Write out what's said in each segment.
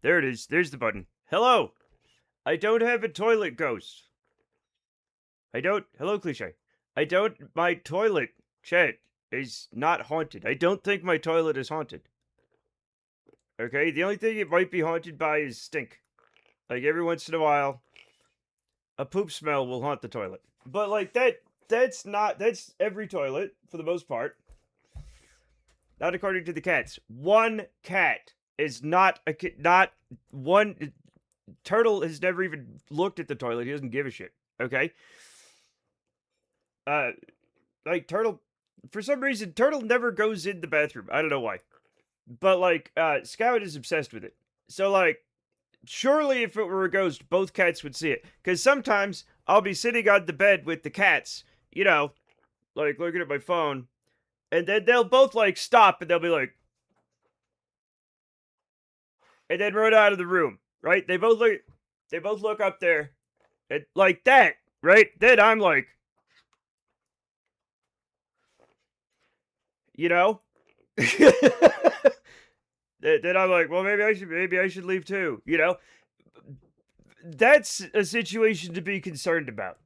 There it is. There's the button. Hello. I don't have a toilet ghost. I don't. Hello, cliche. I don't. My toilet, chat, is not haunted. I don't think my toilet is haunted. Okay? The only thing it might be haunted by is stink. Like every once in a while, a poop smell will haunt the toilet. But like that's not. That's every toilet for the most part. Not according to the cats. One cat is not a not one turtle has never even looked at the toilet. He doesn't give a shit. Okay? Uh like turtle for some reason turtle never goes in the bathroom. I don't know why. But like Scout is obsessed with it. So like surely if it were a ghost, both cats would see it. Cuz sometimes I'll be sitting on the bed with the cats, like looking at my phone, and then they'll both like stop and they'll be like and then run out of the room, right? They both look up there and like that, right? Then I'm like, you know? Then I'm like, well, maybe I should leave too, That's a situation to be concerned about.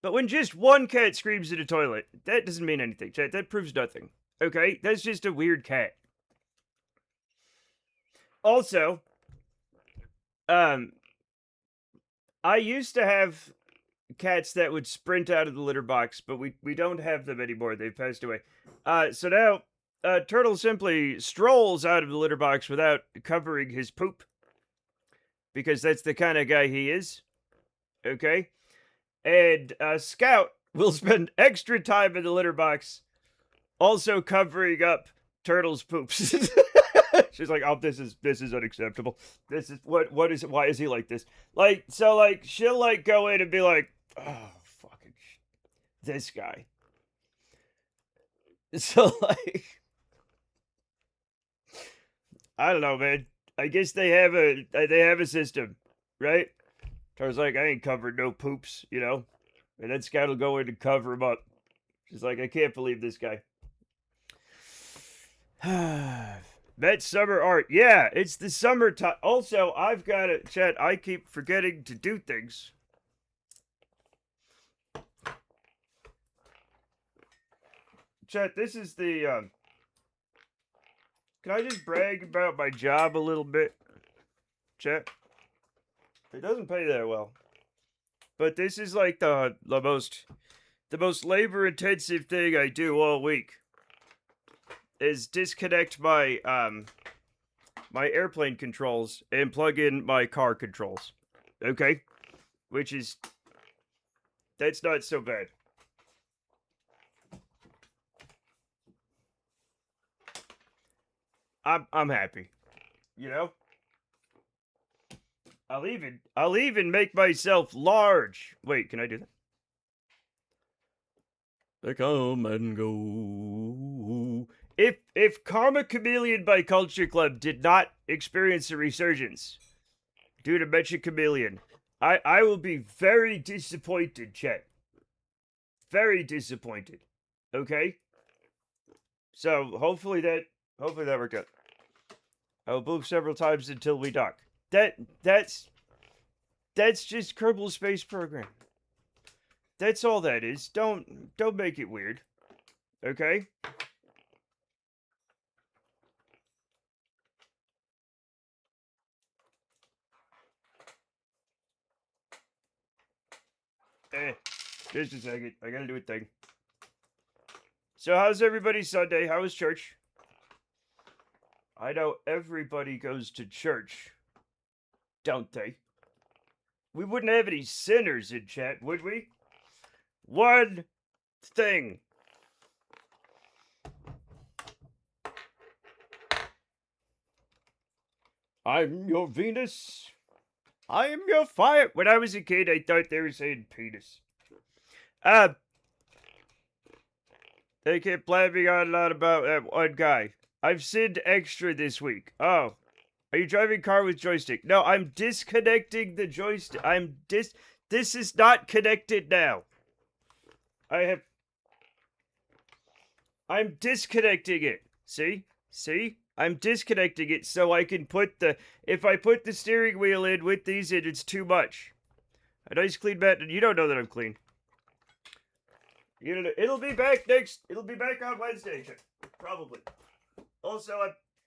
But when just one cat screams in a toilet, that doesn't mean anything, chat. That proves nothing. Okay? That's just a weird cat. Also, um, I used to have cats that would sprint out of the litter box, but we don't have them anymore. They've passed away. So now Turtle simply strolls out of the litter box without covering his poop because that's the kind of guy he is. Okay, and Scout will spend extra time in the litter box, also covering up Turtle's poops. She's like, "Oh, this is unacceptable. This is what is it? Why is he like this? Like, so like she'll like go in and be like, oh, fucking this guy." So like, I don't know, man. I guess they have a system, right? I was like, I ain't covered no poops, and then Scout will go in and cover him up. She's like, I can't believe this guy. That summer art. Yeah, it's the summertime. Also, I've got it, chat. I keep forgetting to do things. Chat, this is the. Can I just brag about my job a little bit? Chat. It doesn't pay that well. But this is like the most labor intensive thing I do all week is disconnect my airplane controls and plug in my car controls. Okay? Which is that's not so bad. I'm happy. You know? I'll even make myself large. Wait, can I do that? They come and go. If Karma Chameleon by Culture Club did not experience a resurgence due to Mecha Chameleon, I will be very disappointed, Chet. Very disappointed. Okay? So hopefully that worked out. I will move several times until we dock. That's just Kerbal Space Program. That's all that is. Don't make it weird. Okay? Just a second. I gotta do a thing. So how's everybody's Sunday? How was church? I know everybody goes to church, don't they? We wouldn't have any sinners in chat, would we? One thing. I'm your Venus. I am your fire. When I was a kid, I thought they were saying penis. They kept blabbing on about that one guy. I've sinned extra this week. Oh. Are you driving car with joystick? No, I'm disconnecting the joystick. This is not connected now. I'm disconnecting it. See? I'm disconnecting it so I can put the... If I put the steering wheel in with these in, it's too much. A nice clean mat. You don't know that I'm clean. You know, it'll be back on Wednesday. Probably. Also,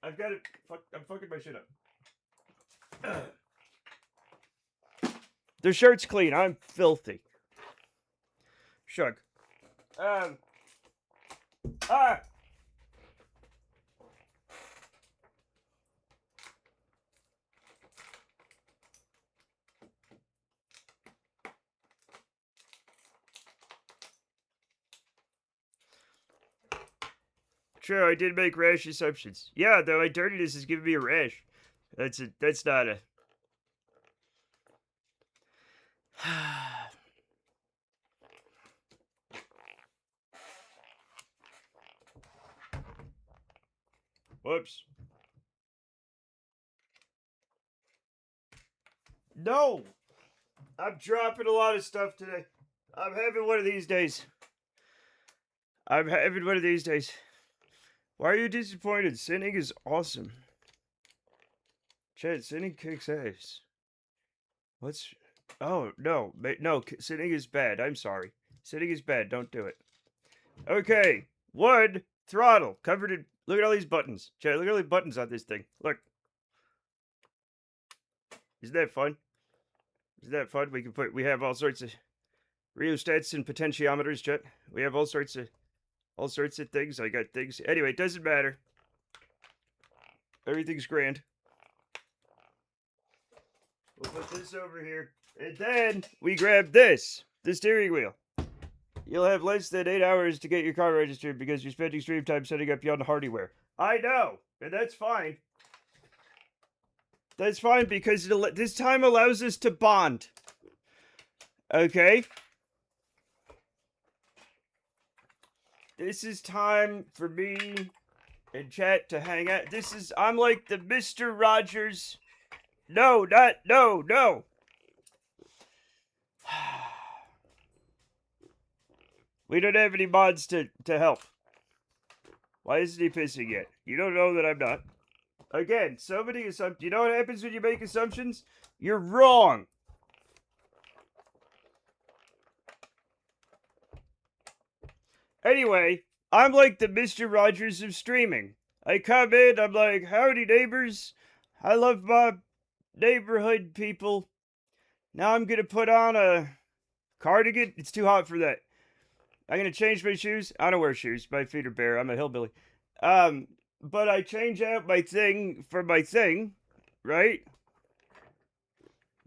I've got it... I'm fucking my shit up. The shirt's clean. I'm filthy. Shrug. True, I did make rash assumptions. Yeah, though my dirtiness is giving me a rash. That's not a... Whoops. No! I'm dropping a lot of stuff today. I'm having one of these days. I'm having one of these days. Why are you disappointed? Sinning is awesome. Chad, sinning kicks ass. What's... Oh, no. No, sinning is bad. I'm sorry. Sinning is bad. Don't do it. Okay. One. Throttle. Covered in... Look at all these buttons. Chad, look at all the buttons on this thing. Look. Isn't that fun? Isn't that fun? We have all sorts of rheostats and potentiometers, Chet. We have all sorts of things. I got things. Anyway, it doesn't matter. Everything's grand. We'll put this over here. And then we grab this, the steering wheel. You'll have less than 8 hours to get your car registered because you're spending stream time setting up your own hardware. I know, and that's fine. That's fine because this time allows us to bond. Okay? This is time for me and chat to hang out. I'm like the Mr. Rogers. No. We don't have any mods to help. Why isn't he pissing yet? You don't know that I'm not. Again, so many assumptions. You know what happens when you make assumptions? You're wrong. Anyway, I'm like the Mr. Rogers of streaming. I come in, I'm like, howdy neighbors. I love my neighborhood people. Now I'm gonna put on a cardigan. It's too hot for that. I'm gonna change my shoes. I don't wear shoes. My feet are bare. I'm a hillbilly. But I change out my thing for my thing, right?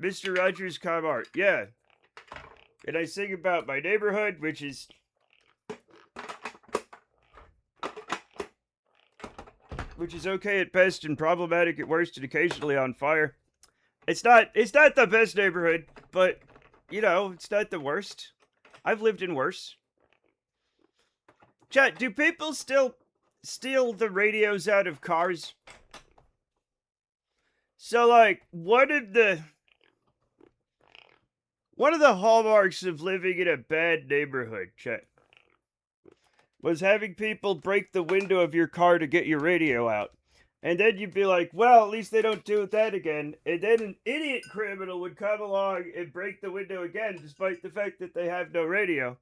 Mr. Rogers Com Art, yeah. And I sing about my neighborhood, which is okay at best and problematic at worst and occasionally on fire. It's not the best neighborhood, but you know, it's not the worst. I've lived in worse. Chat, do people still steal the radios out of cars? So like one of the hallmarks of living in a bad neighborhood, chat, was having people break the window of your car to get your radio out. And then you'd be like, well, at least they don't do that again. And then an idiot criminal would come along and break the window again, despite the fact that they have no radio.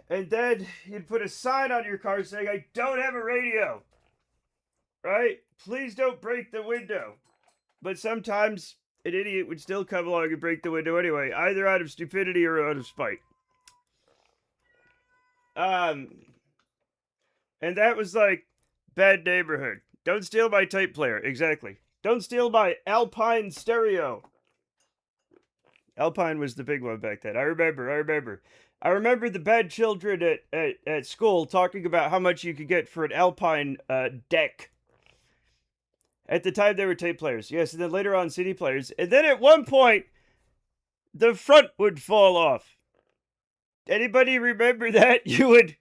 And then you'd put a sign on your car saying, I don't have a radio. Right? Please don't break the window. But sometimes an idiot would still come along and break the window anyway, either out of stupidity or out of spite. And that was like, bad neighborhood. Don't steal my tape player. Exactly. Don't steal my Alpine stereo. Alpine was the big one back then. I remember the bad children at school talking about how much you could get for an Alpine deck. At the time, they were tape players. Yes, and then later on, CD players. And then at one point, the front would fall off. Anybody remember that? You would...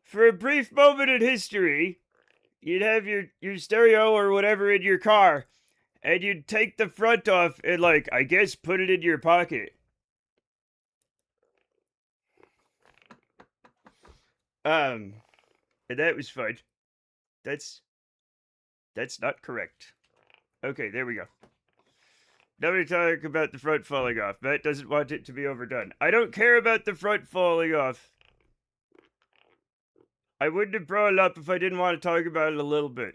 For a brief moment in history, you'd have your stereo or whatever in your car, and you'd take the front off and, like, I guess put it in your pocket. And that was fun. That's not correct. Okay, there we go. Nobody talk about the front falling off. Matt doesn't want it to be overdone. I don't care about the front falling off. I wouldn't have brought it up if I didn't want to talk about it a little bit.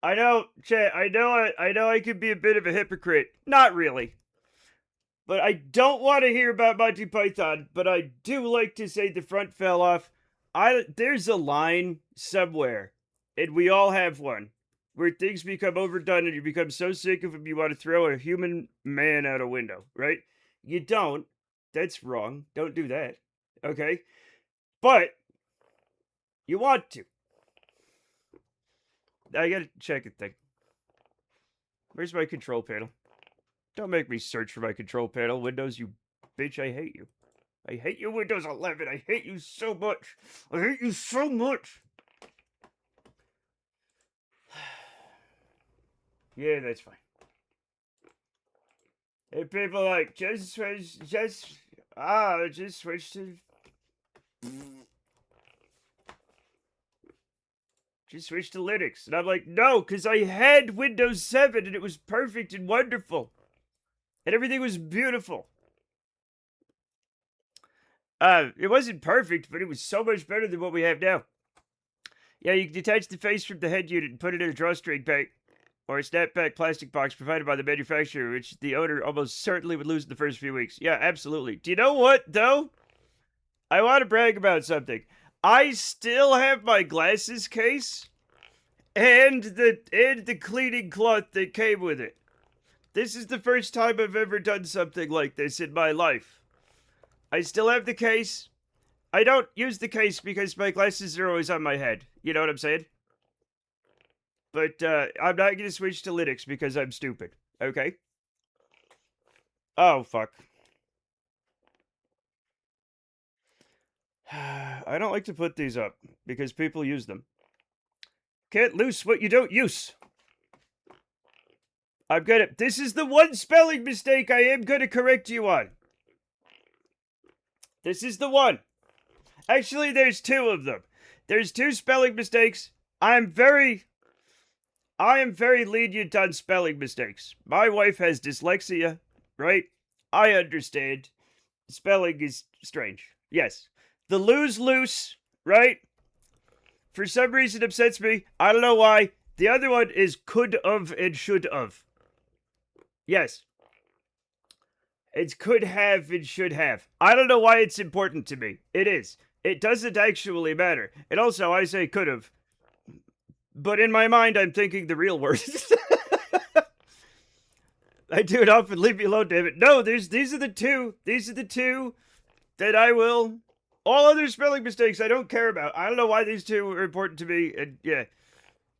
I know, chat, I know I could be a bit of a hypocrite. Not really. But I don't want to hear about Monty Python, but I do like to say the front fell off. There's a line somewhere, and we all have one, where things become overdone and you become so sick of them you want to throw a human man out a window, right? You don't. That's wrong. Don't do that. Okay? But you want to. I gotta check a thing. Where's my control panel? Don't make me search for my control panel. Windows, you bitch, I hate you. I hate you, Windows 11. I hate you so much. I hate you so much. Yeah, that's fine. If people like, just switch to... Just switch to Linux. And I'm like, no, because I had Windows 7 and it was perfect and wonderful. And everything was beautiful. It wasn't perfect, but it was so much better than what we have now. Yeah, you can detach the face from the head unit and put it in a drawstring bag or a snap-back plastic box provided by the manufacturer, which the owner almost certainly would lose in the first few weeks. Yeah, absolutely. Do you know what, though? I want to brag about something. I still have my glasses case and the cleaning cloth that came with it. This is the first time I've ever done something like this in my life. I still have the case. I don't use the case because my glasses are always on my head. You know what I'm saying? But I'm not going to switch to Linux because I'm stupid. Okay? Oh, fuck. I don't like to put these up because people use them. Can't lose what you don't use. I'm gonna... This is the one spelling mistake I am gonna correct you on. This is the one. Actually, there's two of them. There's two spelling mistakes. I am very lenient on spelling mistakes. My wife has dyslexia, right? I understand. Spelling is strange. Yes. The lose loose, right? For some reason upsets me. I don't know why. The other one is could of and should of. Yes. It's could have and should have. I don't know why it's important to me. It is. It doesn't actually matter. And also, I say could have. But in my mind, I'm thinking the real word. I do it often. Leave me alone, damn it. No, these are the two. These are the two that I will... All other spelling mistakes I don't care about. I don't know why these two are important to me. And yeah,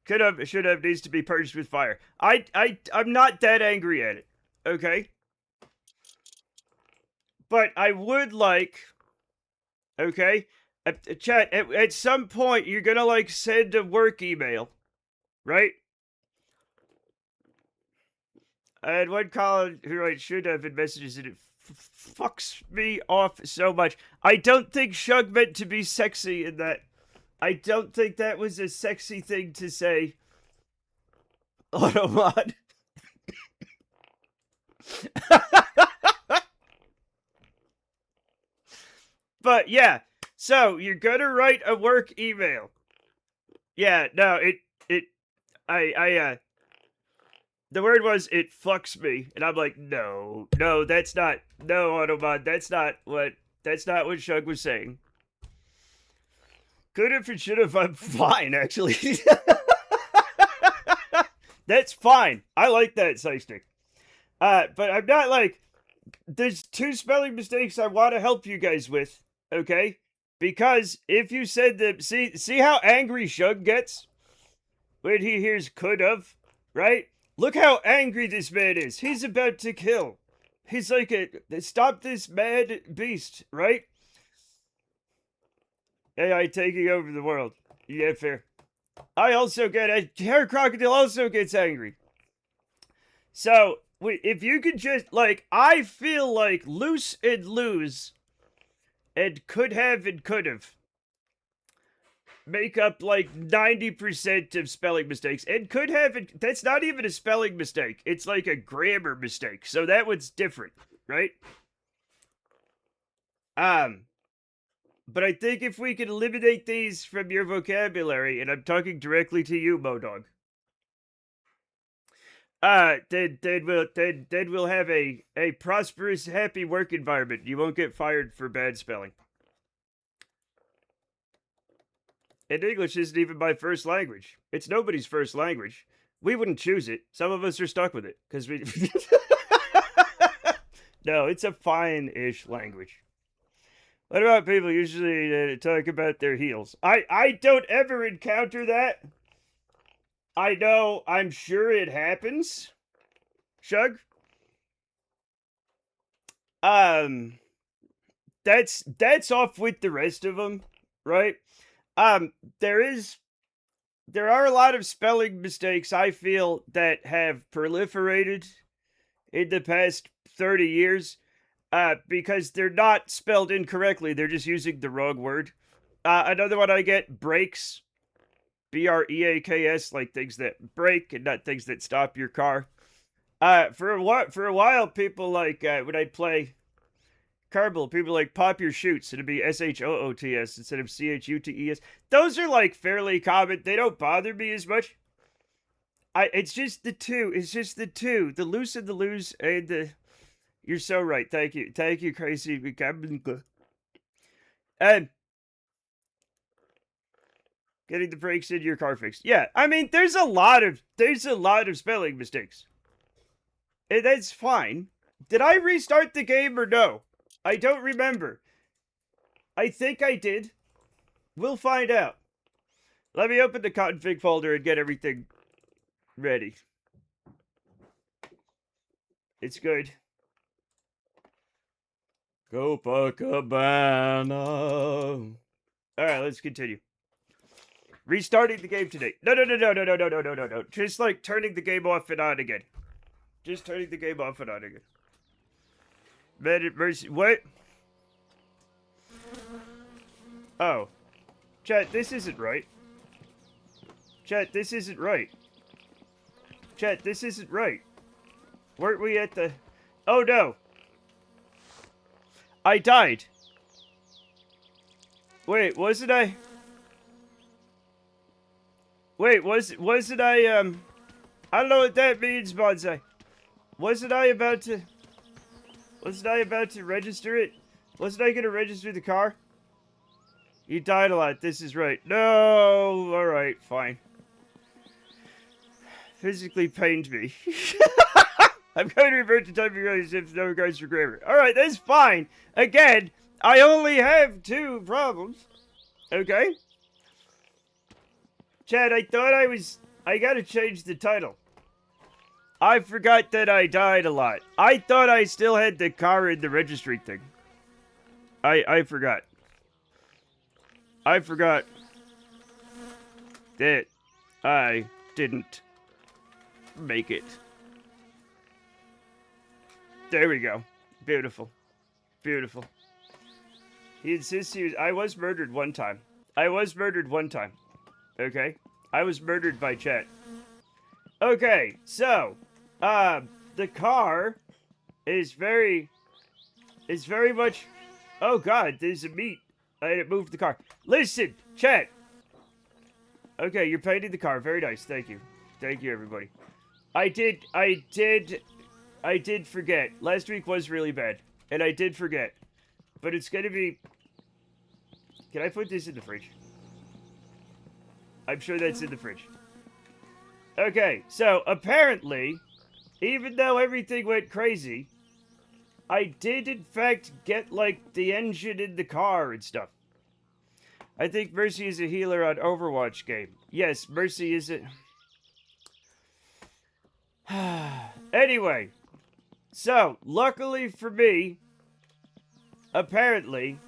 could have, should have, needs to be purged with fire. I'm not that angry at it. Okay? But I would like... Okay? Chat, at some point, you're gonna, like, send a work email. Right? I had one caller who I should have in messages and it fucks me off so much. I don't think Shug meant to be sexy in that. I don't think that was a sexy thing to say. Automod. But yeah, so you're gonna write a work email. Yeah, no, the word was, it fucks me. And I'm like, no, that's not, no, Autobot, that's not what Shug was saying. Could have and should have, I'm fine, actually. That's fine. I like that, Cystick. But I'm not like, there's two spelling mistakes I want to help you guys with, okay? Because if you said that, see how angry Shug gets when he hears could have, right? Look how angry this man is. He's about to kill. He's like, stop this mad beast, right? AI taking over the world. Yeah, fair. I also get, Hair Crocodile also gets angry. So, if you could just, like, I feel like loose and lose and could have and could have make up like 90% of spelling mistakes and could have it. That's not even a spelling mistake. It's like a grammar mistake. So that one's different, right? But I think if we could eliminate these from your vocabulary, and I'm talking directly to you, Modog, then we'll have a prosperous, happy work environment. You won't get fired for bad spelling. And English isn't even my first language. It's nobody's first language. We wouldn't choose it. Some of us are stuck with it because we. No, it's a fine-ish language. What about people usually talk about their heels? I don't ever encounter that. I know, I'm sure it happens. Shug? That's off with the rest of them, right? There are a lot of spelling mistakes I feel that have proliferated in the past 30 years. Because they're not spelled incorrectly. They're just using the wrong word. Another one I get, brakes. BREAKS, like things that break and not things that stop your car. For a while, people like, when I'd play Carble, people like pop your shoots. It'd be SHOOTS instead of CHUTES. Those are like fairly common. They don't bother me as much. It's just the two. It's just the two. The loose and the lose and the... You're so right. Thank you. Thank you, Crazy. And getting the brakes in your car fixed. Yeah, I mean, there's a lot of spelling mistakes. And that's fine. Did I restart the game or no? I don't remember. I think I did. We'll find out. Let me open the config folder and get everything ready. It's good. Copacabana. Alright, let's continue. Restarting the game today. No. Just like turning the game off and on again. Just turning the game off and on again. Mercy. What? Oh. Chat, this isn't right. Chat, this isn't right. Chat, this isn't right. Weren't we at the... Oh no. I died. Wait, wasn't I? Wait, wasn't I, I don't know what that means, Bonsai. Wasn't I about to register it? Wasn't I gonna register the car? You died a lot, this is right. No, alright, fine. Physically pained me. I'm going to revert to typing as if no regards for grammar. Alright, that's fine. Again, I only have 2 problems. Okay? Chad, I thought I gotta change the title. I forgot that I died a lot. I thought I still had the car in the registry thing. I forgot. I forgot that I didn't make it. There we go. Beautiful. Beautiful. He insists I was murdered one time. I was murdered one time. Okay? I was murdered by chat. Okay, so, the car is very much... Oh god, there's a meat. I moved the car. Listen, chat. Okay, you're painting the car. Very nice. Thank you. Thank you, everybody. I did forget. Last week was really bad. And I did forget. But it's gonna be... Can I put this in the fridge? I'm sure that's in the fridge. Okay, so apparently, even though everything went crazy, I did in fact get, like, the engine in the car and stuff. I think Mercy is a healer on Overwatch game. Yes, Mercy is a... Anyway, so, luckily for me, apparently,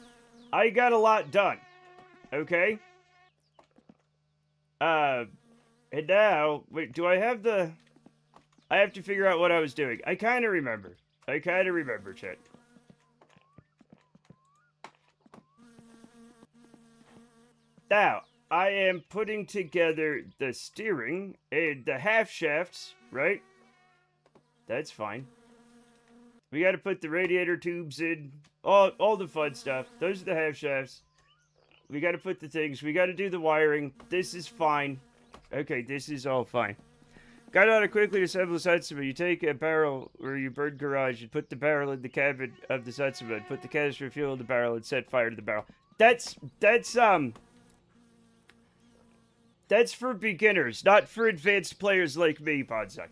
I got a lot done. Okay? And now, wait, do I have the... I have to figure out what I was doing. I kind of remember. Chat. Now, I am putting together the steering and the half shafts, right? That's fine. We got to put the radiator tubes in, all the fun stuff. Those are the half shafts. We got to put the things. We got to do the wiring. This is fine. Okay, this is all fine. Got how to quickly assemble the Satsuma. You take a barrel or you burn garage and put the barrel in the cabin of the Satsuma and put the canister of fuel in the barrel and set fire to the barrel. That's for beginners, not for advanced players like me, Bonsai.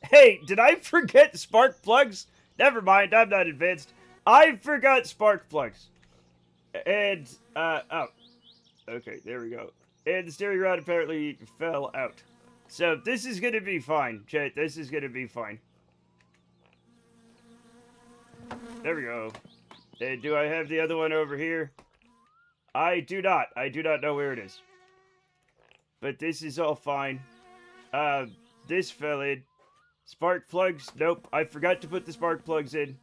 Hey, did I forget spark plugs? Never mind, I'm not advanced. I forgot spark plugs. And, oh. Okay, there we go. And the steering rod apparently fell out. So, this is gonna be fine, chat. This is gonna be fine. There we go. And do I have the other one over here? I do not. I do not know where it is. But this is all fine. This fell in. Spark plugs. Nope. I forgot to put the spark plugs in.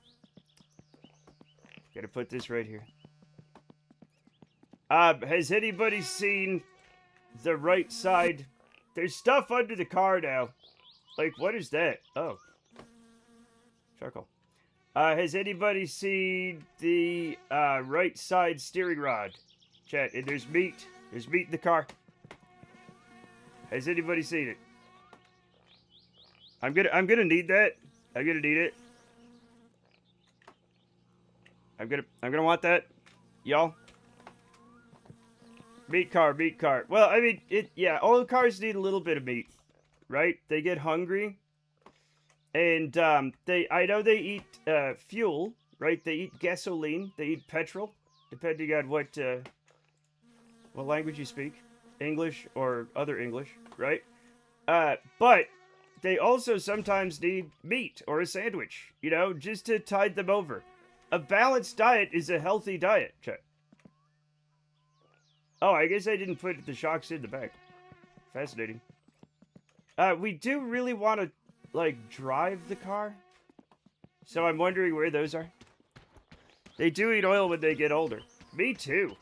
Gotta put this right here. Has anybody seen the right side? There's stuff under the car now. Like, what is that? Oh. Charcoal. Has anybody seen the, right side steering rod? Chat, and there's meat. There's meat in the car. Has anybody seen it? I'm gonna need that. I'm gonna need it. I'm gonna want that. Y'all. Meat car. Well, I mean, yeah, all the cars need a little bit of meat, right? They get hungry. And, I know they eat, fuel, right? They eat gasoline. They eat petrol, depending on what language you speak. English or other English, right? But they also sometimes need meat or a sandwich, you know, just to tide them over. A balanced diet is a healthy diet, chat. Oh, I guess I didn't put the shocks in the back. Fascinating. We do really want to, like, drive the car. So I'm wondering where those are. They do eat oil when they get older. Me too.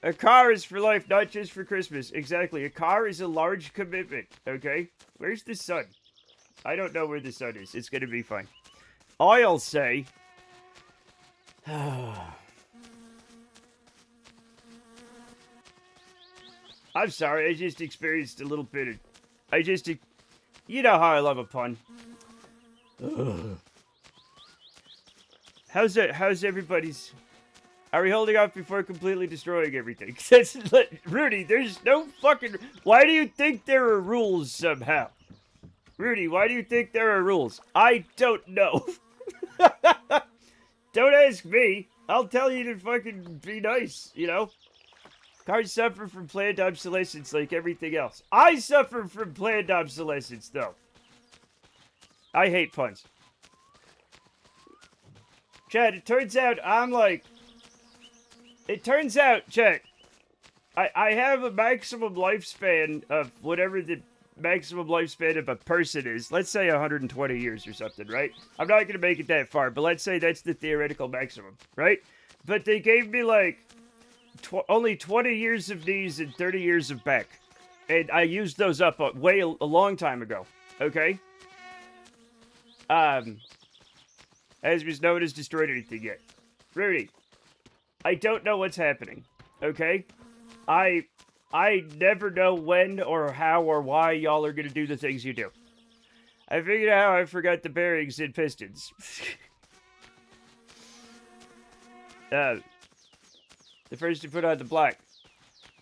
A car is for life, not just for Christmas. Exactly. A car is a large commitment, okay? Where's the sun? I don't know where the sun is. It's gonna be fine. I'll say... I'm sorry, I just experienced a little bit of... You know how I love a pun. How's everybody's... Are we holding off before completely destroying everything? Rudy, there's no fucking... Why do you think there are rules somehow? Rudy, why do you think there are rules? I don't know. Don't ask me. I'll tell you to fucking be nice, you know? Cars suffer from planned obsolescence like everything else. I suffer from planned obsolescence, though. I hate puns. Chad, it turns out I'm like... It turns out, Chad, I have a maximum lifespan of whatever the maximum lifespan of a person is. Let's say 120 years or something, right? I'm not going to make it that far, but let's say that's the theoretical maximum, right? But they gave me, like... only 20 years of knees and 30 years of back. And I used those up a long time ago. Okay? As was known as destroyed anything yet. Rudy, I don't know what's happening. Okay? I never know when or how or why y'all are gonna do the things you do. I figured out how I forgot the bearings and pistons. The first to put on the block.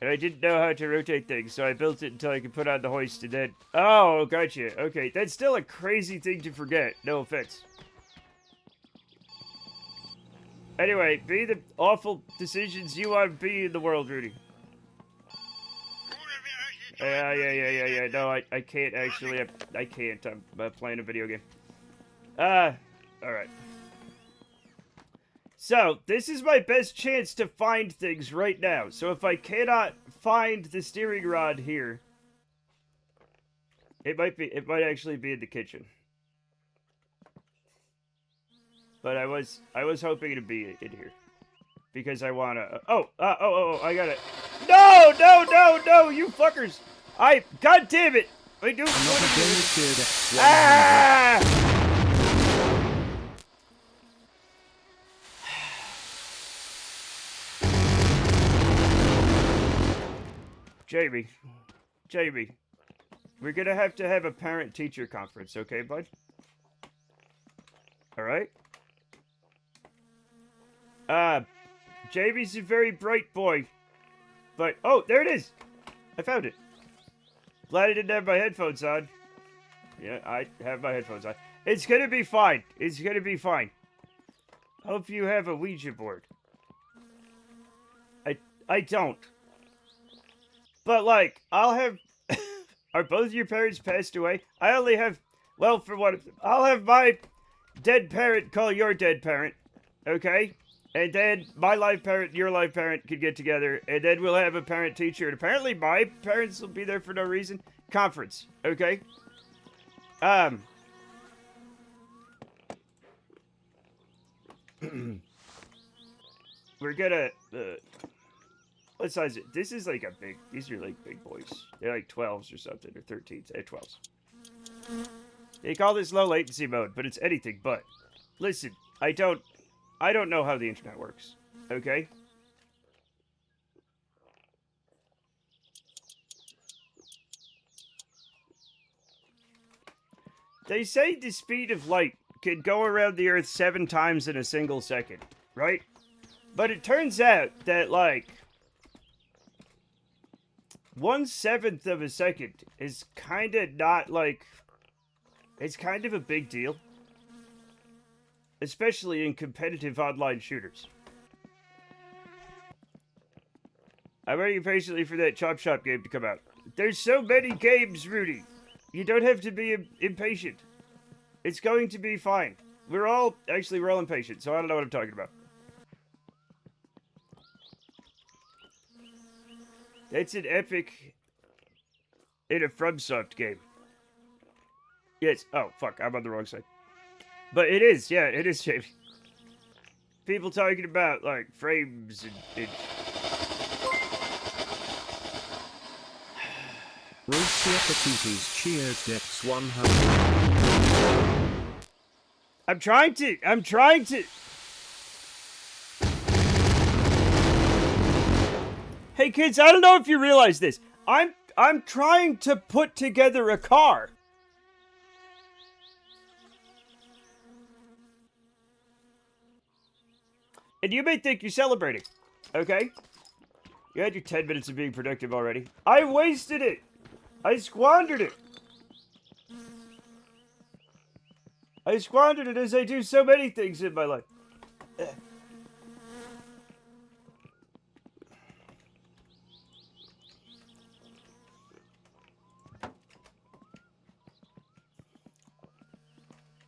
And I didn't know how to rotate things, so I built it until I could put on the hoist and then... Oh, gotcha. Okay, that's still a crazy thing to forget. No offense. Anyway, be the awful decisions you want to be in the world, Rudy. Yeah. No, I can't actually. I can't. I'm playing a video game. Alright. So, this is my best chance to find things right now. So if I cannot find the steering rod here, it might actually be in the kitchen. but I was hoping to be in here because I wanna. I got it. No, you fuckers! God damn it! I do. Ah! Jamie, we're gonna have to have a parent-teacher conference, okay, bud? All right. Jamie's a very bright boy, but there it is. I found it. Glad I didn't have my headphones on. Yeah, I have my headphones on. It's gonna be fine. It's gonna be fine. Hope you have a Ouija board. I don't. But, like, I'll have... Are both your parents passed away? I only have... Well, for one of them. I'll have my dead parent call your dead parent. Okay? And then my live parent, your live parent could get together. And then we'll have a parent-teacher. And apparently my parents will be there for no reason. Conference. Okay? We're gonna... what size is it? This is like a big... These are like big boys. They're like 12s or something. Or 13s. They're 12s. They call this low latency mode, but it's anything but. Listen, I don't know how the internet works. Okay? They say the speed of light can go around the Earth 7 times in a single second, right? But it turns out that, like, 1/7 of a second is kind of not, like... It's kind of a big deal. Especially in competitive online shooters. I'm waiting patiently for that Chop Shop game to come out. There's so many games, Rudy. You don't have to be impatient. It's going to be fine. We're all impatient, so I don't know what I'm talking about. That's an epic in a FromSoft game. Yes. Oh, fuck. I'm on the wrong side. But it is. Yeah, it is, Jamie. People talking about, like, frames and... Cheers, 100. I'm trying to... Hey, kids, I don't know if you realize this. I'm trying to put together a car. And you may think you're celebrating, okay? You had your 10 minutes of being productive already. I wasted it. I squandered it. I squandered it as I do so many things in my life.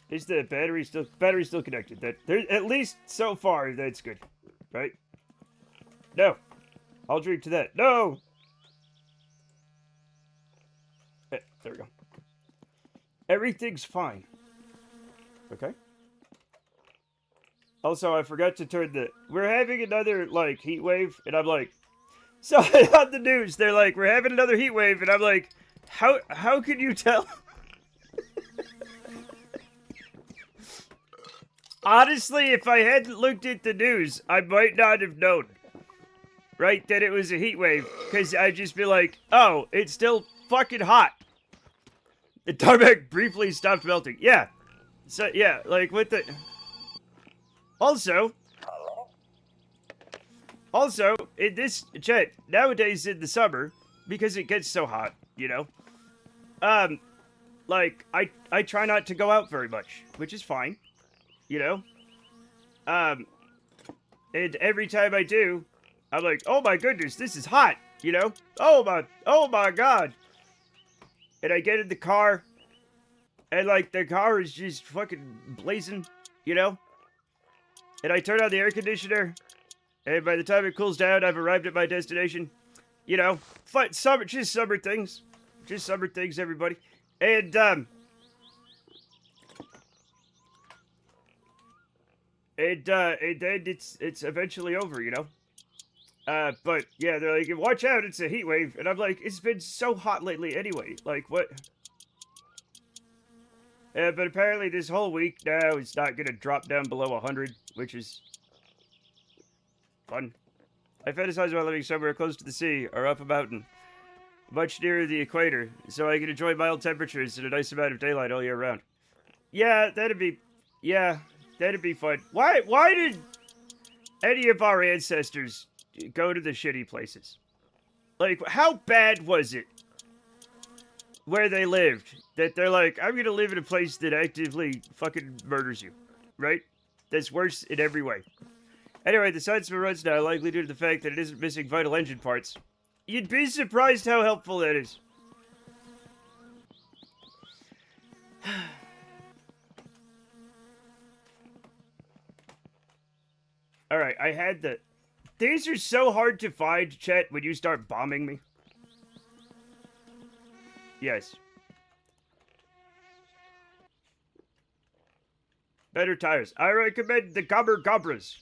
Is the battery still connected? That there, at least so far, that's good, right? No, I'll drink to that. No. There we go. Everything's fine. Okay. Also, I forgot to turn the... We're having another, like, heat wave, and I'm like... So, on the news, they're like, we're having another heat wave, and I'm like, how can you tell? Honestly, if I hadn't looked at the news, I might not have known. Right? That it was a heat wave. Because I'd just be like, oh, it's still fucking hot. The tarmac briefly stopped melting. Yeah. So, yeah, like with the... Also, in this, Chet, nowadays in the summer, because it gets so hot, you know, like, I try not to go out very much, which is fine, you know, and every time I do, I'm like, oh my goodness, this is hot, you know, oh my god, and I get in the car, and, like, the car is just fucking blazing, you know, and I turn on the air conditioner, and by the time it cools down, I've arrived at my destination. You know, fun, summer, just summer things. Just summer things, everybody. And, and then it's eventually over, you know. But yeah, they're like, watch out, it's a heat wave, and I'm like, it's been so hot lately anyway. Like what? But apparently this whole week now it's not gonna drop down below 100, which is fun. I fantasize about living somewhere close to the sea or up a mountain, much nearer the equator, so I can enjoy mild temperatures and a nice amount of daylight all year round. Yeah, that'd be fun. Why did any of our ancestors go to the shitty places? Like, how bad was it where they lived that they're like, I'm gonna live in a place that actively fucking murders you, right? That's worse in every way. Anyway, the Sidesman runs now, likely due to the fact that it isn't missing vital engine parts. You'd be surprised how helpful that is. Alright, I had the... These are so hard to find, chat, when you start bombing me. Yes. Better tires. I recommend the Gobber Gobras.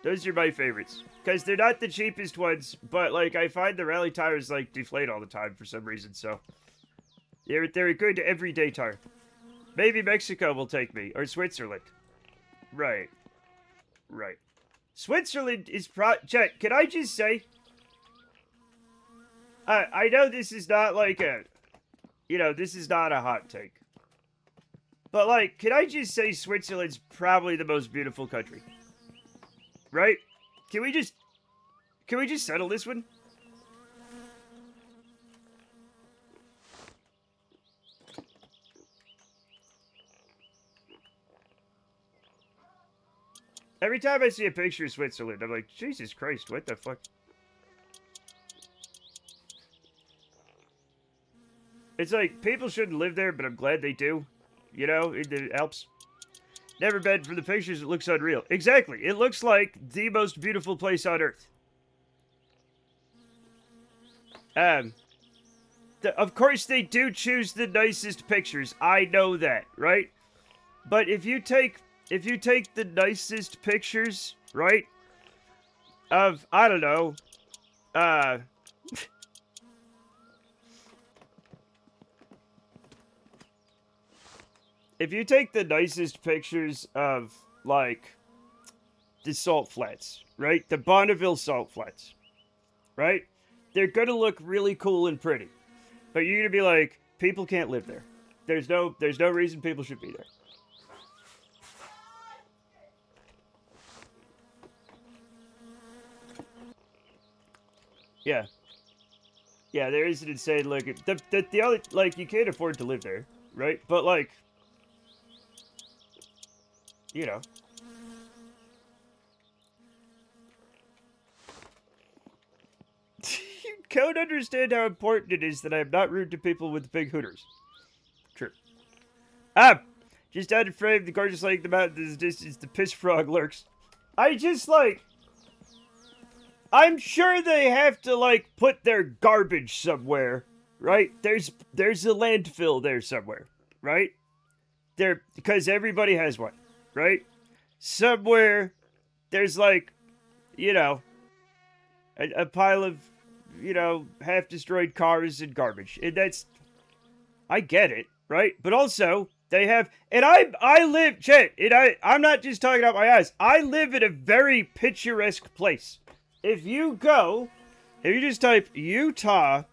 Those are my favorites. Because they're not the cheapest ones, but, like, I find the rally tires, like, deflate all the time for some reason, so... They're a good everyday tire. Maybe Mexico will take me, or Switzerland. Right. Right. Switzerland is Chet, can I just say... I know this is not, like, a... You know, this is not a hot take. But, like, can I just say Switzerland's probably the most beautiful country? Right? Can we just settle this one? Every time I see a picture of Switzerland, I'm like, Jesus Christ, what the fuck? It's like, people shouldn't live there, but I'm glad they do. You know, it helps. Never been. From the pictures, it looks unreal. Exactly. It looks like the most beautiful place on Earth. Of course, they do choose the nicest pictures. I know that, right? But if you take the nicest pictures, right, of, I don't know, if you take the nicest pictures of, like, the salt flats, right? The Bonneville salt flats, right? They're gonna look really cool and pretty. But you're gonna be like, people can't live there. There's no reason people should be there. Yeah. Yeah, there is an insane look. The other, like, you can't afford to live there, right? But, like, you know. You don't understand how important it is that I am not rude to people with big hooters. True. Just out of frame, the gorgeous lake, the mountain, the distance, the piss frog lurks. I just, like... I'm sure they have to, like, put their garbage somewhere, right? There's a landfill there somewhere, right? Because everybody has one, right? Somewhere, there's, like, you know, a pile of, you know, half-destroyed cars and garbage. And that's... I get it, right? But also, they have... And I live... Chet, and I'm not just talking out my ass. I live in a very picturesque place. If you just type Utah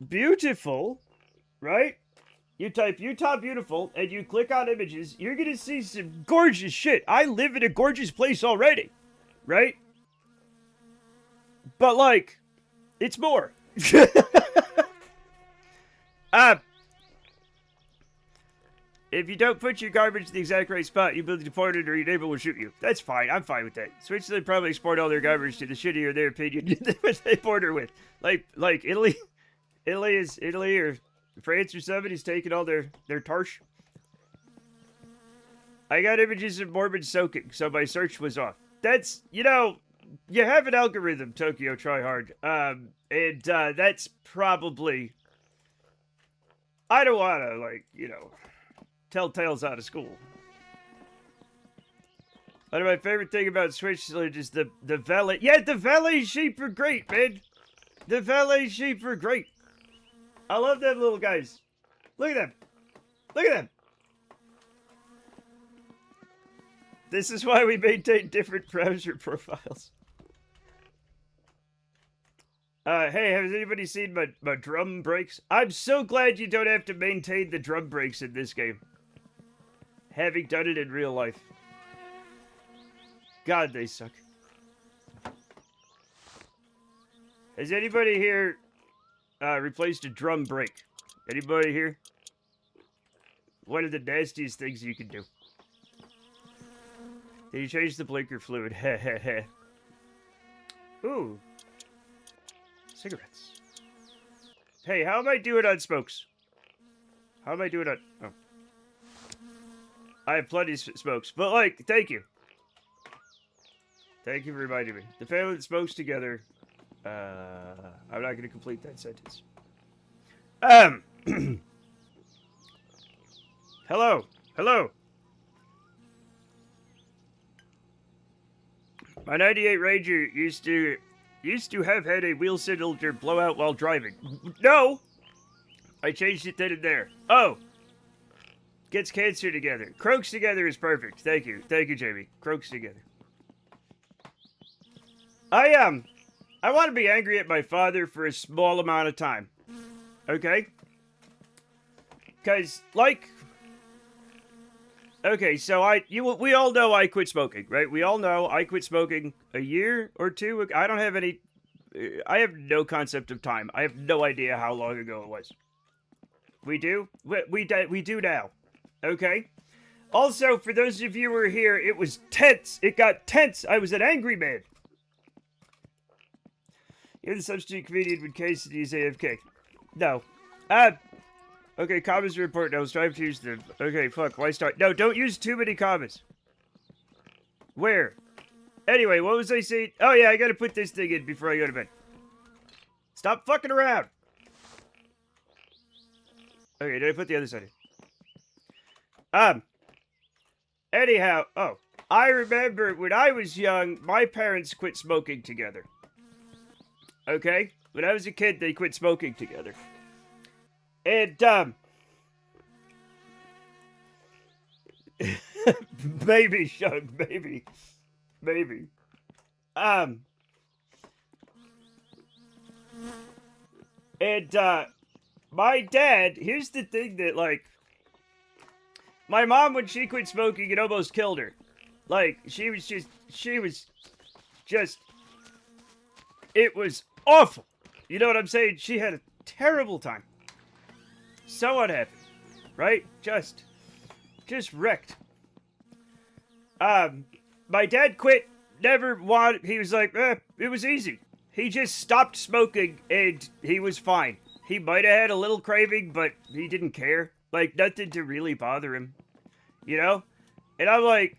beautiful, right? You type Utah beautiful and you click on images, you're gonna see some gorgeous shit. I live in a gorgeous place already, right? But, like, it's more. If you don't put your garbage in the exact right spot, you'll be deported or your neighbor will shoot you. That's fine. I'm fine with that. Switzerland probably export all their garbage to the shittier, their opinion, they border with. Like Italy. Italy or France or somebody's taking all their tarsh. I got images of morbid soaking, so my search was off. That's, you know, you have an algorithm, Tokyo Tryhard. And that's probably... I don't want to, like, you know... tell tales out of school. One of my favorite thing about Switzerland is the valet. Yeah, the valet sheep are great, man. The valet sheep are great. I love them little guys. Look at them. Look at them. This is why we maintain different browser profiles. Hey, has anybody seen my drum brakes? I'm so glad you don't have to maintain the drum brakes in this game. Having done it in real life. God, they suck. Has anybody here replaced a drum brake? Anybody here? One of the nastiest things you can do. Did you change the blinker fluid? Heh heh heh. Ooh. Cigarettes. Hey, how am I doing on smokes? How am I doing on... Oh. I have plenty of smokes, but like, thank you. Thank you for reminding me. The family that smokes together... I'm not going to complete that sentence. Hello. Hello. My 98 Ranger used to have had a wheel cylinder blowout while driving. No! I changed it then and there. Oh! Gets cancer together. Croaks together is perfect. Thank you. Thank you, Jamie. Croaks together. I want to be angry at my father for a small amount of time. Okay? Because, like... Okay, so we all know I quit smoking, right? We all know I quit smoking a year or two ago. I don't have any... I have no concept of time. I have no idea how long ago it was. We do? We do now. Okay? Also, for those of you who are here, it was tense. It got tense. I was an angry man. You're the substitute comedian when Casey's AFK. No. Okay, commas are important. I was trying to use them. Okay, fuck. Why start? No, don't use too many commas. Where? Anyway, what was I saying? Oh, yeah, I gotta put this thing in before I go to bed. Stop fucking around. Okay, did I put the other side in? Anyhow, I remember when I was young, my parents quit smoking together. Okay? When I was a kid, they quit smoking together. And, maybe, Shug, maybe. Maybe. And, my dad, here's the thing that, like, my mom, when she quit smoking, it almost killed her. Like, she was just, it was awful. You know what I'm saying? She had a terrible time. So unhappy, right? Just wrecked. My dad quit, never wanted, he was like, it was easy. He just stopped smoking and he was fine. He might have had a little craving, but he didn't care. Like, nothing to really bother him. You know? And I'm like,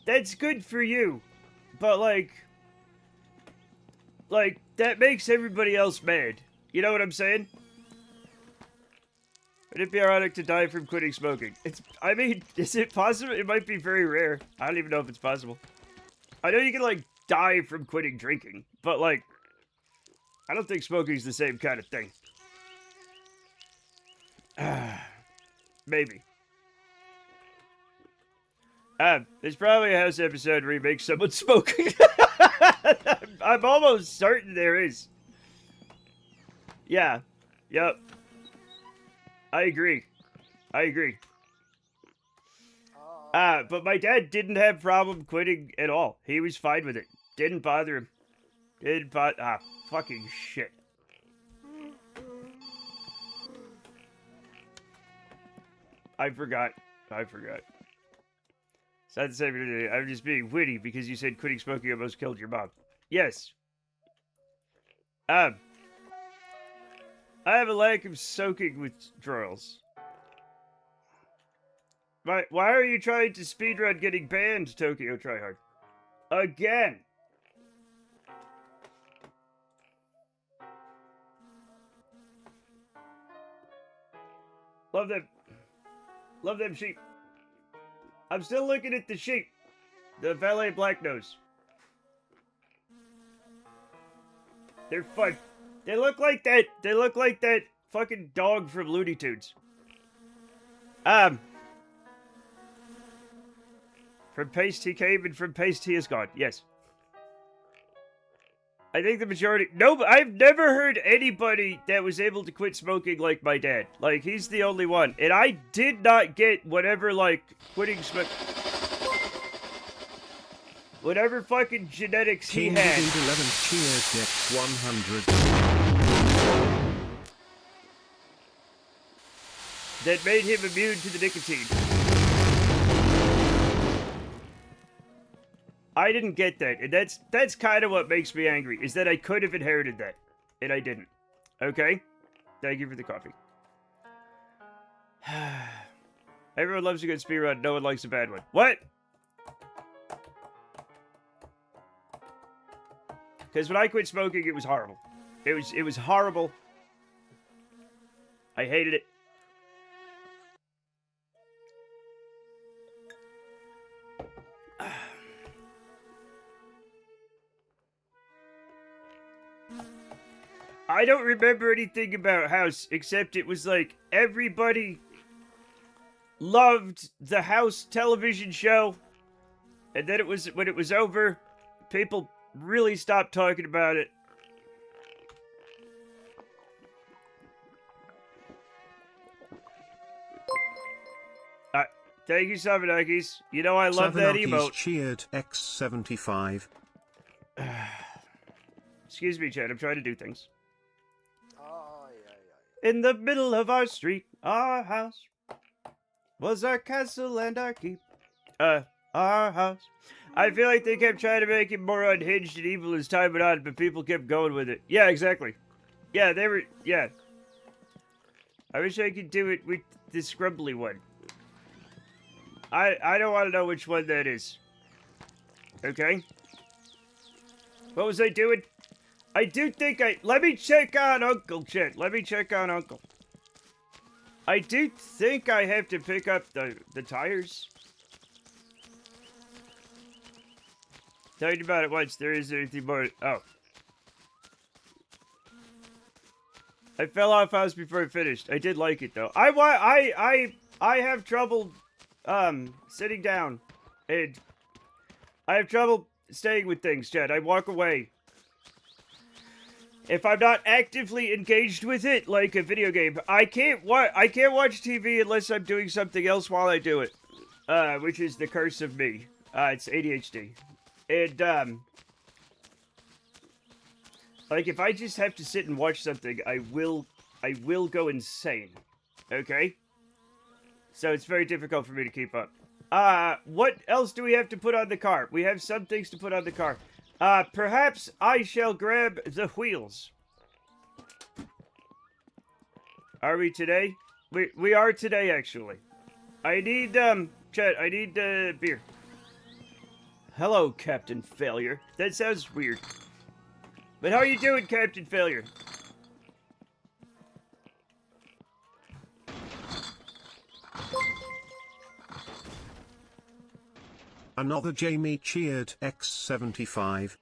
that's good for you. But like, that makes everybody else mad. You know what I'm saying? Would it be ironic to die from quitting smoking? I mean, is it possible? It might be very rare. I don't even know if it's possible. I know you can, like, die from quitting drinking, but, like, I don't think smoking's the same kind of thing. Maybe. There's probably a house episode where he makes someone smoke. I'm almost certain there is. Yeah. Yep. I agree. But my dad didn't have problem quitting at all. He was fine with it. Didn't bother him. Fucking shit. I forgot. It's not the same thing. I'm just being witty because you said quitting smoking almost killed your mom. Yes. I have a lack of soaking withdrawals. Why are you trying to speedrun getting banned, Tokyo Tryhard? Again! Love them. Love them sheep. I'm still looking at the sheep. The valet black nose. They're fun. They look like that. They look like that fucking dog from Looney Tunes. From paste he came and from paste he is gone. Yes. I think the majority... No, but I've never heard anybody that was able to quit smoking like my dad. Like, he's the only one. And I did not get whatever, like, quitting smoke... Whatever fucking genetics he King had. 11 cheers next 100. That made him immune to the nicotine. I didn't get that, and that's kind of what makes me angry, is that I could have inherited that, and I didn't. Okay? Thank you for the coffee. Everyone loves a good speed run, no one likes a bad one. What? Because when I quit smoking, it was horrible. It was horrible. I hated it. I don't remember anything about House, except it was like everybody loved the House television show, and then when it was over, people really stopped talking about it. Thank you, Savanakis. You know I love that emote. Cheered X75. Excuse me, Chad. I'm trying to do things. In the middle of our street, our house was our castle and our keep. Our house. I feel like they kept trying to make it more unhinged and evil as time went on, but people kept going with it. Yeah, exactly. Yeah, they were, yeah. I wish I could do it with the scrumbly one. I don't want to know which one that is. Okay? What was I doing? I do think let me check on Uncle, Chet. Let me check on Uncle. I do think I have to pick up the tires. Talked about it once. There isn't anything more. Oh. I fell off House before I finished. I did like it though. I have trouble sitting down, and I have trouble staying with things, Chad. I walk away. If I'm not actively engaged with it, like a video game, I can't watch TV unless I'm doing something else while I do it. Which is the curse of me. It's ADHD. And, like, if I just have to sit and watch something, I will go insane. Okay? So it's very difficult for me to keep up. What else do we have to put on the car? We have some things to put on the car. Perhaps I shall grab the wheels. Are we today? We are today, actually. I need, Chet, I need, beer. Hello, Captain Failure. That sounds weird. But how are you doing, Captain Failure? Another Jamie cheered X75.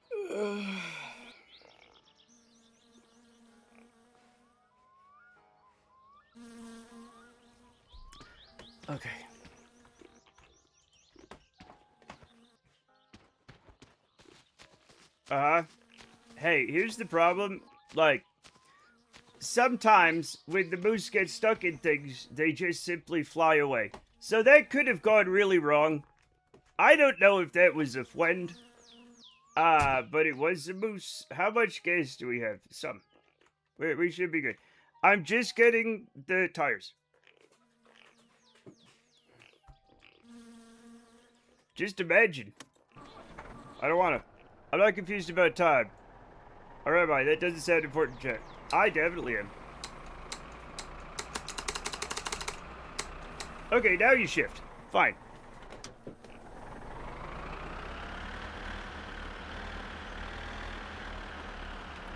Okay. Hey, here's the problem. Like, sometimes when the moose gets stuck in things, they just simply fly away. So that could have gone really wrong. I don't know if that was a friend. But it was a moose. How much gas do we have? Some. We should be good. I'm just getting the tires. Just imagine. I don't want to. I'm not confused about time. Or am I? That doesn't sound important, Jack. I definitely am. Okay, now you shift. Fine.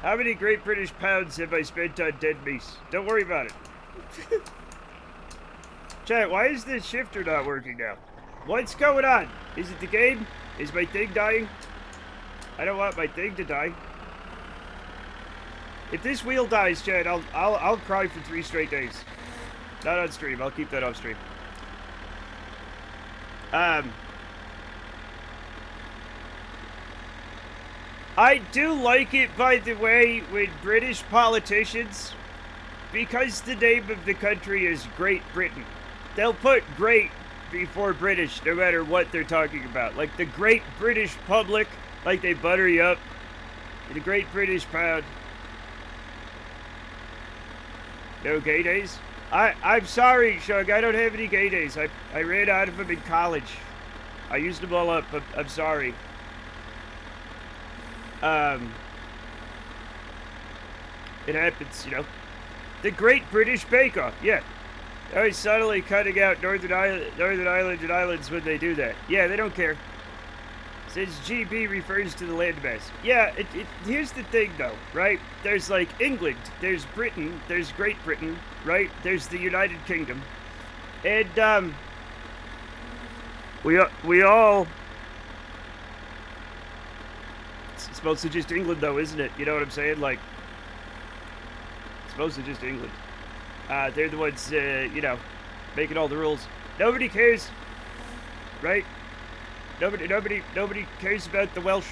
How many Great British pounds have I spent on dead meat? Don't worry about it. Chat, why is this shifter not working now? What's going on? Is it the game? Is my thing dying? I don't want my thing to die. If this wheel dies, Chad, I'll cry for 3 straight days. Not on stream. I'll keep that off stream. I do like it, by the way, when British politicians, because the name of the country is Great Britain, they'll put great before British no matter what they're talking about. Like the Great British Public, like they butter you up. The Great British Pound. No gay days? I'm sorry, Shug, I don't have any gay days. I ran out of them in college. I used them all up. I'm sorry. It happens, you know. The Great British Bake Off, yeah. They're always subtly cutting out Northern Ireland and islands when they do that. Yeah, they don't care. Since GB refers to the landmass. Yeah, here's the thing, though, right? There's, like, England, there's Britain, there's Great Britain, right? There's the United Kingdom. And, we all... It's mostly just England, though, isn't it? You know what I'm saying? Like, it's mostly just England. They're the ones, you know, making all the rules. Nobody cares, right? Nobody cares about the Welsh.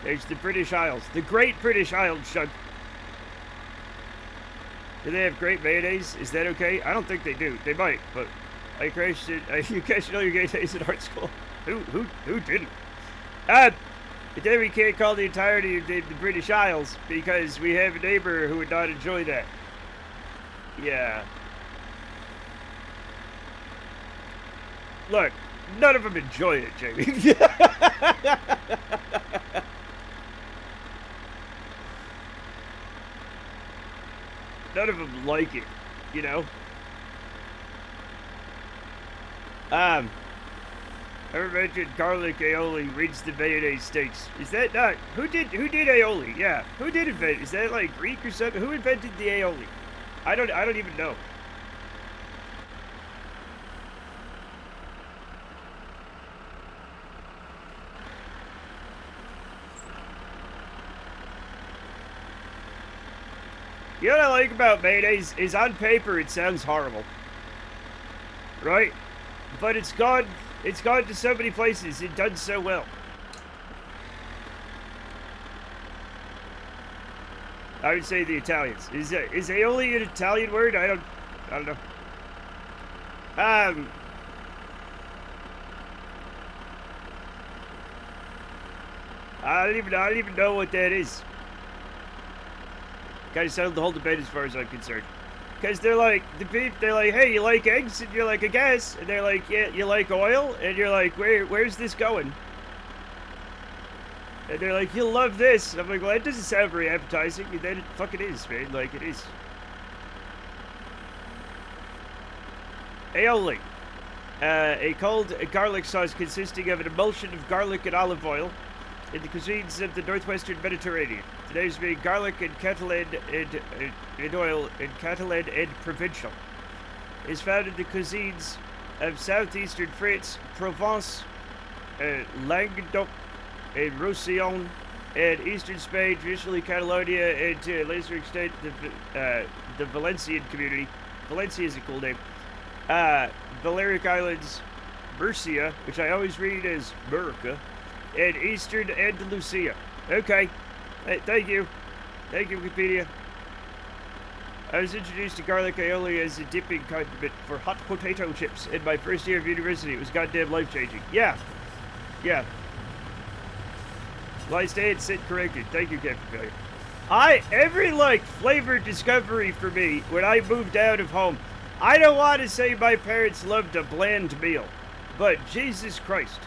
There's the British Isles. The Great British Isles, Shug. Do they have great mayonnaise? Is that okay? I don't think they do. They might, but I crashed it. You cashed all your gay days in art school. Who didn't? But then we can't call the entirety of the British Isles because we have a neighbor who would not enjoy that. Yeah. Look, none of them enjoy it, Jamie. None of them like it, you know? I mentioned garlic aioli reads the mayonnaise steaks. Is that not? Who did aioli? Yeah. Who did invent it? Is that like Greek or something? Who invented the aioli? I don't even know. You know what I like about mayonnaise is on paper it sounds horrible. Right? But it's gone to so many places. It done so well. I would say the Italians. Is aioli an Italian word? I don't know. I don't even know what that is. Kind of settled the whole debate as far as I'm concerned. Because they're like, they're like, hey, you like eggs? And you're like, I guess. And they're like, yeah, you like oil? And you're like, where's this going? And they're like, you'll love this. And I'm like, well, that doesn't sound very appetizing. And then it fucking is, man. Like, it is. Aioli. A cold garlic sauce consisting of an emulsion of garlic and olive oil in the cuisines of the northwestern Mediterranean. Today's being garlic and Catalan and oil and Catalan and provincial. Is found in the cuisines of southeastern France, Provence, Languedoc, and Roussillon, and eastern Spain, traditionally Catalonia, and to a lesser extent the Valencian community. Valencia is a cool name. Balearic Islands, Murcia, which I always read as Murica, and eastern Andalusia. Okay. Hey, thank you. Thank you, Wikipedia. I was introduced to garlic aioli as a dipping condiment for hot potato chips in my first year of university. It was goddamn life-changing. Yeah. Yeah. Well, I stand sit corrected. Thank you, Captain Failure. Every, like, flavor discovery for me when I moved out of home, I don't want to say my parents loved a bland meal, but Jesus Christ.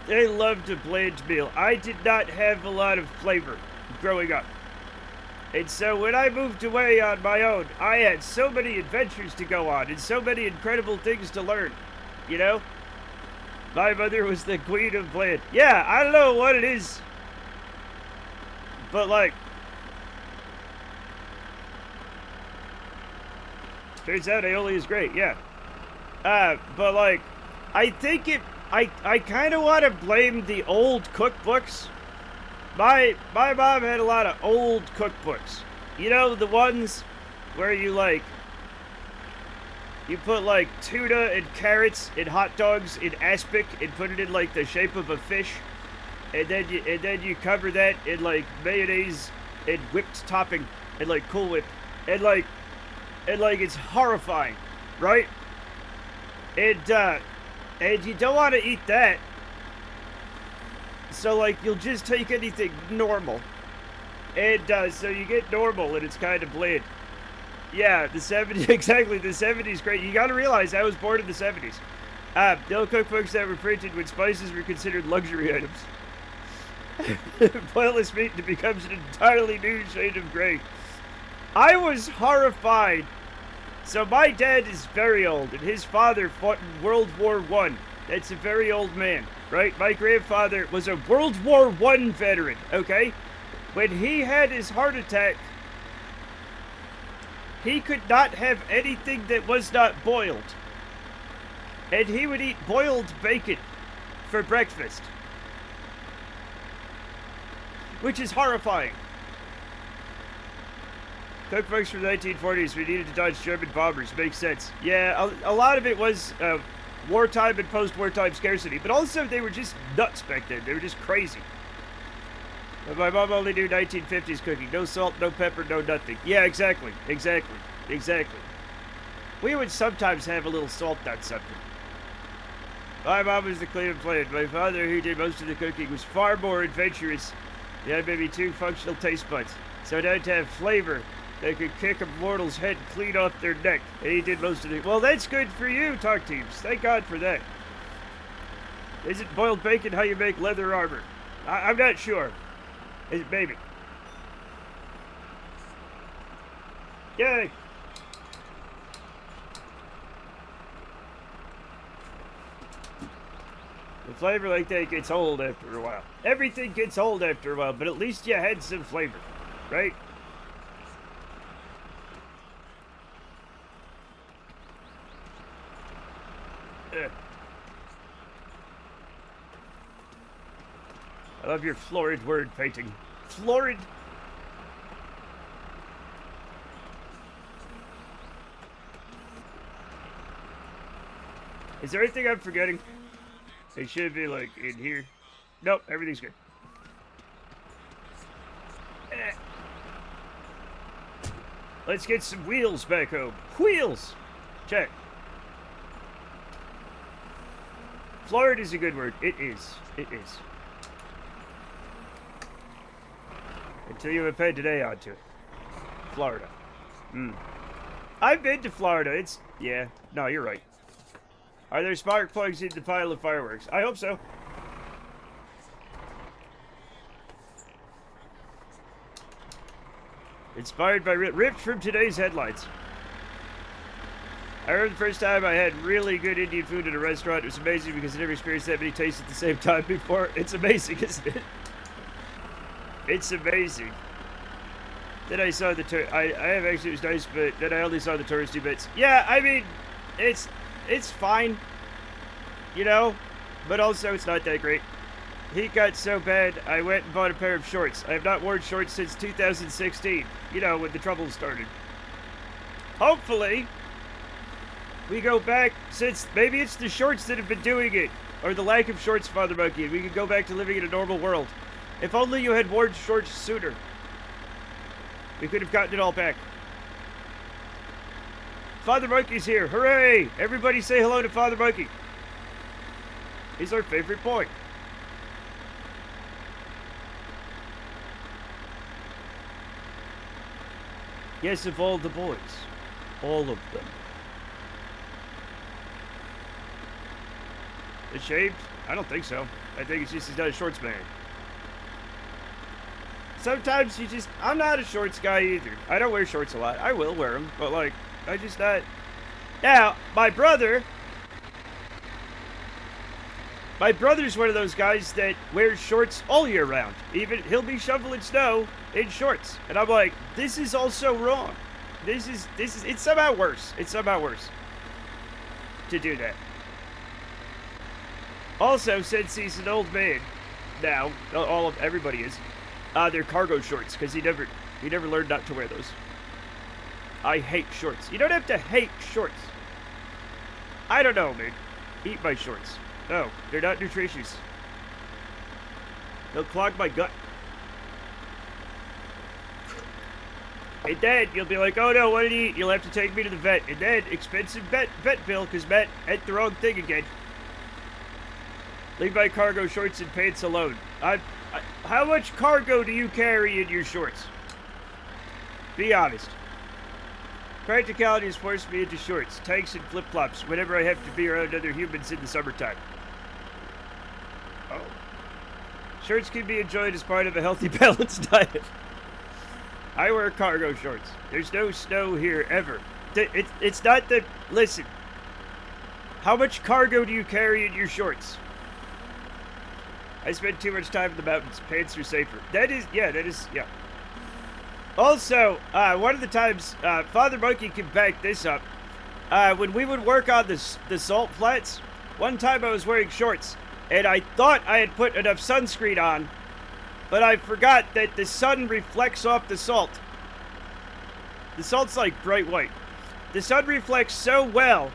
They loved a bland meal. I did not have a lot of flavor growing up. And so when I moved away on my own, I had so many adventures to go on and so many incredible things to learn. You know? My mother was the queen of bland. Yeah, I don't know what it is. But like... Turns out aioli is great, yeah. But like, I think I kind of want to blame the old cookbooks. My mom had a lot of old cookbooks. You know, the ones where you put like tuna and carrots and hot dogs in aspic and put it in like the shape of a fish, and then you cover that in like mayonnaise and whipped topping and like Cool Whip, and like it's horrifying, right? And you don't want to eat that. So like you'll just take anything normal, and so you get normal and it's kind of bland. Yeah, the 70s, exactly, the 70s, great. You gotta realize I was born in the 70s. The old cookbooks that were printed when spices were considered luxury items. Boilless meat becomes an entirely new shade of gray. I was horrified. So my dad is very old, and his father fought in World War I. That's a very old man, right? My grandfather was a World War I veteran, okay? When he had his heart attack, he could not have anything that was not boiled. And he would eat boiled bacon for breakfast. Which is horrifying. Cookbooks from the 1940s, we needed to dodge German bombers. Makes sense. Yeah, a lot of it was wartime and post-wartime scarcity. But also, they were just nuts back then. They were just crazy. But my mom only knew 1950s cooking. No salt, no pepper, no nothing. Yeah, exactly. We would sometimes have a little salt on something. My mom was the Cleveland Plant. My father, who did most of the cooking, was far more adventurous. He had maybe 2 functional taste buds. So it had to have flavor that could kick a mortal's head clean off their neck. And he did most of it. Well, that's good for you, Talk Teams. Thank God for that. Isn't boiled bacon how you make leather armor? I'm not sure. Is it baby? Yay! The flavor like that gets old after a while. Everything gets old after a while, but at least you had some flavor, right? I love your florid word painting. Florid. Is there anything I'm forgetting? It should be like in here. Nope, everything's good. Let's get some wheels back home. Wheels! Check. Florid is a good word. It is. It is. Until you append today onto it. Florida. I've been to Florida. It's... yeah. No, you're right. Are there spark plugs in the pile of fireworks? I hope so. Inspired by... ripped from today's headlines. I remember the first time I had really good Indian food at a restaurant. It was amazing because I never experienced that many tastes at the same time before. It's amazing, isn't it? It's amazing. Then I saw the I have actually, it was nice, but then I only saw the touristy bits. Yeah, I mean, it's fine, you know, but also it's not that great. Heat got so bad, I went and bought a pair of shorts. I have not worn shorts since 2016, you know, when the trouble started. Hopefully, we go back, since maybe it's the shorts that have been doing it, or the lack of shorts, Father Monkey, and we can go back to living in a normal world. If only you had worn shorts sooner. We could have gotten it all back. Father Monkey's here. Hooray! Everybody say hello to Father Monkey. He's our favorite boy. Yes, of all the boys. All of them. It's shaved? I don't think so. I think it's just he's not a shorts man. Sometimes you just... I'm not a shorts guy either. I don't wear shorts a lot. I will wear them, but like, I just not... Now, my brother's one of those guys that wears shorts all year round. Even, he'll be shoveling snow in shorts. And I'm like, this is also wrong. This is, it's somehow worse. It's somehow worse to do that. Also, since he's an old man now, everybody is, they're cargo shorts, because he never learned not to wear those. I hate shorts. You don't have to hate shorts. I don't know, man. Eat my shorts. No, they're not nutritious. They'll clog my gut. And then you'll be like, oh no, what did he eat? You'll have to take me to the vet. And then expensive vet bill, because Matt ate the wrong thing again. Leave my cargo shorts and pants alone. How much cargo do you carry in your shorts? Be honest. Practicality has forced me into shorts, tanks, and flip-flops whenever I have to be around other humans in the summertime. Oh. Shorts can be enjoyed as part of a healthy, balanced diet. I wear cargo shorts. There's no snow here, ever. It's not that... Listen. How much cargo do you carry in your shorts? I spend too much time in the mountains. Pants are safer. That is... Yeah. Also, one of the times, Father Monkey can back this up. When we would work on the salt flats, one time I was wearing shorts, and I thought I had put enough sunscreen on, but I forgot that the sun reflects off the salt. The salt's like bright white. The sun reflects so well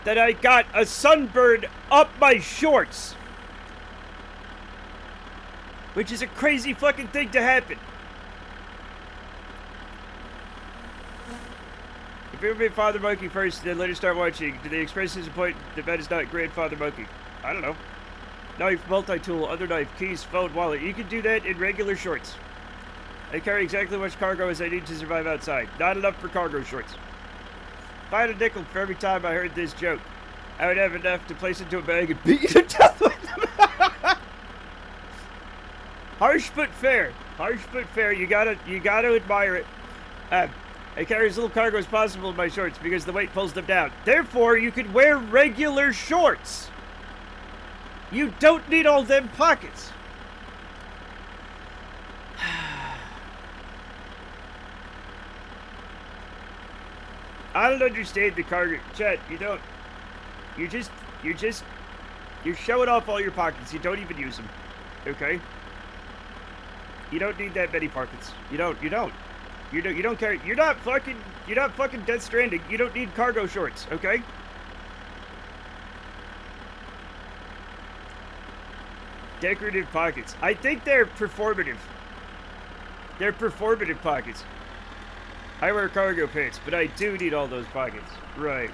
that I got a sunburn up my shorts. Which is a crazy fucking thing to happen. If you ever meet Father Monkey first, then later start watching, do they express disappointment that that is not Grandfather Monkey? I don't know. Knife, multi-tool, other knife, keys, phone, wallet. You can do that in regular shorts. I carry exactly as much cargo as I need to survive outside. Not enough for cargo shorts. If I had a nickel for every time I heard this joke, I would have enough to place into a bag and beat you to death with them. Harsh but fair. Harsh but fair. You gotta admire it. I carry as little cargo as possible in my shorts because the weight pulls them down. Therefore, you can wear regular shorts. You don't need all them pockets. I don't understand the cargo. Chad, you don't. You're showing off all your pockets. You don't even use them. Okay? You don't need that many pockets. You don't carry. You're not fucking Death Stranding. You don't need cargo shorts, okay? Decorative pockets. I think they're performative. They're performative pockets. I wear cargo pants, but I do need all those pockets. Right.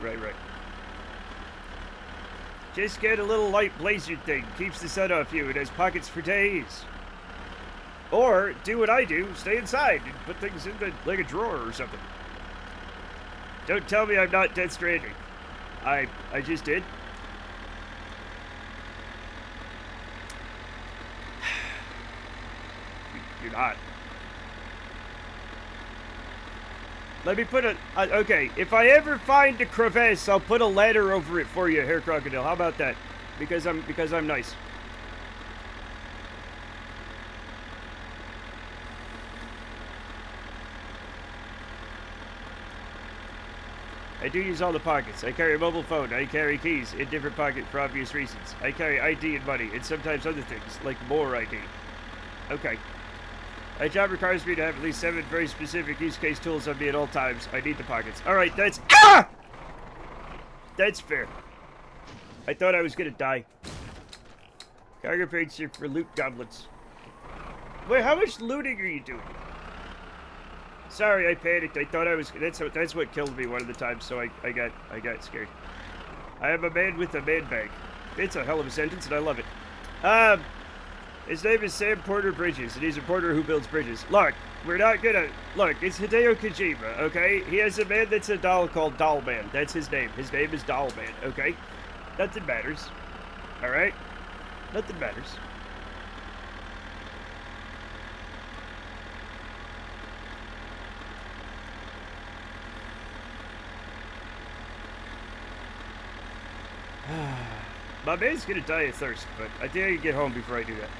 Just get a little light blazer thing. Keeps the sun off you. It has pockets for days. Or do what I do, stay inside and put things in like a drawer or something. Don't tell me I'm not Death Stranding. I just did. You're not. Let me put okay, if I ever find a crevasse, I'll put a ladder over it for you, Hair Crocodile. How about that? Because I'm nice. I do use all the pockets. I carry a mobile phone. I carry keys in different pockets for obvious reasons. I carry ID and money, and sometimes other things, like more ID. Okay. My job requires me to have at least 7 very specific use case tools on me at all times. I need the pockets. Alright, that's... Ah! That's fair. I thought I was gonna die. Cargo pants are for loot goblins. Wait, how much looting are you doing? Sorry, I panicked. I thought I was... That's what killed me one of the times, so I got scared. I am a man with a man bag. It's a hell of a sentence, and I love it. His name is Sam Porter Bridges, and he's a porter who builds bridges. Look, we're not gonna... Look, it's Hideo Kojima, okay? He has a man that's a doll called Doll Man. That's his name. His name is Doll Man, okay? Nothing matters. Alright? Nothing matters. My man's gonna die of thirst, but I think I can get home before I do that.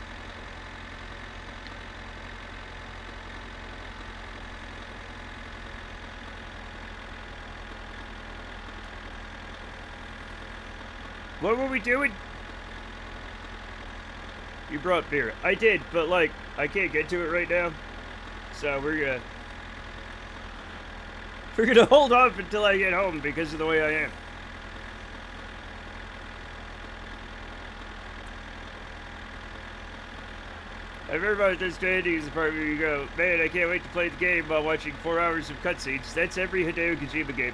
What were we doing? You brought beer. I did, but like, I can't get to it right now. So we're gonna hold off until I get home because of the way I am. I've heard about this Andy's part where you go, man, I can't wait to play the game while watching 4 hours of cutscenes. That's every Hideo Kojima game.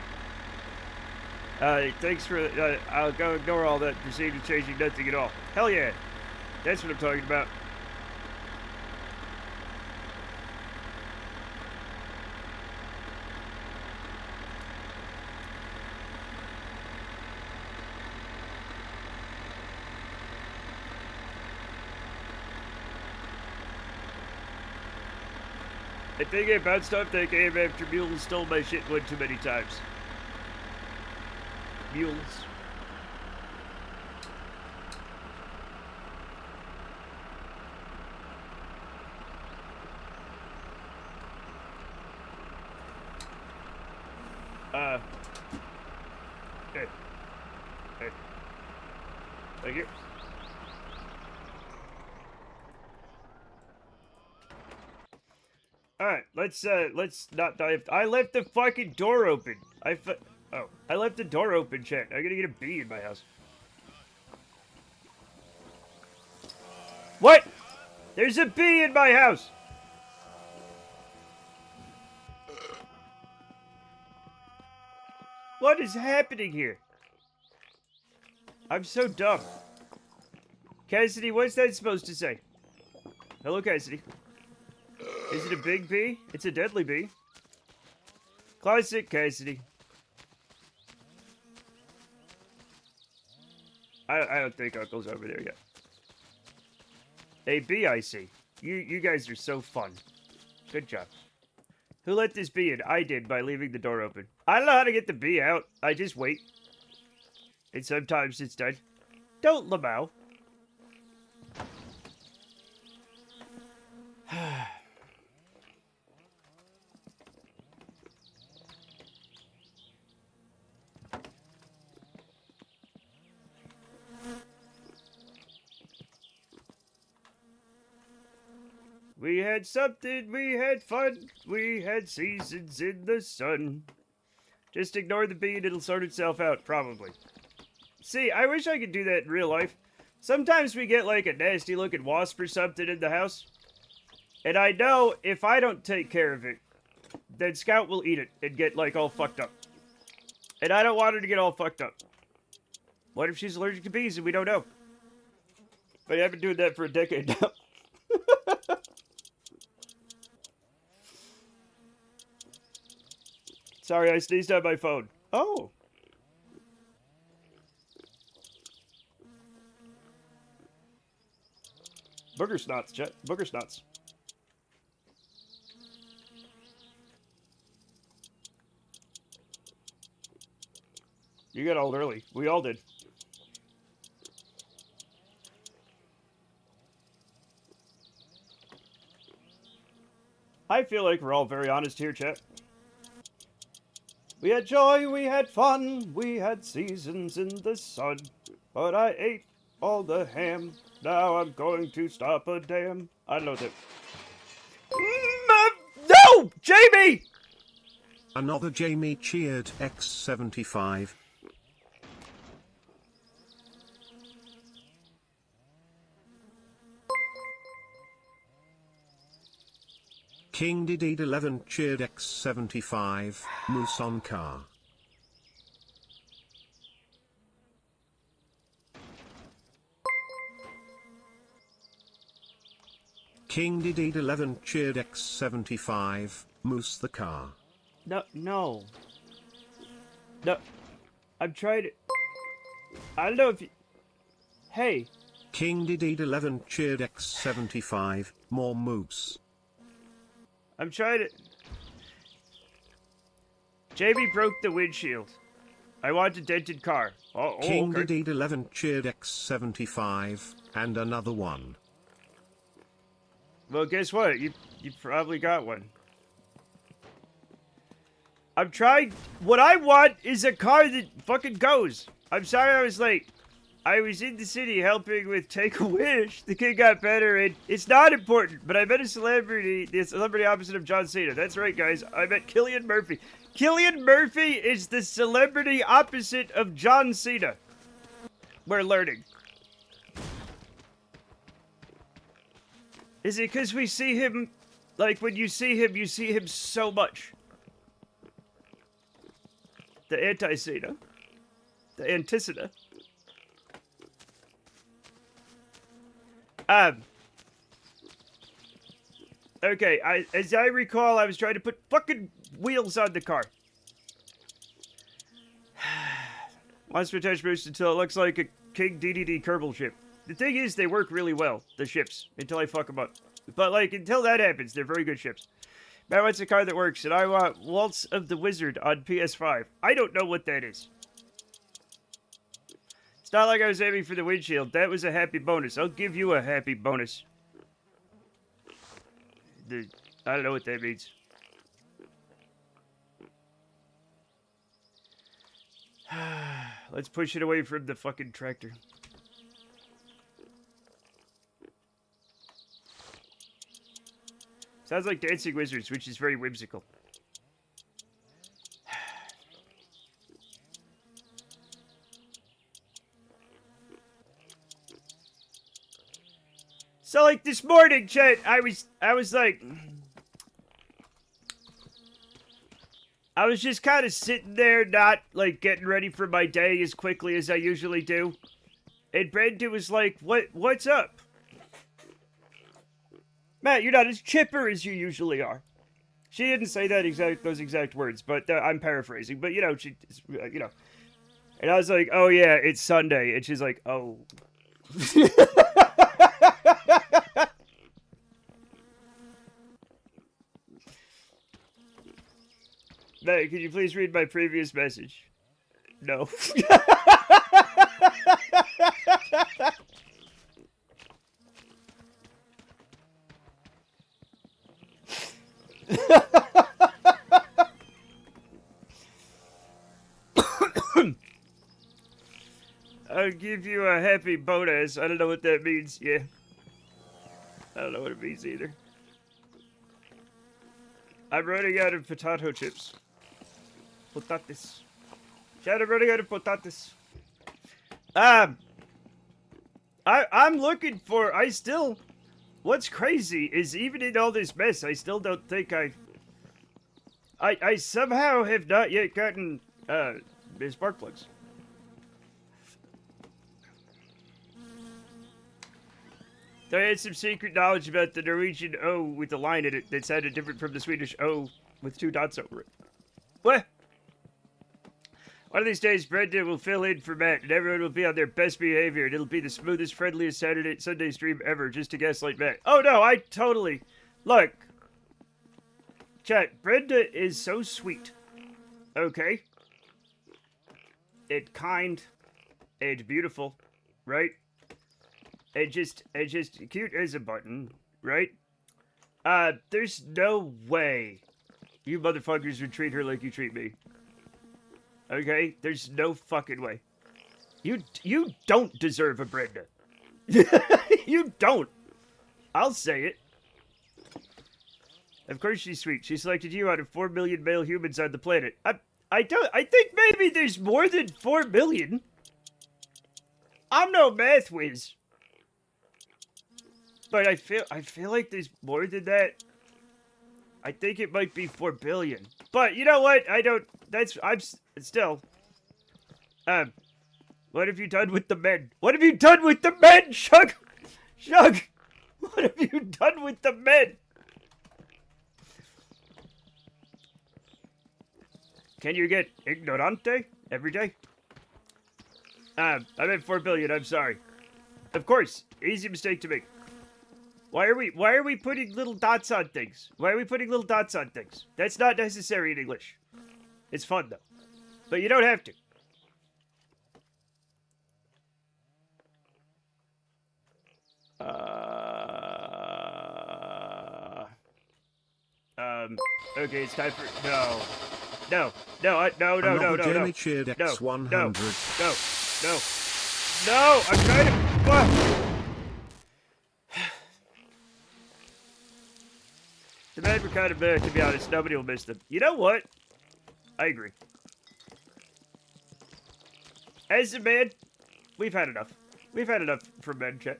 Thanks for, I'll go ignore all that procedure changing nothing at all. Hell yeah. That's what I'm talking about. I think I bounced off that game after Mules stole my shit one too many times. Mules. Hey. Hey. Thank you. Alright, let's not dive. I left the fucking door open. I left the door open, chat. I'm gonna get a bee in my house. What? There's a bee in my house! What is happening here? I'm so dumb. Cassidy, what's that supposed to say? Hello, Cassidy. Is it a big bee? It's a deadly bee. Classic Cassidy. I don't think Uncle's over there yet. A bee, I see. You guys are so fun. Good job. Who let this bee in? I did by leaving the door open. I don't know how to get the bee out. I just wait. And sometimes it's done. Don't Lamau. We had something, we had fun, we had seasons in the sun. Just ignore the bee and it'll sort itself out, probably. See, I wish I could do that in real life. Sometimes we get like a nasty looking wasp or something in the house. And I know if I don't take care of it, then Scout will eat it and get like all fucked up. And I don't want her to get all fucked up. What if she's allergic to bees and we don't know? But I've been doing that for a decade now. Sorry, I sneezed on my phone. Oh. Booger snots, Jet. Booger snots. You got old early. We all did. I feel like we're all very honest here, chat. We had joy, we had fun, we had seasons in the sun. But I ate all the ham, now I'm going to stop a dam. I don't know that. No! Jamie! Another Jamie cheered X75. King Didid 11 cheered X75, Moose on car. King Didid 11 cheered X75, Moose the car. No. No. I'm trying to... I don't know if you... Hey. King Didid 11 cheered X75, more moose. I'm trying to... Jamie broke the windshield. I want a dented car. King okay. Didid 11 cheered X75, and another one. Well, guess what? You probably got one. I'm trying... What I want is a car that fucking goes. I'm sorry I was late. I was in the city helping with Take-A-Wish. The kid got better, and it's not important, but I met a celebrity, the celebrity opposite of John Cena. That's right, guys. I met Cillian Murphy. Cillian Murphy is the celebrity opposite of John Cena. We're learning. Is it because we see him, like, when you see him so much? The anti-Cena. The anticina. Okay, as I recall, I was trying to put fucking wheels on the car. Monster touch boost until it looks like a King DDD Kerbal ship. The thing is, they work really well, the ships, until I fuck them up. But, like, until that happens, they're very good ships. Matt wants a car that works, and I want Waltz of the Wizard on PS5. I don't know what that is. It's not like I was aiming for the windshield. That was a happy bonus. I'll give you a happy bonus. I don't know what that means. Let's push it away from the fucking tractor. Sounds like Dancing Wizards, which is very whimsical. So, like, this morning, chat, I was like... I was just kind of sitting there, not, like, getting ready for my day as quickly as I usually do. And Brenda was like, what's up? Matt, you're not as chipper as you usually are. She didn't say those exact words, but I'm paraphrasing. But, you know, you know. And I was like, oh, yeah, it's Sunday. And she's like, oh... Matt, could you please read my previous message? No. I'll give you a happy bonus. I don't know what that means. Yeah. I don't know what it means either. I'm running out of potato chips. Patatas. Chat, I'm running out of patatas. I'm looking for... What's crazy is even in all this mess, I still don't think I somehow have not yet gotten, spark plugs. So I had some secret knowledge about the Norwegian O with a line in it that sounded different from the Swedish O with 2 dots over it. What? One of these days, Brenda will fill in for Matt, and everyone will be on their best behavior, and it'll be the smoothest, friendliest Sunday stream ever, just to gaslight Matt. Oh no, I totally... Look. Chat, Brenda is so sweet. Okay? And kind. And beautiful. Right? And just cute as a button. Right? There's no way you motherfuckers would treat her like you treat me. Okay? There's no fucking way. You don't deserve a Brenda. You don't. I'll say it. Of course she's sweet. She selected you out of 4 million male humans on the planet. I think maybe there's more than 4 million. I'm no math whiz. But I feel like there's more than that. I think it might be 4 billion. But you know what? I'm still. What have you done with the men? What have you done with the men, Shug? Shug! What have you done with the men? Can you get ignorante every day? I meant 4 billion, I'm sorry. Of course, easy mistake to make. Why are we putting little dots on things? Why are we putting little dots on things? That's not necessary in English. It's fun though. But you don't have to. Okay, it's time for no. No, I'm trying to. What? The men were kind of bad, to be honest. Nobody will miss them. You know what? I agree. As a man, we've had enough. We've had enough from men, chat.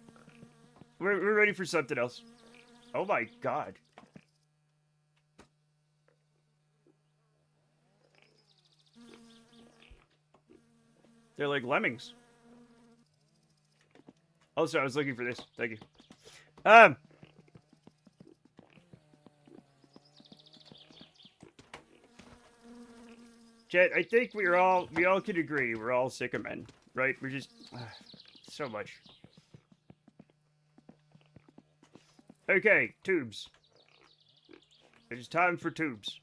We're ready for something else. Oh my god. They're like lemmings. Also, I was looking for this. Thank you. Chet, I think we all can agree we're all sick of men, right? We're just so much. Okay, tubes. It is time for tubes.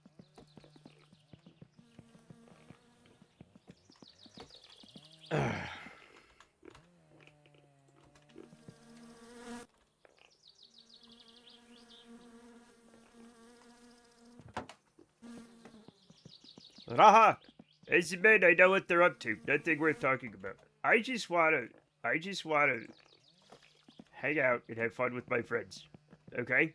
Raha! As a man, I know what they're up to. Nothing worth talking about. I just wanna hang out and have fun with my friends. Okay?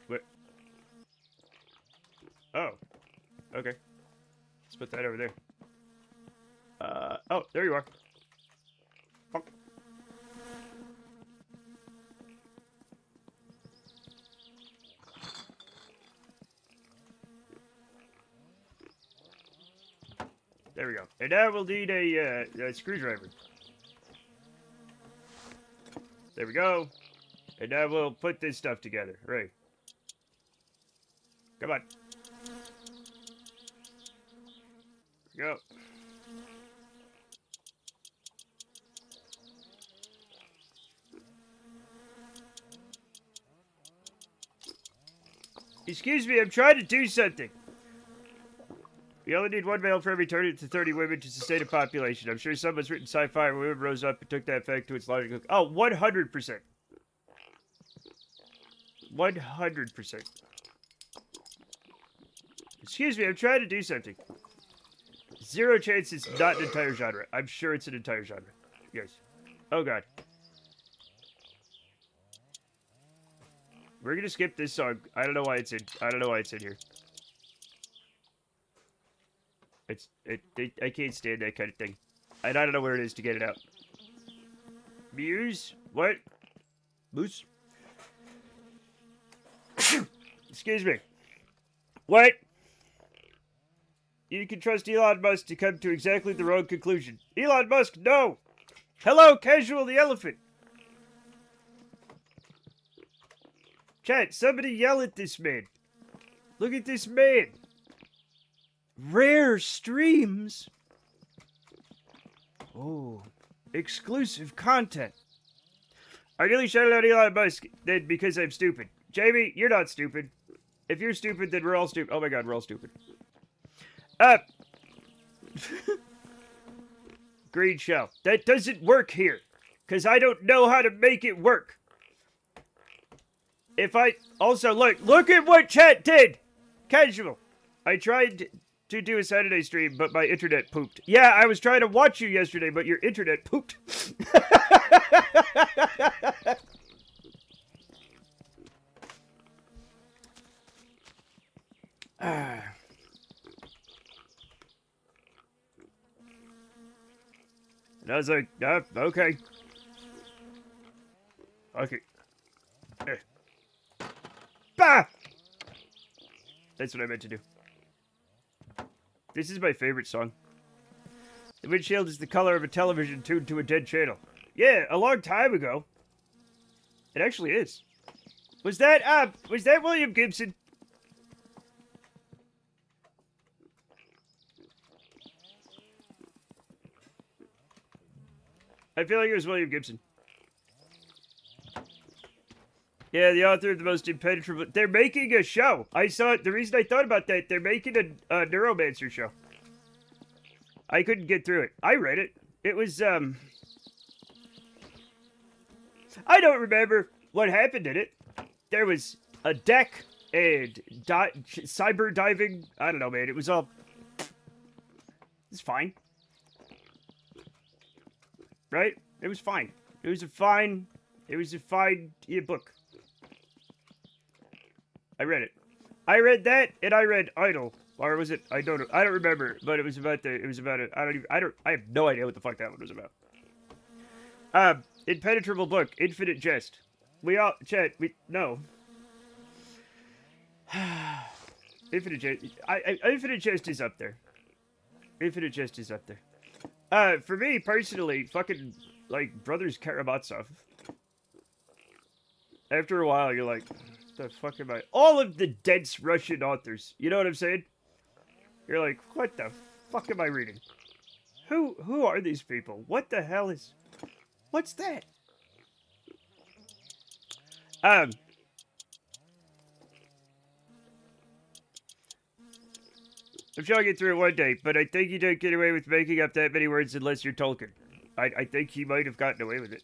What? Oh. Okay. Let's put that over there. Oh, there you are. Bonk. There we go. And now we'll need a screwdriver. There we go. And now we'll put this stuff together. Right. Come on. Go. Excuse me, I'm trying to do something. We only need one male for every 30 to 30 women to sustain a population. I'm sure someone's written sci-fi where women rose up and took that fact to its logical... Oh, 100%. 100%. Excuse me, I'm trying to do something. Zero chance it's not an entire genre. I'm sure it's an entire genre. Yes. Oh, God. We're gonna skip this song. I don't know why it's in. I don't know why it's in here. I can't stand that kind of thing. And I don't know where it is to get it out. Muse? What? Moose? Excuse me. What? You can trust Elon Musk to come to exactly the wrong conclusion. Elon Musk, no! Hello, Casual the Elephant! Chat, somebody yell at this man. Look at this man. Rare streams. Oh, exclusive content. I nearly shouted out Elon Musk then because I'm stupid. Jamie, you're not stupid. If you're stupid, then we're all stupid. Oh my god, we're all stupid. Green shell. That doesn't work here. Because I don't know how to make it work. If I... Also, look at what chat did! Casual. I tried to do a Saturday stream, but my internet pooped. Yeah, I was trying to watch you yesterday, but your internet pooped. And I was like, okay. Okay. Bah! That's what I meant to do. This is my favorite song. The windshield is the color of a television tuned to a dead channel. Yeah, a long time ago. It actually is. Was that William Gibson? I feel like it was William Gibson. Yeah, the author of the most impenetrable. They're making a show. I saw it. The reason I thought about that, they're making a Neuromancer show. I couldn't get through it. I read it. It was, I don't remember what happened in it. There was a deck and cyber diving. I don't know, man. It was all. It's fine. Right? It was fine. It was a fine book. I read it. I read that, and I read Idle, or was it? I don't remember, but it was about it. I have no idea what the fuck that one was about. Impenetrable book, Infinite Jest. No. Infinite Jest. Infinite Jest is up there. Infinite Jest is up there. For me personally, fucking like Brothers Karamazov. After a while, you're like, the fuck am I? All of the dense Russian authors. You know what I'm saying? You're like, what the fuck am I reading? Who are these people? What the hell is? What's that? I'm sure I'll get through it one day, but I think you don't get away with making up that many words unless you're Tolkien. I think he might have gotten away with it.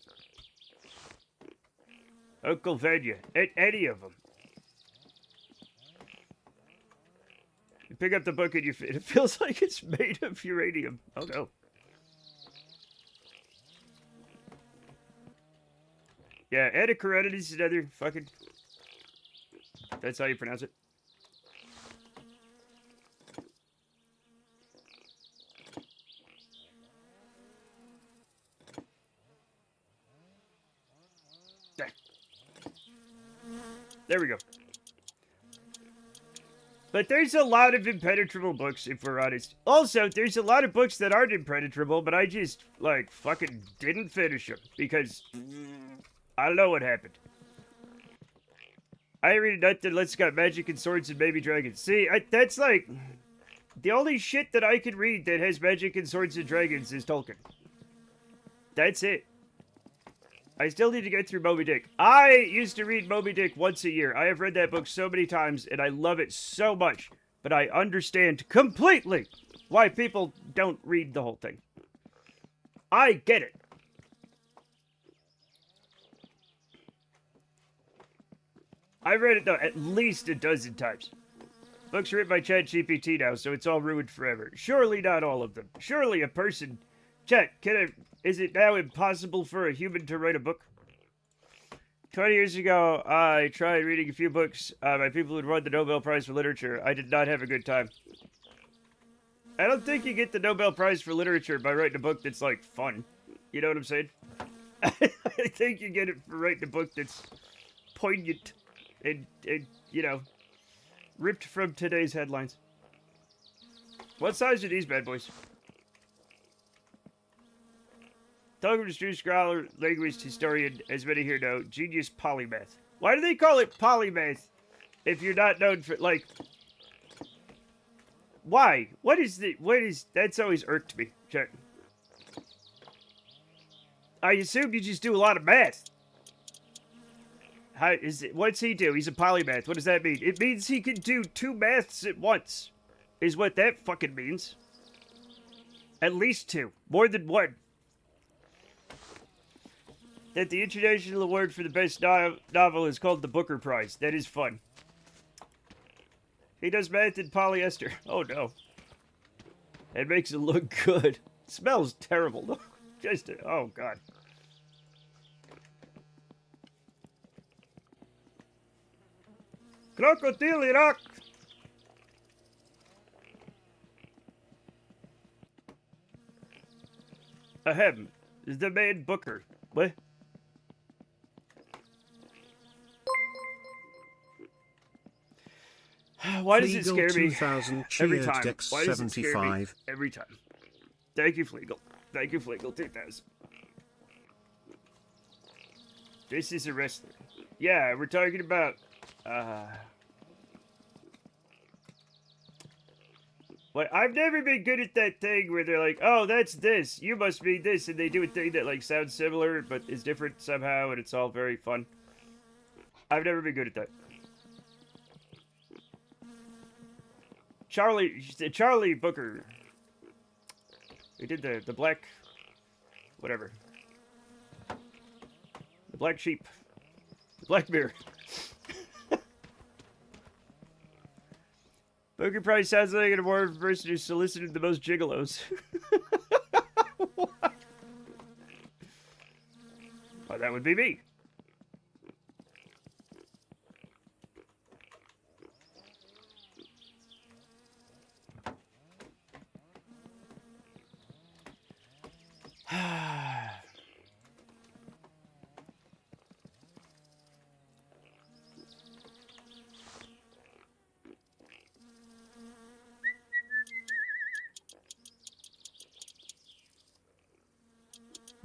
Uncle Vanya. Any of them. You pick up the book and it feels like it's made of uranium. Oh no. Yeah, Anna Karenina is another fucking... That's how you pronounce it. There we go. But there's a lot of impenetrable books, if we're honest. Also, there's a lot of books that aren't impenetrable, but I just, like, fucking didn't finish them. Because I don't know what happened. I ain't reading nothing unless it's got magic and swords and baby dragons. See, that's like... The only shit that I can read that has magic and swords and dragons is Tolkien. That's it. I still need to get through Moby Dick. I used to read Moby Dick once a year. I have read that book so many times, and I love it so much. But I understand completely why people don't read the whole thing. I get it. I've read it, though, at least a dozen times. Books written by ChatGPT now, so it's all ruined forever. Surely not all of them. Surely a person... Chat, is it now impossible for a human to write a book? 20 years ago, I tried reading a few books by people who'd won the Nobel Prize for Literature. I did not have a good time. I don't think you get the Nobel Prize for Literature by writing a book that's, like, fun. You know what I'm saying? I think you get it for writing a book that's poignant and, you know, ripped from today's headlines. What size are these bad boys? Tolkien, true scholar, linguist, historian, as many here know, genius polymath. Why do they call it polymath if you're not known for, like... Why? That's always irked me. Check. I assume you just do a lot of math. What's he do? He's a polymath. What does that mean? It means he can do 2 maths at once. Is what that fucking means. At least 2. More than 1. That the international award for the best novel is called the Booker Prize. That is fun. He does math in polyester. Oh no. It makes it look good. It smells terrible though. Oh god. Crocodile Iraq. Ahem. Is the main Booker. What? Why does it scare me every time? Why does it scare me every time? Thank you, Flegel. Thank you, Flegel 2000. This is a wrestler. Yeah, we're talking about... What? I've never been good at that thing where they're like, oh, that's this. You must be this. And they do a thing that like sounds similar but is different somehow, and it's all very fun. I've never been good at that. Charlie Booker. He did the black, whatever. The black sheep. The Black Mirror. Booker probably sounds like a more person who solicited the most gigolos. What? Well, that would be me.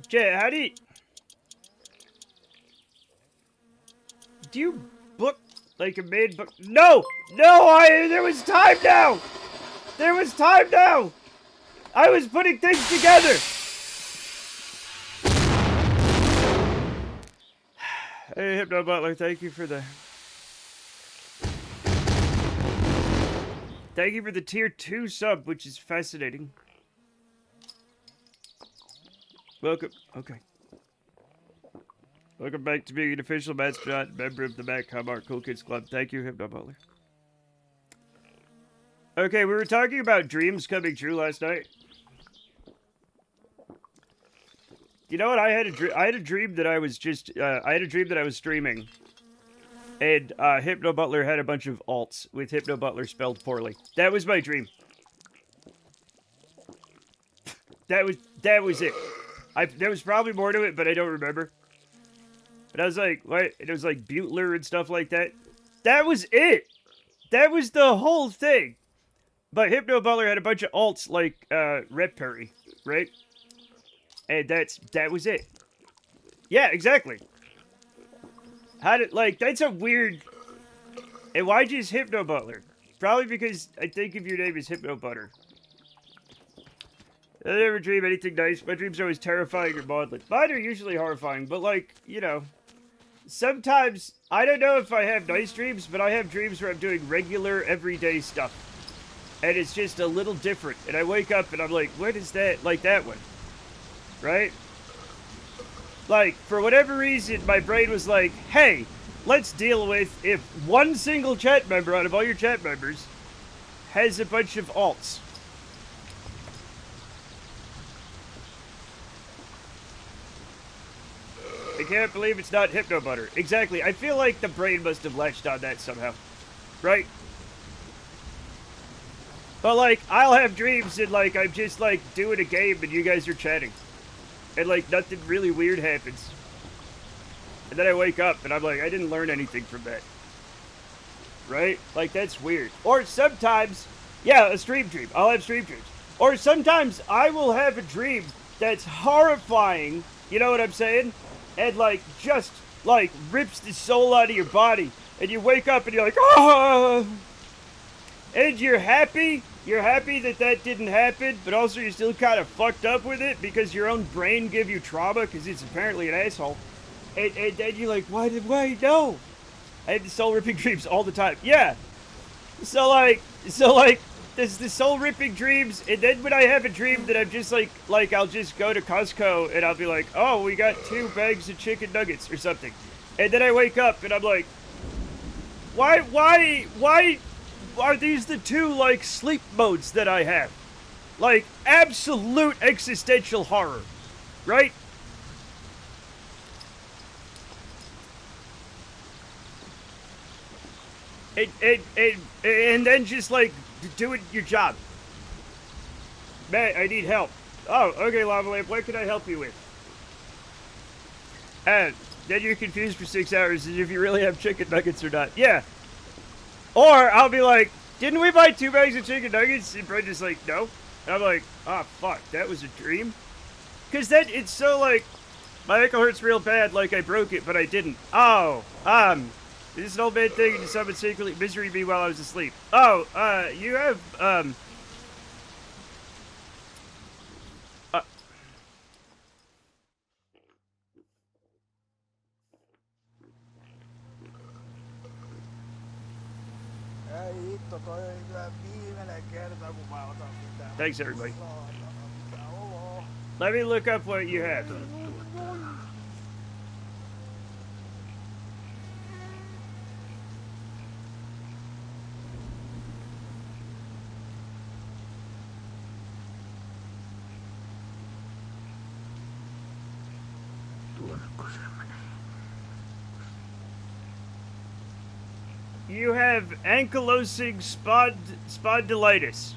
Jay, how do you book like a maid book? No! No, there was time now! There was time now! I was putting things together! Hey, Hypno Butler, thank you for the tier 2 sub, which is fascinating. Welcome. Okay. Welcome back to being an official Matsbot member of the Matt Comart Cool Kids Club. Thank you, Hypno Butler. Okay, we were talking about dreams coming true last night. You know what? I had a dream that I was streaming, and Hypno Butler had a bunch of alts with Hypno Butler spelled poorly. That was my dream. That was it. There was probably more to it, but I don't remember. But I was like, what? It was like Butler and stuff like that. That was it. That was the whole thing. But Hypno Butler had a bunch of alts like Red Perry, right? And that was it. Yeah, exactly. That's a weird. And why just Hypno Butler? Probably because I think if your name is Hypno Butter. I never dream anything nice. My dreams are always terrifying or maudlin. Mine are usually horrifying, but like, you know, sometimes, I don't know if I have nice dreams, but I have dreams where I'm doing regular, everyday stuff. And it's just a little different. And I wake up and I'm like, what is that? Like that one. Right? Like, for whatever reason, my brain was like, hey, let's deal with if one single chat member out of all your chat members has a bunch of alts. I can't believe it's not Hypno Butter. Exactly. I feel like the brain must have latched on that somehow. Right? But, like, I'll have dreams and, like, I'm just, like, doing a game and you guys are chatting. And, like, nothing really weird happens. And then I wake up and I'm like, I didn't learn anything from that. Right? Like, that's weird. Or sometimes, yeah, a stream dream. I'll have stream dreams. Or sometimes I will have a dream that's horrifying. You know what I'm saying? And, like, just, like, rips the soul out of your body. And you wake up and you're like, oh! And you're happy. You're happy that that didn't happen, but also you're still kind of fucked up with it because your own brain gave you trauma because it's apparently an asshole. And then you're like, why, no. I have the soul-ripping dreams all the time. Yeah. So, like, there's the soul-ripping dreams, and then when I have a dream that I'm just like I'll just go to Costco, and I'll be like, oh, we got 2 bags of chicken nuggets or something. And then I wake up, and I'm like, why are these the 2, like, sleep modes that I have? Like, absolute existential horror. Right? And then just, like, doing your job. Man, I need help. Oh, okay, Lava Lamp, what can I help you with? And then you're confused for 6 hours as if you really have chicken nuggets or not. Yeah. Or I'll be like, didn't we buy 2 bags of chicken nuggets? And Brenda's like, no. And I'm like, oh, fuck, that was a dream? Because then it's so, like, my ankle hurts real bad, like I broke it, but I didn't. Oh, this is an old man thing to someone secretly misery me while I was asleep. Oh, you have, Ei hitto, toi oli kyllä viimeinen kerta, kun mä otan mitään. Thanks, everybody. Mitä oloa? Let me look up what you have. You have ankylosing spondylitis,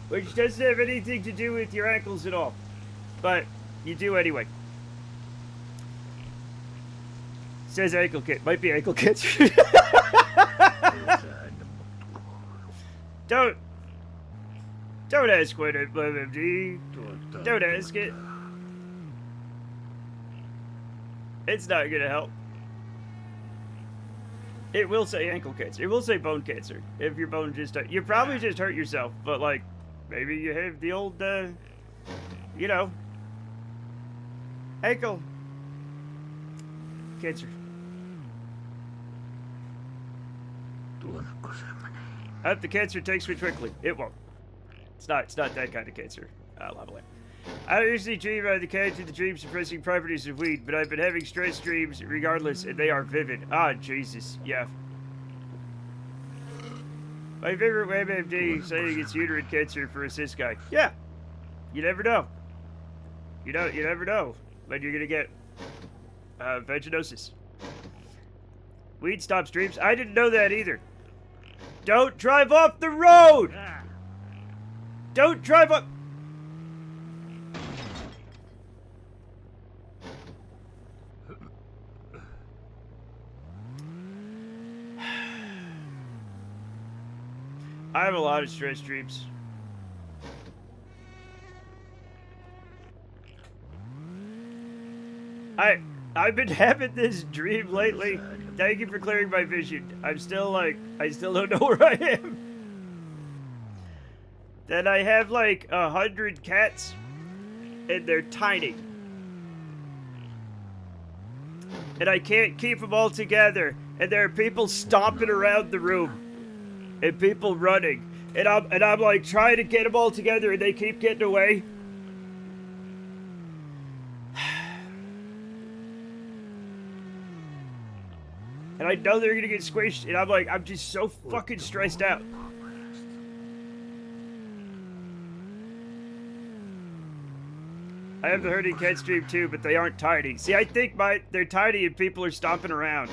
which doesn't have anything to do with your ankles at all, but you do anyway. Says ankle kit. Might be ankle cancer. Don't ask what it, MD. Don't ask it. It's not gonna help. It will say ankle cancer. It will say bone cancer. If your bone just... You probably just hurt yourself, but, like, maybe you have the old, you know, ankle cancer. I hope the cancer takes me quickly. It won't. It's not that kind of cancer. Level it. I don't usually dream about the character of the dream-suppressing properties of weed, but I've been having stress dreams regardless, and they are vivid. Ah, Jesus. Yeah. My favorite WebMD saying it's uterine cancer for a cis guy. Yeah. You never know. You never know when you're gonna get vaginosis. Weed stops dreams. I didn't know that either. Don't drive off the road! Don't drive up... I have a lot of stress dreams. I've been having this dream lately. Thank you for clearing my vision. I'm still like, I still don't know where I am. Then I have like 100 cats, and they're tiny. And I can't keep them all together. And there are people stomping around the room. And people running. And I'm like trying to get them all together, and they keep getting away. And I know they're gonna get squished, and I'm just so fucking stressed out. I have the herding cat stream too, but they aren't tiny. See, I think they're tiny and people are stomping around.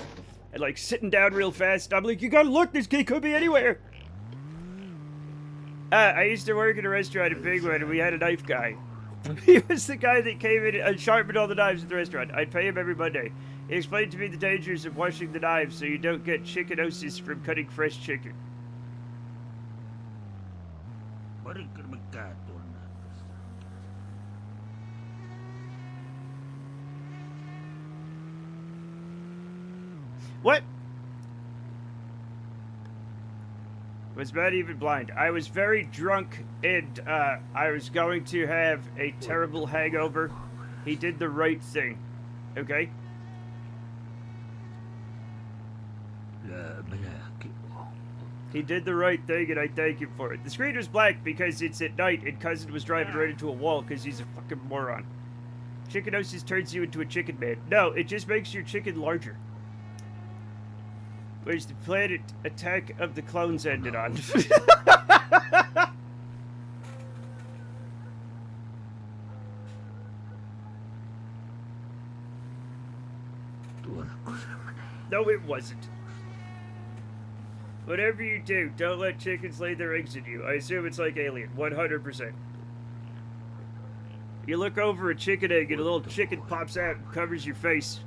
And like sitting down real fast. I'm like, you gotta look, this kid could be anywhere. I used to work in a restaurant in Bigwood, and we had a knife guy. He was the guy that came in and sharpened all the knives at the restaurant. I'd pay him every Monday. He explained to me the dangers of washing the knives so you don't get chickenosis from cutting fresh chicken. What? Was not even blind. I was very drunk, and I was going to have a terrible hangover. He did the right thing. Okay? He did the right thing, and I thank him for it. The screen was black because it's at night, and Cousin was driving right into a wall because he's a fucking moron. Chickenosis turns you into a chicken man. No, it just makes your chicken larger. Which the planet Attack of the Clones ended on. No, it wasn't. Whatever you do, don't let chickens lay their eggs in you. I assume it's like Alien, 100%. You look over a chicken egg and a little chicken pops out and covers your face.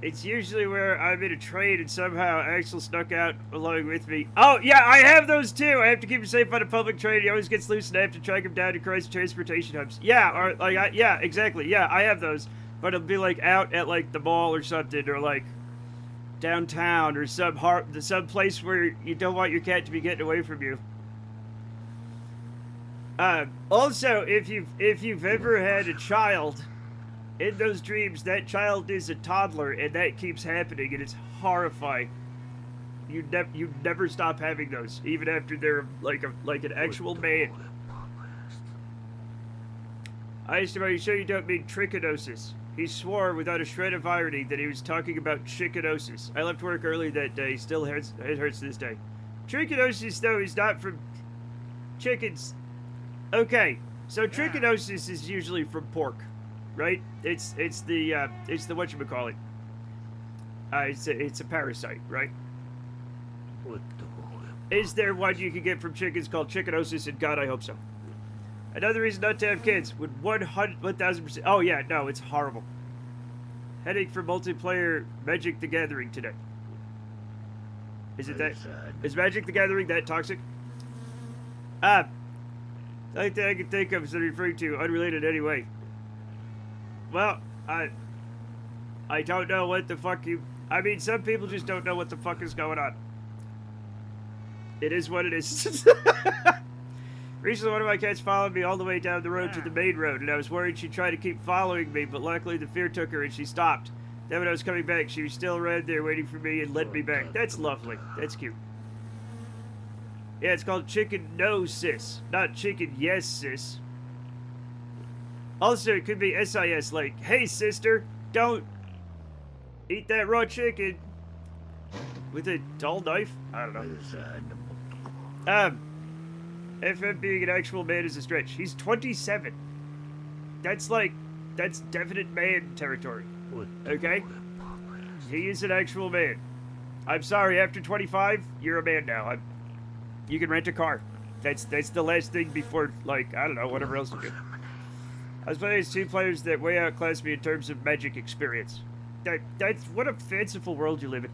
It's usually where I'm in a train and somehow Axel snuck out along with me. Oh, yeah, I have those too. I have to keep him safe on a public train. He always gets loose and I have to track him down to crisis transportation hubs. Yeah, or like, yeah, exactly. Yeah, I have those. But it'll be like out at like the mall or something, or like downtown or some place where you don't want your cat to be getting away from you. Also, if you've ever had a child, In those dreams, that child is a toddler, and that keeps happening, and it's horrifying. You never stop having those, even after they're like an actual man. I asked him, "Are you sure you don't mean trichinosis?" He swore without a shred of irony that he was talking about chickenosis. I left work early that day. Still hurts. It hurts to this day. Trichinosis, though, is not from chickens. Okay, so trichinosis is usually from pork, right? It's the whatchamacallit. It's a parasite, right? Is there one you can get from chickens called chickenosis? And God, I hope so. Another reason not to have kids would 1,000%. Oh yeah, no, it's horrible. Heading for multiplayer Magic the Gathering today. Is it that? Is Magic the Gathering that toxic? The only thing I can think of is referring to unrelated anyway. Well, I don't know what the fuck you. I mean, some people just don't know what the fuck is going on. It is what it is. Recently, one of my cats followed me all the way down the road to the main road, and I was worried she'd try to keep following me, but luckily the fear took her and she stopped. Then when I was coming back, she was still right there waiting for me and led me back. That's lovely. That's cute. Yeah, it's called chicken no sis, not chicken yes sis. Also, it could be SIS, like, hey sister, don't eat that raw chicken with a dull knife. I don't know. FM being an actual man is a stretch. He's 27. That's definite man territory. Okay? He is an actual man. I'm sorry, after 25, you're a man now. You can rent a car. That's the last thing before, like, I don't know, whatever else you do. I was playing as two players that way outclassed me in terms of Magic experience. That's what a fanciful world you live in.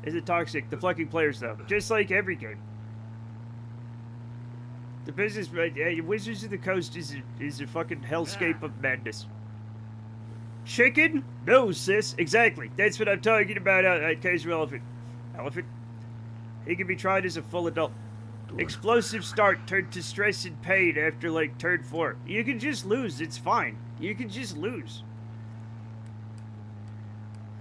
Is it toxic? The fucking players, though. Just like every game. The business, Wizards of the Coast is a fucking hellscape of madness. Chicken? No, sis. Exactly. That's what I'm talking about at Kaiser Elephant. Elephant? He can be tried as a full adult. Explosive start turned to stress and pain after, like, turn 4. You can just lose. It's fine. You can just lose.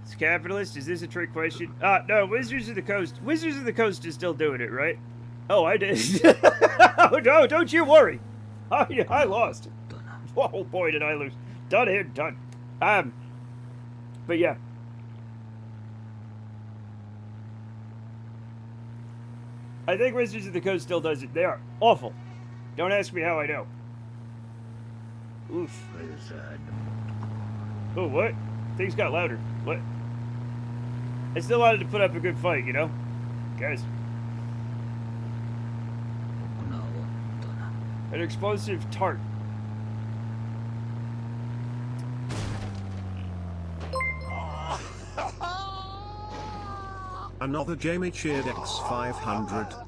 It's capitalist. Is this a trick question? No. Wizards of the Coast. Wizards of the Coast is still doing it, right? Oh, I did. Oh, no, don't you worry. I lost. Oh, boy, did I lose. Done and done. But yeah. I think Wizards of the Coast still does it. They are awful. Don't ask me how I know. Oof. Oh, what? Things got louder. What? I still wanted to put up a good fight, you know? Guys. An explosive tart. Another Jamie cheered X500.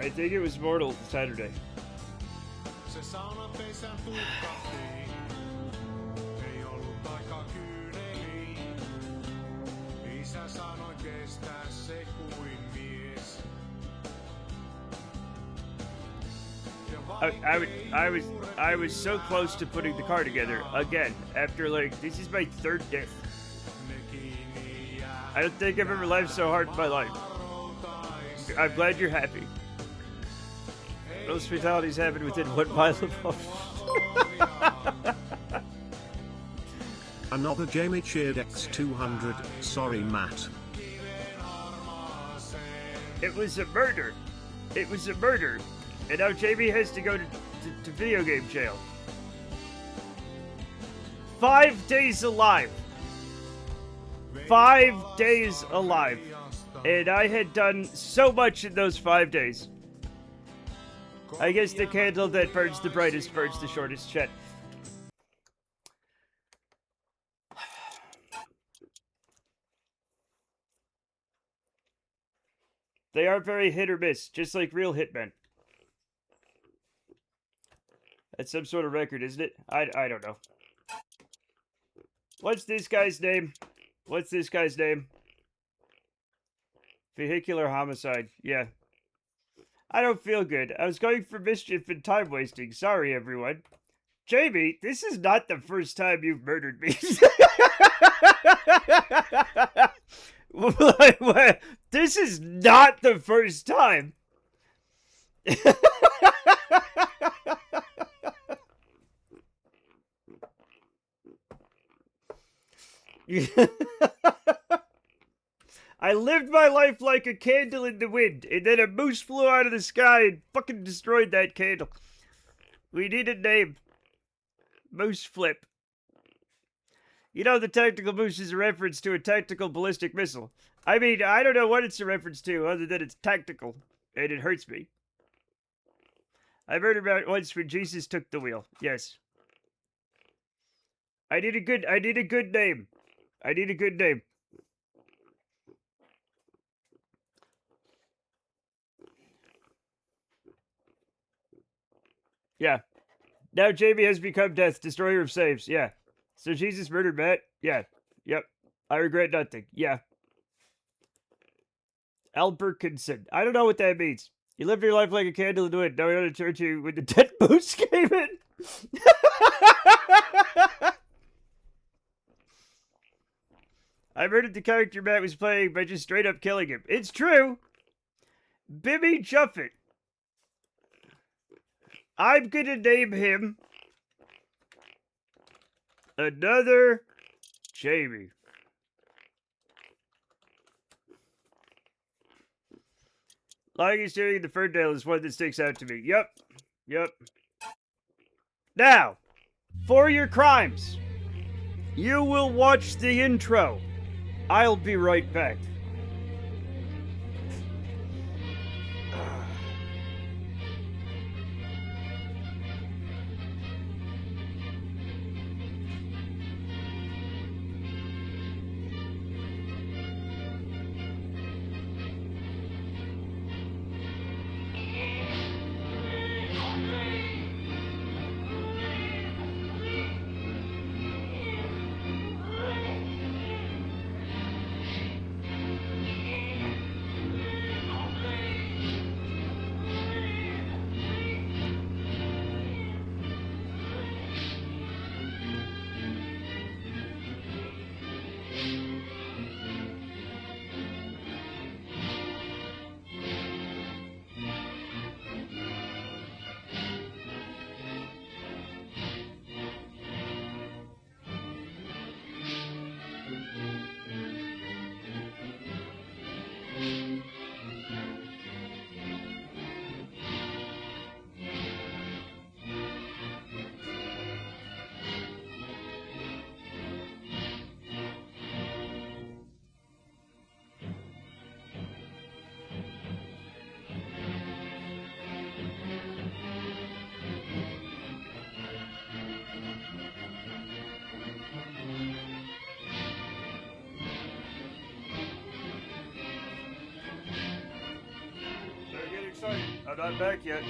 I think it was Mortal Saturday. I was so close to putting the car together again after, like, this is my 3rd death. I don't think I've ever laughed so hard in my life. I'm glad you're happy. Most fatalities happen within 1 mile of home. Another Jamie cheered X200. Sorry, Matt. It was a murder. It was a murder. And now Jamie has to go to video game jail. 5 days alive. 5 days alive. And I had done so much in those 5 days. I guess the candle that burns the brightest burns the shortest, Chet. They are very hit or miss, just like real hitmen. That's some sort of record, isn't it? I don't know. What's this guy's name? What's this guy's name? Vehicular homicide. Yeah. I don't feel good. I was going for mischief and time wasting. Sorry, everyone. Jamie, this is not the first time you've murdered me. This is not the first time. I lived my life like a candle in the wind, and then a moose flew out of the sky and fucking destroyed that candle. We need a name. Moose Flip. You know, the tactical moose is a reference to a tactical ballistic missile. I mean, I don't know what it's a reference to, other than it's tactical, and it hurts me. I murdered about once when Jesus took the wheel. Yes. I need a good name. I need a good name. Yeah. Now Jamie has become death, destroyer of saves. Yeah. So Jesus murdered Matt? Yeah. Yep. I regret nothing. Yeah. Alberkinson. I don't know what that means. You lived your life like a candle in the wind. Now we're going to turn to you when the dead moose came in. I murdered the character Matt was playing by just straight up killing him. It's true. Bibby Juffet. I'm gonna name him another Jamie. Lying and staring at the Ferndale is one that sticks out to me. Yep. Now, for your crimes, you will watch the intro. I'll be right back. I'm not back yet.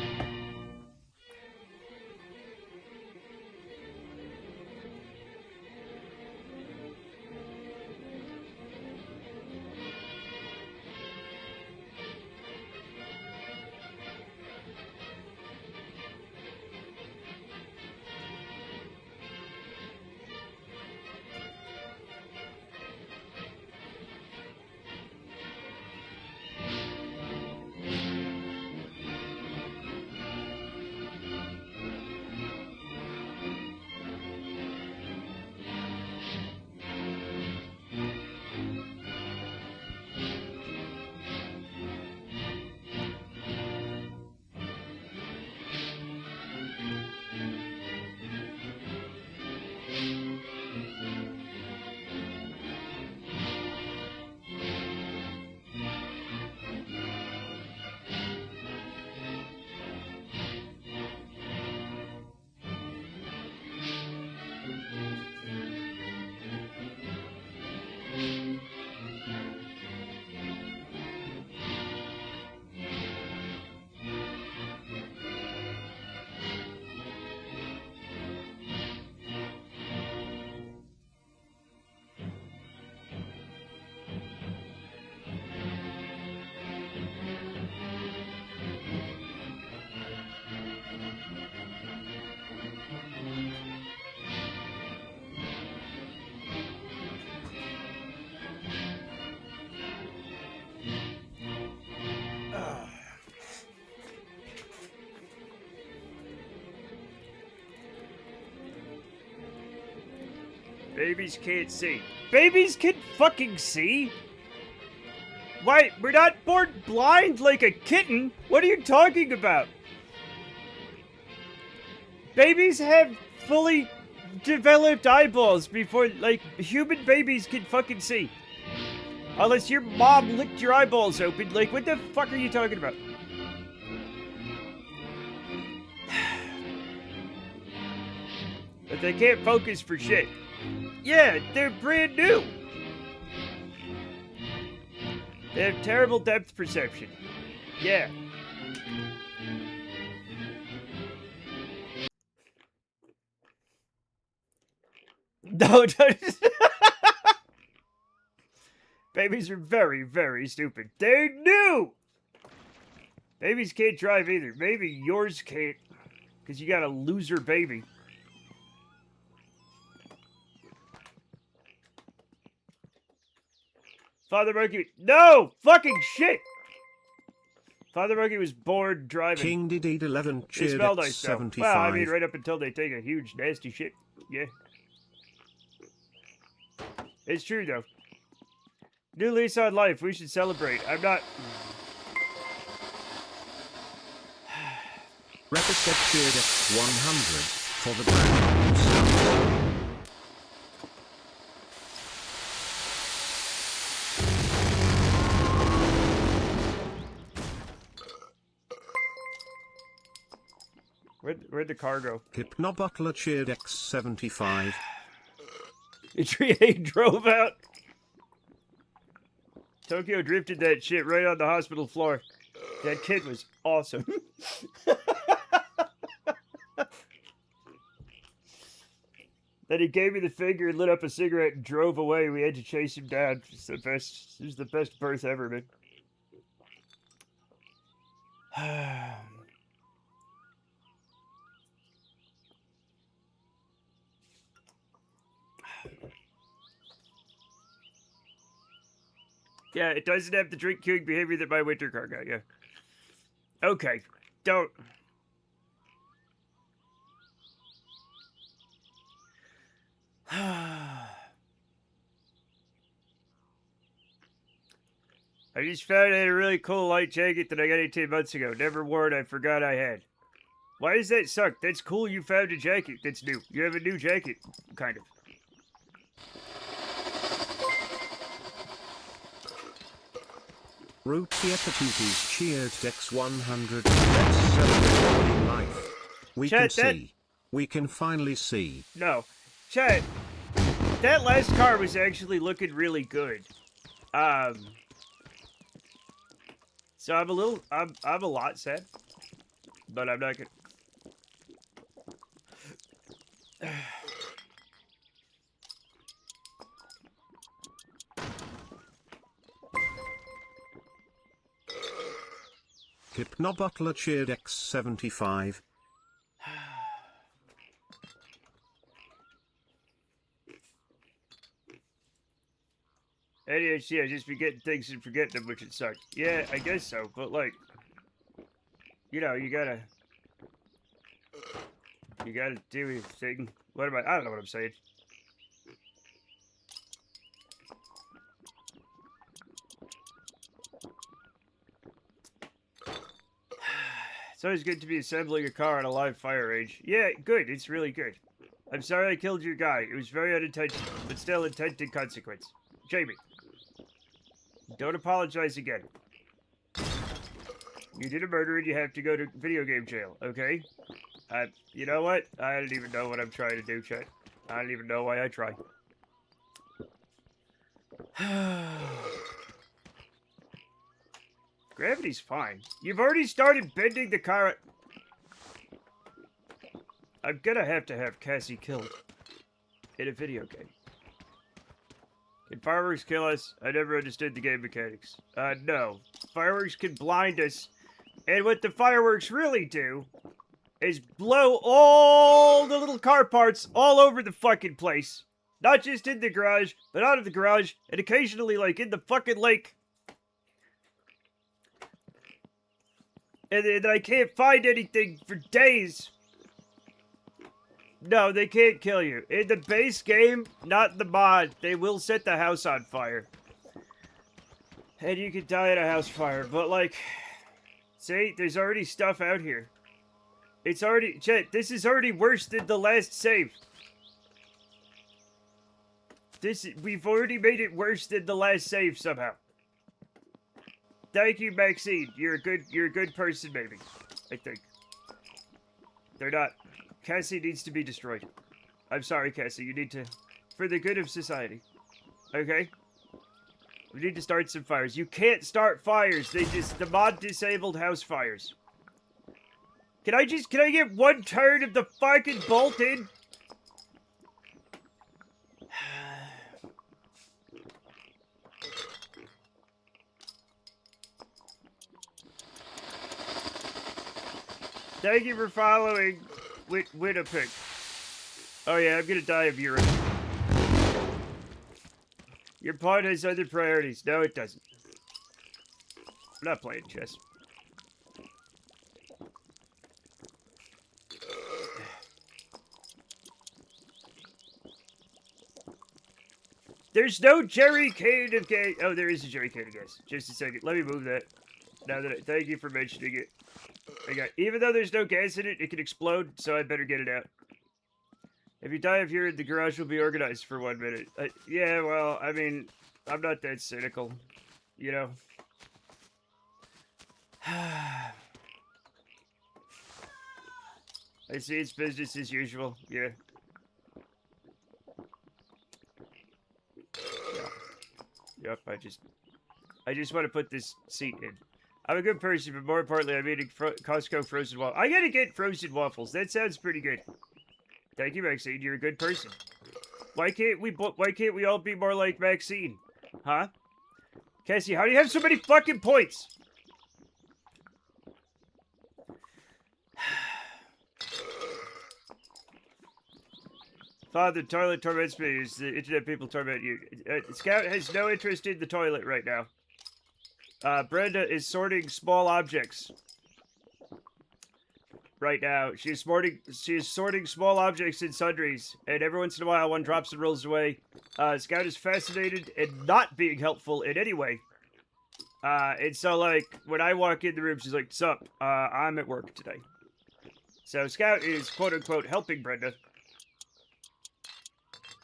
Babies can't see. Babies can fucking see? Why, we're not born blind like a kitten. What are you talking about? Babies have fully developed eyeballs before, like, human babies can fucking see. Unless your mom licked your eyeballs open. Like, what the fuck are you talking about? But they can't focus for shit. Yeah, they're brand new. They have terrible depth perception. Yeah. No, don't. Babies are very, very stupid. They're new! Babies can't drive either. Maybe yours can't. Because you got a loser baby. Father Monkey. No! Fucking shit! Father Monkey was bored driving. King Didid 11 They cheered smell at nice, though. 75. Well, I mean, right up until they take a huge, nasty shit. Yeah. It's true, though. New lease on life. We should celebrate. I'm not... Repicet cheered at 100 for the brand new stuff. Where'd the car go? Hypnobutler cheered X75. He drove out. Tokyo drifted that shit right on the hospital floor. That kid was awesome. Then he gave me the finger and lit up a cigarette and drove away. We had to chase him down. It's the best. It was the best birth ever, man. Yeah, it doesn't have the drink queuing behavior that my winter car got, yeah. Okay, don't. I just found I had a really cool light jacket that I got 18 months ago. Never worn, I forgot I had. Why does that suck? That's cool you found a jacket that's new. You have a new jacket, kind of. Root the Epitupes cheered X100. Let's celebrate life. We Chat, can see. We can finally see. No. Chat, that last car was actually looking really good. So I'm a lot sad. But I'm not gonna... Hypnobutler cheered X75. ADHD, I just be getting things and forgetting them, which it sucks. Yeah, I guess so, but like, you know, you gotta do your thing. What am I don't know what I'm saying. It's always good to be assembling a car on a live fire range. Yeah, good. It's really good. I'm sorry I killed your guy. It was very unintentional, but still intended consequence. Jamie, don't apologize again. You did a murder and you have to go to video game jail, okay? You know what? I don't even know what I'm trying to do, Chet. I don't even know why I try. Gravity's fine. You've already started bending the car. I'm gonna have to have Cassie killed in a video game. Can fireworks kill us? I never understood the game mechanics. No. Fireworks can blind us. And what the fireworks really do is blow all the little car parts all over the fucking place. Not just in the garage, but out of the garage, and occasionally, like, in the fucking lake. And then I can't find anything for days. No, they can't kill you. In the base game, not the mod, they will set the house on fire. And you could die in a house fire, but like, see, there's already stuff out here. It's already, Chet, this is already worse than the last save. We've already made it worse than the last save somehow. Thank you, Maxine. You're a good person, maybe. I think. They're not. Cassie needs to be destroyed. I'm sorry, Cassie. You need to, for the good of society. Okay? We need to start some fires. You can't start fires. The mod disabled house fires. Can I get one turn of the fucking bolt in? Thank you for following Winnipeg. Oh yeah, I'm gonna die of urine. Your pod has other priorities. No, it doesn't. I'm not playing chess. There's no Jerry Kane of gas. Oh, there is a Jerry Kane of gas. Just a second. Let me move that. Now that thank you for mentioning it. Okay. Even though there's no gas in it, it can explode, so I better get it out. If you die of urine, the garage will be organized for 1 minute. Yeah, well, I mean, I'm not that cynical, you know. I see it's business as usual. Yeah. Yep, I just want to put this seat in. I'm a good person, but more importantly, I'm eating Costco frozen waffles. I gotta get frozen waffles. That sounds pretty good. Thank you, Maxine. You're a good person. Why can't we all be more like Maxine? Huh? Cassie, how do you have so many fucking points? Father, the toilet torments me as the internet people torment you. Scout has no interest in the toilet right now. Brenda is sorting small objects. Right now. She is sorting small objects in sundries, and every once in a while one drops and rolls away. Scout is fascinated and not being helpful in any way. And so, like, when I walk in the room, she's like, "Sup, I'm at work today." So Scout is, quote-unquote, helping Brenda.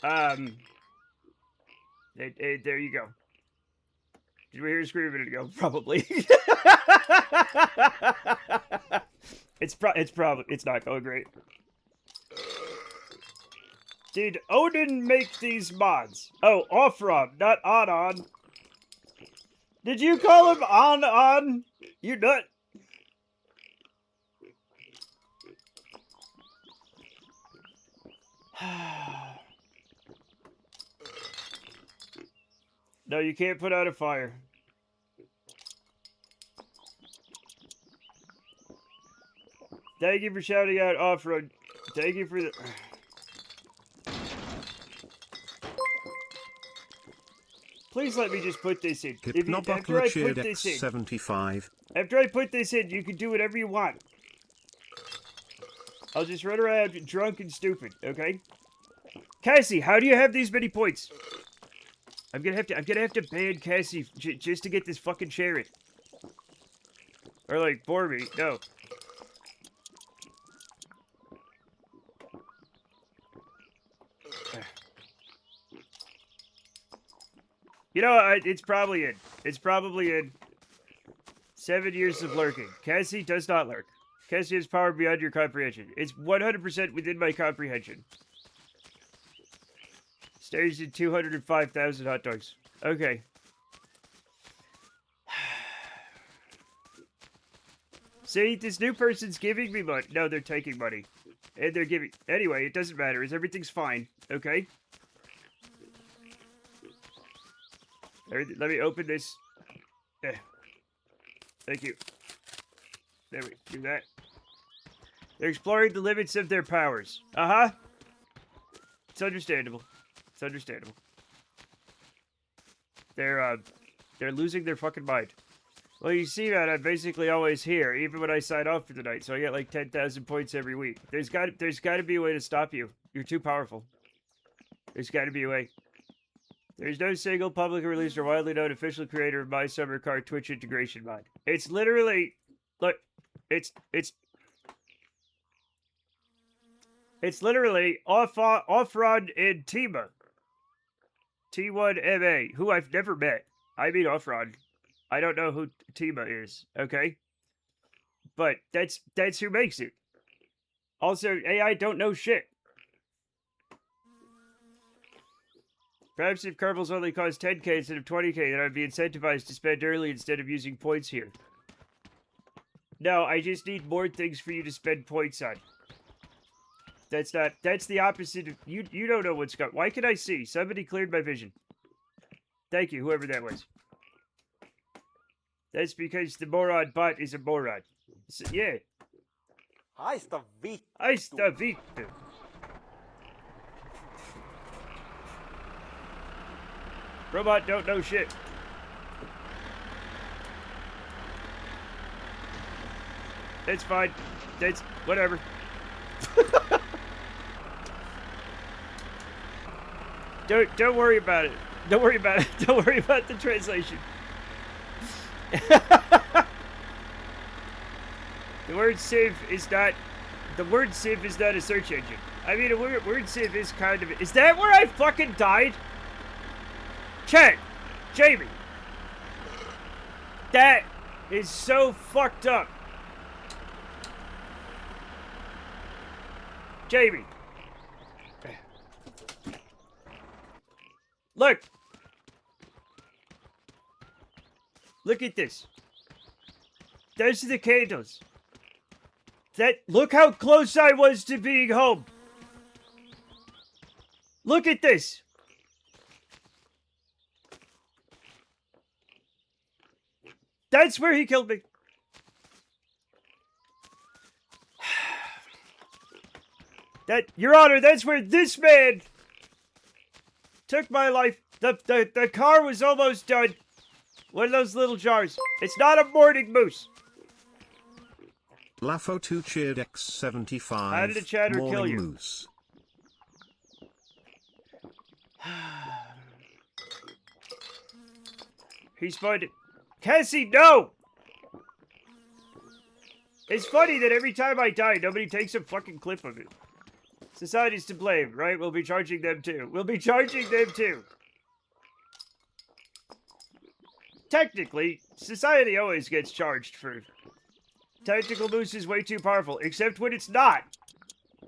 There you go. Did we hear her scream a minute ago? Probably. It's not going great. Did Odin make these mods? Oh, off-rom, not on. Did you call him on? You nut. No, you can't put out a fire. Thank you for shouting out off-road. Thank you for the... Please let me just put this in. After I put this in, 75. After I put this in, you can do whatever you want. I'll just run around drunk and stupid, okay? Cassie, how do you have these many points? I'm gonna have to ban Cassie just to get this fucking chair in. Or like, bore me. No. You know, it's probably in. It's probably in. 7 years of lurking. Cassie does not lurk. Cassie has power beyond your comprehension. It's 100% within my comprehension. Stares in 205,000 hot dogs. Okay. See, this new person's giving me money. No, they're taking money. And they're giving... Anyway, it doesn't matter. Everything's fine. Okay? Let me open this. Thank you. There we do that. They're exploring the limits of their powers. Uh-huh. It's understandable. It's understandable. They're losing their fucking mind. Well, you see that I'm basically always here, even when I sign off for the night, so I get like 10,000 points every week. There's got to be a way to stop you. You're too powerful. There's got to be a way. There's no single publicly released or widely known official creator of My Summer Car Twitch integration mod. It's literally, look, it's literally Offrod and Tima. T1MA, who I've never met. I mean Offrod. I don't know who Tima is, okay? But that's who makes it. Also, AI don't know shit. Perhaps if Kerbals only cost 10k instead of 20k, then I'd be incentivized to spend early instead of using points here. No, I just need more things for you to spend points on. That's the opposite of, you don't know what's going. Why can I see? Somebody cleared my vision. Thank you, whoever that was. That's because the moron bot is a moron. So, yeah. Hai sta vittu. I sta vittu. Robot don't know shit. It's fine. That's whatever. Don't worry about it. Don't worry about it. Don't worry about the translation. The word sieve is not a search engine. I mean, a word sieve is kind of. Is that where I fucking died? Chat, Jamie. That is so fucked up. Jamie. Look. Look at this. Those are the candles. Look how close I was to being home. Look at this. That's where he killed me. Your Honor, that's where this man took my life. The car was almost done. One of those little jars. It's not a morning moose. Lafo2 cheered X75. How did a chatter kill you? Moose. He spotted. Cassie, no! It's funny that every time I die, nobody takes a fucking clip of it. Society's to blame, right? We'll be charging them too. We'll be charging them too. Technically, society always gets charged for... Tactical Moose is way too powerful, except when it's not.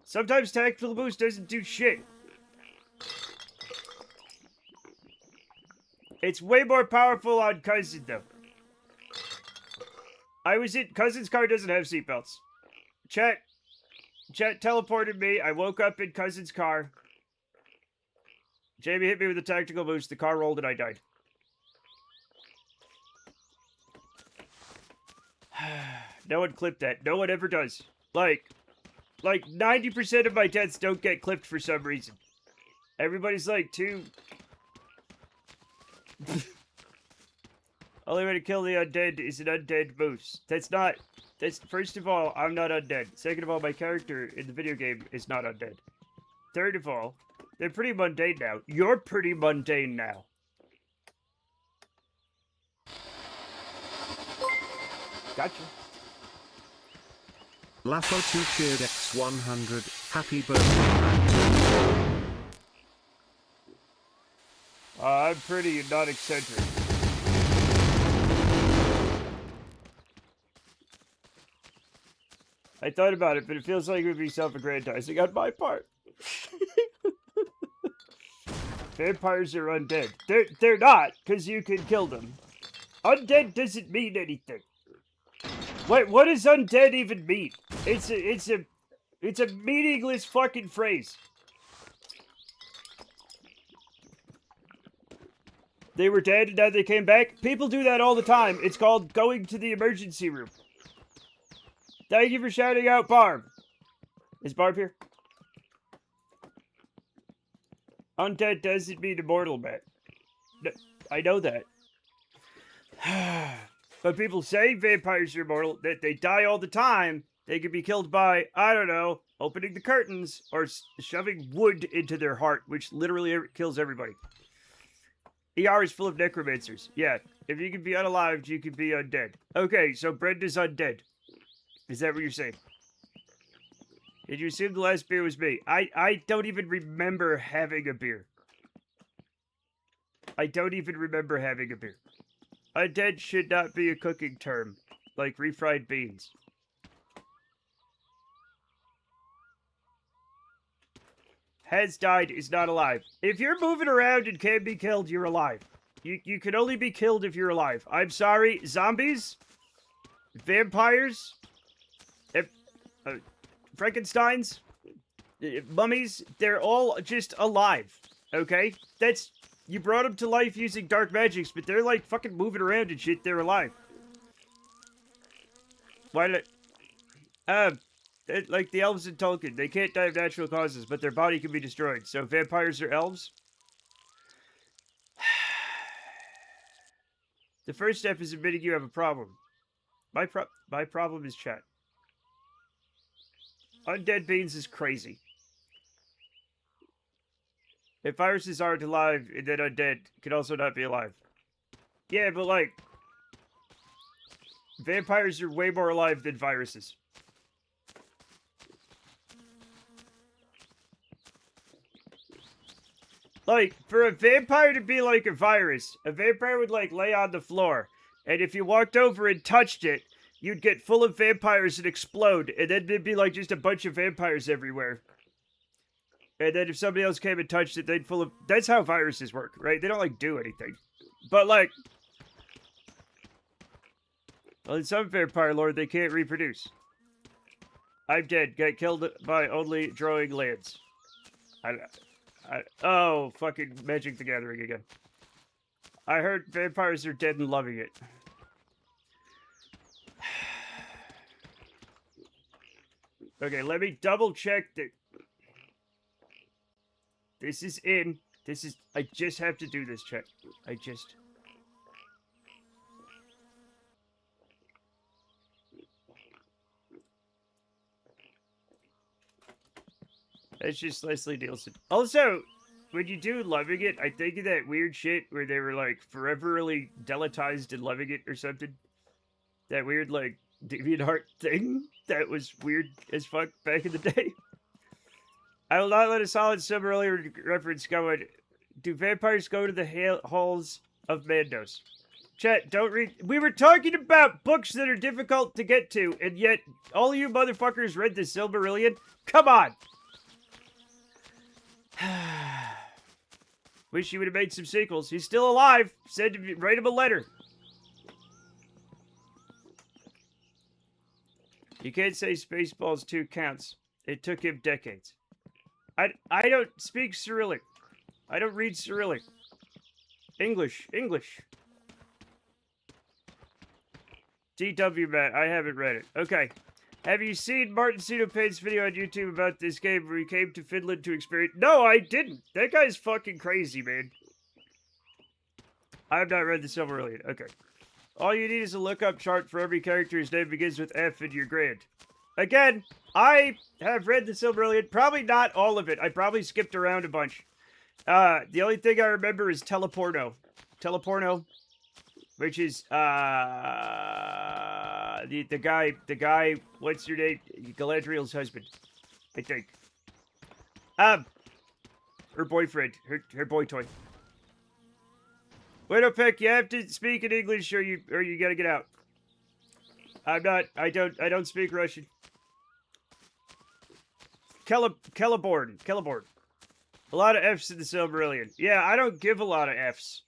Sometimes Tactical Moose doesn't do shit. It's way more powerful on Cousin, though. Cousin's car doesn't have seatbelts. Chat teleported me. I woke up in Cousin's car. Jamie hit me with a Tactical Moose. The car rolled and I died. No one clipped that. No one ever does. Like 90% of my deaths don't get clipped for some reason. Everybody's like, too... Only way to kill the undead is an undead moose. That's first of all, I'm not undead. Second of all, my character in the video game is not undead. Third of all, they're pretty mundane now. You're pretty mundane now. Gotcha. Lafo2 cheered X100. Happy birthday. I'm pretty and not eccentric. I thought about it, but it feels like it would be self-aggrandizing on my part. Vampires are undead. They're not, because you can kill them. Undead doesn't mean anything. What does undead even mean? It's a meaningless fucking phrase. They were dead and now they came back. People do that all the time. It's called going to the emergency room. Thank you for shouting out, Barb. Is Barb here? Undead doesn't mean immortal, man. No, I know that. But people say vampires are immortal, that they die all the time. They could be killed by, I don't know, opening the curtains or shoving wood into their heart, which literally kills everybody. ER is full of necromancers. Yeah, if you can be unalived, you can be undead. Okay, so Brenda's undead. Is that what you're saying? Did you assume the last beer was me? I don't even remember having a beer. I don't even remember having a beer. Undead should not be a cooking term, like refried beans. Has died is not alive. If you're moving around and can be killed, you're alive. You can only be killed if you're alive. I'm sorry, zombies, vampires, Frankensteins, mummies, they're all just alive, okay? You brought them to life using dark magics, but they're like fucking moving around and shit, they're alive. Why did like the elves in Tolkien, they can't die of natural causes, but their body can be destroyed. So vampires are elves? The first step is admitting you have a problem. My problem is chat. Undead beans is crazy. If viruses aren't alive, and then undead can also not be alive. Yeah, but like, vampires are way more alive than viruses. Like, for a vampire to be like a virus, a vampire would like lay on the floor, and if you walked over and touched it, you'd get full of vampires and explode, and then there'd be like just a bunch of vampires everywhere. And then if somebody else came and touched it, they'd full of... That's how viruses work, right? They don't like do anything. But like... Well, in some vampire lore, they can't reproduce. I'm dead. Got killed by only drawing lands. Oh, fucking Magic the Gathering again. I heard vampires are dead and loving it. Okay, let me double check that. This is in. I just have to do this check. That's just Leslie Nielsen. Also, when you do Loving It, I think of that weird shit where they were like foreverly deletized in Loving It or something. That weird like DeviantArt thing that was weird as fuck back in the day. I will not let a solid Silmarillion reference go in. Do vampires go to the halls of Mandos? Chat, don't read. We were talking about books that are difficult to get to, and yet all you motherfuckers read the Silmarillion? Come on! Wish he would have made some sequels. He's still alive. Said to write him a letter. You can't say Spaceballs 2 counts. It took him decades. I don't speak Cyrillic. I don't read Cyrillic. English. DW Matt, I haven't read it. Okay. Have you seen Martin Payne's video on YouTube about this game where he came to Finland to experience... No, I didn't. That guy's fucking crazy, man. I have not read the Silmarillion. Okay. All you need is a lookup chart for every character whose name begins with F and you're grand. Again, I have read the Silmarillion. Probably not all of it. I probably skipped around a bunch. The only thing I remember is Teleporno. Teleporno, which is, the guy, what's your name? Galadriel's husband, I think. Her boyfriend, her boy toy. Widowpeck, you have to speak in English or you gotta get out. I don't speak Russian. Celeborn. A lot of F's in the Silmarillion. Yeah, I don't give a lot of F's.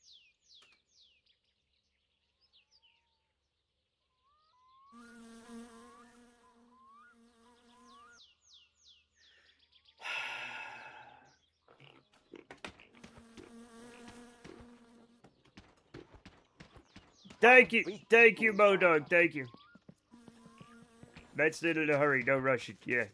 Thank you, Modog, thank you. Matt's not in a hurry, no rushing, yeah.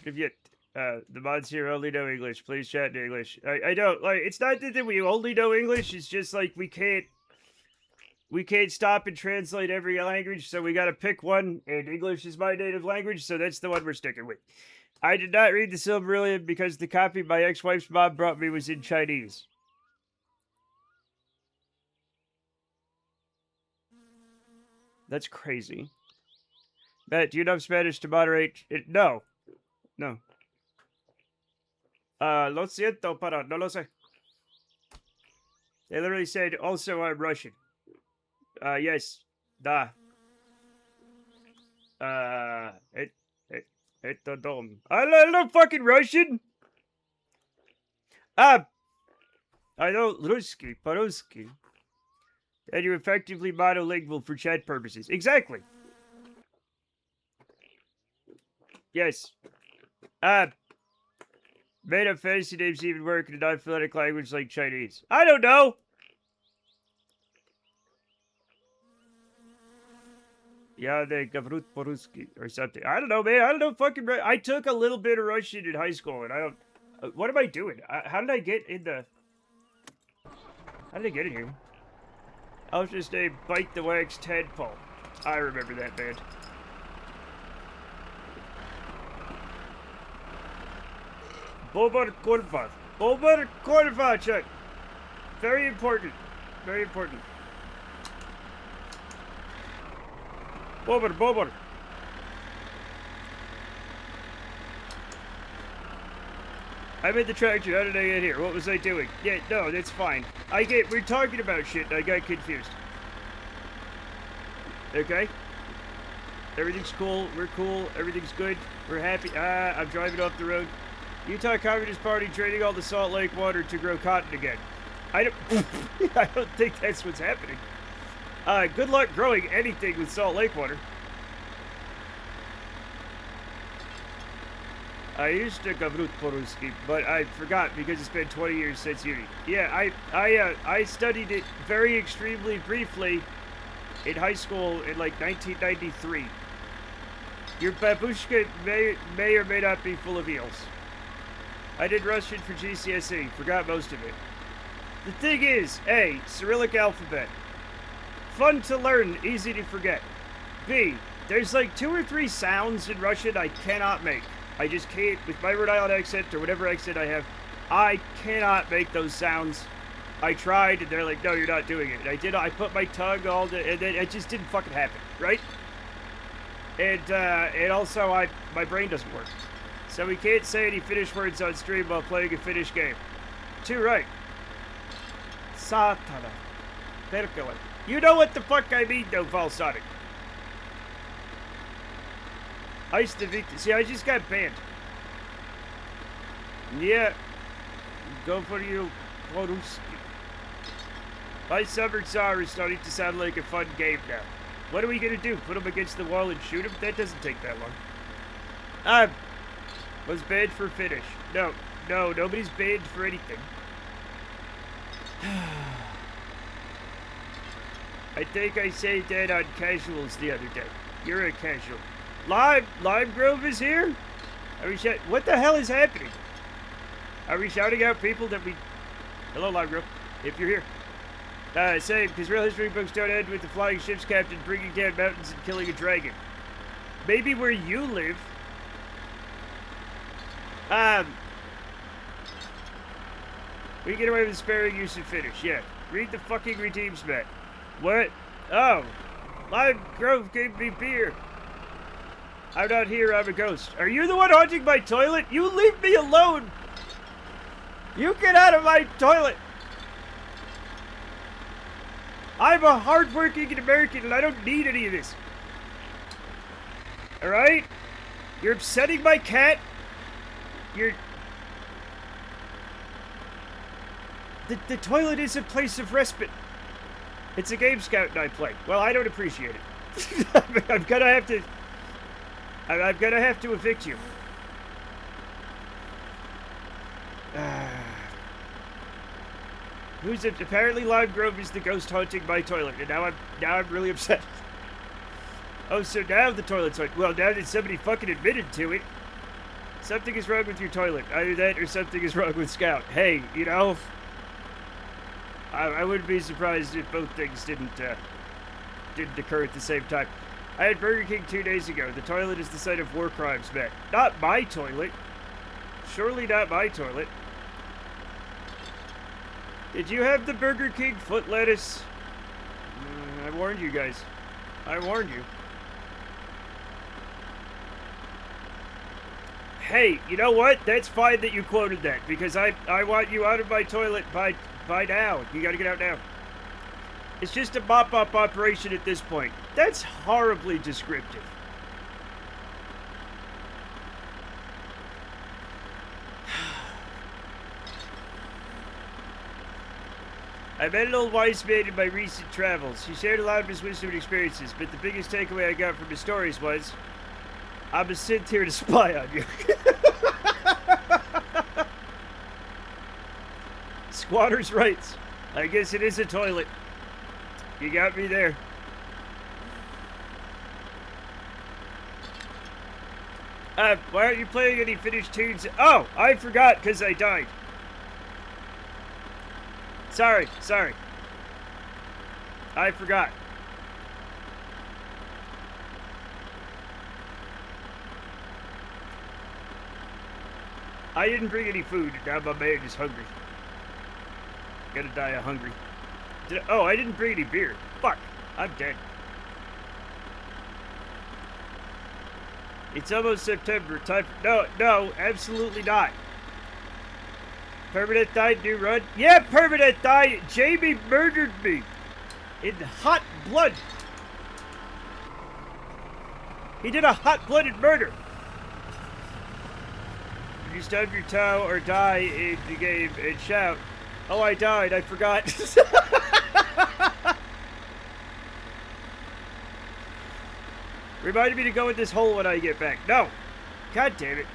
If yet, the mods here only know English, please chat in English. I don't, like, it's not that we only know English, it's just like we can't, we can't stop and translate every language, so we got to pick one, and English is my native language, so that's the one we're sticking with. I did not read the Silmarillion because the copy my ex-wife's mom brought me was in Chinese. That's crazy. Matt, do you know Spanish to moderate it? No. No. Lo siento, pero no lo sé. They literally said, also, I'm Russian. Yes. Da. Это дом. I don't know fucking Russian. I know Ruski, по-русски. And you're effectively monolingual for chat purposes. Exactly. Yes. Made up fantasy names even work in a non-phonetic language like Chinese. I don't know. Yeah, they говорят по-русски or something. I don't know, man. I don't know fucking. I took a little bit of Russian in high school, and I don't. What am I doing? How did I get in the? How did I get in here? I was just a Bite the Wax Tadpole. I remember that band. Bobar Korva. Bobar Korva, Chuck. Very important. Very important. Bobar. I'm in the tractor. How did I get here? What was I doing? Yeah, no, that's fine. We're talking about shit and I got confused. Okay? Everything's cool. We're cool. Everything's good. We're happy. I'm driving off the road. Utah Communist Party draining all the Salt Lake water to grow cotton again. I don't think that's what's happening. Good luck growing anything with Salt Lake water. I used to говорить по-русски, but I forgot because it's been 20 years since uni. Yeah, I studied it very extremely briefly in high school in like 1993. Your babushka may or may not be full of eels. I did Russian for GCSE, forgot most of it. The thing is, A, Cyrillic alphabet. Fun to learn, easy to forget. B, there's like 2 or 3 sounds in Russian I cannot make. I just can't, with my Rhode Island accent or whatever accent I have, I cannot make those sounds. I tried, and they're like, no, you're not doing it. And I put my tongue all the, and then it just didn't fucking happen, right? And also, my brain doesn't work. So we can't say any Finnish words on stream while playing a Finnish game. Too right. Satana. Perkele. You know what the fuck I mean, though, Valsonic. Ice the Victor. See, I just got banned. Yeah. Go for you, Poruski. My Summer Tsar is starting to sound like a fun game now. What are we gonna do? Put him against the wall and shoot him? That doesn't take that long. Was banned for Finnish. No, nobody's banned for anything. I think I said that on casuals the other day. You're a casual. Lime Grove is here? What the hell is happening? Are we shouting out people that we... Hello, Lime Grove, if you're here. Same, because real history books don't end with the flying ship's captain bringing down mountains and killing a dragon. Maybe where you live. We get away with sparing use of Finnish, yeah. Read the fucking Redeems, Matt. What? Oh. Lime Grove gave me beer. I'm not here, I'm a ghost. Are you the one haunting my toilet? You leave me alone! You get out of my toilet! I'm a hardworking American and I don't need any of this. Alright? You're upsetting my cat. The toilet is a place of respite. It's a game Scout and I play. Well, I don't appreciate it. I'm gonna have to evict you. Apparently Lime Grove is the ghost haunting my toilet, and now I'm really upset. Oh, so now the toilet's haunted. Well, now that somebody fucking admitted to it, something is wrong with your toilet. Either that or something is wrong with Scout. Hey, you know, I wouldn't be surprised if both things didn't occur at the same time. I had Burger King 2 days ago. The toilet is the site of war crimes, Matt. Not my toilet. Surely not my toilet. Did you have the Burger King foot lettuce? I warned you guys. I warned you. Hey, you know what? That's fine that you quoted that, because I want you out of my toilet by now. You gotta get out now. It's just a mop-up operation at this point. That's horribly descriptive. I met an old wise man in my recent travels. He shared a lot of his wisdom and experiences, but the biggest takeaway I got from his stories was, I'm sent here to spy on you. Squatter's rights. I guess it is a toilet. You got me there. Why aren't you playing any finished tunes? Oh, I forgot because I died. Sorry. I forgot. I didn't bring any food. Now my man is hungry. Gonna die of hungry. I didn't bring any beer. Fuck. I'm dead. It's almost September. Time for... No, absolutely not. Permanent died, new run. Yeah, Permanent died. Jamie murdered me. In hot blood. He did a hot-blooded murder. You stub your toe or die in the game and shout, "Oh, I died, I forgot." Reminded me to go in this hole when I get back. No. God damn it.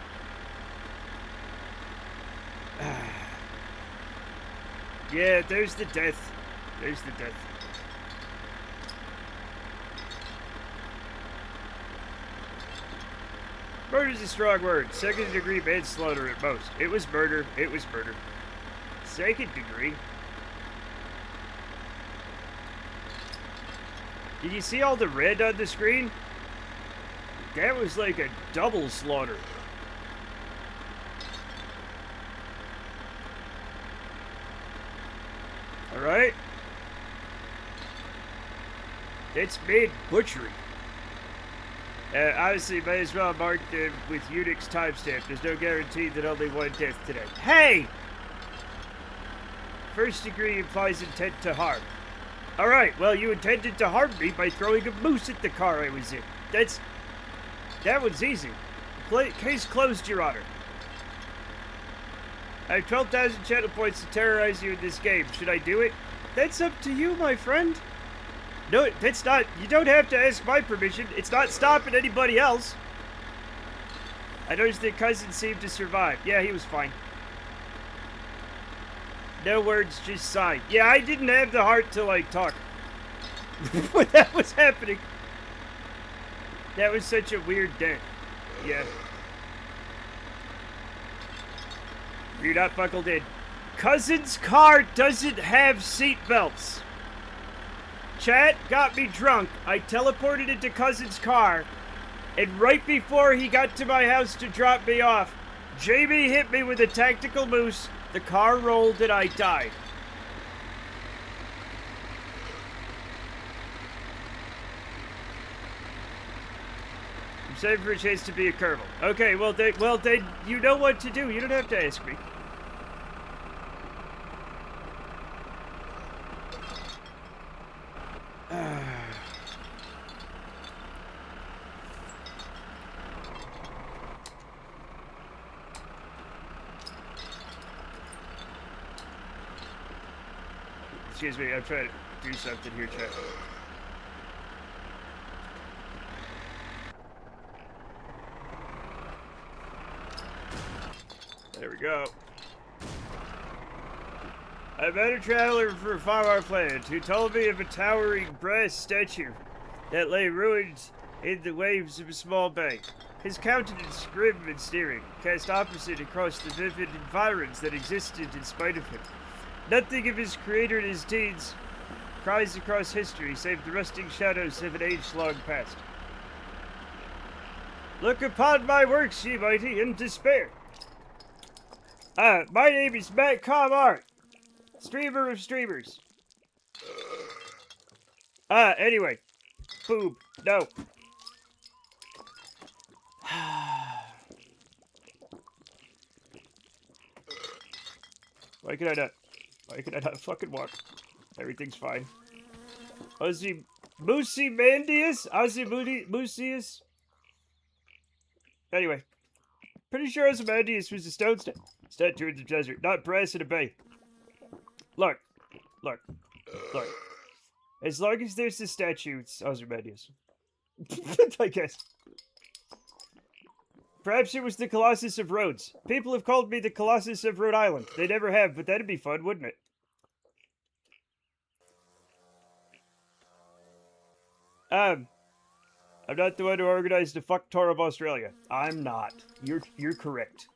Yeah, there's the death. There's the death. Murder's a strong word. Second degree manslaughter at most. It was murder. It was murder. Second degree? Did you see all the red on the screen? That was like a double slaughter. Alright? It's made butchery. Honestly, might as well mark with Unix timestamp. There's no guarantee that only one death today. Hey! First degree implies intent to harm. Alright, well, you intended to harm me by throwing a moose at the car I was in. That was easy. Case closed, Your Honor. I have 12,000 channel points to terrorize you in this game. Should I do it? That's up to you, my friend. No, that's not. You don't have to ask my permission. It's not stopping anybody else. I noticed that Cousin seemed to survive. Yeah, he was fine. No words, just sigh. Yeah, I didn't have the heart to, like, talk when that was happening. That was such a weird death. Yeah. You're not buckled in. Cousin's car doesn't have seatbelts. Chat got me drunk. I teleported into Cousin's car, and right before he got to my house to drop me off, Jamie hit me with a tactical moose, the car rolled, and I died. I'm saving for a chance to be a colonel. Okay, well then, you know what to do. You don't have to ask me. Excuse me, I'm trying to do something here, chat. There we go. I met a traveler for a far-off land who told me of a towering brass statue that lay ruined in the waves of a small bay. His countenance grim and sneering, cast opposite across the vivid environs that existed in spite of him. Nothing of his creator in his deeds cries across history, save the rusting shadows of an age long past. Look upon my works, ye mighty, in despair. My name is Matt Comart, streamer of streamers. Anyway. Boob. No. Why can I not fucking walk? Everything's fine. Ozymandias? Ozymandias? Anyway. Pretty sure Ozymandias was a stone statue in the desert, not brass in a bay. Look. As long as there's a statue, it's Ozymandias. I guess. Perhaps it was the Colossus of Rhodes. People have called me the Colossus of Rhode Island. They never have, but that'd be fun, wouldn't it? I'm not the one who organized the fuck tour of Australia. I'm not. You're correct.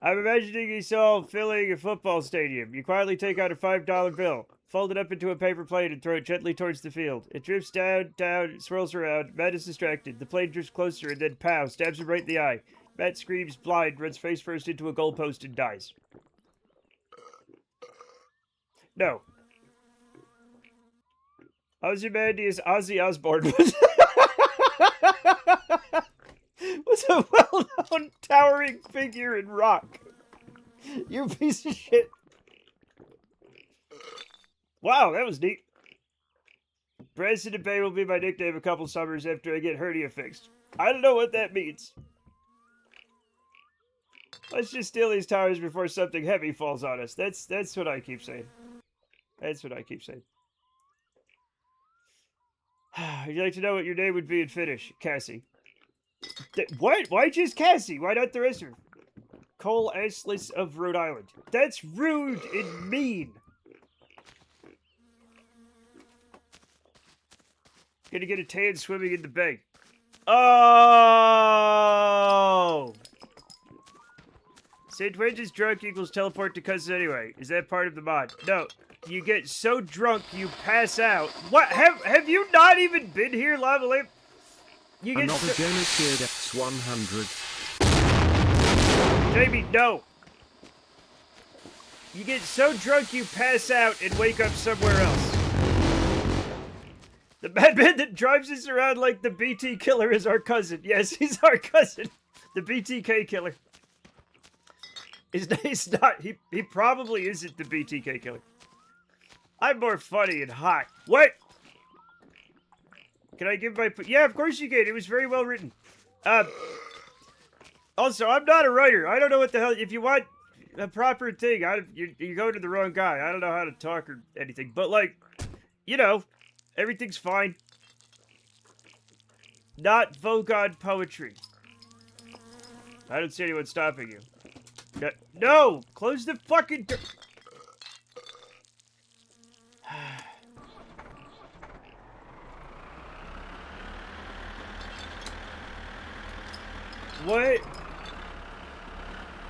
I'm imagining yourself filling a football stadium. You quietly take out a $5 bill, fold it up into a paper plane, and throw it gently towards the field. It drifts down, swirls around. Matt is distracted. The plane drifts closer, and then pow, stabs him right in the eye. Matt screams, blind, runs face first into a goalpost, and dies. No. Ozymandias Ozzy Osbourne was a well-known towering figure in rock. You piece of shit. Wow, that was neat. President Bay will be my nickname a couple summers after I get hernia fixed. I don't know what that means. Let's just steal these towers before something heavy falls on us. That's what I keep saying. That's what I keep saying. Would you like to know what your name would be in Finnish? Cassie. What? Why just Cassie? Why not the rest of her? Cole Aslis of Rhode Island. That's rude and mean. Gonna get a tan swimming in the bay. Oh! St. Wedge's drunk equals teleport to cousins anyway. Is that part of the mod? No. You get so drunk you pass out. What? Have you not even been here, Lava Lamp? You get Another gamer cheered X100. Jamie, no. You get so drunk you pass out and wake up somewhere else. The madman that drives us around like the BT killer is our cousin. Yes, he's our cousin. The BTK killer. He's not. He probably isn't the BTK killer. I'm more funny and hot. What? Can I give my... Yeah, of course you can. It was very well written. Also, I'm not a writer. I don't know what the hell... If you want a proper thing, you go to the wrong guy. I don't know how to talk or anything. But, like, you know, everything's fine. Not Vogon poetry. I don't see anyone stopping you. No! Close the fucking door. What?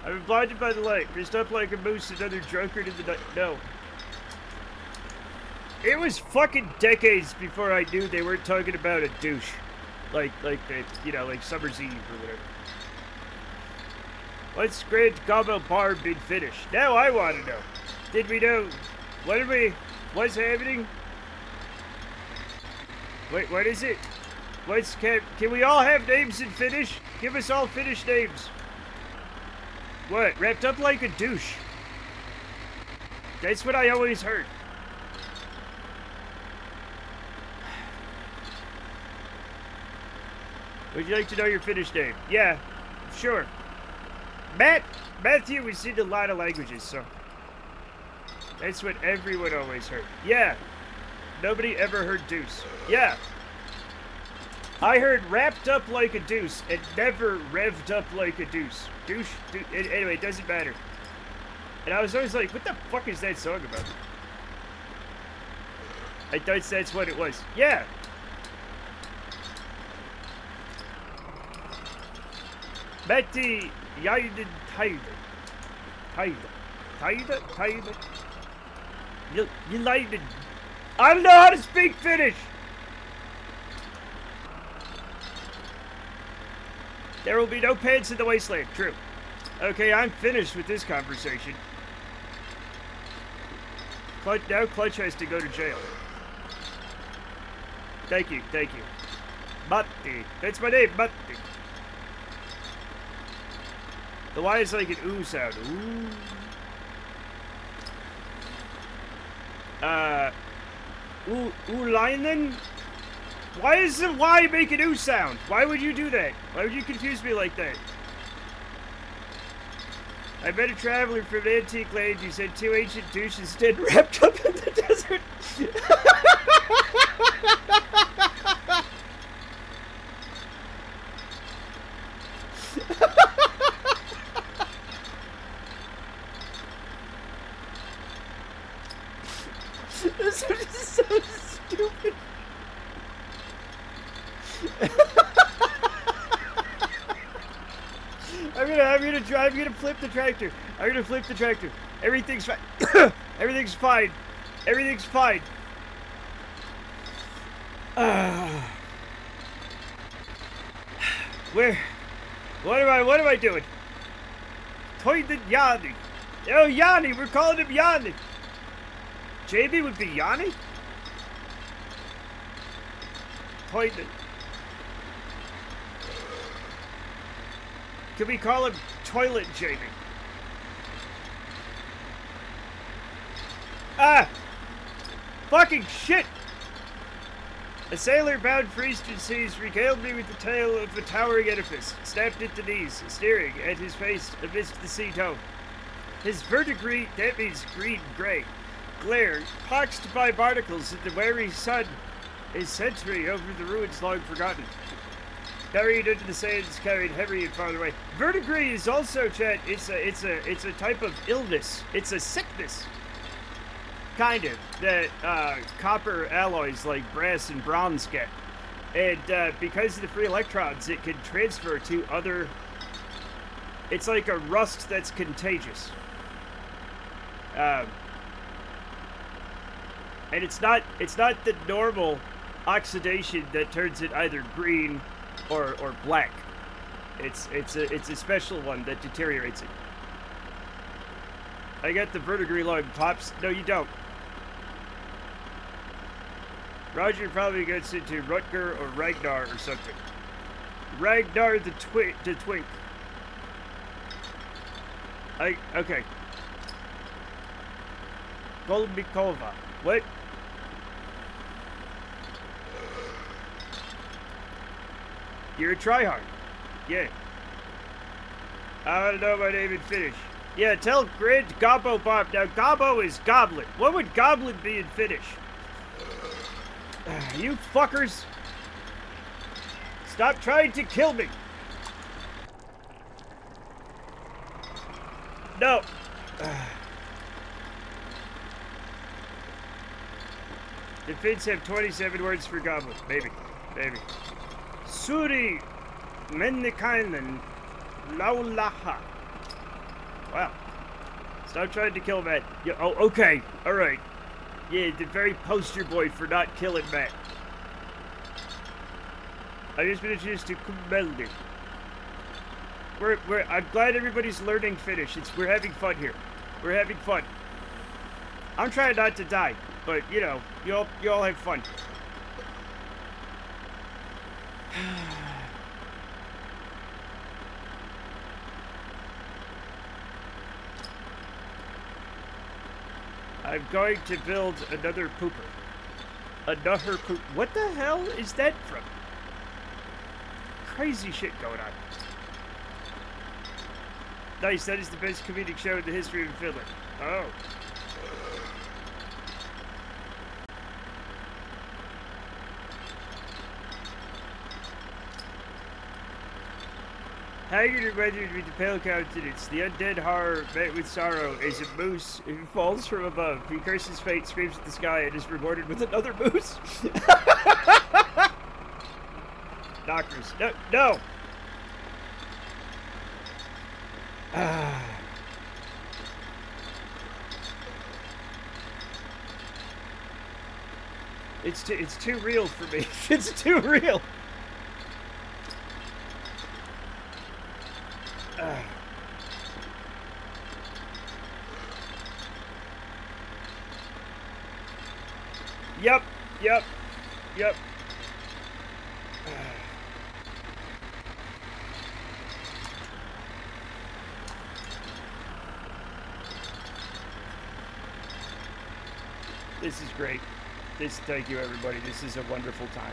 I've been blinded by the light. Dressed up like a moose, another drunkard in the night. No. It was fucking decades before I knew they weren't talking about a douche. Like Summer's Eve or whatever. What's Grand Gobbo Bar been finished? Now I want to know. Did we know? What's happening? Wait, what is it? Can we all have names in Finnish? Give us all Finnish names. What? Wrapped up like a douche. That's what I always heard. Would you like to know your Finnish name? Yeah, sure. Matthew was in a lot of languages, so that's what everyone always heard. Yeah. Nobody ever heard deuce. Yeah. I heard wrapped up like a deuce and never revved up like a deuce. Douche. Anyway, it doesn't matter. And I was always like, what the fuck is that song about? I thought that's what it was. Yeah. Matti Jaiden Taida. You lied. I don't know how to speak Finnish. There will be no pants in the wasteland. True. Okay, I'm finished with this conversation. Now Clutch has to go to jail. Thank you. Matti. That's my name, Matti. The Y is like an ooh sound. Ooh. Uulainen? Why does the Y make an ooh sound? Why would you do that? Why would you confuse me like that? I met a traveler from an antique land who said 2 ancient douches dead wrapped up in the desert. This is so stupid. I'm gonna flip the tractor. Everything's fine. Everything's fine. What am I doing? Toilet Yanni. Oh, Yanni, we're calling him Yanni. Jamie would be Yanni? Toilet. Can we call him Toilet Jamie? Ah! Fucking shit! A sailor bound for eastern seas regaled me with the tale of a towering edifice, snapped at the knees, staring at his face amidst the sea tone. His verdigris, that means green-gray, glare, poxed by barnacles in the wary sun, a century over the ruins long forgotten. Buried into the sands, carried heavy and far away. Verdigris is also, Chet, it's a type of illness. It's a sickness. Kind of. That copper alloys like brass and bronze get. And because of the free electrons, it can transfer to other... It's like a rust that's contagious. And it's not the normal oxidation that turns it either green or black. It's a special one that deteriorates it. I got the verdigris lung, Pops. No, you don't. Roger probably gets into Rutger or Ragnar or something. Ragnar the twink. Okay. Golubikova. What? You're a tryhard. Yeah. I want to know my name in Finnish. Yeah, tell Grand Gobbo Bob. Now, Gobbo is goblin. What would goblin be in Finnish? You fuckers. Stop trying to kill me. No. The Finns have 27 words for goblin. Maybe. Suri Mennikainen Laulaha. Wow. Stop trying to kill Matt. Yeah, oh, okay. Alright. Yeah, the very poster boy for not killing Matt. I just been introduced to Kumeldi. I'm glad everybody's learning Finnish. We're having fun here. We're having fun. I'm trying not to die, but you know, you all have fun. I'm going to build another pooper. Another poop. What the hell is that from? Crazy shit going on. Nice, that is the best comedic show in the history of Finland. Oh. Haggard and weathered with the pale countenance, the undead horror met with sorrow is a moose who falls from above. He curses fate, screams at the sky, and is rewarded with another moose. Doctors. No! It's too real for me. It's too real. Yep. This is great. Thank you, everybody. This is a wonderful time.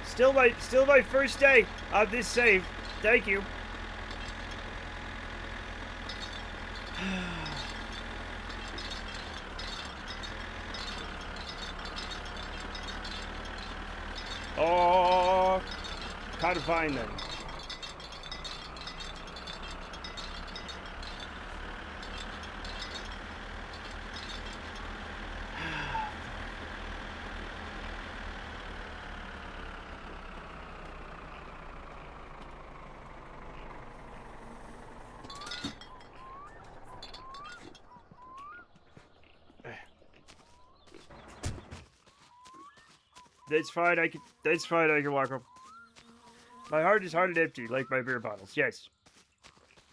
Still my first day on this save. Thank you. Oh, kind of fine then. That's fine, I can walk up. My heart is hard and empty, like my beer bottles. Yes.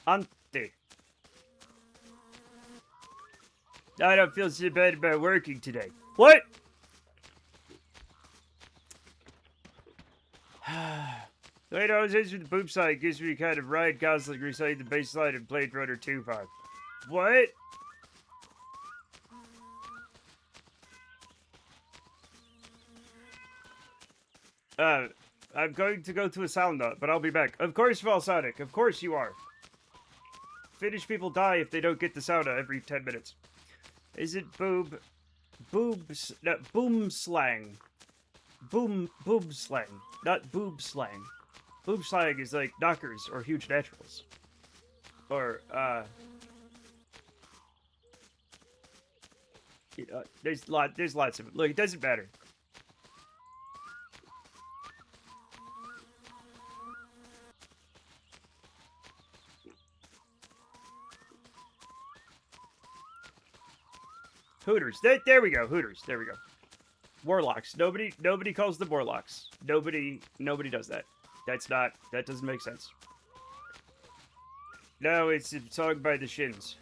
Ante. I don't feel so bad about working today. What? Wait, I was into the boom side. Gives me kind of Ryan Gosling reciting the bass line in Blade Runner 2.5. What? I'm going to go to a sauna, but I'll be back. Of course, Valsonic. Of course you are. Finnish people die if they don't get the sauna every 10 minutes. Is it boom slang? Boom slang, not boob slang. Boob slang is like knockers or huge naturals. Or, there's lots of it. Look, it doesn't matter. Hooters. There we go. Hooters. There we go. Warlocks. Nobody calls them warlocks. Nobody does that. That doesn't make sense. No, it's a song by the Shins.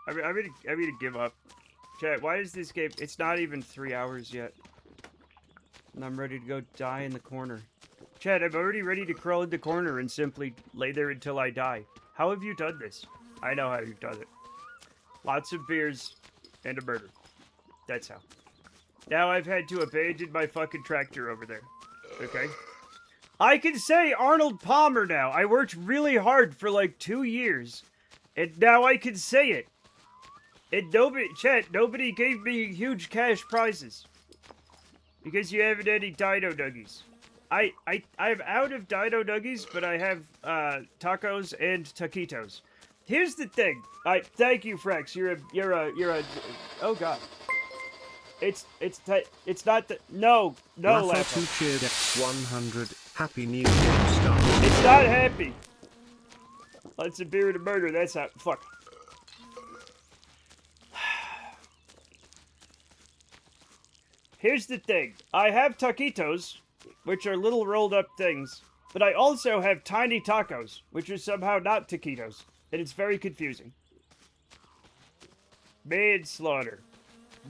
I'm gonna give up. Chat, why is this game... It's not even 3 hours yet. And I'm ready to go die in the corner. Chat, I'm already ready to crawl in the corner and simply lay there until I die. How have you done this? I know how you've done it. Lots of beers and a murder. That's how. Now I've had to abandon my fucking tractor over there. Okay? I can say Arnold Palmer now. I worked really hard for like 2 years. And now I can say it. And nobody gave me huge cash prizes. Because you haven't any Dino Nuggies. I'm out of Dino Nuggies, but I have tacos and taquitos. Here's the thing. Thank you, Frex. You're a oh god. It's not the no Rafa 2 cheered X100. Happy New Year star. It's not happy. Lots of beer and a murder. That's not fuck. Here's the thing. I have taquitos, which are little rolled up things, but I also have tiny tacos, which are somehow not taquitos, and it's very confusing. Manslaughter.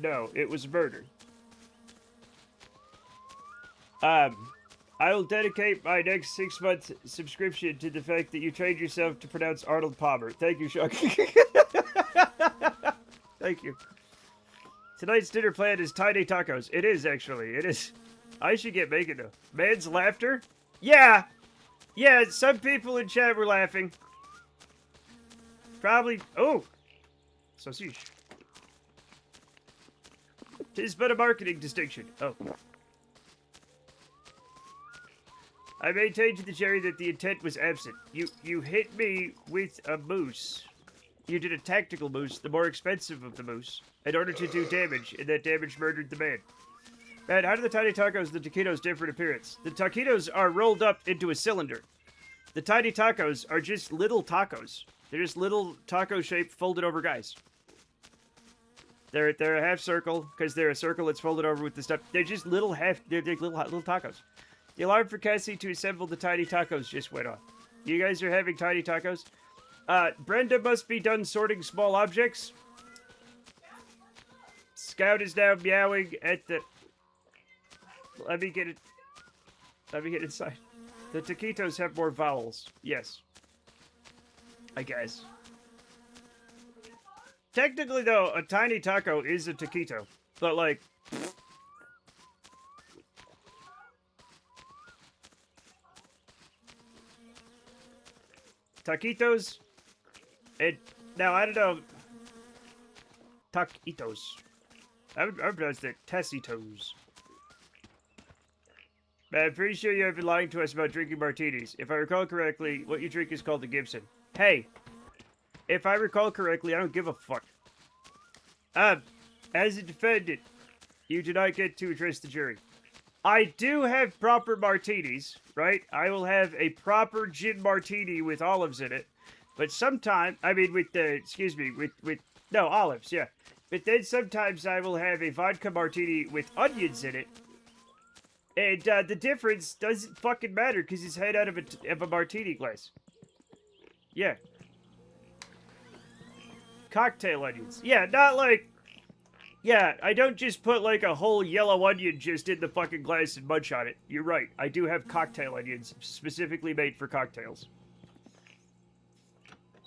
No, it was murder. I will dedicate my next 6-month subscription to the fact that you trained yourself to pronounce Arnold Palmer. Thank you, Chuck. Thank you. Tonight's dinner plan is tiny tacos. It is, actually. It is. I should get making them. Man's laughter? Yeah. Yeah, some people in chat were laughing. Probably. Oh. Sausage. Tis but a marketing distinction. Oh. I maintained to the jury that the intent was absent. You hit me with a moose. You did a tactical moose, the more expensive of the moose, in order to do damage, and that damage murdered the man. Man, how do the tiny tacos and the taquitos differ in appearance? The taquitos are rolled up into a cylinder. The tiny tacos are just little tacos. They're just little taco-shaped, folded-over guys. They're a half circle, because they're a circle that's folded over with the stuff. They're just little little tacos. The alarm for Cassie to assemble the tiny tacos just went off. You guys are having tiny tacos? Brenda must be done sorting small objects. Scout is now meowing at the... Let me get inside. The taquitos have more vowels. Yes. I guess. Technically, though, a tiny taco is a taquito. But, like... Taquitos... Now, I don't know... Taquitos. I would pronounce that tacitos. I'm pretty sure you have been lying to us about drinking martinis. If I recall correctly, what you drink is called a Gibson. Hey, if I recall correctly, I don't give a fuck. As a defendant, you do not get to address the jury. I do have proper martinis, right? I will have a proper gin martini with olives in it. But sometimes, I mean with the, no, olives, yeah. But then sometimes I will have a vodka martini with onions in it. And the difference doesn't fucking matter because it's head out of a martini glass. Yeah. Cocktail onions. Yeah, not like... Yeah, I don't just put like a whole yellow onion just in the fucking glass and munch on it. You're right. I do have cocktail onions specifically made for cocktails.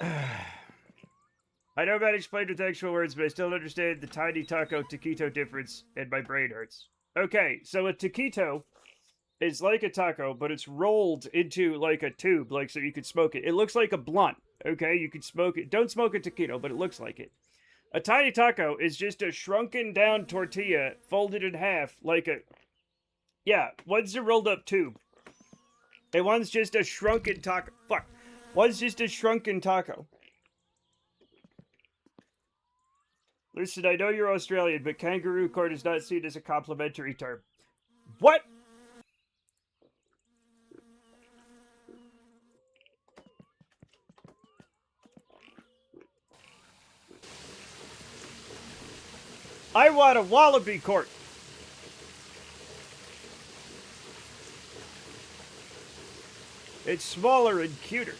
I know about explained with actual words, but I still don't understand the tiny taco taquito difference, and my brain hurts. Okay, so a taquito is like a taco, but it's rolled into like a tube, like so you could smoke it. It looks like a blunt, okay? You could smoke it. Don't smoke a taquito, but it looks like it. A tiny taco is just a shrunken down tortilla folded in half like a... Yeah, one's a rolled up tube. And one's just a shrunken taco. Fuck. One's just a shrunken taco. Listen, I know you're Australian, but kangaroo court is not seen as a complimentary term. What? I want a wallaby court. It's smaller and cuter.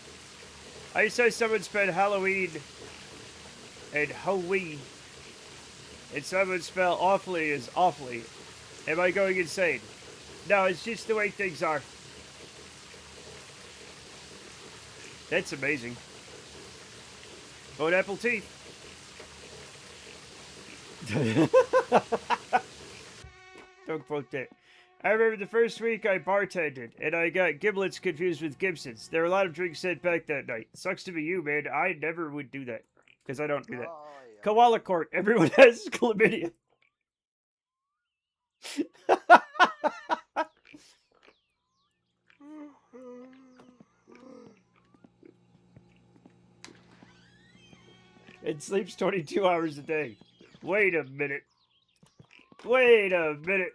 I saw someone spelled Halloween and Halloween. And someone spell awfully as awfully. Am I going insane? No, it's just the way things are. That's amazing. Bone apple teeth. Don't quote that. I remember the first week I bartended, and I got giblets confused with Gibsons. There were a lot of drinks sent back that night. Sucks to be you, man. I never would do that. Because I don't do that. Oh, yeah. Koala court. Everyone has chlamydia. It sleeps 22 hours a day. Wait a minute. Wait a minute.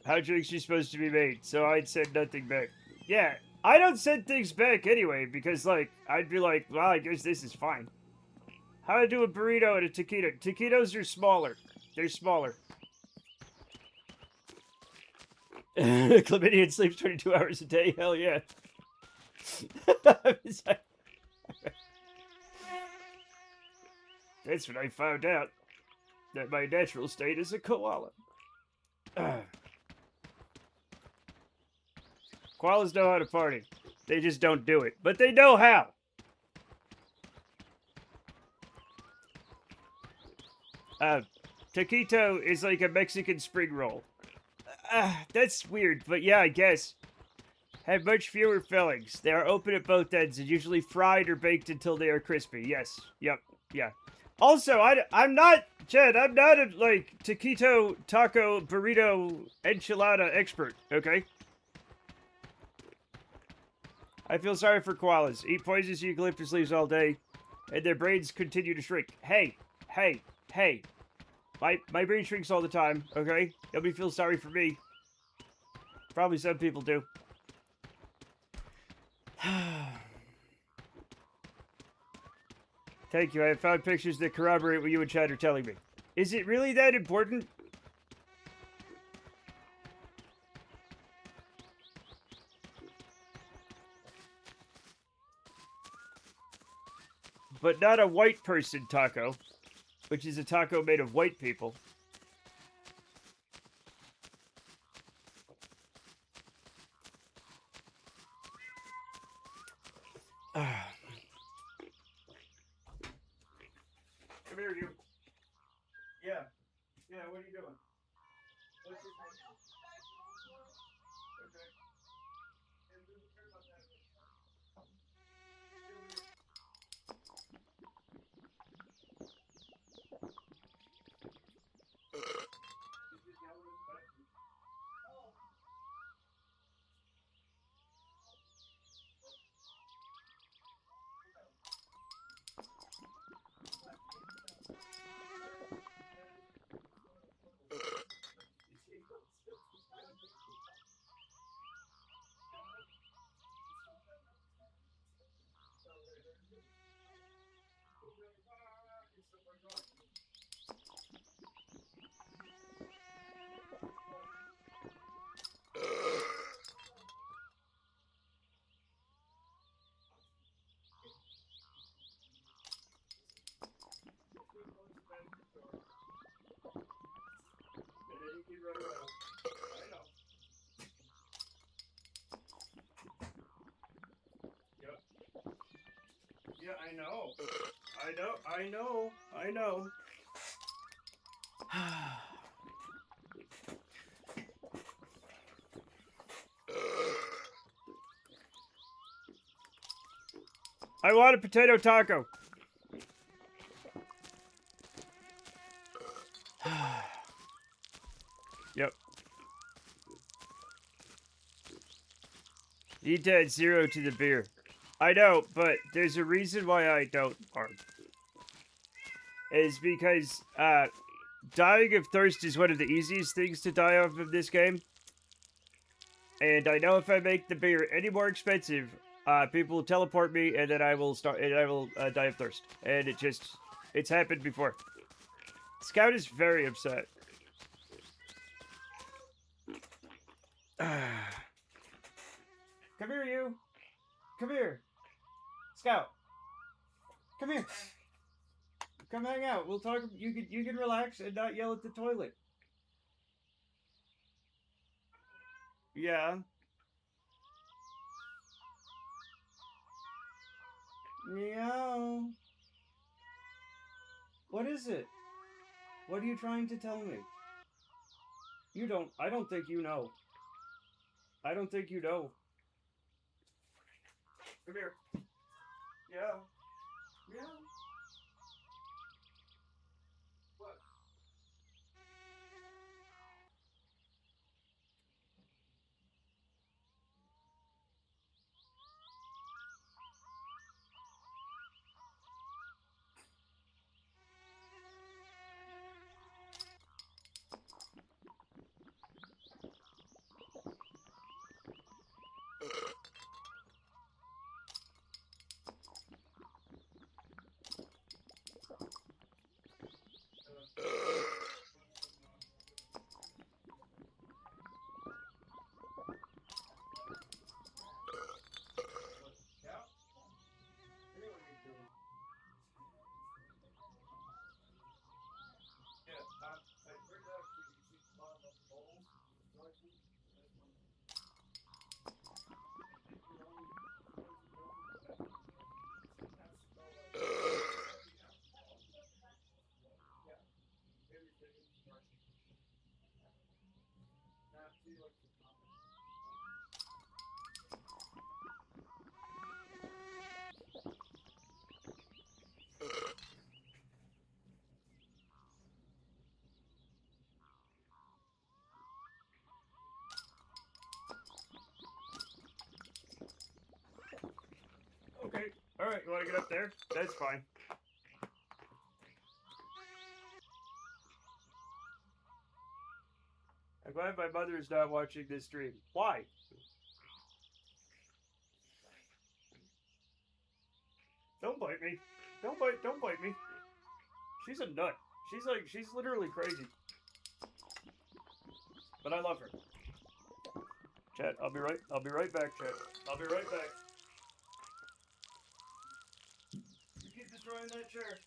How drinks are supposed to be made, so I'd send nothing back. Yeah, I don't send things back anyway, because, like, I'd be like, well, I guess this is fine. How to do a burrito and a taquito. Taquitos are smaller. They're smaller. Chlamydia sleeps 22 hours a day. Hell yeah. That's when I found out that my natural state is a koala. Koalas know how to party. They just don't do it. But they know how. Taquito is like a Mexican spring roll. That's weird, but yeah, I guess. Have much fewer fillings. They are open at both ends and usually fried or baked until they are crispy. Yes. Yep. Yeah. Also, I'm not, Chad, I'm not a, like, taquito, taco, burrito, enchilada expert, okay? I feel sorry for koalas. Eat poisonous eucalyptus leaves all day, and their brains continue to shrink. Hey, hey, hey. My brain shrinks all the time, okay? Nobody feels sorry for me. Probably some people do. Thank you. I have found pictures that corroborate what you and Chad are telling me. Is it really that important? But not a white person taco, which is a taco made of white people. Come here, you. Yeah. Yeah, what are you doing? What's your name? Okay. Yeah, I know. I know. I want a potato taco. Yep. Need to add 0 to the beer. I know, but there's a reason why I don't, Mark. Is because, dying of thirst is one of the easiest things to die of in this game. And I know if I make the beer any more expensive, people will teleport me, and then I will die of thirst. And it's happened before. Scout is very upset. Come here, you. Come here. Scout. Come here. Come hang out. We'll talk. You can relax and not yell at the toilet. Yeah. Meow. What is it? What are you trying to tell me? You don't. I don't think you know. I don't think you know. Come here. Yeah. Yeah. What? Alright, you want to get up there? That's fine. I'm glad my mother is not watching this stream. Why? Don't bite me. Don't bite me. She's a nut. She's literally crazy. But I love her. Chat, I'll be right back, chat. I'll be right back. You keep destroying that chair.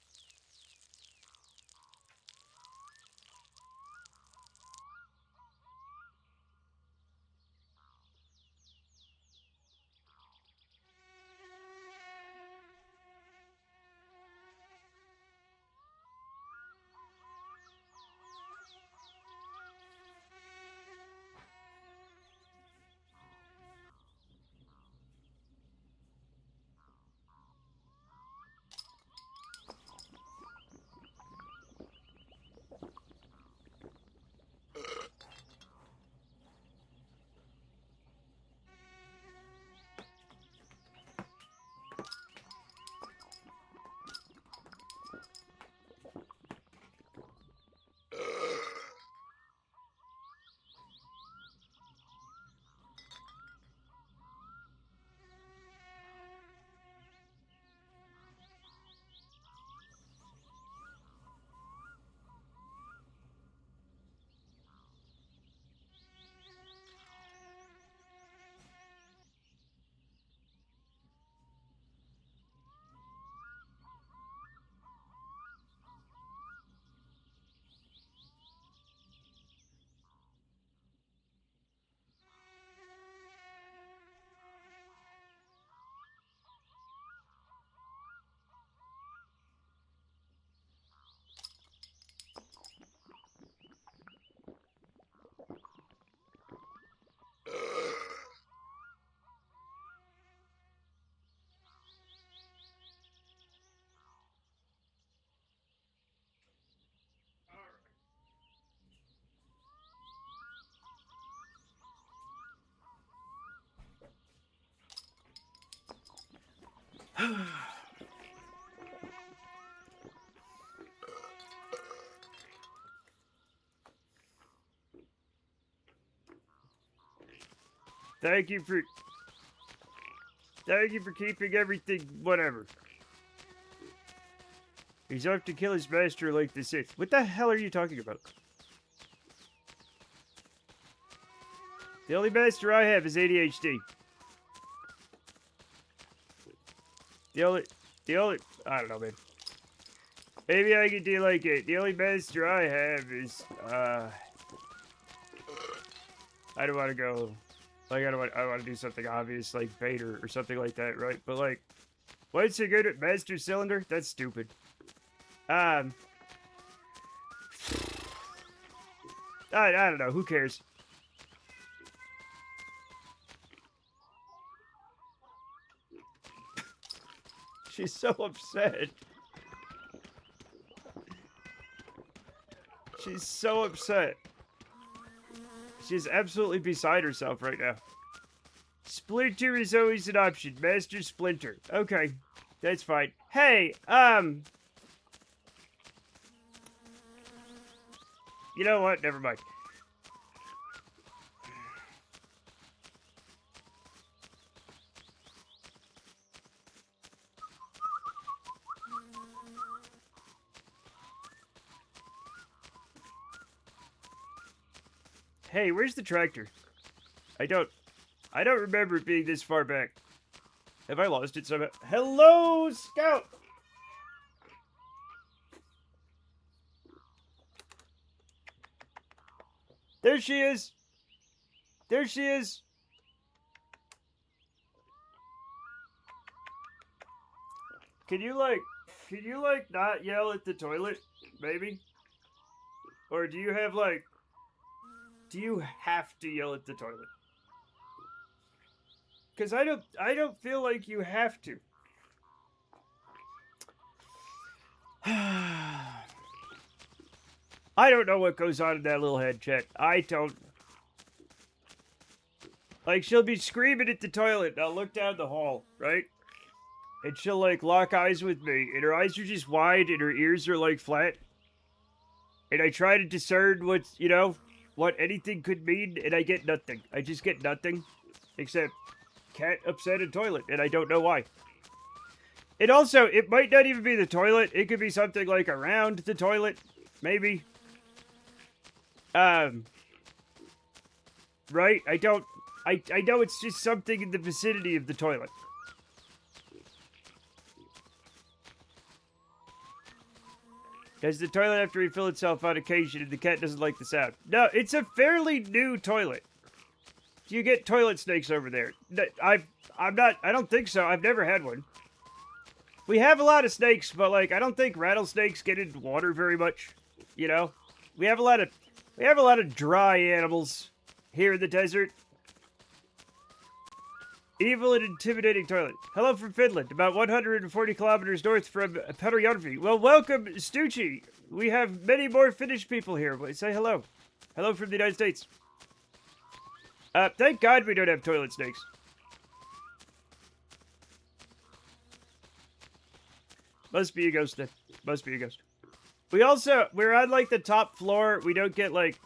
Thank you for keeping everything whatever. He's off to kill his master like the Sith. What the hell are you talking about? The only master I have is ADHD. The only, I don't know, man. Maybe I could do like it. The only master I have is, I don't want to go, like, I want to do something obvious, like Vader or something like that, right? But, like, what's so good at Master Cylinder? That's stupid. I don't know. Who cares? She's so upset. She's so upset. She's absolutely beside herself right now. Splinter is always an option. Master Splinter. Okay. That's fine. Hey, you know what? Never mind. Hey, where's the tractor? I don't remember it being this far back. Have I lost it somehow? Hello, Scout! There she is! There she is! Can you not yell at the toilet, maybe? Or do you have, like... Do you have to yell at the toilet? Because I don't feel like you have to. I don't know what goes on in that little head, chat. I don't. Like, she'll be screaming at the toilet, and I'll look down the hall, right? and she'll like lock eyes with me, and her eyes are just wide and her ears are like flat. And I try to discern what anything could mean, and I get nothing. I just get nothing, except cat upset in toilet, and I don't know why. And also, it might not even be the toilet. It could be something like around the toilet, maybe. Right? I know it's just something in the vicinity of the toilet. Does the toilet have to refill itself on occasion if the cat doesn't like the sound? No, it's a fairly new toilet. Do you get toilet snakes over there? I don't think so. I've never had one. We have a lot of snakes, but like I don't think rattlesnakes get into water very much. You know? We have a lot of dry animals here in the desert. Evil and intimidating toilet. Hello from Finland, about 140 kilometers north from Petorjärvi. Well, welcome, Stucci. We have many more Finnish people here. Say hello. Hello from the United States. Thank God we don't have toilet snakes. Must be a ghost then. Must be a ghost. We're on like the top floor. We don't get like...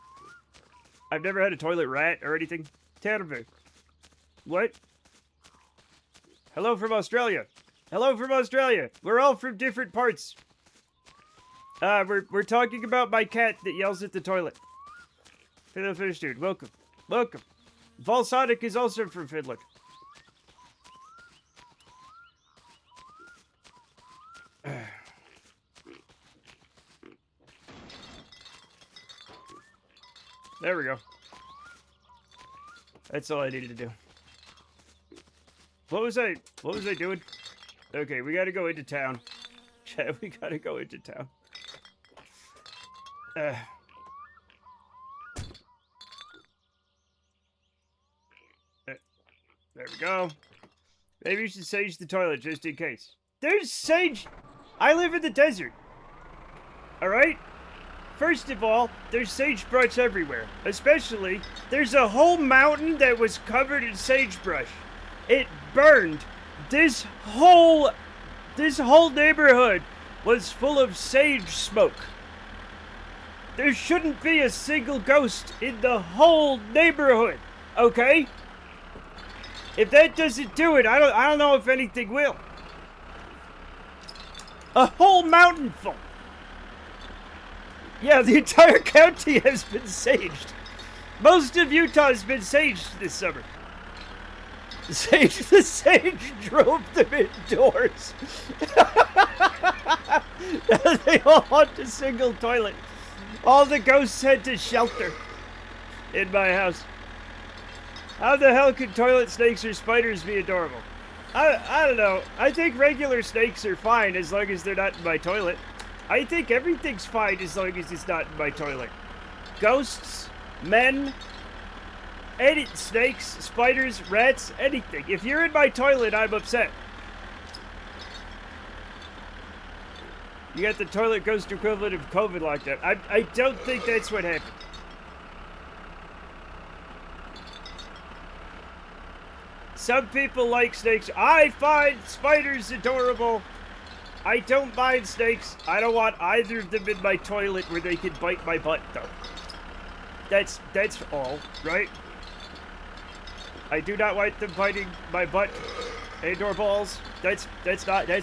I've never had a toilet rat or anything. Terrible. What? Hello from Australia. Hello from Australia. We're all from different parts. We're talking about my cat that yells at the toilet. Hello, Finnish dude. Welcome. Welcome. Volsonic is also from Finland. There we go. That's all I needed to do. What was I doing? Okay, we gotta go into town. We gotta go into town. There we go. Maybe you should sage the toilet just in case. There's sage! I live in the desert. Alright? First of all, there's sagebrush everywhere. Especially, there's a whole mountain that was covered in sagebrush. It burned. This whole neighborhood was full of sage smoke. There shouldn't be a single ghost in the whole neighborhood, okay? If that doesn't do it, I don't know if anything will. A whole mountain full. Yeah, the entire county has been saged. Most of Utah has been saged this summer. The sage drove them indoors. They all haunt a single toilet. All the ghosts had to shelter in my house. How the hell could toilet snakes or spiders be adorable? I don't know. I think regular snakes are fine as long as they're not in my toilet. I think everything's fine as long as it's not in my toilet. Ghosts, men, any snakes, spiders, rats, anything. If you're in my toilet, I'm upset. You got the toilet ghost equivalent of COVID lockdown. I don't think that's what happened. Some people like snakes. I find spiders adorable. I don't mind snakes. I don't want either of them in my toilet where they can bite my butt, though. That's all, right? I do not want them biting my butt and/or balls. That's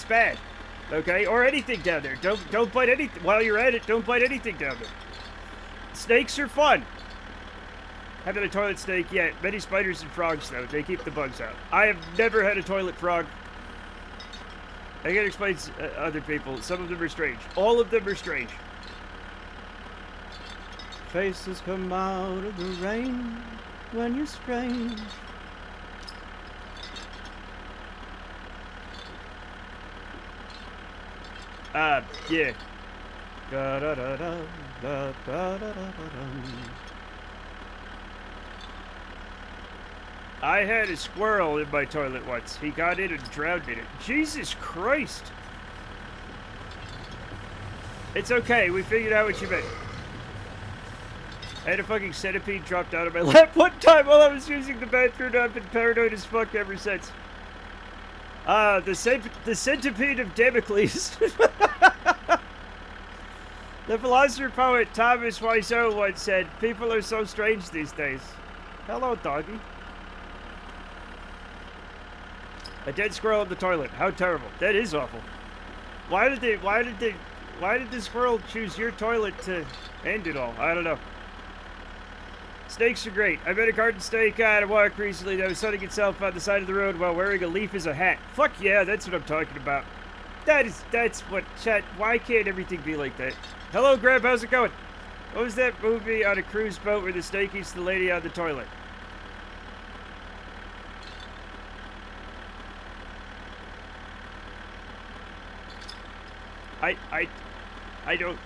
bad. Okay? Or anything down there. Don't bite anything. While you're at it, don't bite anything down there. Snakes are fun. Haven't had a toilet snake yet. Many spiders and frogs, though. They keep the bugs out. I have never had a toilet frog. I can't explain other people. Some of them are strange. All of them are strange. Faces come out of the rain when you're strange. Yeah. Da da da da da da da da da. I had a squirrel in my toilet once. He got in and drowned in it. Jesus Christ. It's okay. We figured out what you meant. I had a fucking centipede dropped out of my lap one time while I was using the bathroom. I've been paranoid as fuck ever since. The centipede of Damocles. The philosopher poet Thomas Wiseau once said, "People are so strange these days." Hello, doggy. A dead squirrel in the toilet. How terrible. That is awful. Why did the squirrel choose your toilet to end it all? I don't know. Snakes are great. I met a garden snake on a walk recently that was sunning itself on the side of the road while wearing a leaf as a hat. Fuck yeah, that's what I'm talking about. That's what, chat, why can't everything be like that? Hello, Grab, how's it going? What was that movie on a cruise boat where the snake eats the lady on the toilet? I don't...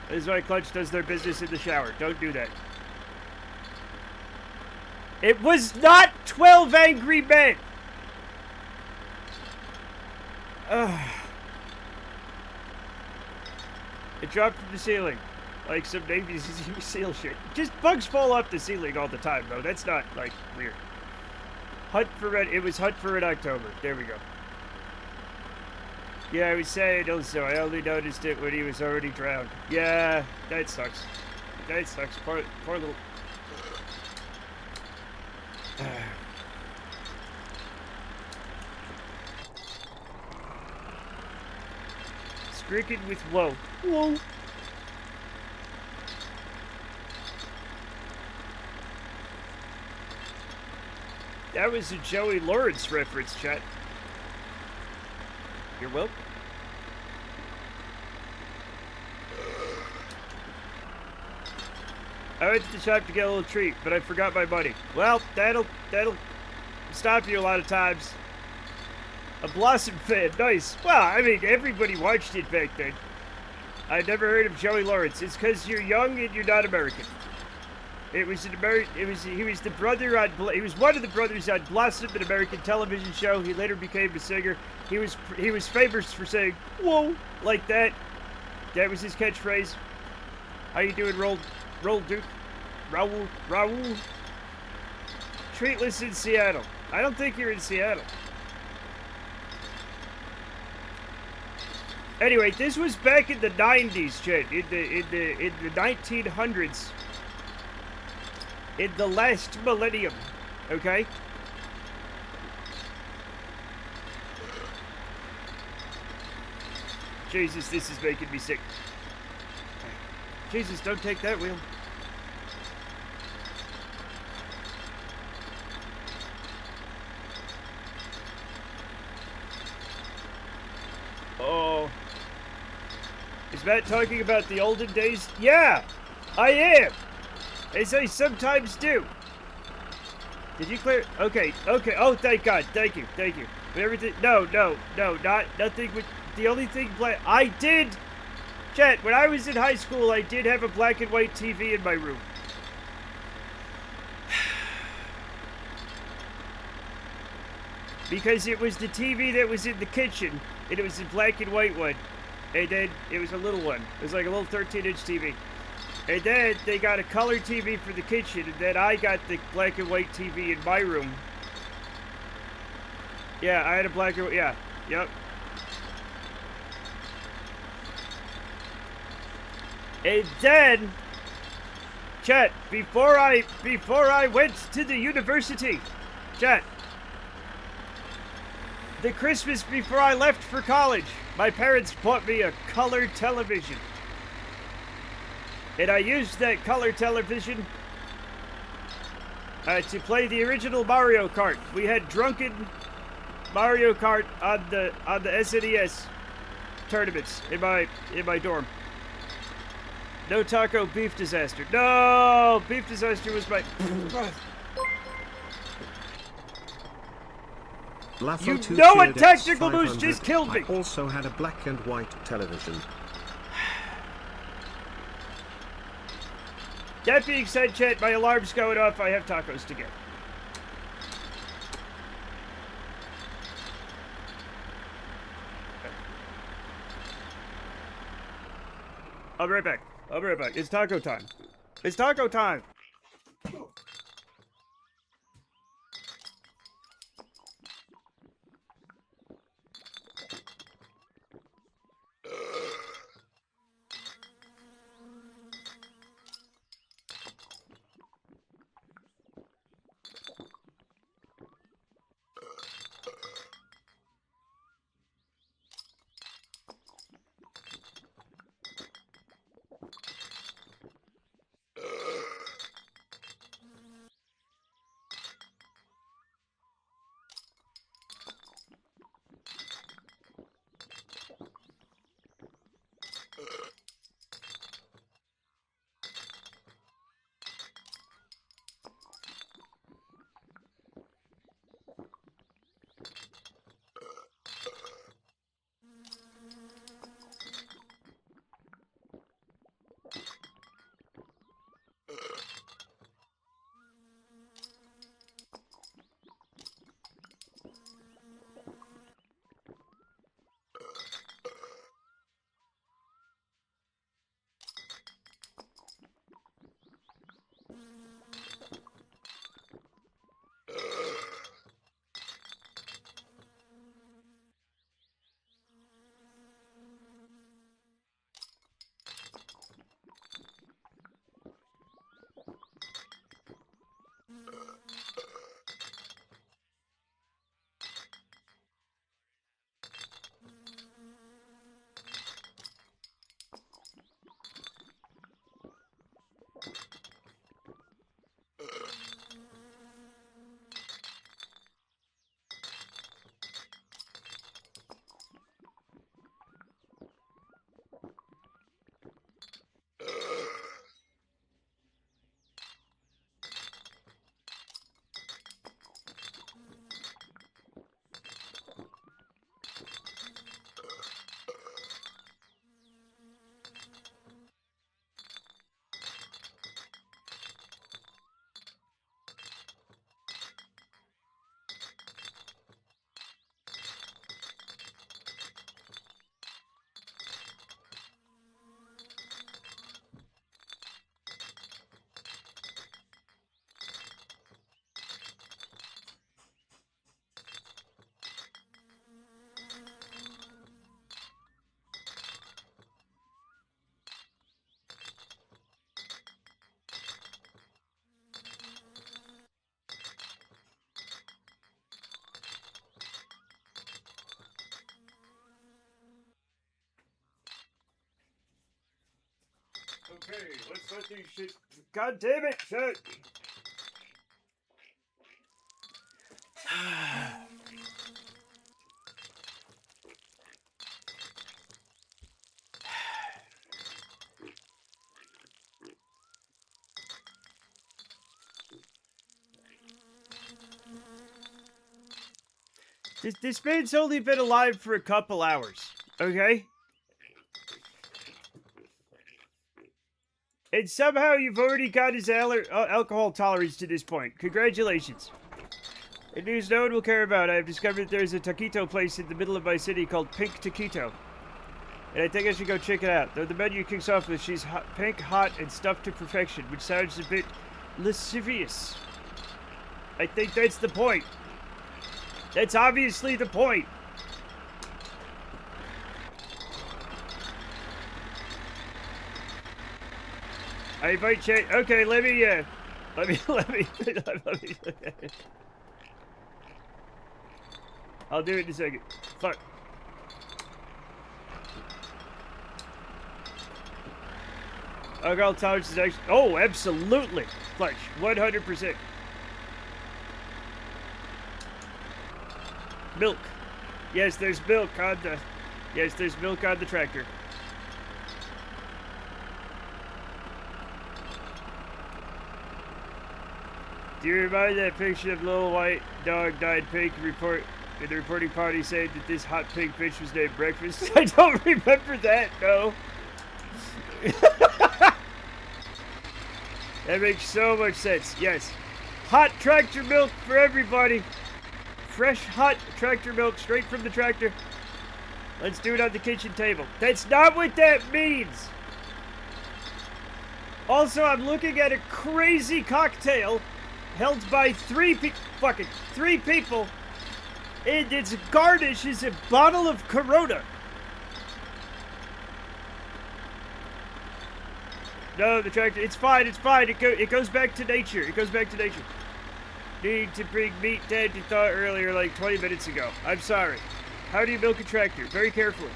This is why Clutch does their business in the shower. Don't do that. It was not 12 Angry Men! It dropped from the ceiling. Like some Navy SEAL shit. Just bugs fall off the ceiling all the time, though. That's not, like, weird. Hunt for Red... It was Hunt for Red October. There we go. Yeah, I was saying also, I only noticed it when he was already drowned. Yeah, that sucks. That sucks. Poor little... Stricken with woe. Whoa. That was a Joey Lawrence reference, chat. You're welcome. I went to the shop to get a little treat, but I forgot my money. Well, that'll stop you a lot of times. A Blossom fan, nice. Well, I mean, everybody watched it back then. I never heard of Joey Lawrence. It's because you're young and you're not American. It was an American. He was the brother on. He was one of the brothers on Blossom, an American television show. He later became a singer. He was famous for saying "whoa" like that. That was his catchphrase. How you doing, Roll Duke? Raul. Treatless in Seattle. I don't think you're in Seattle. Anyway, this was back in the 90s, Chet. In the 1900s. In the last millennium. Okay? Jesus, this is making me sick. Jesus, don't take that wheel. Oh. Is Matt talking about the olden days? Yeah, I am. As I sometimes do. Did you clear? Okay. Oh, thank God. Thank you. But everything, no, nothing with, the only thing, I did, chat, when I was in high school, I did have a black and white TV in my room. Because it was the TV that was in the kitchen, and it was a black and white one. And then it was a little one. It was like a little 13-inch TV. And then they got a color TV for the kitchen, and then I got the black and white TV in my room. Yeah, I had a black and white, yeah, yep. And then, chat, before I went to the university, chat, the Christmas before I left for college, my parents bought me a color television. And I used that color television to play the original Mario Kart. We had drunken Mario Kart on the SNES tournaments in my dorm. No taco, beef disaster. No, beef disaster was my. You know what Tactical Moose just killed me. I also had a black and white television. That being said, chat, my alarm's going off. I have tacos to get. I'll be right back. It's taco time. It's taco time. Okay, let's let these shit. God damn it! Shut. This man's only been alive for a couple hours, okay? And somehow you've already got his alcohol tolerance to this point. Congratulations. In news no one will care about, I have discovered that there's a taquito place in the middle of my city called Pink Taquito. And I think I should go check it out. Though the menu kicks off with she's hot, pink, hot, and stuffed to perfection, which sounds a bit lascivious. I think that's the point. That's obviously the point. I invite chat. Okay, let me. I'll do it in a second. Fuck. Alcohol tolerance is actually. Oh, absolutely. Fletch, 100%. Milk. Yes, there's milk on the. Yes, there's milk on the tractor. Do you remember that picture of little white dog dyed pink report in the reporting party saying that this hot pink bitch was named Breakfast? I don't remember that, no. That makes so much sense, yes. Hot tractor milk for everybody. Fresh, hot tractor milk straight from the tractor. Let's do it on the kitchen table. That's not what that means. Also, I'm looking at a crazy cocktail held by three people, and its garnish is a bottle of Corona. No, the tractor, it's fine, it goes back to nature, Need to bring meat dead to thaw earlier, like 20 minutes ago. I'm sorry. How do you milk a tractor? Very carefully.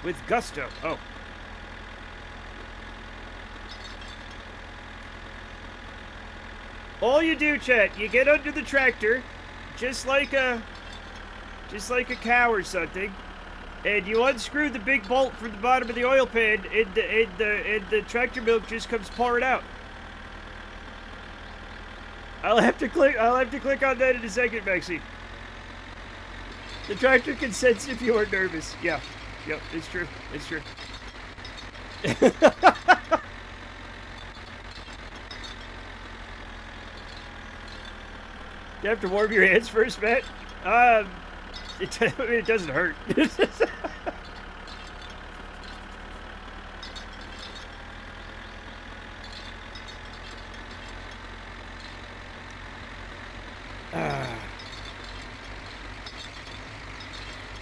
With gusto. Oh. All you do, chat, you get under the tractor, just like a cow or something, and you unscrew the big bolt from the bottom of the oil pan, and the tractor milk just comes pouring out. I'll have to click on that in a second, Maxie. The tractor can sense if you are nervous. Yeah. Yep, it's true. You have to warm your hands first, Matt? It doesn't hurt.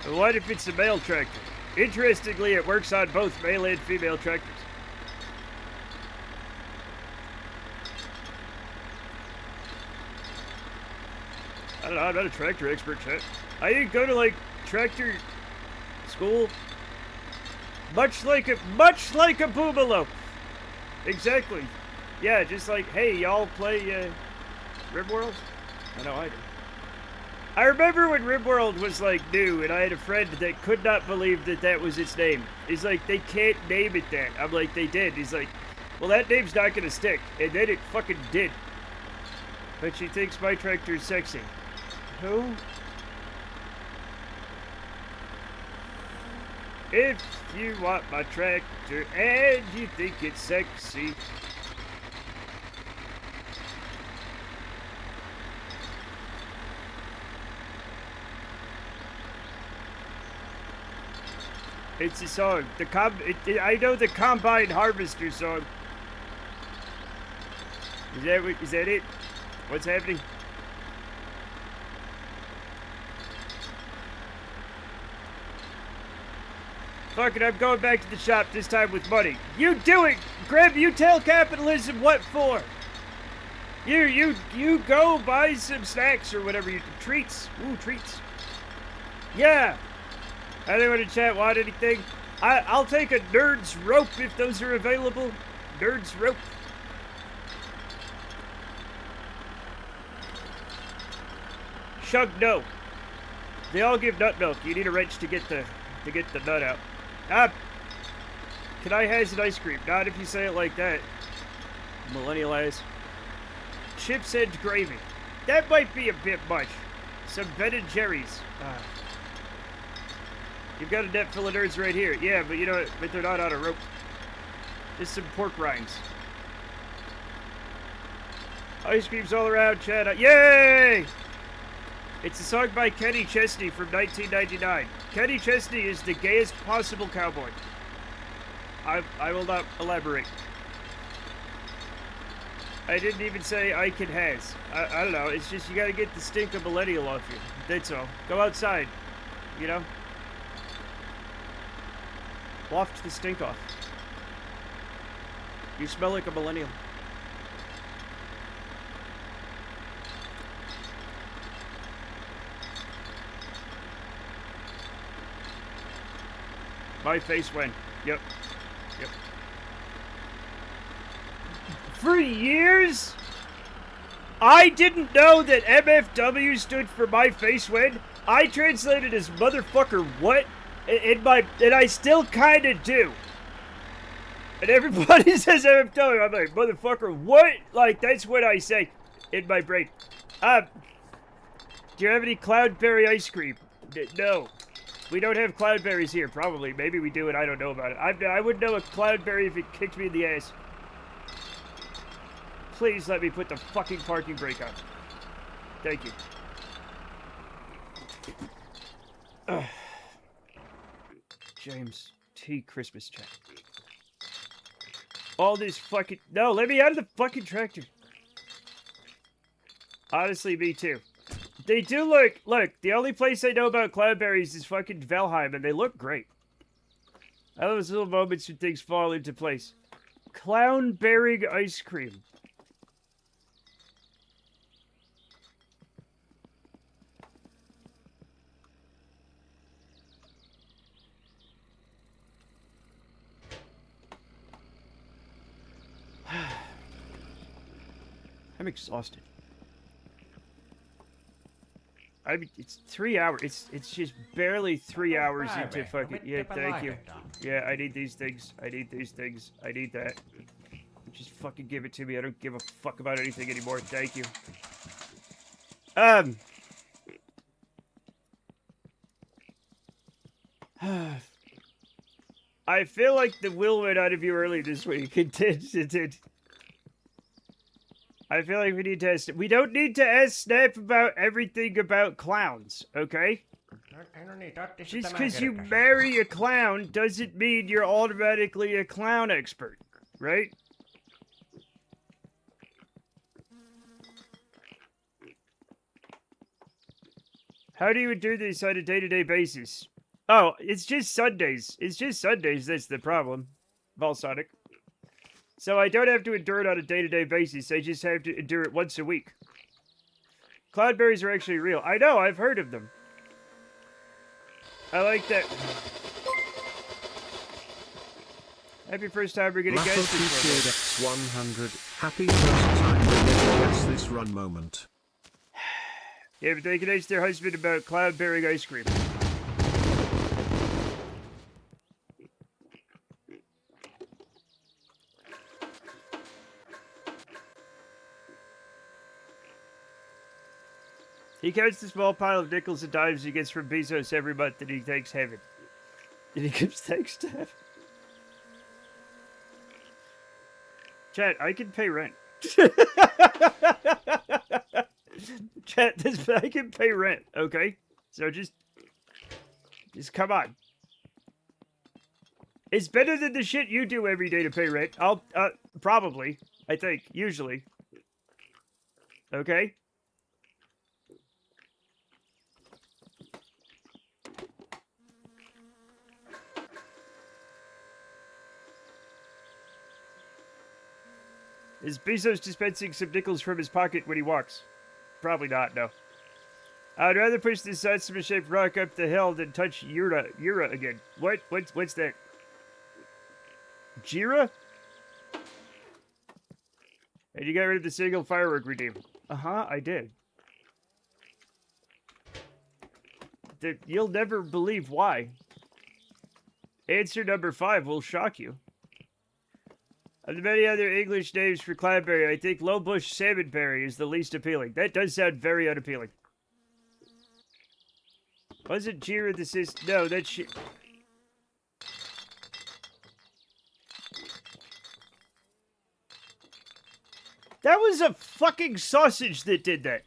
What if it's a male tractor? Interestingly, it works on both male and female tractors. I don't know, I'm not a tractor expert, chat. I didn't go to, like, tractor school. Much like a Boogaloo. Exactly. Yeah, just like, hey, y'all play, RimWorld? I know I do. I remember when RimWorld was, like, new, and I had a friend that could not believe that that was its name. He's like, they can't name it that. I'm like, they did. He's like, well, that name's not gonna stick. And then it fucking did. But she thinks my tractor's sexy. Who? If you want my tractor and you think it's sexy. It's a song. I know the Combine Harvester song. Is that it? What's happening? Fuck it, I'm going back to the shop, this time with money. You do it! Grab, you tell capitalism what for! You go buy some snacks or whatever, treats. Ooh, treats. Yeah! Anyone in chat want anything? I'll take a Nerd's Rope if those are available. Nerd's Rope. Shug, no. They all give nut milk. You need a wrench to get the nut out. Can I has an ice cream? Not if you say it like that. Millennial ass. Chips and gravy. That might be a bit much. Some Ben and Jerry's. You've got a net full of nerds right here. Yeah, but you know what? But they're not on a rope. Just some pork rinds. Ice creams all around, Chad. Yay! It's a song by Kenny Chesney from 1999. Kenny Chesney is the gayest possible cowboy. I will not elaborate. I didn't even say I can has. I don't know. It's just you gotta get the stink of millennial off you. That's all. Go outside. You know? Waft the stink off. You smell like a millennial. My face went. Yep. Yep. For years, I didn't know that MFW stood for my face when. I translated as motherfucker what? And I still kind of do. And everybody says MFW. I'm like, motherfucker what? Like, that's what I say in my brain. Do you have any cloudberry ice cream? No. We don't have cloudberries here, probably. Maybe we do and I don't know about it. I wouldn't know a cloudberry if it kicked me in the ass. Please let me put the fucking parking brake on. Thank you. James T. Christmas check. All this fucking... No, let me out of the fucking tractor. Honestly, me too. They do look... Look, the only place I know about cloudberries is fucking Valheim, and they look great. I love those little moments when things fall into place. Clownberry ice cream. I'm exhausted. I mean, it's 3 hours. It's just barely 3 hours into fucking... Yeah, thank you. Yeah, I need these things. I need these things. I need that. Just fucking give it to me. I don't give a fuck about anything anymore. Thank you. I feel like the will went out of you early this week. It did. I feel like we need to ask... We don't need to ask Snap about everything about clowns, okay? Just because you marry a clown doesn't mean you're automatically a clown expert, right? How do you do this on a day-to-day basis? Oh, it's just Sundays. It's just Sundays that's the problem, Volsonic. So I don't have to endure it on a day-to-day basis. I just have to endure it once a week. Cloudberries are actually real. I know, I've heard of them. I like that. Happy first time we're gonna guess this one. X100. Happy first time we're gonna guess this run moment. Yeah, but they can ask their husband about cloudberry ice cream. He counts the small pile of nickels and dimes he gets from Bezos every month that he thanks heaven. And he gives thanks to heaven. Chat, I can pay rent. Chat, I can pay rent, okay? So just come on. It's better than the shit you do every day to pay rent. Probably. I think. Usually. Okay? Is Bezos dispensing some nickels from his pocket when he walks? Probably not, no. I'd rather push this Satsuma-shaped rock up the hill than touch Yura again. What's that? Jira? And you got rid of the single firework redeem. Uh-huh, I did. You'll never believe why. Answer number 5 will shock you. Of the many other English names for cloudberry, I think lowbush salmonberry is the least appealing. That does sound very unappealing. Wasn't Jira the system? No, that's shit. That was a fucking sausage that did that.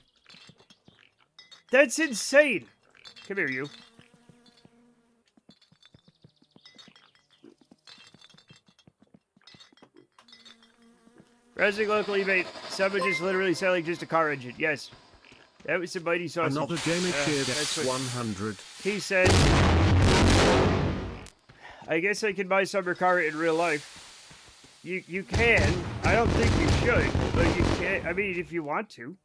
That's insane. Come here, you. Browsing local eBay, someone just literally selling just a car engine. Yes. That was a mighty sausage. Another gamer cheered that's what X100. he said, I guess I can buy summer car in real life. You can. I don't think you should, but you can. I mean, if you want to.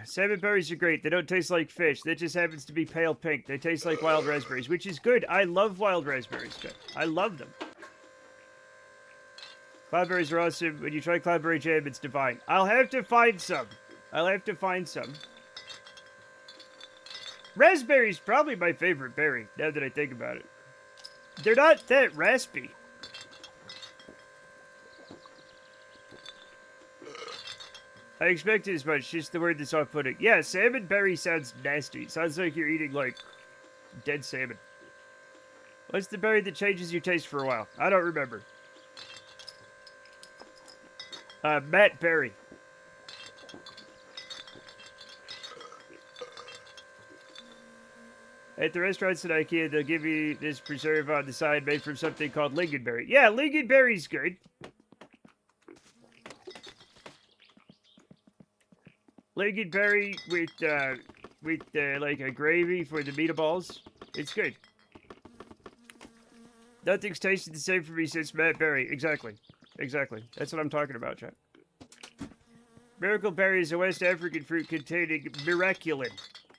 Salmon berries are great. They don't taste like fish. That just happens to be pale pink. They taste like wild raspberries, which is good. I love wild raspberries, Jeff. I love them. Cloudberries are awesome. When you try cloudberry jam, it's divine. I'll have to find some. I'll have to find some. Raspberry's probably my favorite berry, now that I think about it. They're not that raspy. I expected as much, just the word that's off-putting. Yeah, salmon berry sounds nasty. Sounds like you're eating, like, dead salmon. What's the berry that changes your taste for a while? I don't remember. Matt Berry. At the restaurants at IKEA, they'll give you this preserve on the side made from something called lingonberry. Yeah, lingonberry's good. Lingonberry with like a gravy for the meatballs. It's good. Nothing's tasted the same for me since Matt Berry. Exactly. Exactly. That's what I'm talking about, chat. Miracle berry is a West African fruit containing miraculin,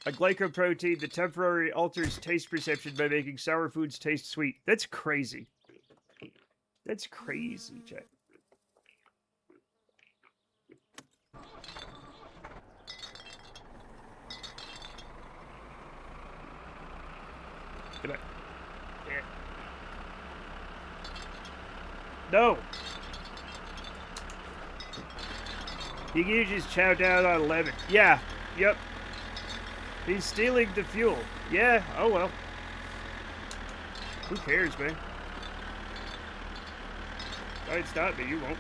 a glycoprotein that temporarily alters taste perception by making sour foods taste sweet. That's crazy. That's crazy, chat. Come back. Yeah. No! You can just chow down on lemon. Yeah, yep. He's stealing the fuel. Yeah, oh well. Who cares, man? Don't stop me, you won't.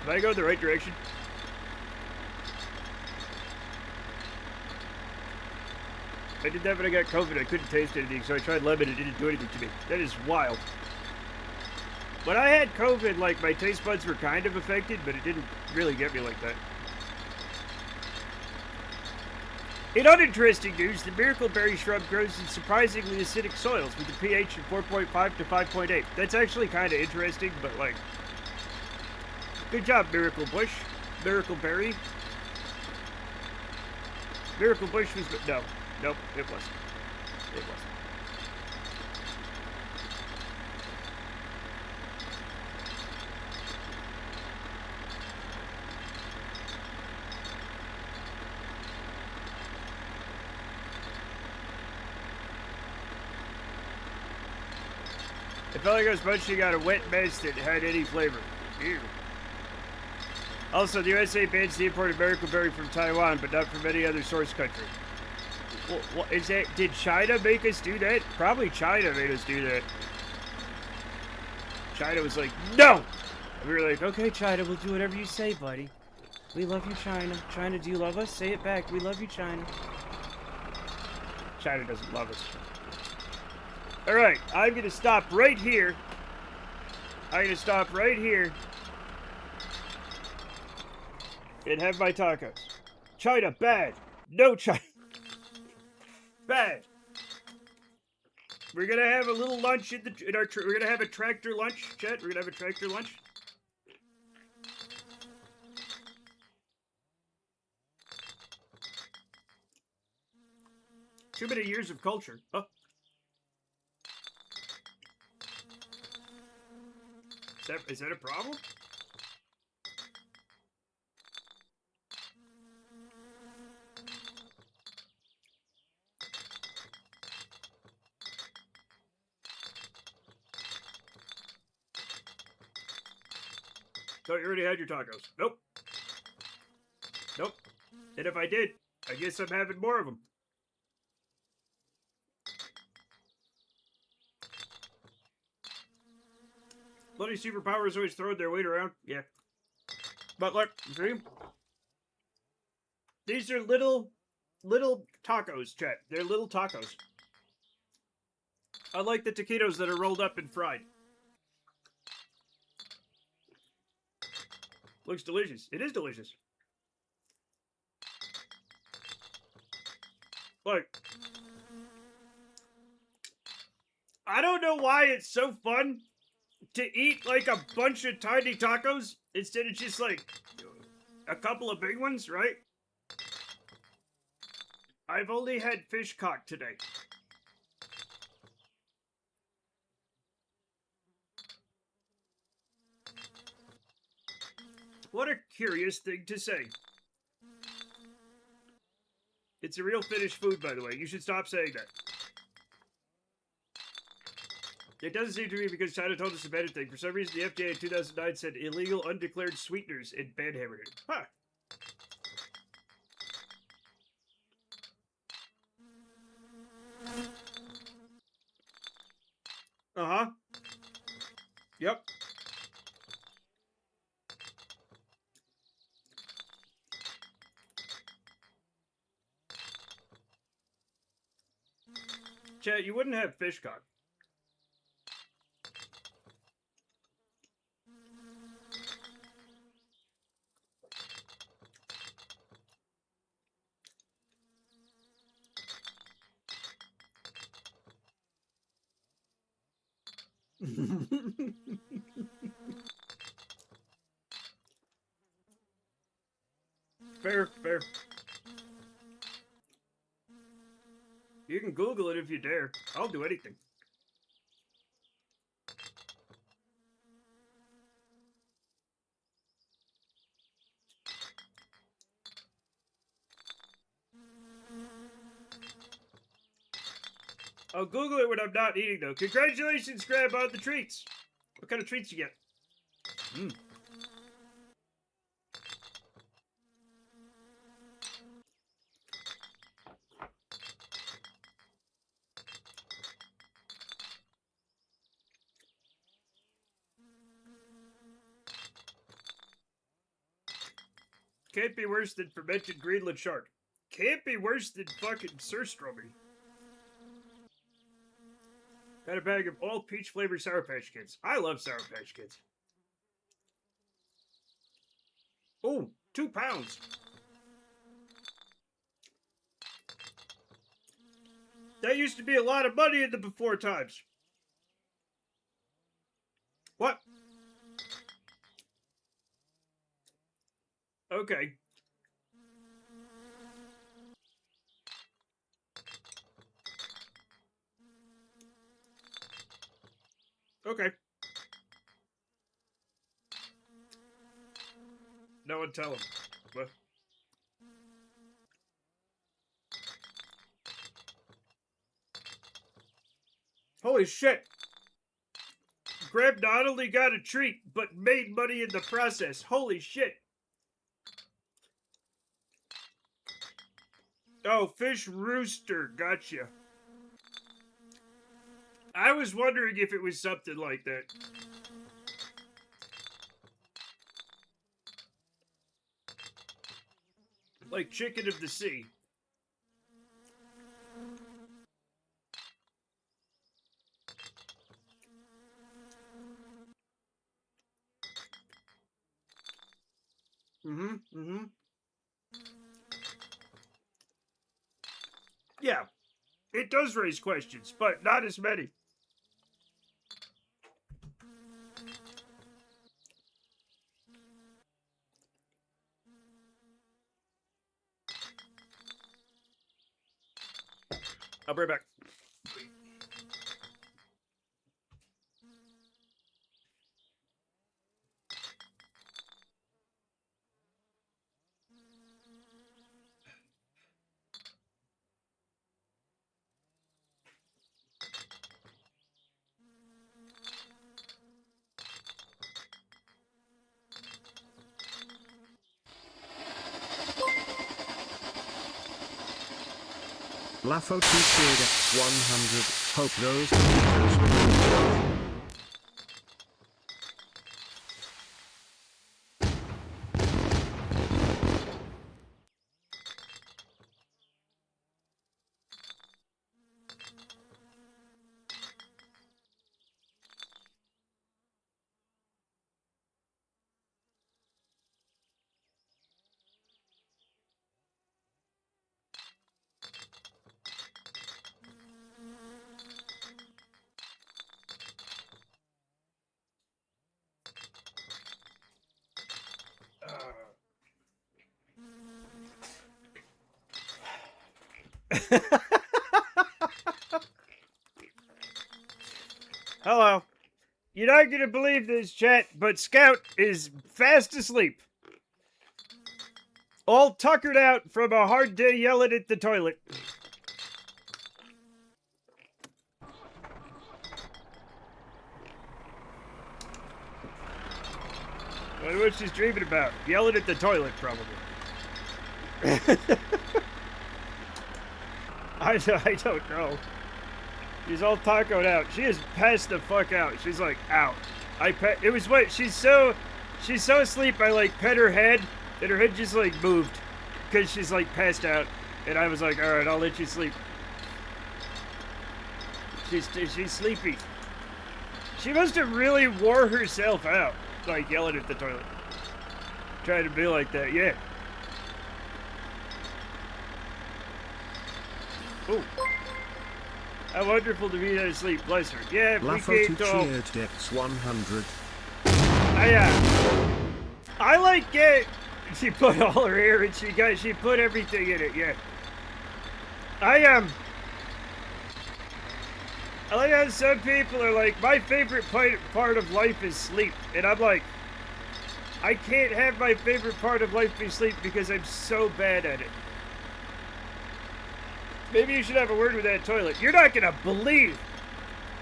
Did I go the right direction? I did that when I got COVID. I couldn't taste anything, so I tried lemon and it didn't do anything to me. That is wild. When I had COVID, like, my taste buds were kind of affected, but it didn't really get me like that. In uninteresting news, the miracle berry shrub grows in surprisingly acidic soils with a pH of 4.5 to 5.8. That's actually kind of interesting, but, like... Good job, Miracle Bush. Miracle Berry. Miracle Bush was... No. Nope, it wasn't. It wasn't. It felt like I was munching on a wet mess that had any flavor. Ew. Also, the USA bans the import of miracle berry from Taiwan, but not from any other source country. Well, what is that? Did China make us do that? Probably China made us do that. China was like, no! And we were like, okay, China, we'll do whatever you say, buddy. We love you, China. China, do you love us? Say it back. We love you, China. China doesn't love us. Alright, I'm going to stop right here. I'm going to stop right here. And have my tacos. China, bad. No China. Bad. We're gonna have a little lunch we're gonna have a tractor lunch, Chet. We're gonna have a tractor lunch. Too many years of culture. Oh. Is that a problem? So you already had your tacos. Nope. Nope. And if I did, I guess I'm having more of them. Bloody superpowers always throwing their weight around. Yeah. But look, see? These are little tacos, Chet. They're little tacos. Unlike the taquitos that are rolled up and fried. Looks delicious. It is delicious. Look. I don't know why it's so fun to eat like a bunch of tiny tacos instead of just like a couple of big ones, right? I've only had fish cock today. What a curious thing to say. It's a real Finnish food, by the way. You should stop saying that. It doesn't seem to me because China told us a better thing. For some reason, the FDA in 2009 said illegal undeclared sweeteners and banhammered it. Huh. Uh-huh. Yep. Chat, you wouldn't have fish cock. Fair, fair. You can Google it if you dare. I'll do anything. I'll Google it when I'm not eating, though. Congratulations, Grab, on the treats. What kind of treats you get? Mmm. Can't be worse than fermented Greenland shark. Can't be worse than fucking surströmming. Got a bag of all peach flavored Sour Patch Kids. I love Sour Patch Kids. Oh, 2 pounds. That used to be a lot of money in the before times. What? Okay. Okay. No one tell him. What? Holy shit. Grab not only got a treat, but made money in the process. Holy shit. Oh, Fish Rooster. Gotcha. I was wondering if it was something like that. Like chicken of the sea. Yeah, it does raise questions, but not as many. I'll be right back. Lafo cheered X100. Hope those potatoes. Hello. You're not gonna believe this, chat, but Scout is fast asleep. All tuckered out from a hard day yelling at the toilet. I wonder what she's dreaming about. Yelling at the toilet, probably. I don't know. She's all tacoed out. She is passed the fuck out. She's like out. It was what she's so asleep. I like pet her head, and her head just like moved because she's like passed out. And I was like, all right, I'll let you sleep. She's sleepy. She must have really wore herself out, like yelling at the toilet, trying to be like that. Yeah. Ooh. How wonderful to be asleep, bless her. Yeah, Lafo we can't cheered X100. I like it. She put all her hair and she put everything in it, yeah. I like how some people are like, my favorite part of life is sleep. And I'm like, I can't have my favorite part of life be sleep because I'm so bad at it. Maybe you should have a word with that toilet. You're not gonna believe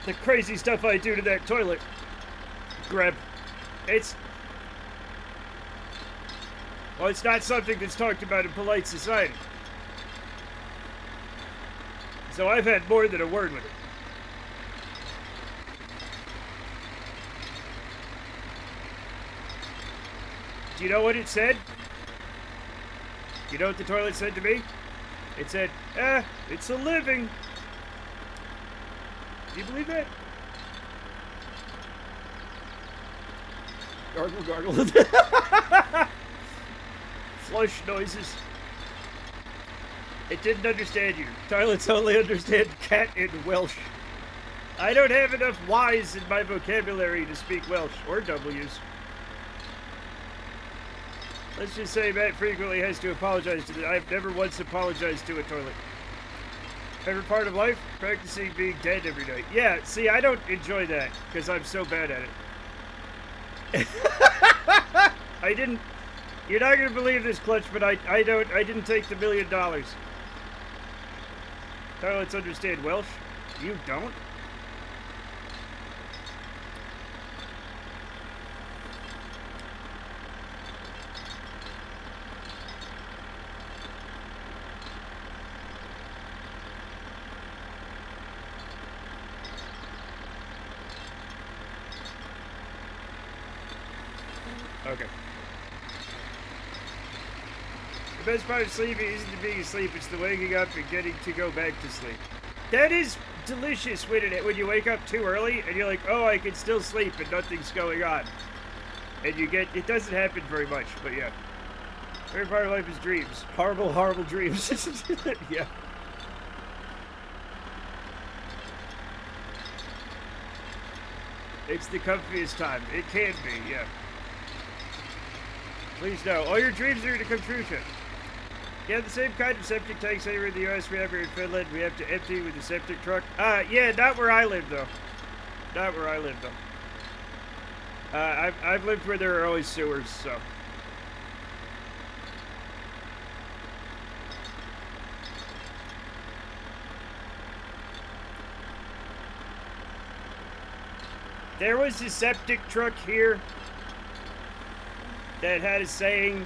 the crazy stuff I do to that toilet. Greb. It's not something that's talked about in polite society. So I've had more than a word with it. Do you know what it said? You know what the toilet said to me? It said, it's a living. Do you believe that? Gargle, gargle. Flush noises. It didn't understand you. Toilets only understand cat and Welsh. I don't have enough Y's in my vocabulary to speak Welsh, or W's. Let's just say Matt frequently has to apologize to I've never once apologized to a toilet. Favorite part of life? Practicing being dead every night. Yeah, see, I don't enjoy that, because I'm so bad at it. You're not gonna believe this, Clutch, but I didn't take the $1 million. Toilets understand Welsh? You don't? Okay. The best part of sleeping isn't the being asleep, it's the waking up and getting to go back to sleep. That is delicious when you wake up too early and you're like, oh, I can still sleep and nothing's going on. And it doesn't happen very much, but yeah. Favorite part of life is dreams. Horrible, horrible dreams. Yeah. It's the comfiest time. It can be, yeah. Please no. All your dreams are to come true, Chip. Yeah, the same kind of septic tanks anywhere in the U.S. we have here in Finland. We have to empty with the septic truck. Yeah, not where I live, though. Not where I live, though. I've lived where there are always sewers, so. There was a septic truck here that had a saying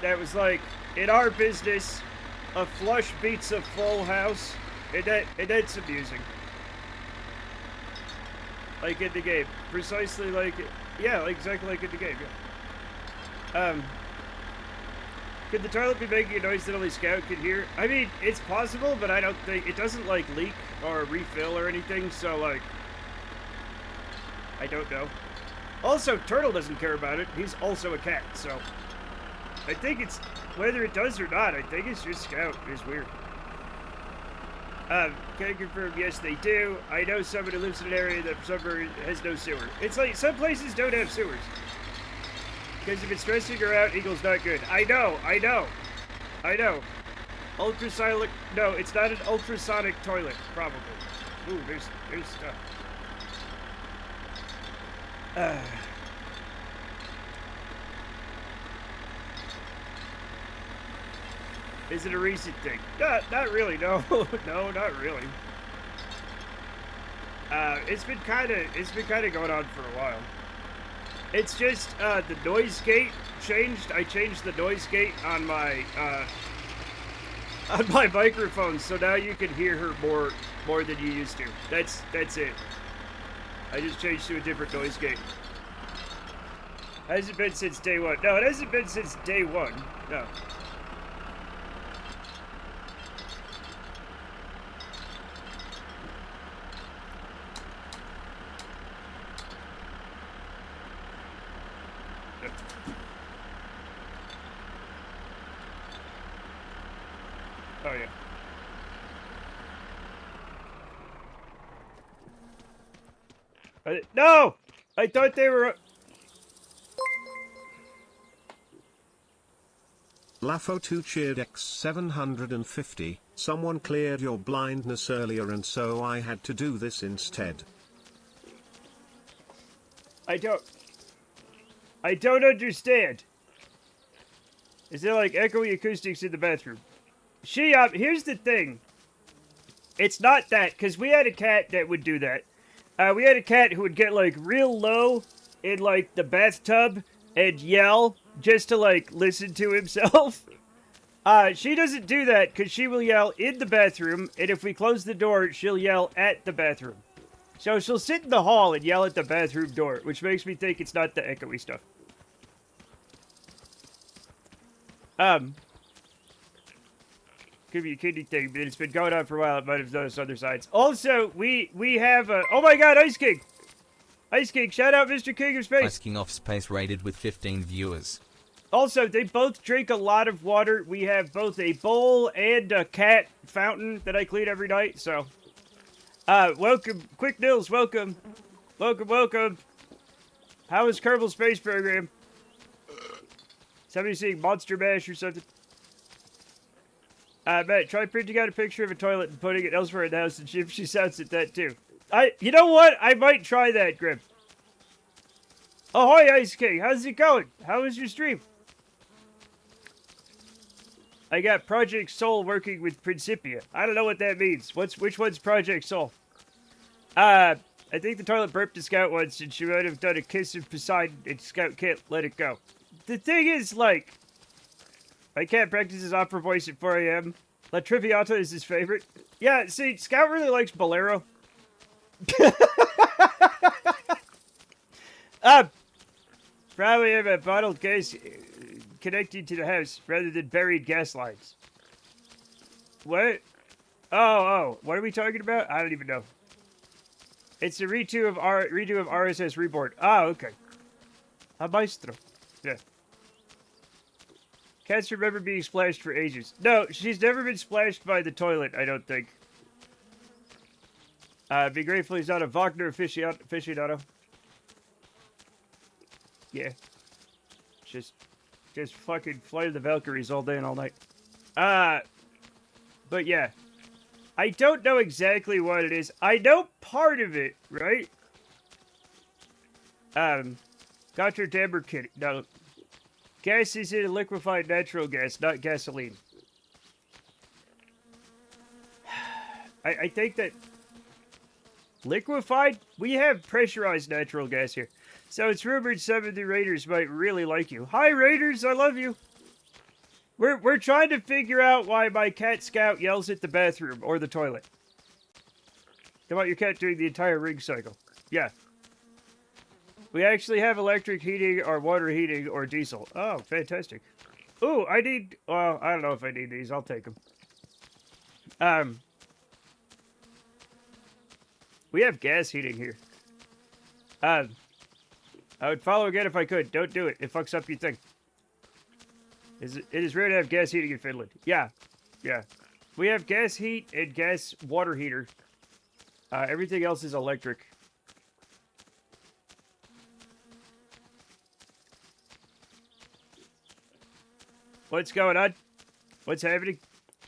that was like, in our business, a flush beats a full house, and that's amusing. Like in the game. Precisely like, yeah, like exactly like in the game, yeah. Could the toilet be making a noise that only Scout could hear? I mean, it's possible, but I don't think, it doesn't like leak or refill or anything, so like, I don't know. Also, Turtle doesn't care about it. He's also a cat, so I think it's, whether it does or not, I think it's just Scout. It's weird. Can I confirm? Yes, they do. I know someone who lives in an area that for some reason has no sewer. It's like, some places don't have sewers. Because if it's stressing her out, Eagle's not good. I know. Ultrasonic, no, it's not an ultrasonic toilet, probably. Ooh, there's stuff. Is it a recent thing? Not really, no. No, not really. It's been kinda going on for a while. It's just, the noise gate changed. I changed the noise gate on my microphone, so now you can hear her more than you used to. That's it. I just changed to a different noise gate. Hasn't been since day one. No, it hasn't been since day one. No. Oh, yeah. No! I thought they were... Lafo2 cheered X750. Someone cleared your blindness earlier and so I had to do this instead. I don't understand. Is there like echoey acoustics in the bathroom? Here's the thing. It's not that, because we had a cat that would do that. We had a cat who would get, like, real low in, like, the bathtub and yell just to, like, listen to himself. She doesn't do that because she will yell in the bathroom, and if we close the door, she'll yell at the bathroom. So she'll sit in the hall and yell at the bathroom door, which makes me think it's not the echoey stuff. Could be a kidney thing, but it's been going on for a while. It might have noticed other sides. Also, we have a... Oh my god, Ice King! Ice King, shout out Mr. King of Space! Ice King off Space rated with 15 viewers. Also, they both drink a lot of water. We have both a bowl and a cat fountain that I clean every night, so... welcome. Quick Nils, welcome. Welcome. How is Kerbal Space Program? Somebody seeing Monster Mash or something? Matt, try printing out a picture of a toilet and putting it elsewhere in the house and see if she sounds at that too. You know what? I might try that, Grim. Ahoy, Ice King. How's it going? How was your stream? I got Project Soul working with Principia. I don't know what that means. Which one's Project Soul? I think the toilet burped to Scout once and she might have done a kiss of Poseidon and Scout can't let it go. The thing is, like, my cat practices opera voice at 4 a.m. La Traviata is his favorite. Yeah, see, Scout really likes Bolero. Probably have a bottled case. connecting to the house rather than buried gas lines. What? Oh, what are we talking about? I don't even know. It's a redo of RSS Reborn. Ah, okay. A maestro. Yeah. Cats remember being splashed for ages. No, she's never been splashed by the toilet, I don't think. Be grateful he's not a Wagner aficionado. Yeah. Just fucking fly to the Valkyries all day and all night. But yeah. I don't know exactly what it is. I know part of it, right? Gotterdammer kidding. No. Gas is in a liquefied natural gas, not gasoline. I think that liquefied? We have pressurized natural gas here. So it's rumored some of the raiders might really like you. Hi raiders, I love you. We're trying to figure out why my cat Scout yells at the bathroom or the toilet. How about your cat doing the entire ring cycle? Yeah. We actually have electric heating or water heating or diesel. Oh, fantastic. Ooh, I need... Well, I don't know if I need these. I'll take them. We have gas heating here. I would follow again if I could. Don't do it. It fucks up your thing. It is rare to have gas heating in Finland. Yeah. Yeah. We have gas heat and gas water heater. Everything else is electric. What's going on? What's happening?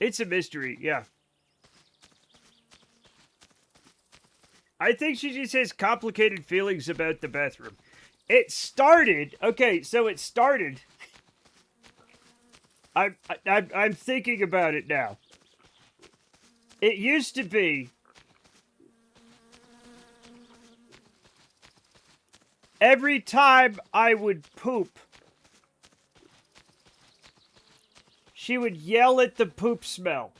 It's a mystery, yeah. I think she just has complicated feelings about the bathroom. It started... Okay, so it started... I'm thinking about it now. It used to be... Every time I would poop... She would yell at the poop smell.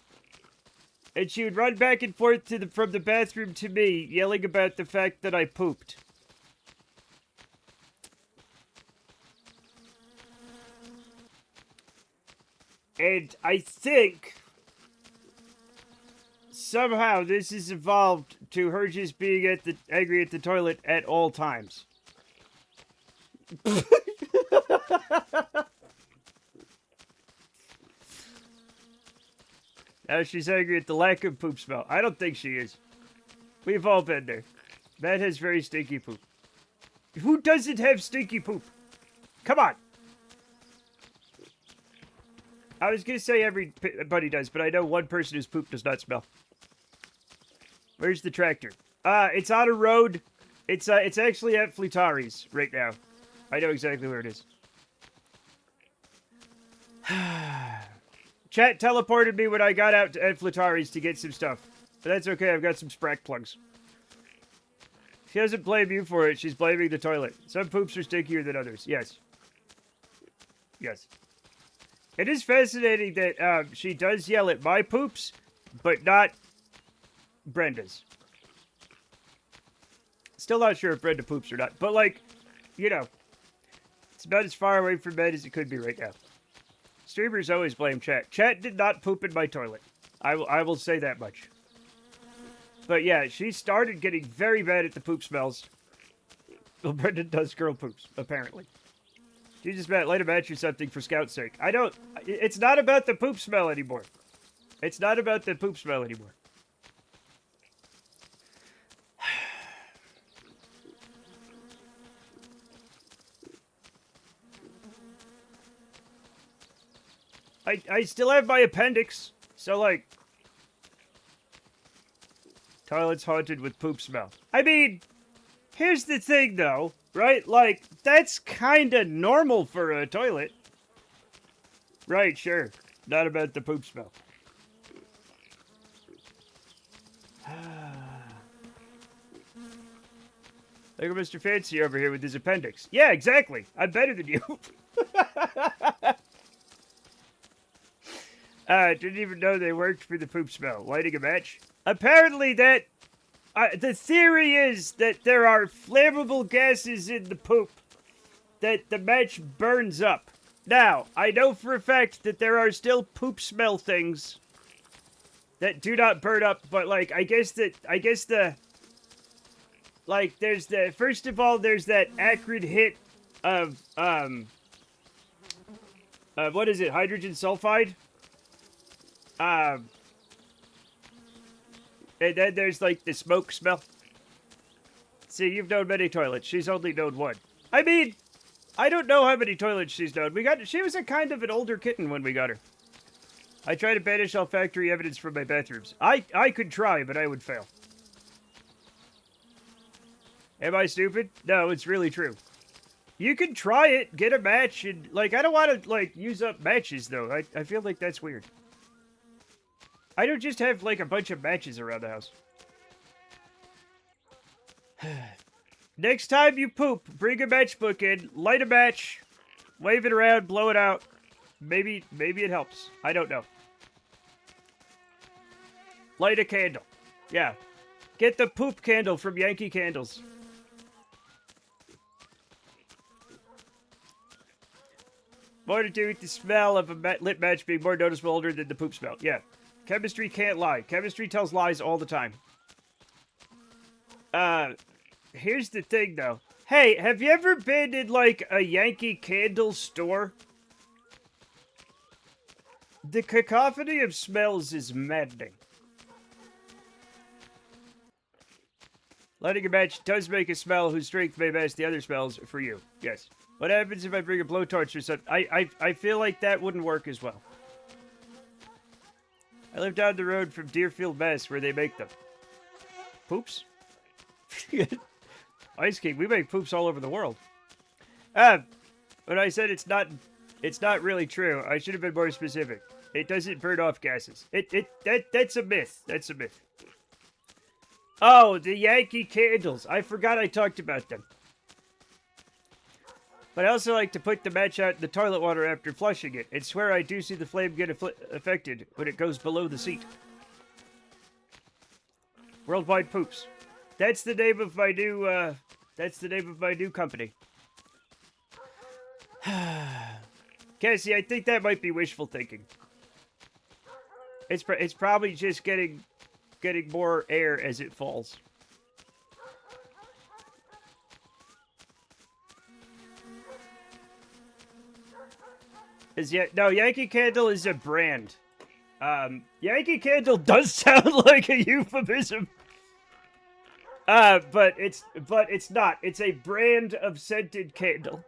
And she would run back and forth from the bathroom to me, yelling about the fact that I pooped. And I think somehow this has evolved to her just being angry at the toilet at all times. Now she's angry at the lack of poop smell. I don't think she is. We've all been there. Matt has very stinky poop. Who doesn't have stinky poop? Come on. I was going to say everybody does, but I know one person whose poop does not smell. Where's the tractor? It's on a road. It's actually at Flutari's right now. I know exactly where it is. Chat teleported me when I got out at Flutari's to get some stuff. But that's okay, I've got some Sprack plugs. She doesn't blame you for it, she's blaming the toilet. Some poops are stinkier than others, yes. Yes. It is fascinating that she does yell at my poops, but not Brenda's. Still not sure if Brenda poops or not, but like, you know, it's about as far away from bed as it could be right now. Streamers always blame chat. Chat did not poop in my toilet. I will say that much. But yeah, she started getting very bad at the poop smells. Well, Brendan does girl poops, apparently. She just let him at you something for Scout's sake. It's not about the poop smell anymore. It's not about the poop smell anymore. I still have my appendix, so like... Toilet's haunted with poop smell. I mean, here's the thing though, right? Like, that's kinda normal for a toilet. Right, sure. Not about the poop smell. Look at Mr. Fancy over here with his appendix. Yeah, exactly. I'm better than you. Didn't even know they worked for the poop smell. Lighting a match? Apparently that... the theory is that there are flammable gases in the poop that the match burns up. Now, I know for a fact that there are still poop smell things that do not burn up, but like I guess the like there's the first of all there's that acrid hit of what is it, hydrogen sulfide? And then there's like the smoke smell. See, you've known many toilets. She's only known one. I mean, I don't know how many toilets she's known. She was a kind of an older kitten when we got her. I try to banish olfactory evidence from my bathrooms. I could try, but I would fail. Am I stupid? No, it's really true. You can try it, get a match, and, like, I don't want to, like, use up matches, though. I feel like that's weird. I don't just have, like, a bunch of matches around the house. Next time you poop, bring a matchbook in, light a match, wave it around, blow it out. Maybe it helps. I don't know. Light a candle. Yeah. Get the poop candle from Yankee Candles. More to do with the smell of a lit match being more noticeable older than the poop smell. Yeah. Chemistry can't lie. Chemistry tells lies all the time. Here's the thing, though. Hey, have you ever been in, like, a Yankee Candle store? The cacophony of smells is maddening. Lighting a match does make a smell whose strength may match the other smells for you. Yes. What happens if I bring a blowtorch or something? I feel like that wouldn't work as well. I live down the road from Deerfield, Mass, where they make them. Poops? Ice King, we make poops all over the world. When I said it's not really true, I should have been more specific. It doesn't burn off gases. That's a myth. That's a myth. Oh, the Yankee Candles. I forgot I talked about them. But I also like to put the match out in the toilet water after flushing it, and swear I do see the flame get affected when it goes below the seat. Worldwide Poops. That's the name of my new, company. Cassie, I think that might be wishful thinking. It's probably just getting more air as it falls. No, Yankee Candle is a brand. Yankee Candle does sound like a euphemism. But it's not. It's a brand of scented candle.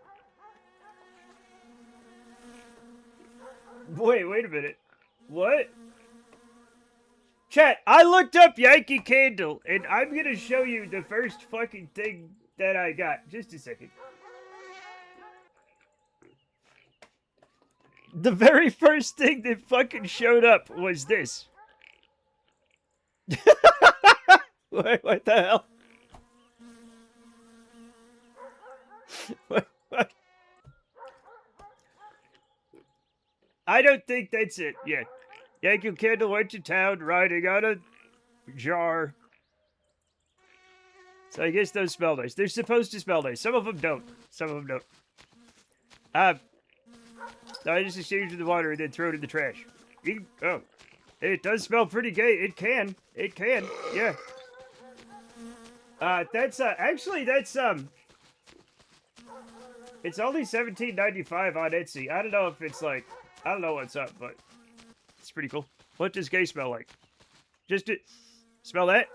Wait a minute. What? Chat, I looked up Yankee Candle, and I'm gonna show you the first fucking thing that I got. Just a second. The very first thing that fucking showed up was this. Wait, what the hell? What? I don't think that's it yet. Yankee Candle went to town riding on a jar. So I guess those smell nice. They're supposed to smell nice. Some of them don't. Some of them don't. I just exchanged the water and then throw it in the trash. Oh. It does smell pretty gay. It can. It can. Yeah. Actually, that's, it's only $17.95 on Etsy. I don't know if it's like, I don't know what's up, but it's pretty cool. What does gay smell like? Just smell that?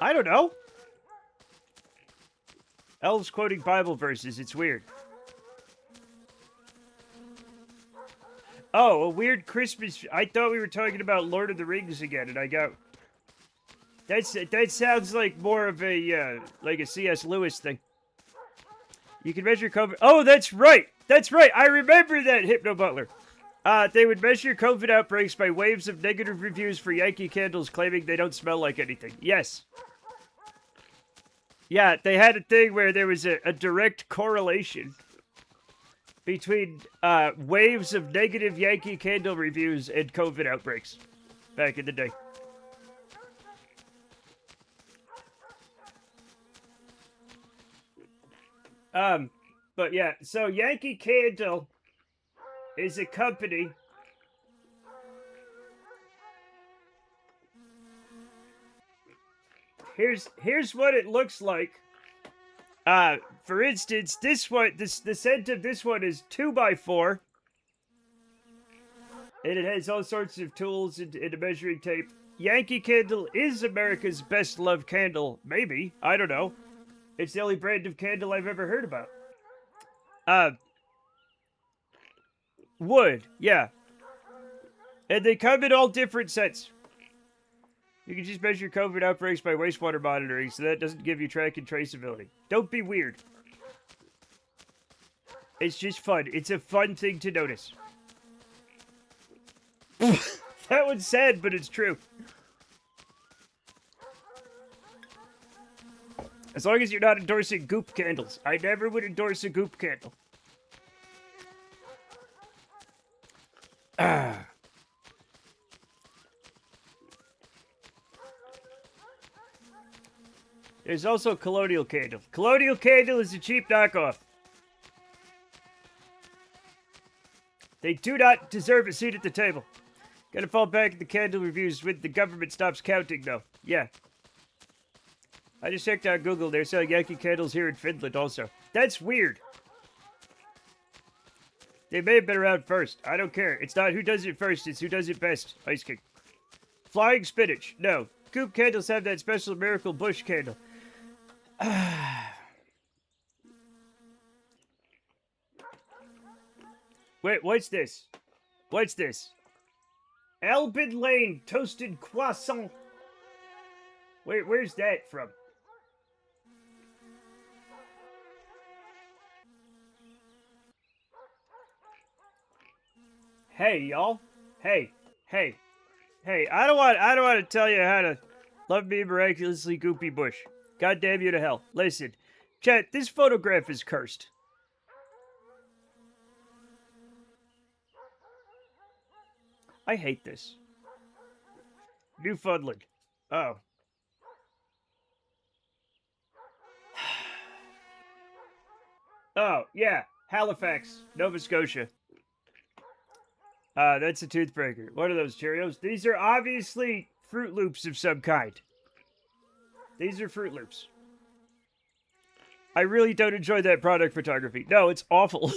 I don't know. Elves quoting Bible verses. It's weird. Oh, a weird Christmas. I thought we were talking about Lord of the Rings again, and I got... That sounds like more of a, like a C.S. Lewis thing. You can measure COVID... Oh, that's right! That's right! I remember that, Hypno Butler! They would measure COVID outbreaks by waves of negative reviews for Yankee Candles claiming they don't smell like anything. Yes. Yeah, they had a thing where there was a direct correlation between waves of negative Yankee Candle reviews and COVID outbreaks back in the day. But yeah, so Yankee Candle is a company. Here's what it looks like. For instance, this one, the scent of this one is 2x4. And it has all sorts of tools and a measuring tape. Yankee Candle is America's best loved candle. Maybe. I don't know. It's the only brand of candle I've ever heard about. Wood. Yeah. And they come in all different scents. You can just measure COVID outbreaks by wastewater monitoring, so that doesn't give you track and traceability. Don't be weird. It's just fun. It's a fun thing to notice. That one's sad, but it's true. As long as you're not endorsing Goop candles. I never would endorse a Goop candle. There's also Colonial Candle. Colonial Candle is a cheap knockoff. They do not deserve a seat at the table. Gotta fall back in the candle reviews when the government stops counting, though. Yeah. I just checked out Google. They're selling Yankee candles here in Finland also. That's weird. They may have been around first. I don't care. It's not who does it first, it's who does it best. Ice King. Flying spinach. No. Goop candles have that special miracle bush candle. Wait, what's this? What's this? Albin Lane toasted croissant. Where's that from? Hey, y'all. Hey. I don't want to tell you how to love me miraculously goopy bush. God damn you to hell. Listen, chat, this photograph is cursed. I hate this. Newfoundland. Oh. Oh, yeah. Halifax, Nova Scotia. That's a toothbreaker. What are those, Cheerios? These are obviously Fruit Loops of some kind. These are Fruit Loops. I really don't enjoy that product photography. No, it's awful.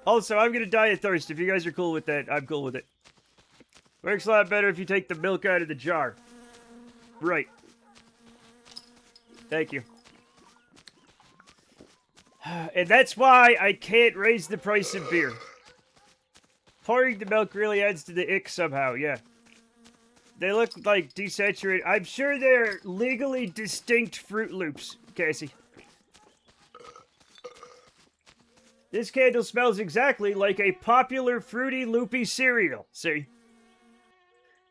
Also, I'm gonna die of thirst. If you guys are cool with that, I'm cool with it. Works a lot better if you take the milk out of the jar. Right. Thank you. And that's why I can't raise the price of beer. Pouring the milk really adds to the ick somehow, yeah. They look like desaturated. I'm sure they're legally distinct Fruit Loops, Cassie. This candle smells exactly like a popular fruity loopy cereal, see?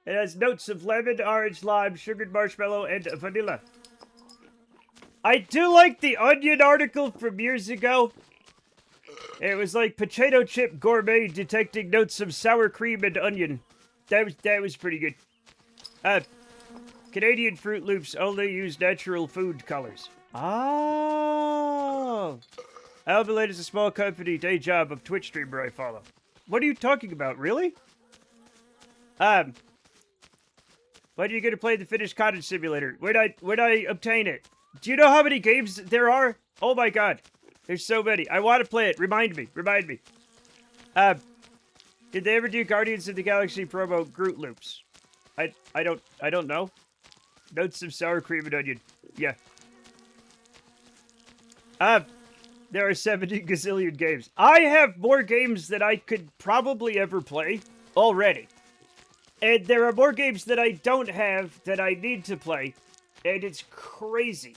It has notes of lemon, orange, lime, sugared marshmallow, and vanilla. I do like the Onion article from years ago. It was like potato chip gourmet detecting notes of sour cream and onion. That was pretty good. Canadian Fruit Loops only use natural food colors. Oh. Albalade is a small company, day job of Twitch streamer I follow. What are you talking about, really? When are you gonna play the Finnish Cottage Simulator? Where'd I obtain it? Do you know how many games there are? Oh my god. There's so many. I want to play it. Remind me. Did they ever do Guardians of the Galaxy promo Groot Loops? I don't know. Notes of sour cream and onion. Yeah. There are 70 gazillion games. I have more games than I could probably ever play already. And there are more games that I don't have that I need to play. And it's crazy.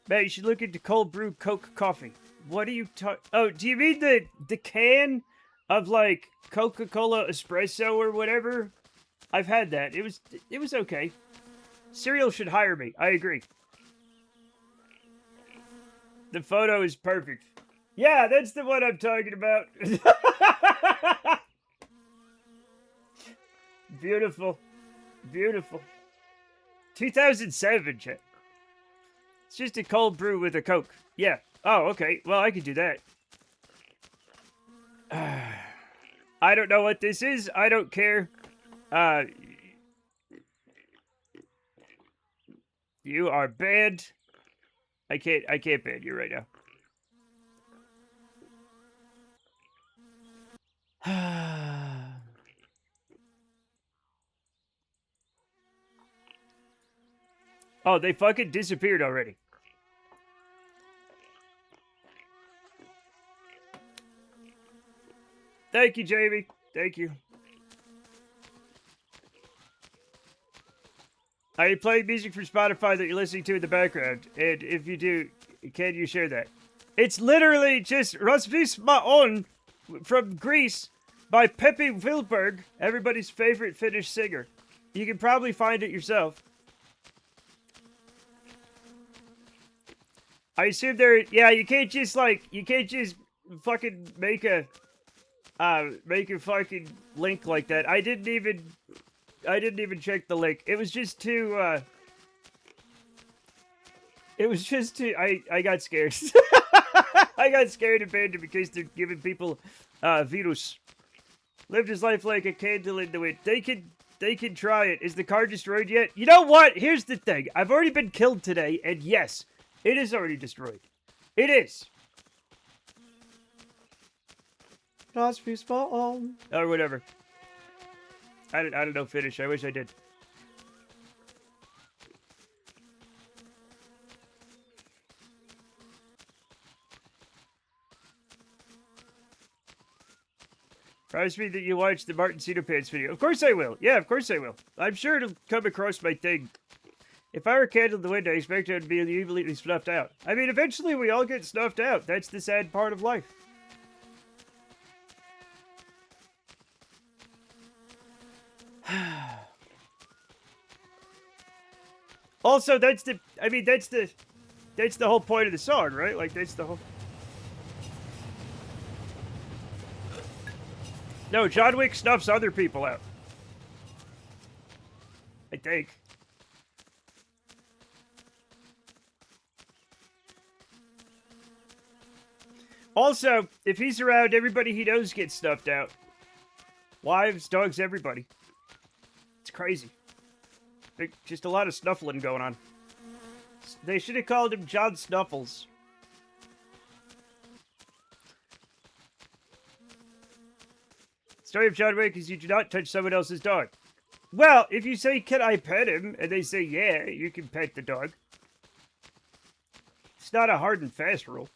Man, you should look into cold brew Coke coffee. What are you talking? Oh, do you mean the can of like Coca-Cola espresso or whatever? I've had that. It was okay. Cereal should hire me. I agree. The photo is perfect. Yeah, that's the one I'm talking about. Beautiful. 2007, chat. It's just a cold brew with a Coke. Yeah. Oh, okay. Well, I could do that. I don't know what this is. I don't care. You are banned. I can't ban you right now. Oh, they fucking disappeared already. Thank you, Jamie. Thank you. Are you playing music from Spotify that you're listening to in the background? And if you do, can you share that? It's literally just Rozvis Maon from Greece by Pepe Wilberg, everybody's favorite Finnish singer. You can probably find it yourself. I assume there, yeah, you can't just fucking make a fucking link like that. I didn't even check the link. It was just too, I got scared. I got scared and banned it because they're giving people, virus. Lived his life like a candle in the wind. They can try it. Is the car destroyed yet? You know what? Here's the thing. I've already been killed today, and yes, it is already destroyed. It is. Or whatever. I don't know Finnish. I wish I did. Surprised me that you watched the Martin Cedar Pants video. Of course I will. Yeah, of course I will. I'm sure it'll come across my thing. If I were a candle in the wind, I expect it to be immediately snuffed out. I mean, eventually we all get snuffed out. That's the sad part of life. Also, that's the whole point of the song, right? Like, that's the whole... No, John Wick snuffs other people out. I think. Also, if he's around, everybody he knows gets snuffed out. Wives, dogs, everybody. It's crazy. Just a lot of snuffling going on. They should have called him John Snuffles. Story of John Wick is you do not touch someone else's dog. Well, if you say, can I pet him? And they say, yeah, you can pet the dog. It's not a hard and fast rule.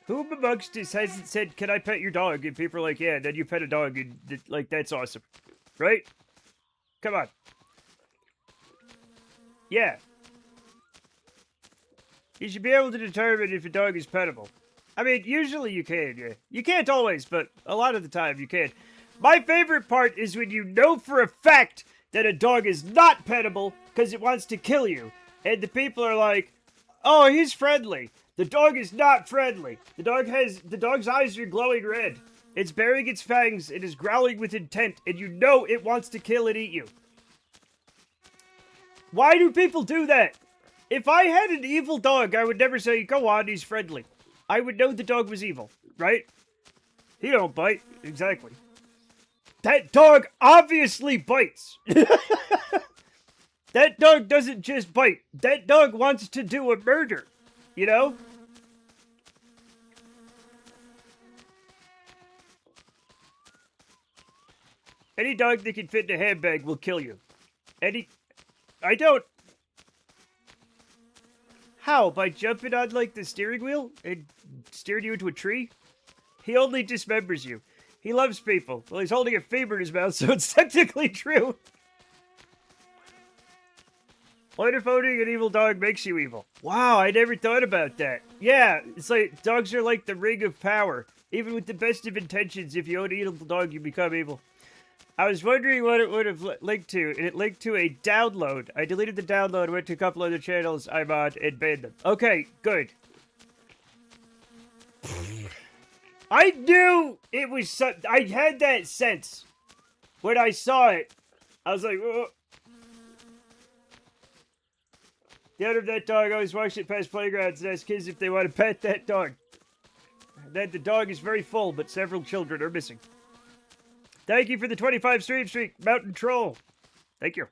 Who amongst us hasn't said, can I pet your dog? And people are like, yeah, then you pet a dog, and like, that's awesome. Right? Come on. Yeah. You should be able to determine if a dog is pettable. I mean, usually you can, yeah. You can't always, but a lot of the time you can. My favorite part is when you know for a fact that a dog is not pettable because it wants to kill you. And the people are like, oh, he's friendly. The dog is not friendly. The dog's eyes are glowing red. It's baring its fangs. It is growling with intent, and you know it wants to kill and eat you. Why do people do that? If I had an evil dog, I would never say, go on, he's friendly. I would know the dog was evil, right? He don't bite. Exactly. That dog obviously bites. That dog doesn't just bite. That dog wants to do a murder. You know? Any dog that can fit in a handbag will kill you. I don't... How? By jumping on, like, the steering wheel and steering you into a tree? He only dismembers you. He loves people. Well, he's holding a femur in his mouth, so it's technically true. What if owning an evil dog makes you evil? Wow, I never thought about that. Yeah, it's like, dogs are like the ring of power. Even with the best of intentions, if you own an evil dog, you become evil. I was wondering what it would have linked to, and it linked to a download. I deleted the download, went to a couple other channels I'm on, and banned them. Okay, good. I knew it was I had that sense. When I saw it, I was like, oh. The owner of that dog always walks it past playgrounds and asks kids if they want to pet that dog. That the dog is very full, but several children are missing. Thank you for the 25 stream streak, Mountain Troll. Thank you.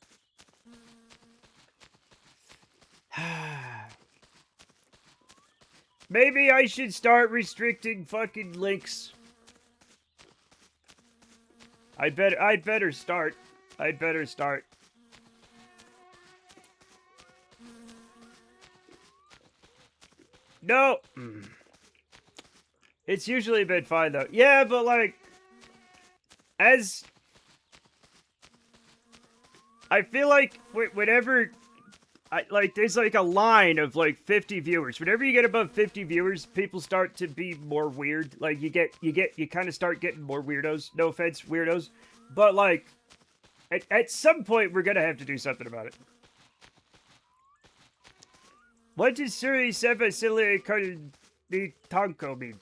Maybe I should start restricting fucking links. I'd better start. I'd better start. No. It's usually been fine though. Yeah, but like, as I feel like whenever there's like a line of like 50 viewers. Whenever you get above 50 viewers, people start to be more weird. Like you kind of start getting more weirdos. No offense, weirdos, but like at some point we're gonna have to do something about it. What does Suri Seba Silly the Tonko mean?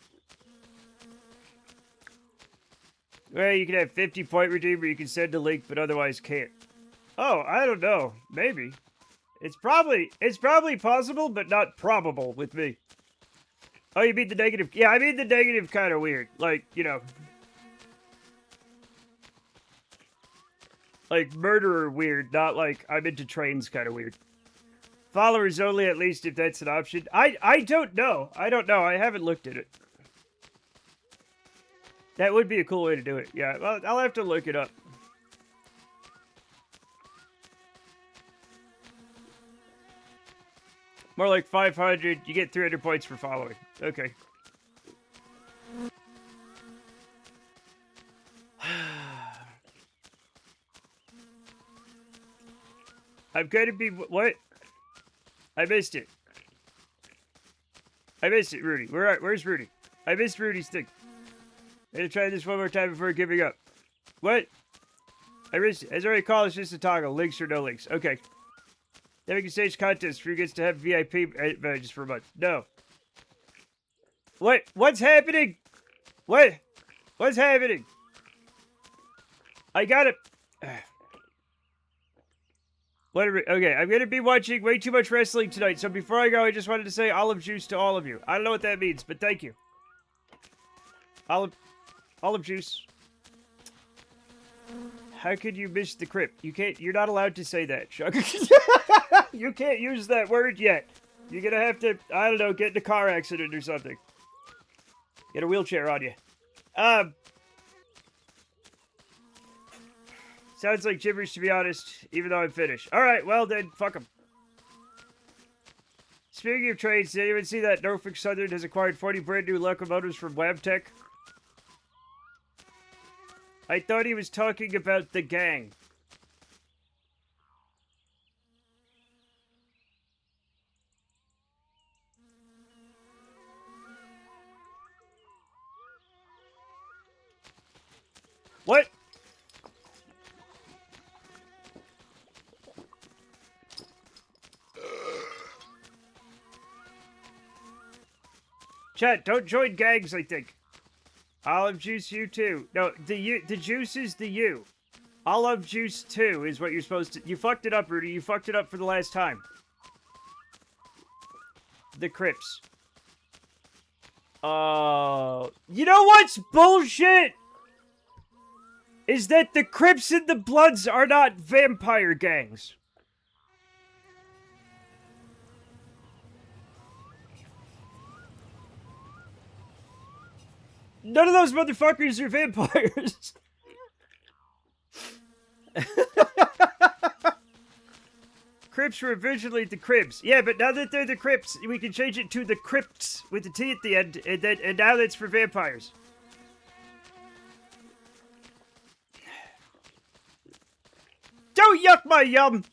Well, you can have 50-point redeem or you can send a link, but otherwise can't. Oh, I don't know. Maybe. It's probably possible, but not probable with me. Oh, you mean the negative? Yeah, I mean the negative kind of weird. Like, you know. Like murderer weird, not like I'm into trains kind of weird. Followers only, at least, if that's an option. I don't know. I don't know. I haven't looked at it. That would be a cool way to do it. Yeah, well, I'll have to look it up. More like 500. You get 300 points for following. Okay. I'm going to be... What? I missed it. I missed it, Rudy. Where's Rudy? I missed Rudy's thing. I'm going to try this one more time before giving up. What? I missed it. As I recall, it's just a toggle. Links or no links. Okay. Then we can stage contest. Who gets to have VIP advantages for a month? No. What? What's happening? What? What's happening? I got it. Okay, I'm going to be watching way too much wrestling tonight, so before I go, I just wanted to say olive juice to all of you. I don't know what that means, but thank you. Olive juice. How could you miss the crypt? You're not allowed to say that, Chuck. You can't use that word yet. You're going to have to, I don't know, get in a car accident or something. Get a wheelchair on you. Sounds like gibberish, to be honest, even though I'm finished. Alright, well then, fuck them. Speaking of trains, did anyone see that Norfolk Southern has acquired 40 brand new locomotives from Wabtec? I thought he was talking about the gang. What? Chat, don't join gangs, I think. Olive juice, you too. No, the juice is the you. Olive juice 2 is what you're supposed to... You fucked it up, Rudy. You fucked it up for the last time. The Crips. You know what's bullshit? Is that the Crips and the Bloods are not vampire gangs. None of those motherfuckers are vampires. Crips were originally the Cribs. Yeah, but now that they're the Crips, we can change it to the Crypts with the T at the end, and now that's for vampires. Don't yuck my yum!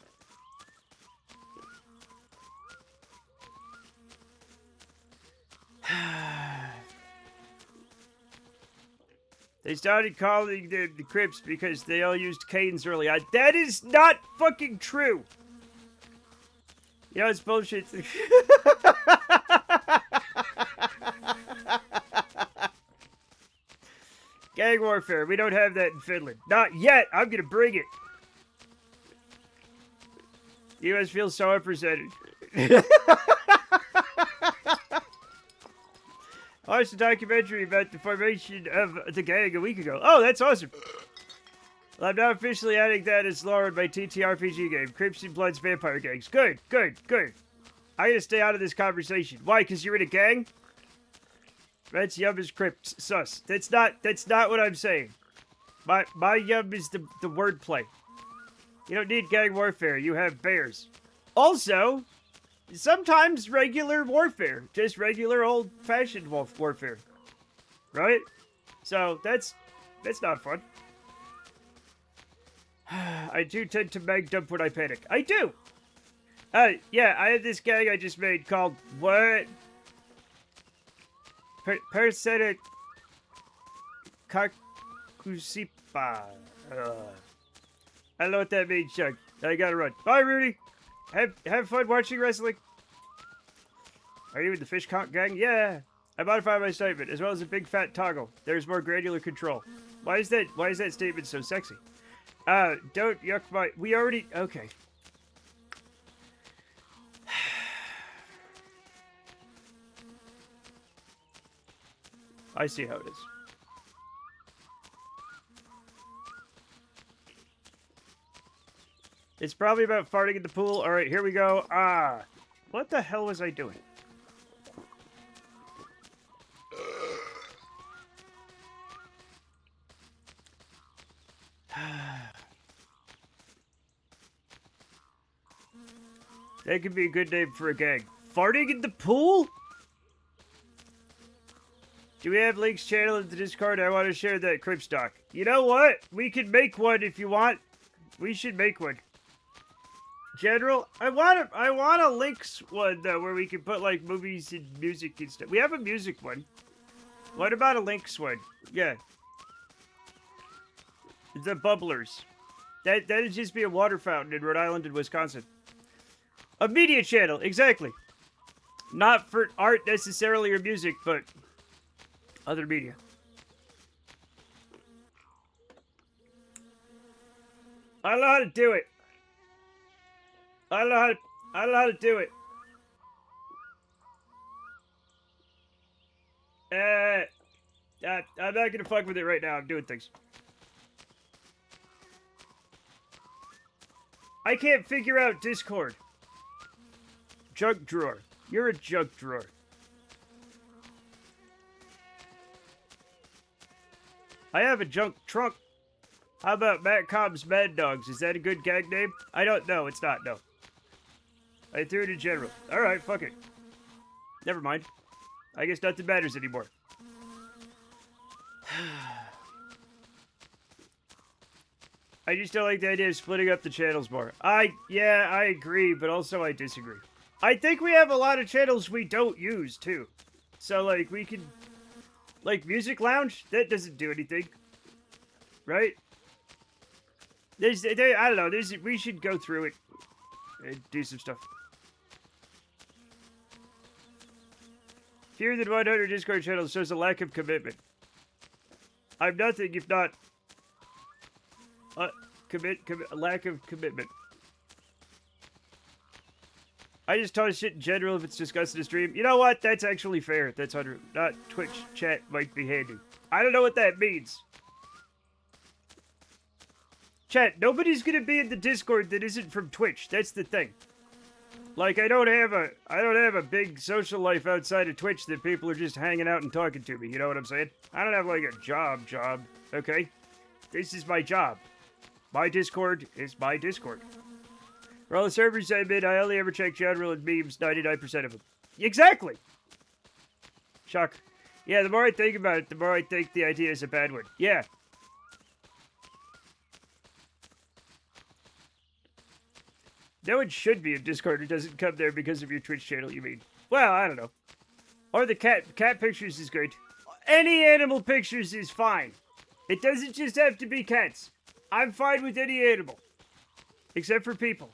They started calling the Crips because they all used canes early on. That is not fucking true! You know, it's bullshit. Gang warfare. We don't have that in Finland. Not yet. I'm gonna bring it. The U.S. feels so represented. I watched a documentary about the formation of the gang a week ago. Oh, that's awesome. Well, I'm now officially adding that as lore in my TTRPG game, Crips and Bloods Vampire Gangs. Good, good, good. I gotta stay out of this conversation. Why? Because you're in a gang? That's yum is Crips. Sus. That's not what I'm saying. My yum is the wordplay. You don't need gang warfare. You have bears. Also, sometimes regular warfare. Just regular old-fashioned warfare. Right? So, that's not fun. I do tend to mag dump when I panic. I do! Yeah, I have this gang I just made called, what? Persenic Kakusipa. I don't know what that means, Chuck. I gotta run. Bye, Rudy! Have fun watching wrestling. Are you in the fish conch gang? Yeah! I modified my statement, as well as a big fat toggle. There's more granular control. Why is that statement so sexy? Don't yuck my... We already... Okay. I see how it is. It's probably about farting in the pool. Alright, here we go. What the hell was I doing? That could be a good name for a gang. Farting in the pool? Do we have Link's channel in the Discord? I want to share that Crips doc. You know what? We can make one if you want. We should make one. General, I want a Link's one though, where we can put like movies and music and stuff. We have a music one. What about a Link's one? Yeah. The Bubblers. That'd just be a water fountain in Rhode Island and Wisconsin. A media channel, exactly. Not for art necessarily or music, but other media. I don't know how to do it. I don't know how to do it. I'm not gonna fuck with it right now. I'm doing things. I can't figure out Discord. Junk drawer. You're a junk drawer. I have a junk trunk. How about Matt Cobb's Mad Dogs? Is that a good gag name? I don't know. It's not, no. I threw it in general. Alright, fuck it. Never mind. I guess nothing matters anymore. I just don't like the idea of splitting up the channels more. Yeah, I agree, but also I disagree. I think we have a lot of channels we don't use, too. So, like, we can... Like, Music Lounge? That doesn't do anything. Right? I don't know. We should go through it and do some stuff. Fewer than 100 Discord channels shows a lack of commitment. I'm nothing if not... lack of commitment. I just talk shit in general if it's discussed in a stream. You know what? That's actually fair. That's 100. Not Twitch chat might be handy. I don't know what that means. Chat, nobody's gonna be in the Discord that isn't from Twitch. That's the thing. Like, I don't have a big social life outside of Twitch that people are just hanging out and talking to me. You know what I'm saying? I don't have like a job. Okay? This is my job. My Discord is my Discord. For all the servers I'm in, I only ever check general and memes, 99% of them. Exactly! Shocker. Yeah, the more I think about it, the more I think the idea is a bad one. Yeah. No one should be in Discord who doesn't come there because of your Twitch channel, you mean? Well, I don't know. Or the cat pictures is good. Any animal pictures is fine. It doesn't just have to be cats. I'm fine with any animal. Except for people.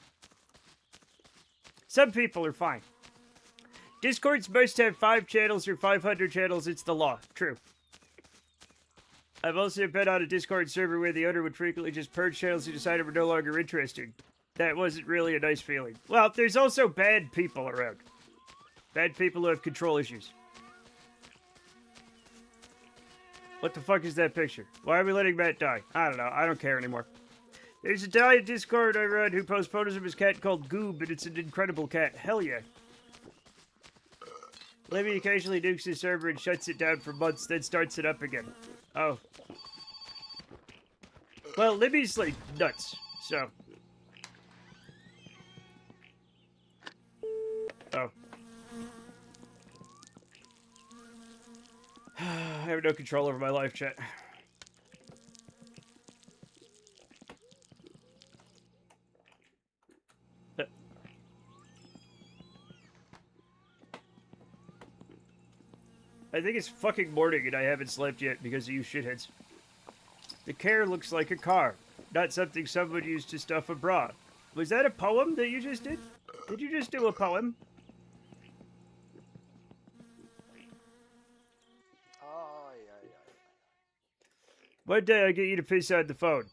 Some people are fine. Discords must have 5 channels or 500 channels. It's the law. True. I've also been on a Discord server where the owner would frequently just purge channels who decided were no longer interested. That wasn't really a nice feeling. Well, there's also bad people around. Bad people who have control issues. What the fuck is that picture? Why are we letting Matt die? I don't know. I don't care anymore. There's a guy in Discord I run who posts photos of his cat called Goob, and it's an incredible cat. Hell yeah. Libby occasionally nukes his server and shuts it down for months, then starts it up again. Oh. Well, Libby's, like, nuts, so... Oh. I have no control over my live chat. I think it's fucking morning and I haven't slept yet because of you shitheads. The care looks like a car, not something someone used to stuff a bra. Was that a poem that you just did? Did you just do a poem? One day I'll get you to piss on the phone.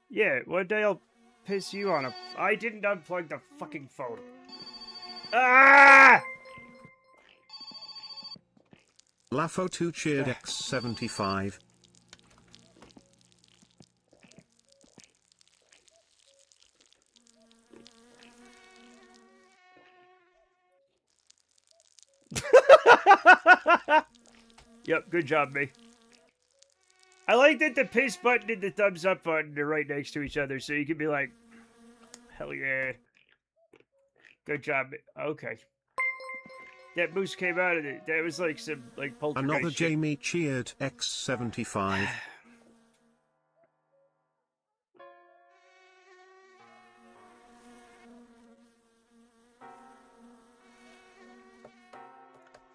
Yeah, one day I'll piss you on a... I didn't unplug the fucking phone. Ah! Lafo2 cheered X75. Yep, good job, me. I like that the piss button and the thumbs up button are right next to each other, so you can be like, hell yeah. Good job, me. Okay. That moose came out of it. That was like some, like, poltergeist Another shit. Jamie cheered X75.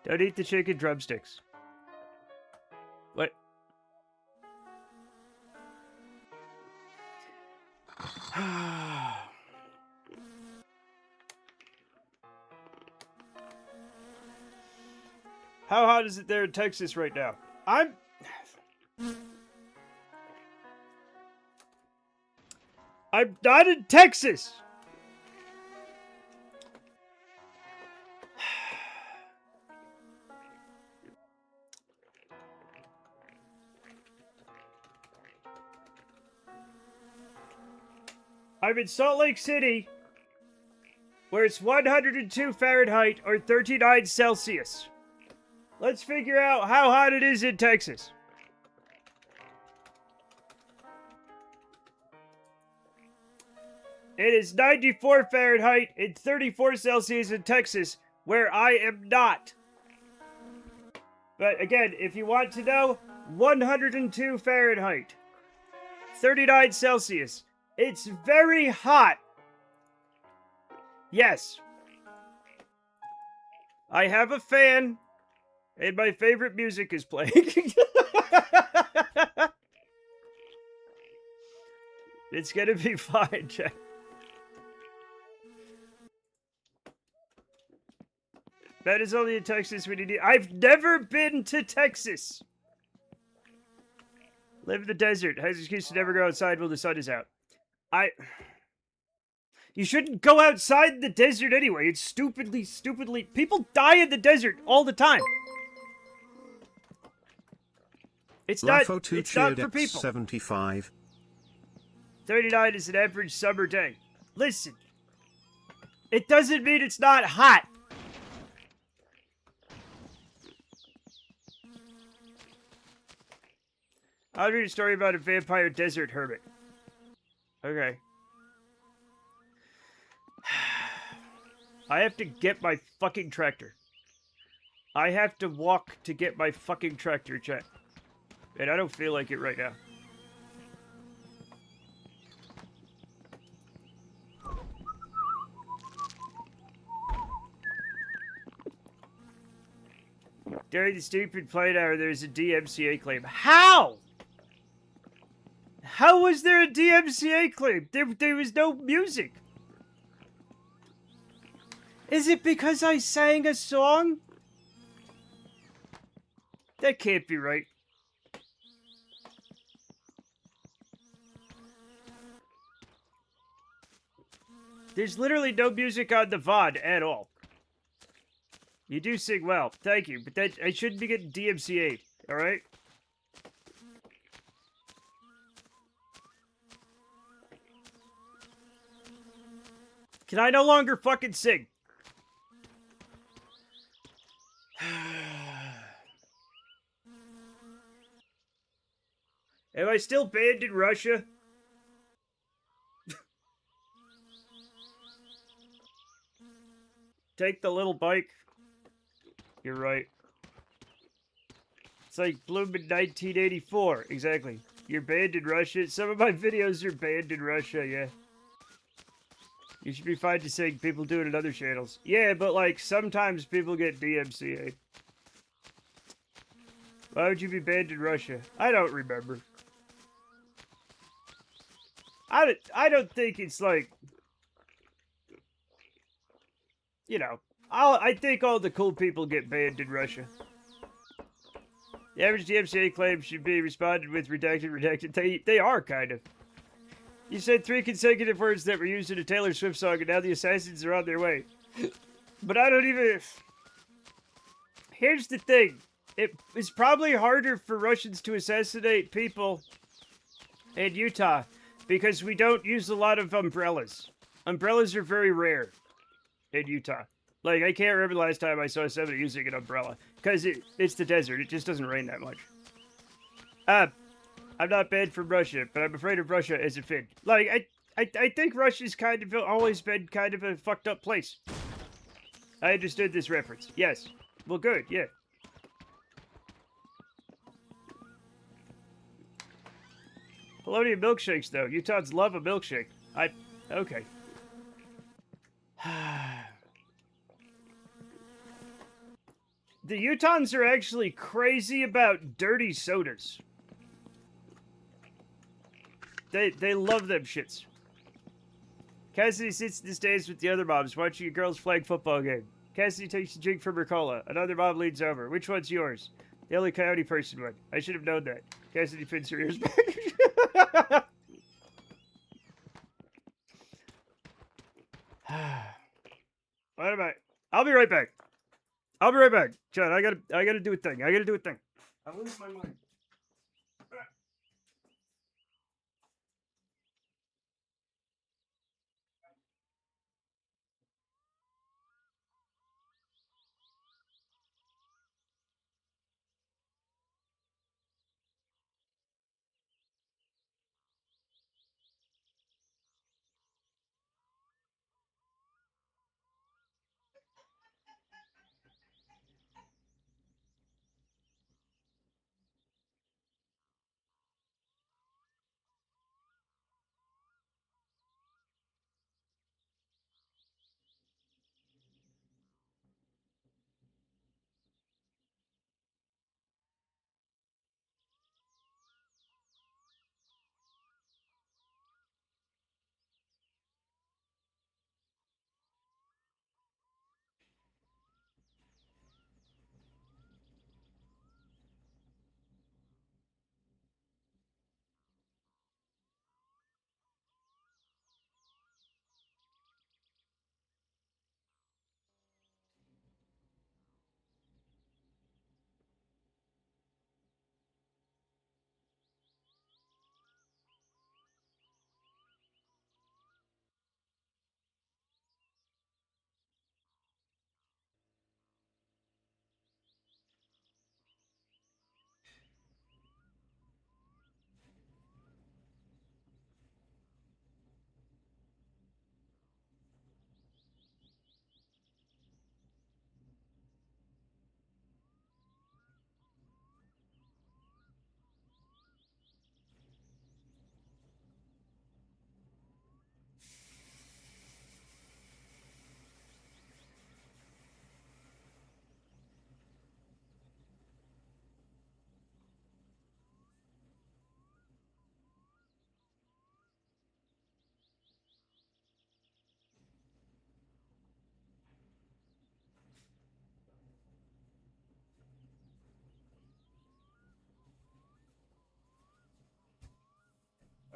Don't eat the chicken drumsticks. What? How hot is it there in Texas right now? I'm not in Texas! I'm in Salt Lake City, where it's 102 Fahrenheit or 39 Celsius. Let's figure out how hot it is in Texas. It is 94 Fahrenheit and 34 Celsius in Texas, where I am not. But again, if you want to know, 102 Fahrenheit, 39 Celsius. It's very hot. Yes. I have a fan, and my favorite music is playing. It's gonna be fine, Jack. That is only in Texas when you need... I've never been to Texas. Live in the desert. Has excuse to never go outside while the sun is out. You shouldn't go outside the desert anyway. It's stupidly... People die in the desert all the time. It's not for people. 75. 39 is an average summer day. Listen. It doesn't mean it's not hot. I'll read a story about a vampire desert hermit. Okay. I have to get my fucking tractor. I have to walk to get my fucking tractor, chat. And I don't feel like it right now. During the stupid plane hour, there's a DMCA claim. How? How was there a DMCA claim? There was no music. Is it because I sang a song? That can't be right. There's literally no music on the VOD at all. You do sing well, thank you, but that I shouldn't be getting DMCA'd, alright? Can I no longer fucking sing? Am I still banned in Russia? Take the little bike. You're right. It's like Bloom in 1984. Exactly. You're banned in Russia. Some of my videos are banned in Russia, yeah. You should be fine to sing. People do it in other channels. Yeah, but like sometimes people get DMCA. Why would you be banned in Russia? I don't remember. I don't think it's like, you know, I think all the cool people get banned in Russia. The average DMCA claim should be responded with redacted. They are kind of. You said 3 consecutive words that were used in a Taylor Swift song, and now the assassins are on their way. But I don't even. Here's the thing. It's probably harder for Russians to assassinate people in Utah because we don't use a lot of umbrellas. Umbrellas are very rare in Utah. Like, I can't remember the last time I saw somebody using an umbrella. Because it's the desert. It just doesn't rain that much. I'm not banned from Russia, but I'm afraid of Russia as a Finn. Like, I think Russia's kind of always been kind of a fucked up place. I understood this reference. Yes. Well, good. Yeah. Polonium milkshakes, though. Utahns love a milkshake. Okay. The Utahns are actually crazy about dirty sodas. They love them shits. Cassidy sits and stays with the other moms watching a girls' flag football game. Cassidy takes a drink from her cola. Another mom leans over. Which one's yours? The only coyote person one. I should have known that. Cassidy pins her ears back. What am I? I'll be right back. I'll be right back. John, I gotta do a thing. I gotta do a thing. I lose my mind.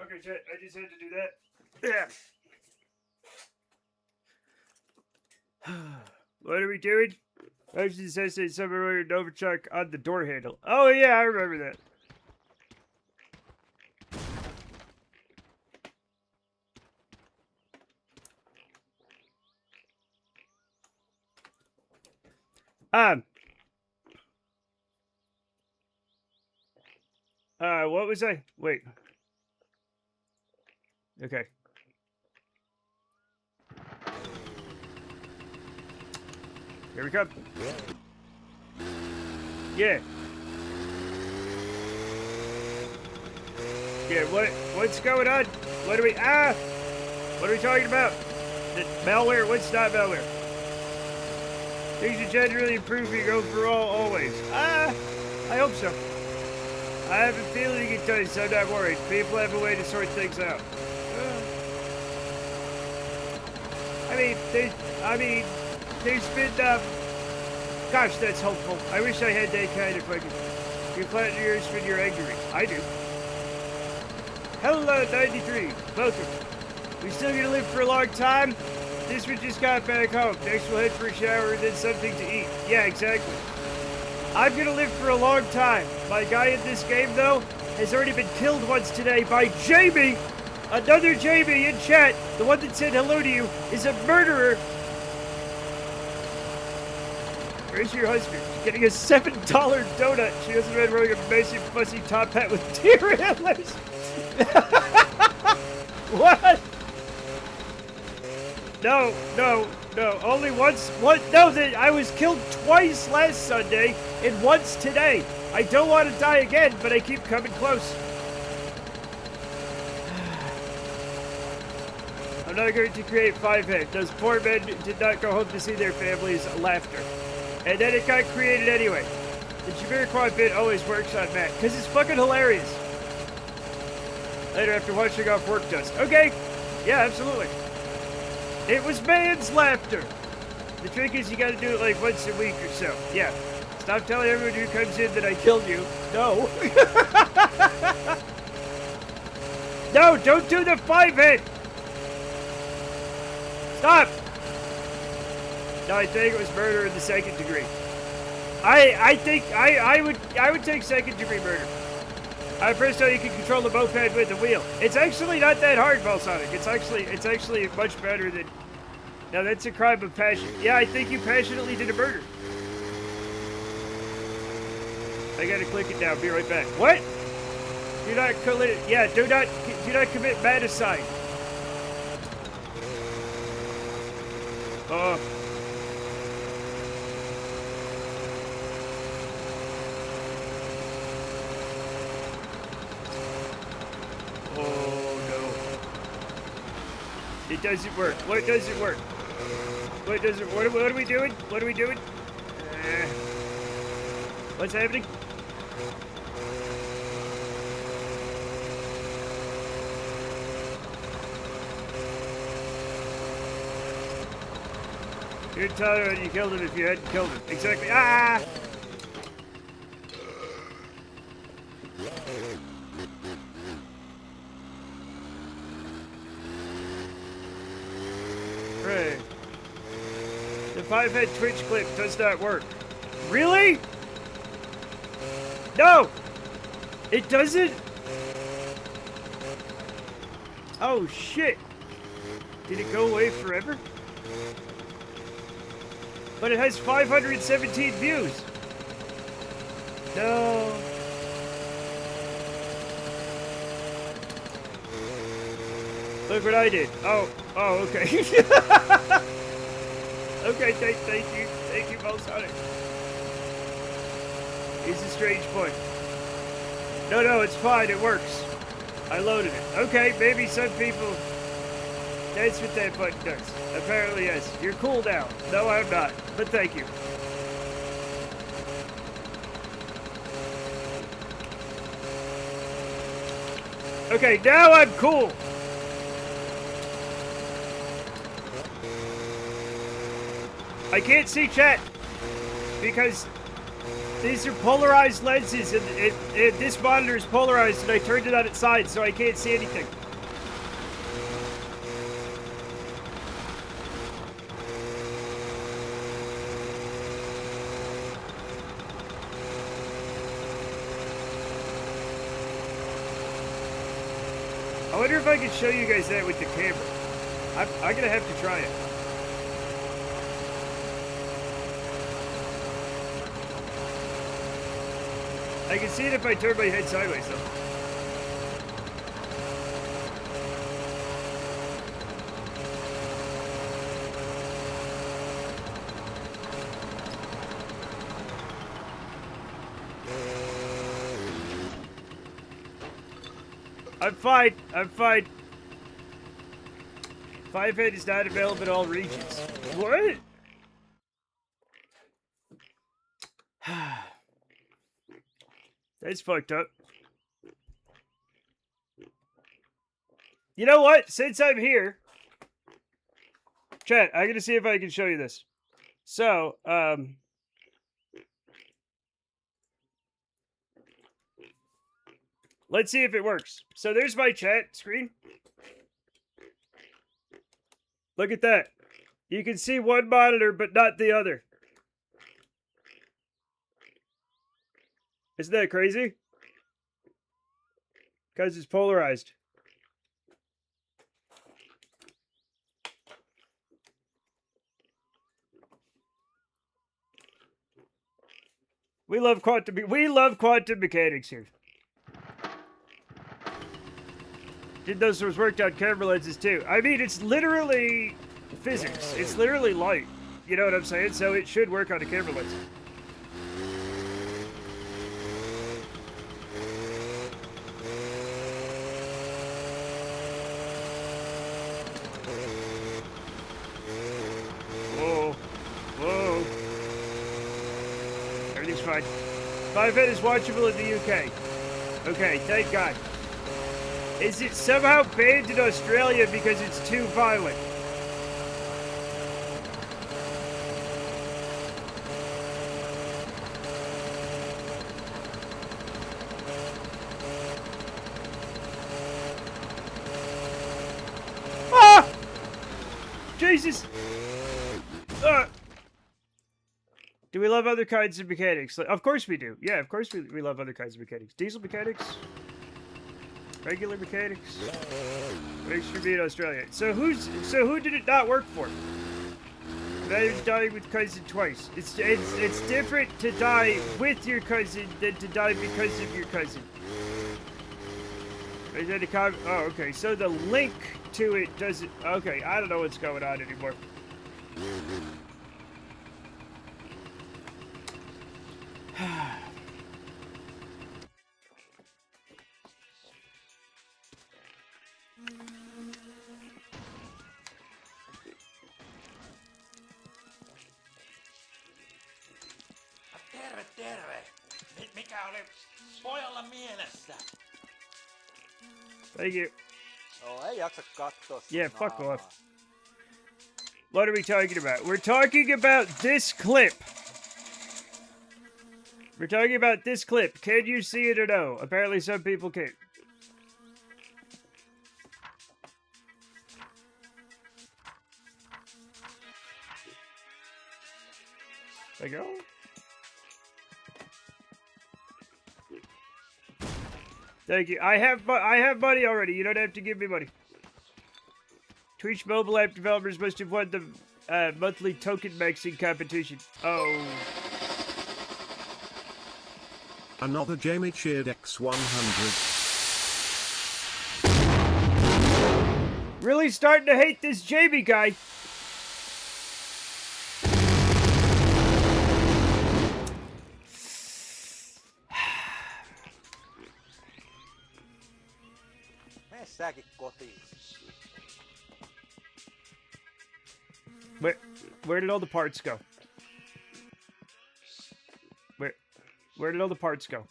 Okay, chat, I just had to do that. Yeah. What are we doing? Motion to assassinate Submariner Novichok on the door handle. Oh yeah, I remember that. What was I? Wait. Okay. Here we come. Yeah. Yeah, what's going on? What are we what are we talking about? The malware? What's not malware? Things are generally improving overall always. I hope so. I have a feeling it does, so I'm not worried. People have a way to sort things out. There's been, gosh, that's hopeful. I wish I had that kind of fucking... You flatten yours when you're angry. I do. Hello, 93. Welcome. We still gonna live for a long time? This one just got back home. Next we'll head for a shower and then something to eat. Yeah, exactly. I'm gonna live for a long time. My guy in this game, though, has already been killed once today by Jamie! Another Jamie in chat, the one that said hello to you, is a murderer! Where's your husband? She's getting a $7 donut. She doesn't mind wearing a massive fuzzy top hat with deer antlers. What? No. Only once. What? No, I was killed twice last Sunday and once today. I don't want to die again, but I keep coming close. I'm not going to create 5-head. Those poor men did not go home to see their families' laughter. And then it got created anyway. The Jamiroquai bit always works on Matt, because it's fucking hilarious. Later after washing off work dust. Okay. Yeah, absolutely. It was man's laughter. The trick is you gotta do it like once a week or so. Yeah. Stop telling everyone who comes in that I killed you. No. No, don't do the 5-hit. Stop. No, I think it was murder in the 2nd degree. I think I would take 2nd degree murder. I first know you can control the moped with the wheel. It's actually not that hard, Volsonic. It's actually much better than... Now that's a crime of passion. Yeah, I think you passionately did a murder. I gotta click it now. Be right back. What? Do not commit. Yeah, do not commit maticide. Oh no. It doesn't work. What doesn't work? What doesn't? What are we doing? What are we doing? What's happening? You'd tell her when you killed him if you hadn't killed him. Exactly. Ah! Right. The 5-head Twitch clip does not work. Really? No! It doesn't? Oh shit. Did it go away forever? But it has 517 views. No. Look what I did. Oh, okay. Okay, thank you, Volsonic. He's a strange point. No, it's fine, it works. I loaded it. Okay, maybe some people... That's what that button does. Apparently, yes. You're cool now. No, I'm not. But thank you. Okay, now I'm cool. I can't see chat because these are polarized lenses and this monitor is polarized and I turned it on its side so I can't see anything. I wonder if I can show you guys that with the camera. I'm gonna have to try it. I can see it if I turn my head sideways, though. I'm fine. I'm fine. 5-head is not available in all regions. What? That's fucked up. You know what? Since I'm here, chat, I'm gonna see if I can show you this. So, let's see if it works. So there's my chat screen. Look at that. You can see one monitor, but not the other. Isn't that crazy? Because it's polarized. We love quantum mechanics here. Did those worked out camera lenses too? I mean, it's literally physics. It's literally light. You know what I'm saying? So it should work on a camera lens. Whoa. Whoa. Everything's fine. 5-head is watchable in the UK. Okay, thank God. Is it somehow banned in Australia because it's too violent? Ah! Jesus! Do we love other kinds of mechanics? Of course we do. Yeah, of course we love other kinds of mechanics. Diesel mechanics? Regular mechanics? Make sure to be in Australia. So who did it not work for? I died with cousin twice. It's different to die with your cousin than to die because of your cousin. Is that a oh, okay. So the link to it doesn't. Okay, I don't know what's going on anymore. Terve. Mikä oli pojalla mielessä? Thank you. Oh, ei jaksa katsoa. Yeah, fuck off. What are we talking about? We're talking about this clip. We're talking about this clip. Can you see it or no? Apparently some people can't. There you go. Thank you. I have money already. You don't have to give me money. Twitch mobile app developers must have won the monthly token maxing competition. Oh. Another Jamie cheered X100. Really starting to hate this Jamie guy. Säkin kotiin. Where did all the parts go? Where did all the parts go?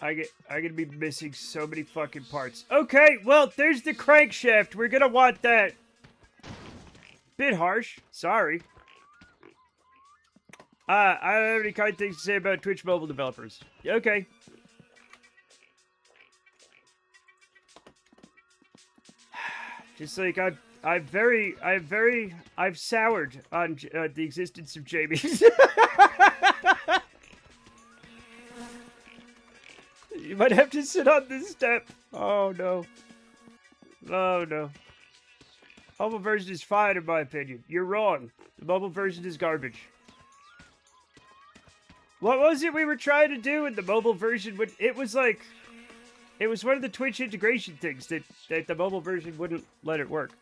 I'm gonna be missing so many fucking parts. Okay, well, there's the crankshaft. We're gonna want that. Bit harsh. Sorry. I don't have any kind things to say about Twitch mobile developers. Okay. Just like I've soured on the existence of Jamie. Might have to sit on this step. Oh, no. Oh, no. Mobile version is fine, in my opinion. You're wrong. The mobile version is garbage. What was it we were trying to do in the mobile version? It was like... It was one of the Twitch integration things that the mobile version wouldn't let it work.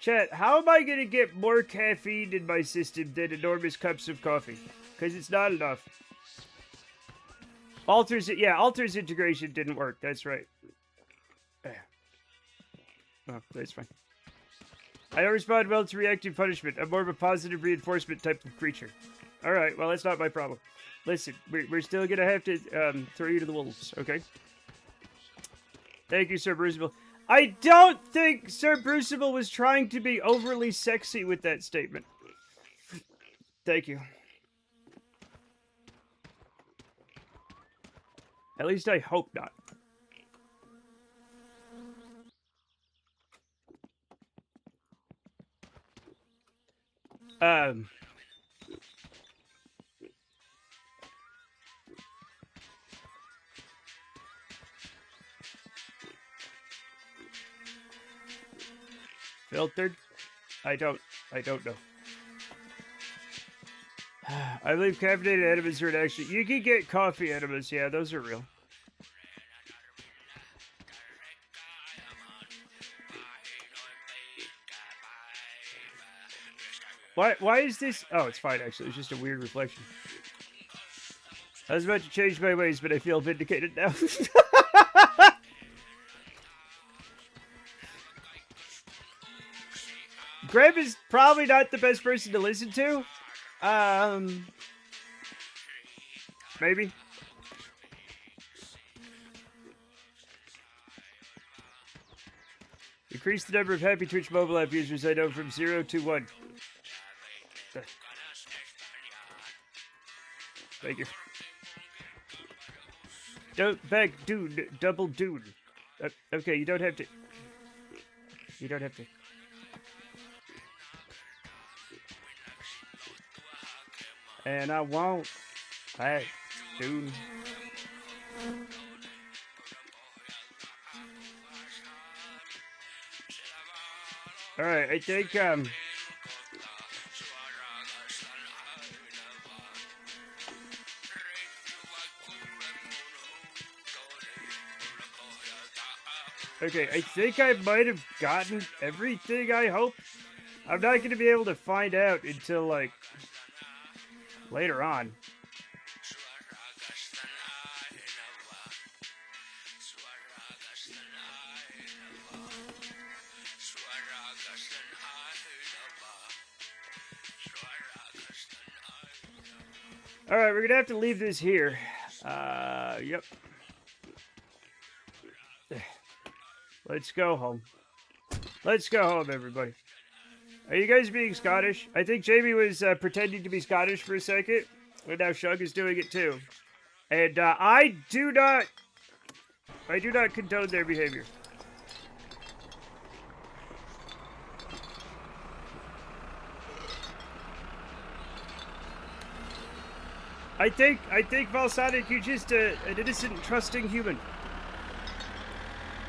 Chat, how am I going to get more caffeine in my system than enormous cups of coffee? Because it's not enough. Alters integration didn't work. That's right. Oh, that's fine. I don't respond well to reactive punishment. I'm more of a positive reinforcement type of creature. Alright, well, that's not my problem. Listen, we're still going to have to throw you to the wolves, okay? Thank you, Sir Brucible. I don't think Sir Brucible was trying to be overly sexy with that statement. Thank you. At least I hope not. Filtered? I don't know. I believe caffeinated enemas are an action. You can get coffee enemas, yeah, those are real. Why is this? Oh, it's fine, actually. It's just a weird reflection. I was about to change my ways, but I feel vindicated now. Graham is probably not the best person to listen to. Maybe. Increase the number of happy Twitch mobile app users I know from 0 to 1. Thank you. Don't beg, dude. Double dude. Okay, you don't have to. You don't have to. And I won't. Hey, dude. Alright, I think, okay, I think I might have gotten everything, I hope. I'm not going to be able to find out until, like, later on. Alright, we're going to have to leave this here. Yep. Let's go home. Let's go home, everybody. Are you guys being Scottish? I think Jamie was pretending to be Scottish for a second. And now Shug is doing it too. And I do not condone their behavior. I think Valsonic, you're just an innocent, trusting human.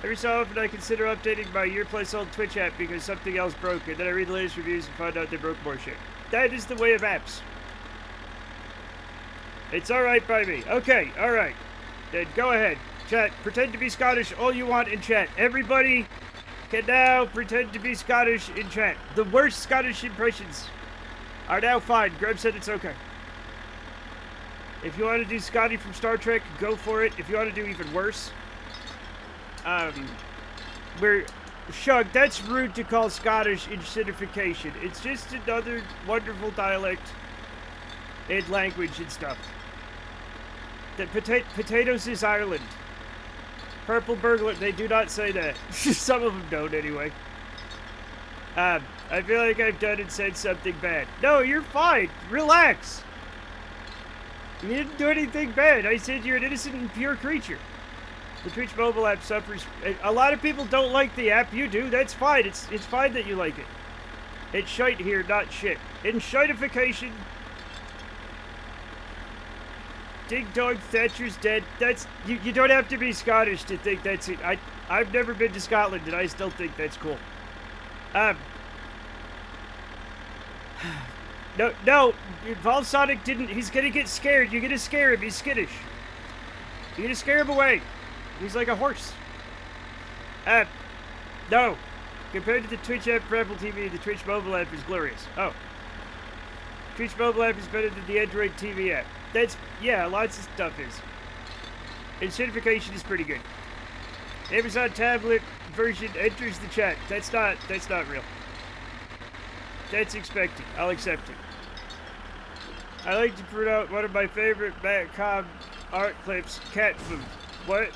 Every so often I consider updating my year-plus-old Twitch app because something else broke, and then I read the latest reviews and find out they broke more shit. That is the way of apps. It's alright by me. Okay, alright. Then go ahead. Chat, pretend to be Scottish all you want in chat. Everybody can now pretend to be Scottish in chat. The worst Scottish impressions are now fine. Grub said it's okay. If you want to do Scotty from Star Trek, go for it. If you want to do even worse... Shug, that's rude to call Scottish insignification. It's just another wonderful dialect and language and stuff. The potatoes is Ireland. Purple burglar, they do not say that. Some of them don't anyway. I feel like I've done and said something bad. No, you're fine. Relax. You didn't do anything bad. I said you're an innocent and pure creature. The Twitch mobile app suffers. A lot of people don't like the app. You do. That's fine. It's fine that you like it. It's shite here, not shit. In shitification, Ding Dong Thatcher's dead. That's you don't have to be Scottish to think that's it. I've never been to Scotland and I still think that's cool. No, Volsonic didn't. He's gonna get scared. You're gonna scare him. He's skittish. You're gonna scare him away. He's like a horse. No. Compared to the Twitch app for Apple TV, the Twitch mobile app is glorious. Oh. Twitch mobile app is better than the Android TV app. Yeah, lots of stuff is. And certification is pretty good. Amazon tablet version enters the chat. That's not real. That's expected. I'll accept it. I like to put out one of my favorite Batcom art clips, cat food. What?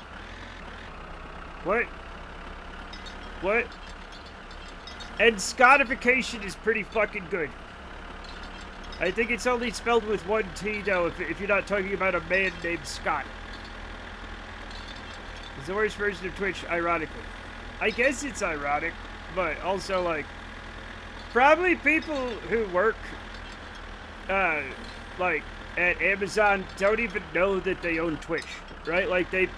And Scottification is pretty fucking good. I think it's only spelled with one T, though, if you're not talking about a man named Scott. It's the worst version of Twitch, ironically. I guess it's ironic, but also, like, probably people who work, like, at Amazon don't even know that they own Twitch, right? Like, they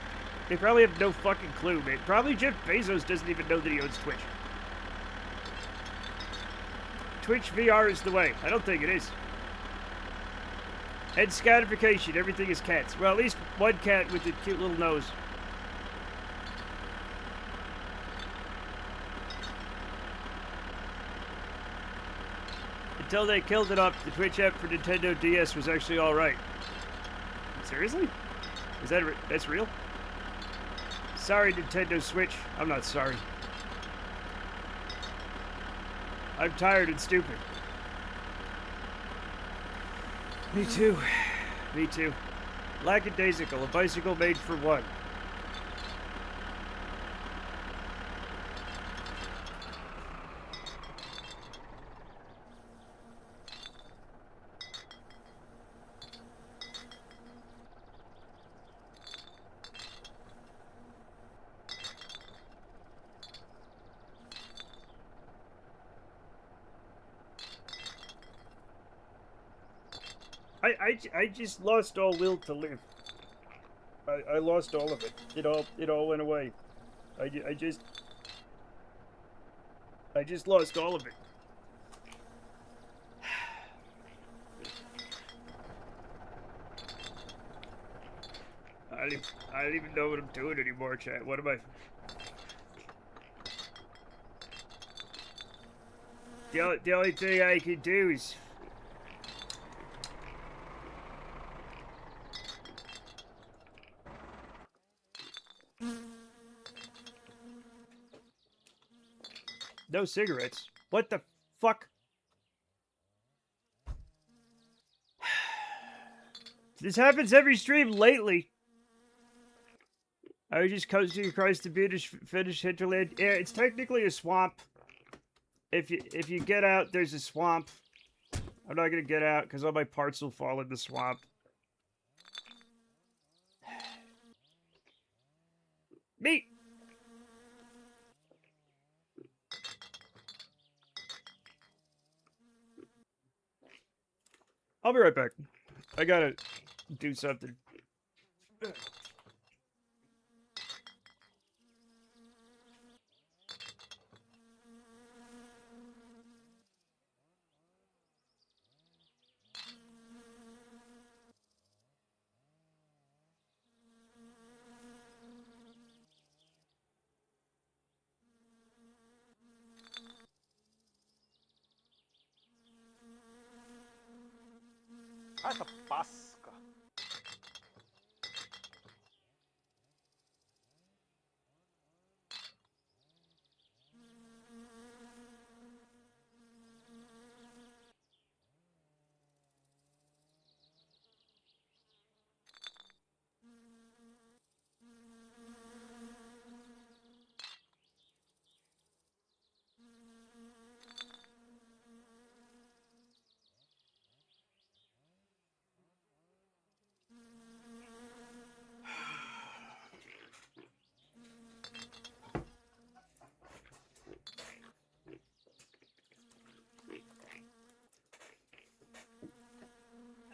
probably have no fucking clue, man. Probably Jeff Bezos doesn't even know that he owns Twitch. Twitch VR is the way. I don't think it is. And scatification, everything is cats. Well, at least one cat with a cute little nose. Until they killed it off, the Twitch app for Nintendo DS was actually alright. Seriously? That's real? Sorry, Nintendo Switch. I'm not sorry. I'm tired and stupid. Me too. Me too. Lackadaisical, a bicycle made for one. I just lost all will to live. I lost all of it. It all went away. I just lost all of it. I don't even know what I'm doing anymore, chat. What am I? The only thing I can do is. No cigarettes. What the fuck? This happens every stream lately. I was just coasting across the Finnish hinterland. Yeah, it's technically a swamp. If you get out, there's a swamp. I'm not gonna get out because all my parts will fall in the swamp. Me. I'll be right back. I gotta do something. Aika paska.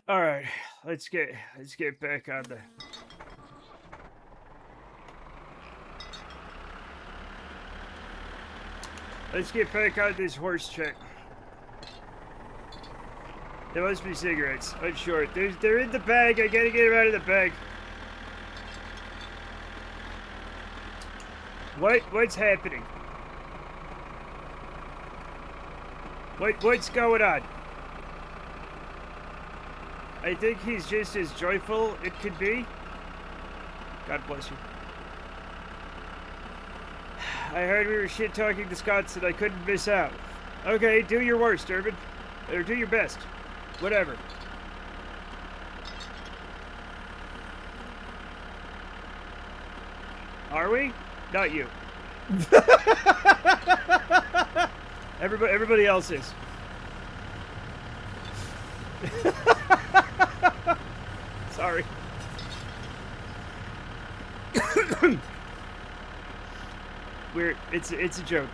All right, let's get back on the. Let's get back on this horse check. There must be cigarettes. I'm sure. They're in the bag. I gotta get them out of the bag. What's happening? What's going on? I think he's just as joyful it could be. God bless you. I heard we were shit-talking the Scots and I couldn't miss out. Okay, do your worst, Urban. Or do your best. Whatever. Are we? Not you. Everybody else is. Sorry. It's a joke.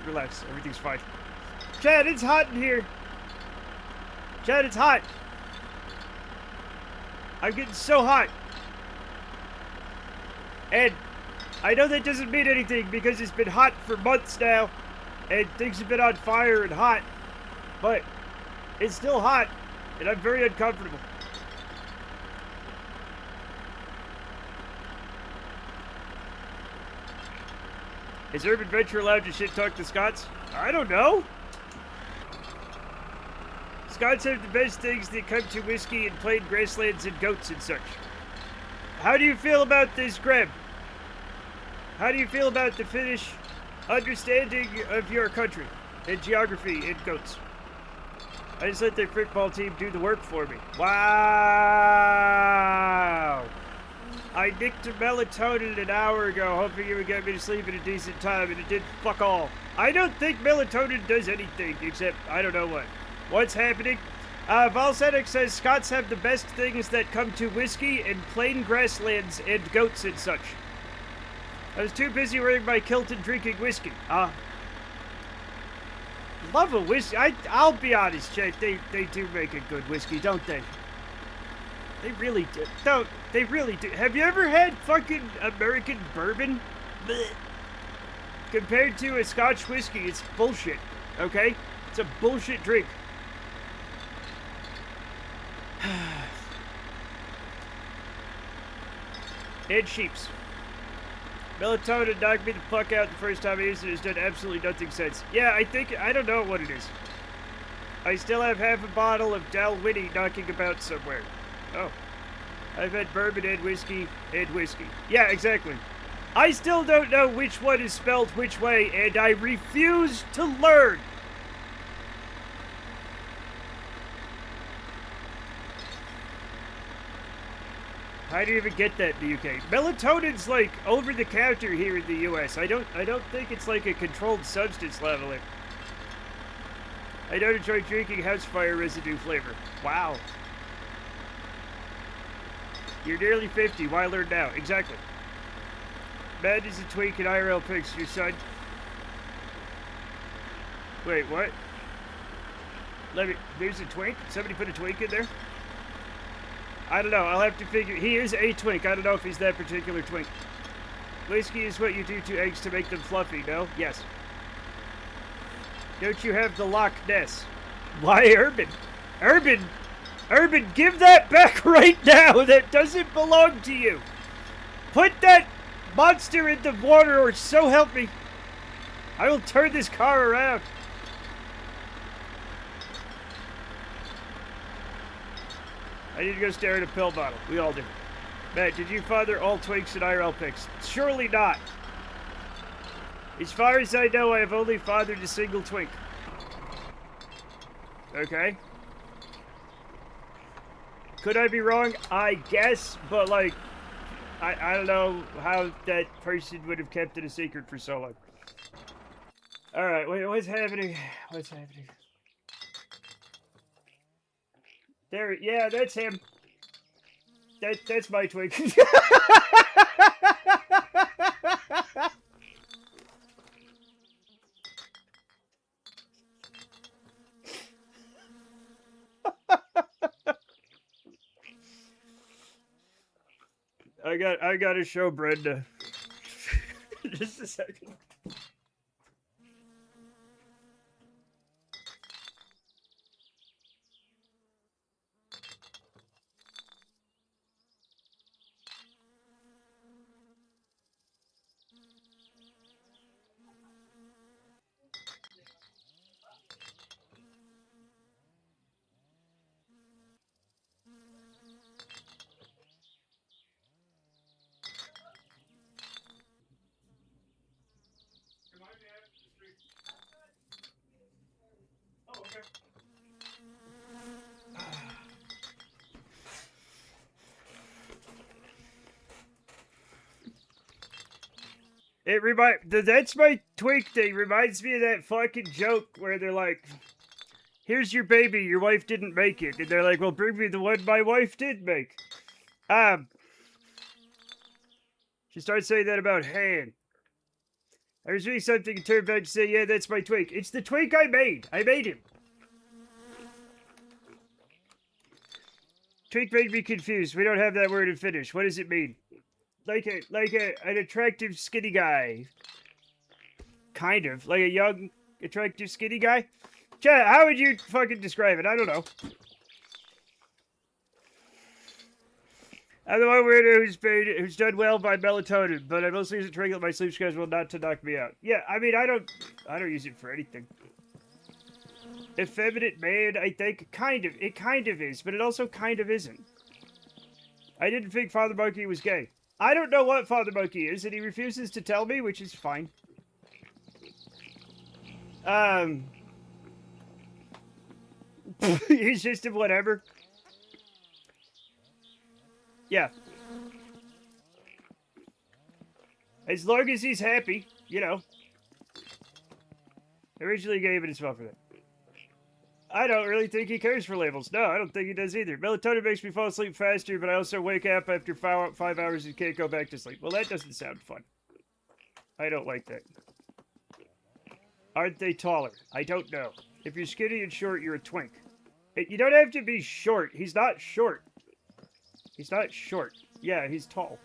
Relax. Everything's fine. Chad, it's hot in here. Chad, it's hot. I'm getting so hot. And I know that doesn't mean anything because it's been hot for months now. And things have been on fire and hot. But it's still hot. And I'm very uncomfortable. Is Urban Venture allowed to shit-talk the Scots? I don't know. Scots have the best things that come to whiskey and plain grasslands and goats and such. How do you feel about this, Greb? How do you feel about the Finnish understanding of your country and geography and goats? I just let their football team do the work for me. Wow! I nicked a melatonin an hour ago, hoping it would get me to sleep at a decent time, and it did fuck all. I don't think melatonin does anything, except I don't know what. What's happening? Valsenic says Scots have the best things that come to whiskey and plain grasslands and goats and such. I was too busy wearing my kilt and drinking whiskey. Love a whiskey. I'll be honest, Jake. They do make a good whiskey, don't they? They really do. Don't. They really do. Have you ever had fucking American bourbon? Blech. Compared to a Scotch whiskey, it's bullshit. Okay? It's a bullshit drink. Ed Sheeps. Melatonin knocked me the fuck out the first time I used it. It's done absolutely nothing since. Yeah, I don't know what it is. I still have half a bottle of Dalwhinnie knocking about somewhere. Oh. I've had bourbon and whiskey and whiskey. Yeah, exactly. I still don't know which one is spelled which way, and I refuse to learn. How do you even get that in the UK? Melatonin's like over the counter here in the US. I don't think it's like a controlled substance level. I don't enjoy drinking house fire residue flavor. Wow. You're nearly 50. Why learn now? Exactly. Matt is a twink in IRL pics, your son. Wait, what? There's a twink? Somebody put a twink in there? I don't know. I'll have to figure. He is a twink. I don't know if he's that particular twink. Whiskey is what you do to eggs to make them fluffy, no? Yes. Don't you have the Loch Ness? Why, Urban? Urban, give that back right now! That doesn't belong to you! Put that monster in the water or so help me! I will turn this car around! I need to go stare at a pill bottle. We all do. Matt, did you father all twinks in IRL pics? Surely not! As far as I know, I have only fathered a single twink. Okay. Could I be wrong? I guess, but like, I don't know how that person would have kept it a secret for so long. Alright, wait, what's happening? What's happening? There, yeah, that's him. That's my twink. I gotta show Brenda. Just a second. That's my twink thing. Reminds me of that fucking joke where they're like, here's your baby, your wife didn't make it. And they're like, well, bring me the one my wife did make. She starts saying that about Han. I was reading something and turned back to say, yeah, that's my twink. It's the twink I made. I made him. Twink made me confused. We don't have that word in Finnish. What does it mean? Like an attractive skinny guy. Kind of. Like a young, attractive skinny guy? Chat, how would you fucking describe it? I don't know. I'm the one weirdo who's done well by melatonin, but I mostly use it to regulate my sleep schedule, not to knock me out. Yeah, I mean, I don't use it for anything. Effeminate man, I think, it kind of is, but it also kind of isn't. I didn't think Father Monkey was gay. I don't know what Father Monkey is, and he refuses to tell me, which is fine. He's just a whatever. Yeah. As long as he's happy, you know. Originally gave it a spell for that. I don't really think he cares for labels. No, I don't think he does either. Melatonin makes me fall asleep faster, but I also wake up after 5 hours and can't go back to sleep. Well, that doesn't sound fun. I don't like that. Aren't they taller? I don't know. If you're skinny and short, you're a twink. You don't have to be short. He's not short. He's not short. Yeah, he's tall.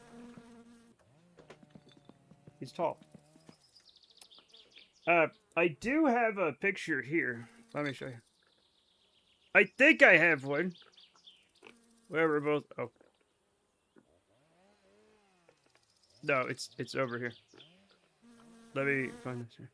He's tall. I do have a picture here. Let me show you. I think I have one. Where we're both... Oh. No, it's over here. Let me find this here.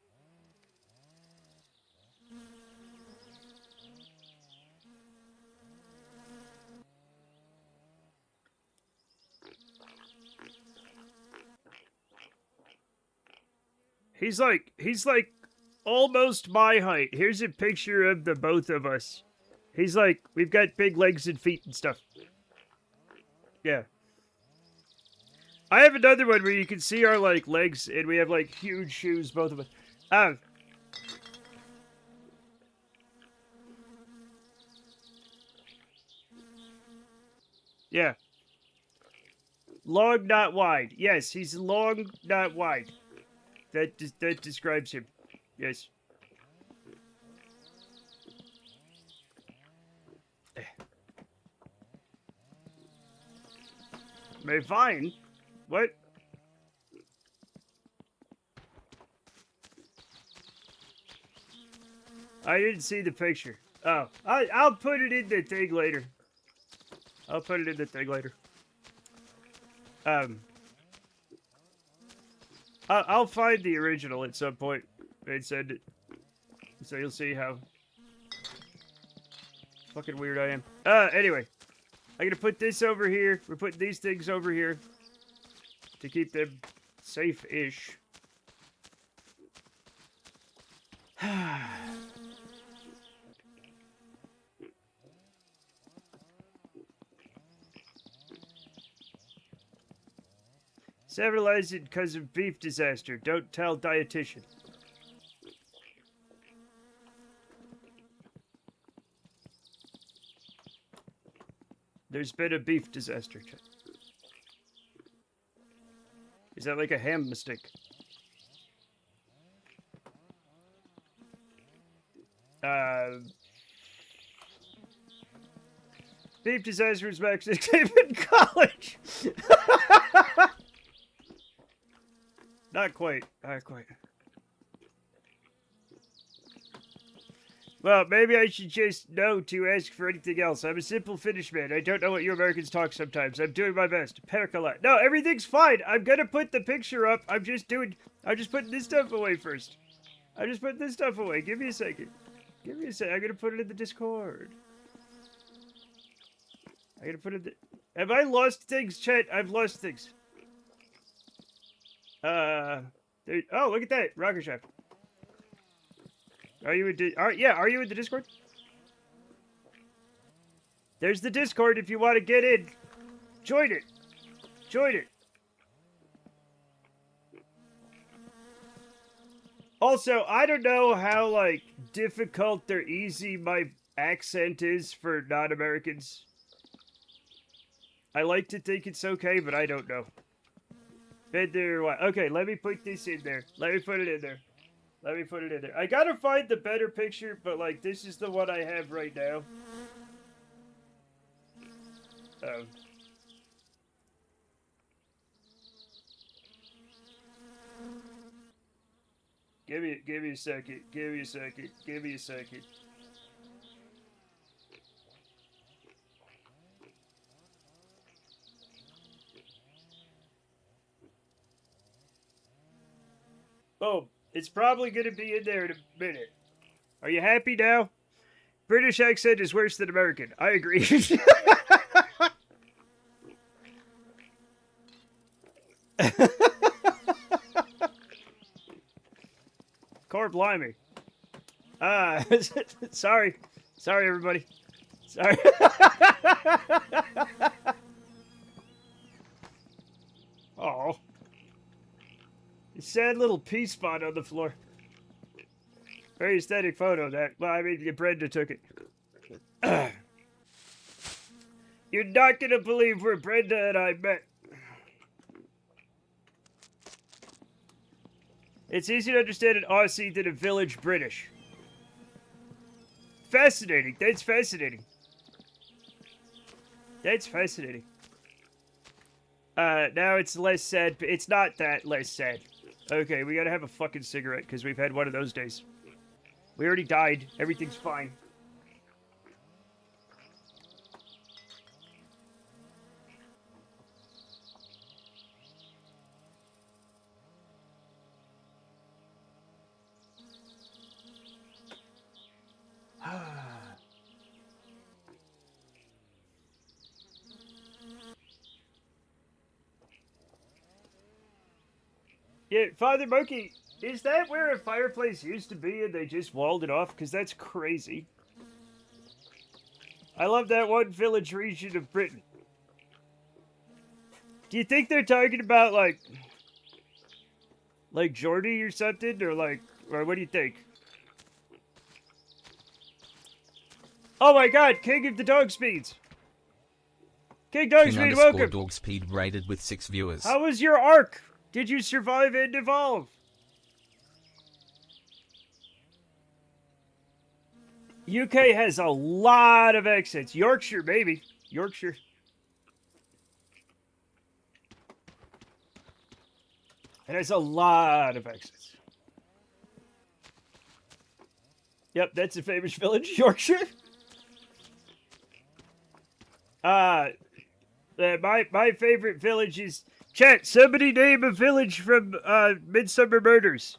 He's like almost my height. Here's a picture of the both of us. He's like, we've got big legs and feet and stuff. Yeah. I have another one where you can see our like legs and we have like huge shoes, both of us. Yeah. Long, not wide. Yes, he's long, not wide. That describes him. Yes. May fine. What? I didn't see the picture. Oh, I'll put it in the thing later. I'll put it in the thing later. I'll find the original at some point and send it. So you'll see how fucking weird I am. Anyway. I'm gonna put this over here. We're putting these things over here to keep them safe-ish. Severilized it because of beef disaster. Don't tell dietitian. There's been a beef disaster. Is that like a ham mistake? Beef disaster was back in college. Not quite. Not quite. Well, maybe I should just know to ask for anything else. I'm a simple Finnish man. I don't know what you Americans talk sometimes. I'm doing my best. Perkele. No, everything's fine. I'm gonna put the picture up. I'm just putting this stuff away first. I just put this stuff away. Give me a second. Give me a second. I'm gonna put it in the Discord. I'm gonna put it in the... Have I lost things, chat? I've lost things. Oh, look at that. Rocket Chef. Are you in are you in the Discord? There's the Discord if you want to get in. Join it. Join it. Also, I don't know how, like, difficult or easy my accent is for non-Americans. I like to think it's okay, but I don't know. Okay, let me put this in there. Let me put it in there. Let me put it in there. I gotta find the better picture, but, like, this is the one I have right now. Give me a second. Give me a second. Give me a second. Oh, it's probably going to be in there in a minute. Are you happy now? British accent is worse than American. I agree. Core blimey. Sorry. Sorry, everybody. Sorry. Oh. A sad little pea spot on the floor. Very aesthetic photo, that. Well, I mean, Brenda took it. You're not gonna believe where Brenda and I met. It's easy to understand an Aussie than a village British. Fascinating. That's fascinating. That's fascinating. Now it's less sad. It's not that less sad. Okay, we gotta have a fucking cigarette because we've had one of those days. We already died. Everything's fine. Yeah, Father Monkey, is that where a fireplace used to be and they just walled it off? Because that's crazy. I love that one village region of Britain. Do you think they're talking about, like Geordie or something? Or what do you think? Oh my god, King of the Dog Speeds! King Dogspeed, welcome! Dogspeed rated with 6 viewers. How was your arc? Did you survive and evolve? UK has a lot of accents. Yorkshire, maybe. Yorkshire. It has a lot of accents. Yep, that's a famous village, Yorkshire. My favorite village is... Chat, somebody name a village from Midsummer Murders.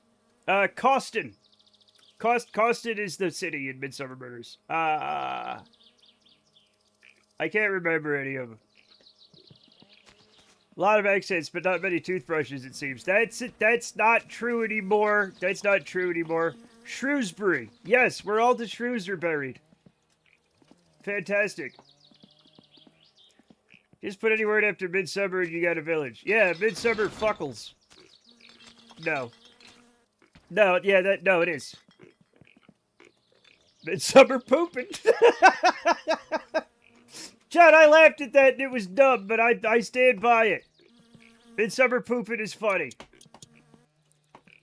Coston. Coston is the city in Midsummer Murders. I can't remember any of them. A lot of accents, but not many toothbrushes, it seems. That's not true anymore. That's not true anymore. Shrewsbury. Yes, where all the shrews are buried. Fantastic. Just put any word after Midsummer and you got a village. Yeah, Midsummer Fuckles. No. No, yeah, no, it is. Midsummer Pooping. Chad, I laughed at that and it was dumb, but I stand by it. Midsummer Pooping is funny.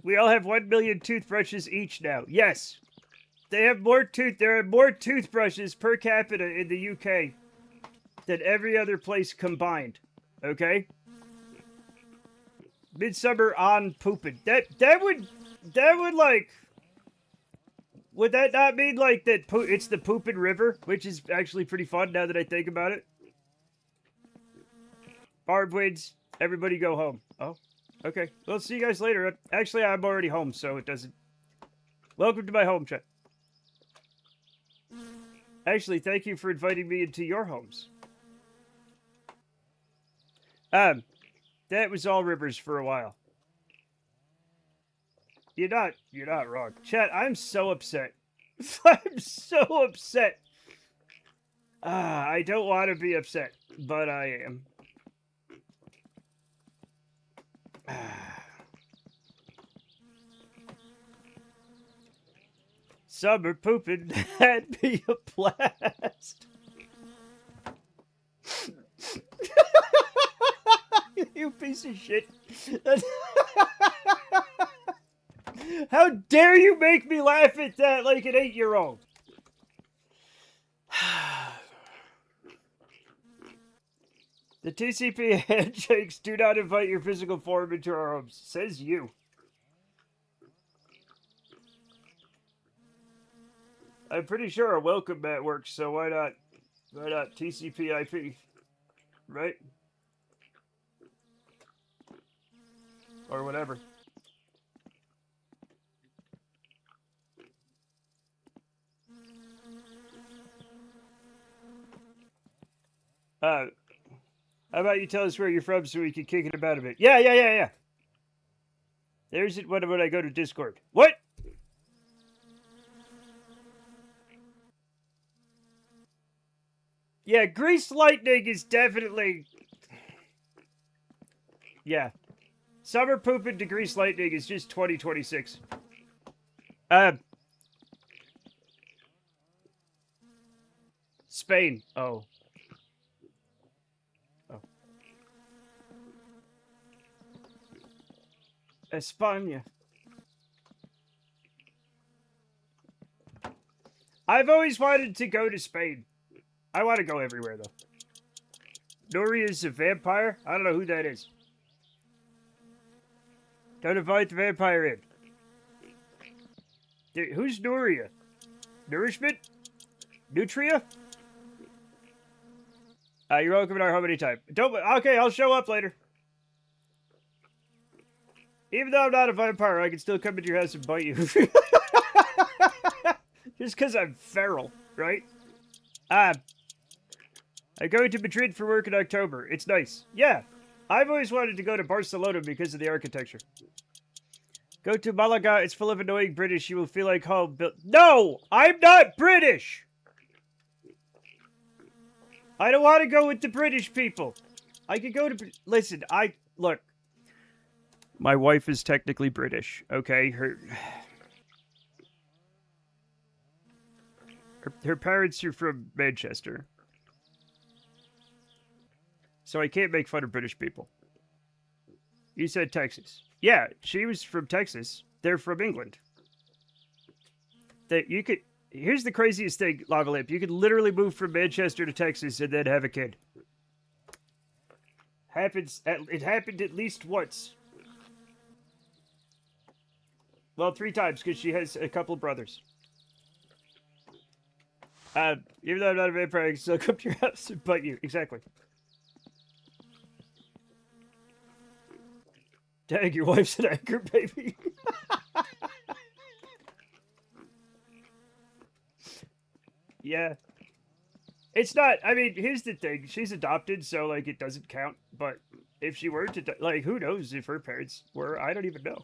We all have 1 million toothbrushes each now. Yes. There are more toothbrushes per capita in the UK than every other place combined. Okay? Midsummer on pooping. That would like. Would that not mean like that? It's the pooping river, which is actually pretty fun now that I think about it. Barb wins. Everybody go home. Oh, okay. Well, see you guys later. Actually, I'm already home, so it doesn't. Welcome to my home, chat. Actually, thank you for inviting me into your homes. That was all rivers for a while. You're not wrong. Chat, I'm so upset. I'm so upset. I don't want to be upset, but I am. Summer pooping had be a blast. You piece of shit. How dare you make me laugh at that like an 8-year-old? The TCP handshakes do not invite your physical form into our homes, says you. I'm pretty sure a welcome mat works, so why not? Why not TCP IP? Right? Or whatever. How about you tell us where you're from so we can kick it about a bit? Yeah. There's it when I go to Discord. What? Yeah, Grease Lightning is definitely... Yeah. Summer pooping to Grease Lightning is just 2026. Spain. Oh. España. I've always wanted to go to Spain. I want to go everywhere, though. Nuri is a vampire? I don't know who that is. Don't invite the vampire in. Dude, who's Nuria? Nourishment? Nutria? You're welcome in our home anytime. Okay, I'll show up later. Even though I'm not a vampire, I can still come into your house and bite you. Just because I'm feral, right? I'm going to Madrid for work in October. It's nice. Yeah. I've always wanted to go to Barcelona because of the architecture. Go to Malaga. It's full of annoying British. You will feel like home. No! I'm not British! I don't want to go with the British people. I could go to... Listen, Look. My wife is technically British, okay? Her parents are from Manchester. So I can't make fun of British people. You said Texas. Yeah, she was from Texas. They're from England. Here's the craziest thing, Lava Lamp. You could literally move from Manchester to Texas and then have a kid. It happened at least once. Well, 3 times, because she has a couple of brothers. Even though I'm not a vampire, I can still come to your house and bite you. Exactly. Dang, your wife's an anchor, baby. Yeah. It's not, I mean, here's the thing. She's adopted, so, like, it doesn't count. But if she were to, like, who knows if her parents were? I don't even know.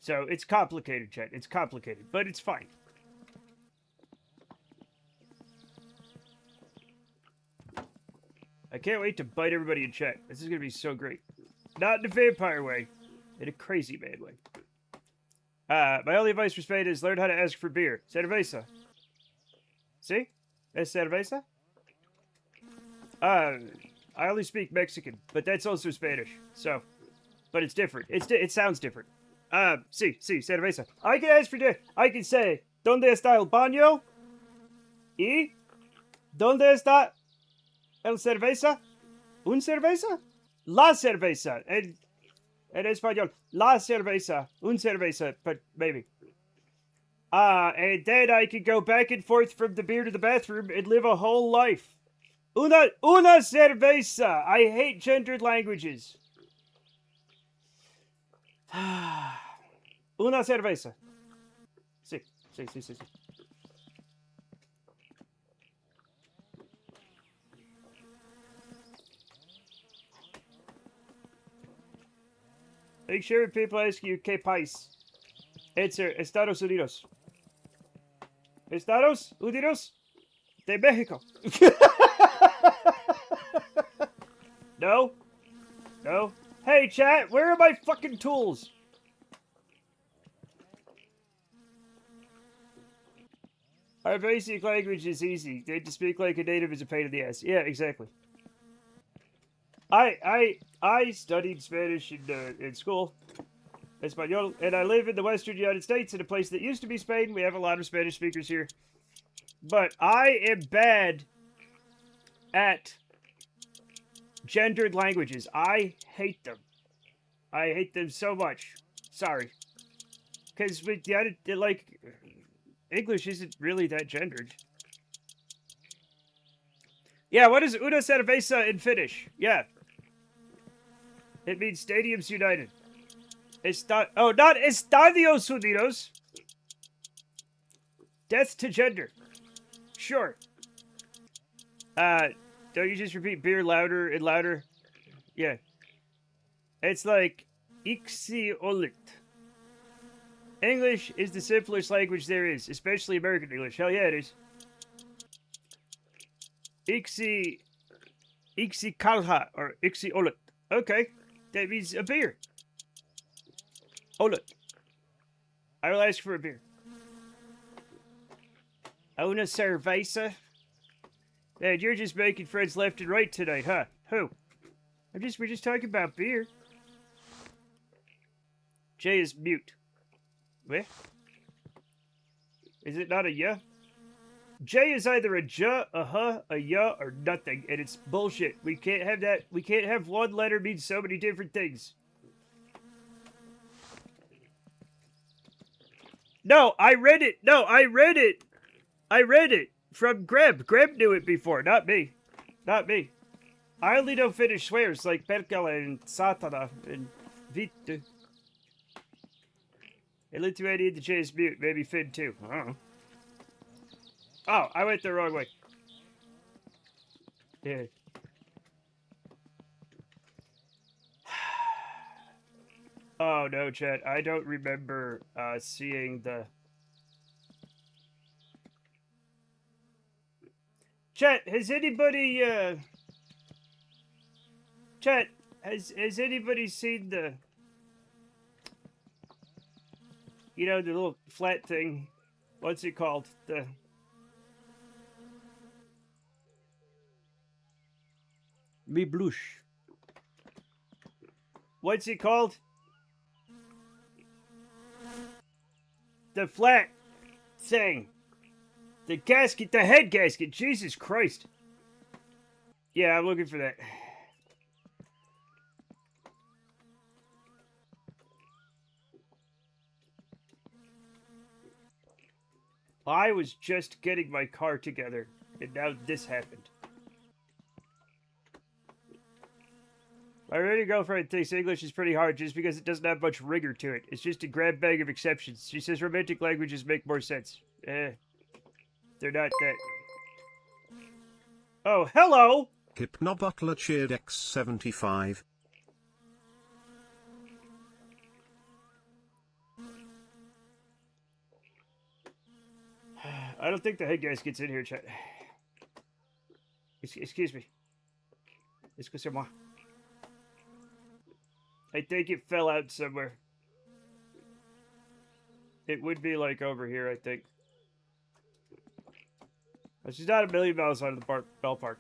So it's complicated, chat. It's complicated, but it's fine. I can't wait to bite everybody in chat. This is gonna be so great. Not in a vampire way, in a crazy man way. My only advice for Spain is learn how to ask for beer. Cerveza. See? Es cerveza? I only speak Mexican, but that's also Spanish. So, but it's different. It sounds different. Sí, cerveza. I can ask for I can say, ¿Dónde está el baño? Y ¿Dónde está el cerveza? ¿Un cerveza? La cerveza. En español, la cerveza. Un cerveza, but maybe. And then I could go back and forth from the beer to the bathroom and live a whole life. Una cerveza. I hate gendered languages. Una cerveza. Sí. Make sure when people ask you, ¿Qué país? Answer, Estados Unidos. Estados Unidos de Mexico. No? No? Hey, chat, where are my fucking tools? Our basic language is easy. To speak like a native is a pain in the ass. Yeah, exactly. I studied Spanish in school, Espanol, and I live in the Western United States in a place that used to be Spain. We have a lot of Spanish speakers here, but I am bad at gendered languages. I hate them. I hate them so much. Sorry, because like English isn't really that gendered. Yeah, what is una cerveza in Finnish? Yeah. It means Stadiums United. Not Estadios Unidos. Death to gender. Sure. Don't you just repeat beer louder and louder? Yeah. It's like Ixi Olit. English is the simplest language there is, especially American English. Hell yeah, it is. Ixi Kalha or Ixi Olit. Okay. That means a beer. Olit. I will ask for a beer. Una cerveza? Man, you're just making friends left and right tonight, huh? Who? We're just talking about beer. Jay is mute. What? Is it not a ya? J is either a j, a huh, a ya, or nothing, and it's bullshit. We can't have that. We can't have one letter mean so many different things. No, I read it. No, I read it. I read it from Greb. Greb knew it before, not me. Not me. I only know Finnish swears like perkele and satana and vittu. In Lithuania, the J is mute. Maybe Finn too. I don't know. Oh, I went the wrong way. Yeah. Oh no, chat. I don't remember seeing the... Chat, has anybody Chat, has anybody seen the... You know, the little flat thing? What's it called? The... Me blush. What's it called? The flat thing. The gasket, the head gasket. Jesus Christ. Yeah, I'm looking for that. I was just getting my car together, and now this happened. My ready girlfriend thinks English is pretty hard just because it doesn't have much rigor to it. It's just a grab bag of exceptions. She says romantic languages make more sense. They're not that... Oh, hello! Hypnobutler cheered X75. I don't think the head guys gets in here, chat. Excuse me. Excusez-moi. I think it fell out somewhere. It would be like over here, I think. But she's not a million miles out of the ballpark.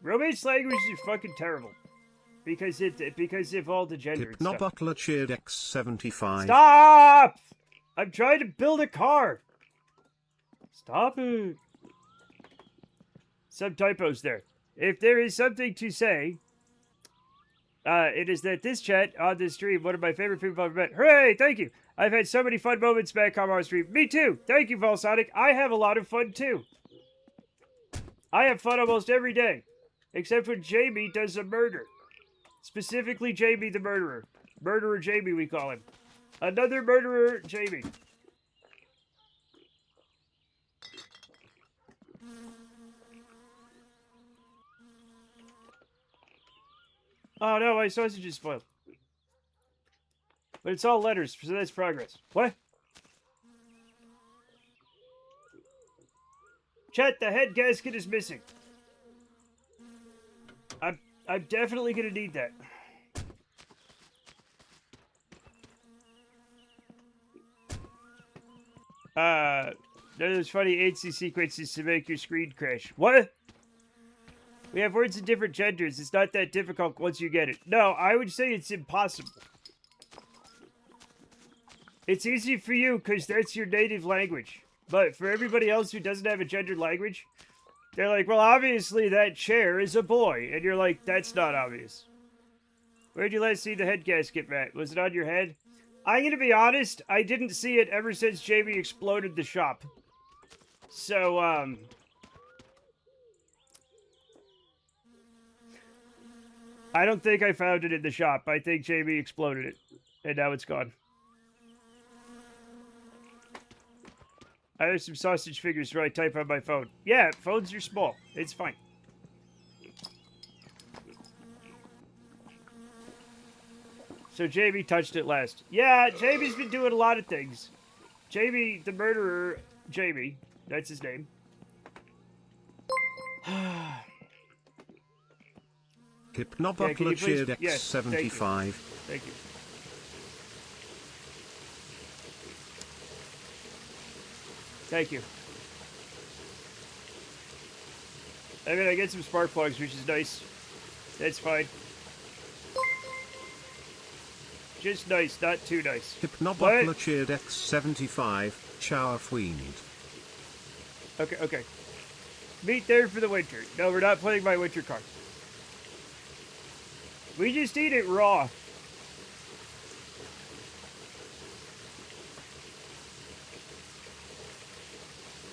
Romance language is fucking terrible. Because of all the gender and stuff. Hypnobutler cheered X75. Stop! I'm trying to build a car. Stop it. Some typos there. If there is something to say, it is that this chat on this stream, one of my favorite people I've ever met. Hooray! Thank you. I've had so many fun moments back on our stream. Me too. Thank you, Volsonic. I have a lot of fun too. I have fun almost every day, except when Jamie does a murder. Specifically, Jamie the murderer. Murderer Jamie, we call him. Another murderer, Jamie. Oh no, my sausage is spoiled. But it's all letters, so that's progress. What? Chat, the head gasket is missing. I'm definitely gonna need that. There's funny ANC sequences to make your screen crash. What? We have words in different genders. It's not that difficult once you get it. No, I would say it's impossible. It's easy for you because that's your native language. But for everybody else who doesn't have a gendered language, they're like, well, obviously that chair is a boy. And you're like, that's not obvious. Where'd you last see the head gasket, Matt? Was it on your head? I'm going to be honest, I didn't see it ever since Jamie exploded the shop. So, I don't think I found it in the shop. I think Jamie exploded it. And now it's gone. I have some sausage figures where I type on my phone. Yeah, phones are small. It's fine. So Jamie touched it last. Yeah, Jamie's been doing a lot of things. Jamie, the murderer, Jamie. That's his name. Hypnobutler cheered X75. Yes, thank you. Thank you. I mean, I get some spark plugs, which is nice. That's fine. Just nice, not too nice. Hypnobutler cheered X75, shower fiend. Okay. Meet there for the winter. No, we're not playing my winter card. We just eat it raw.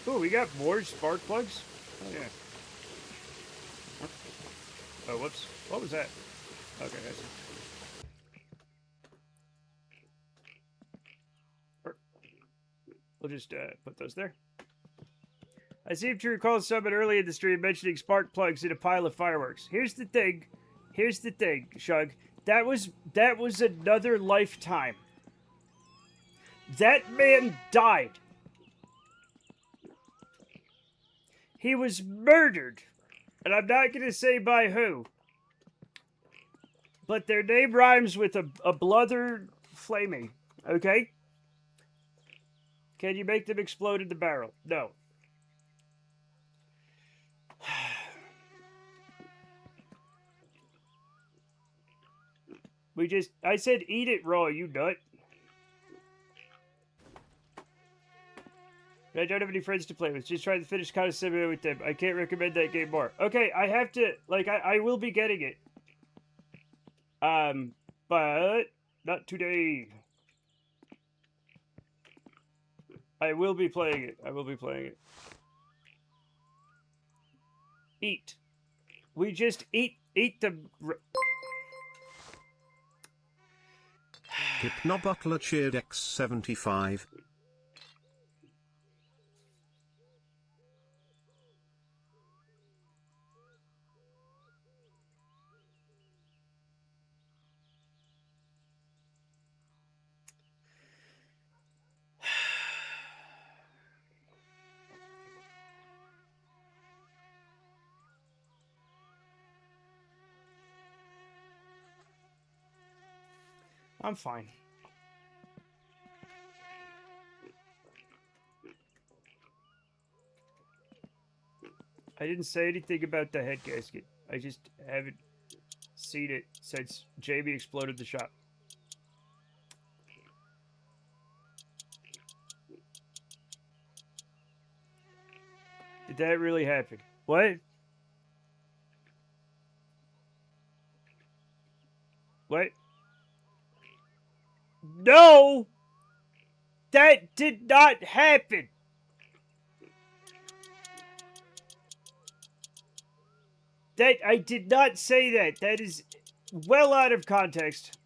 Ooh, we got more spark plugs? Oh, yeah. Oh, whoops. What was that? Okay, I see. We'll just put those there. I seem to recall someone early in the stream mentioning spark plugs in a pile of fireworks. Here's the thing, Shug. That was another lifetime. That man died. He was murdered. And I'm not going to say by who. But their name rhymes with a blother flaming. Okay? Can you make them explode in the barrel? No. I said eat it raw, you nut. I don't have any friends to play with. Just trying to finish Kind of Simulator with them. I can't recommend that game more. Okay, I have to, like, I will be getting it. But not today. I will be playing it. Eat. We just eat the... Hypnobutler cheered X75. I'm fine. I didn't say anything about the head gasket. I just haven't seen it since Jamie exploded the shop. Did that really happen? What? What? No! That did not happen! That I did not say that. That is well out of context.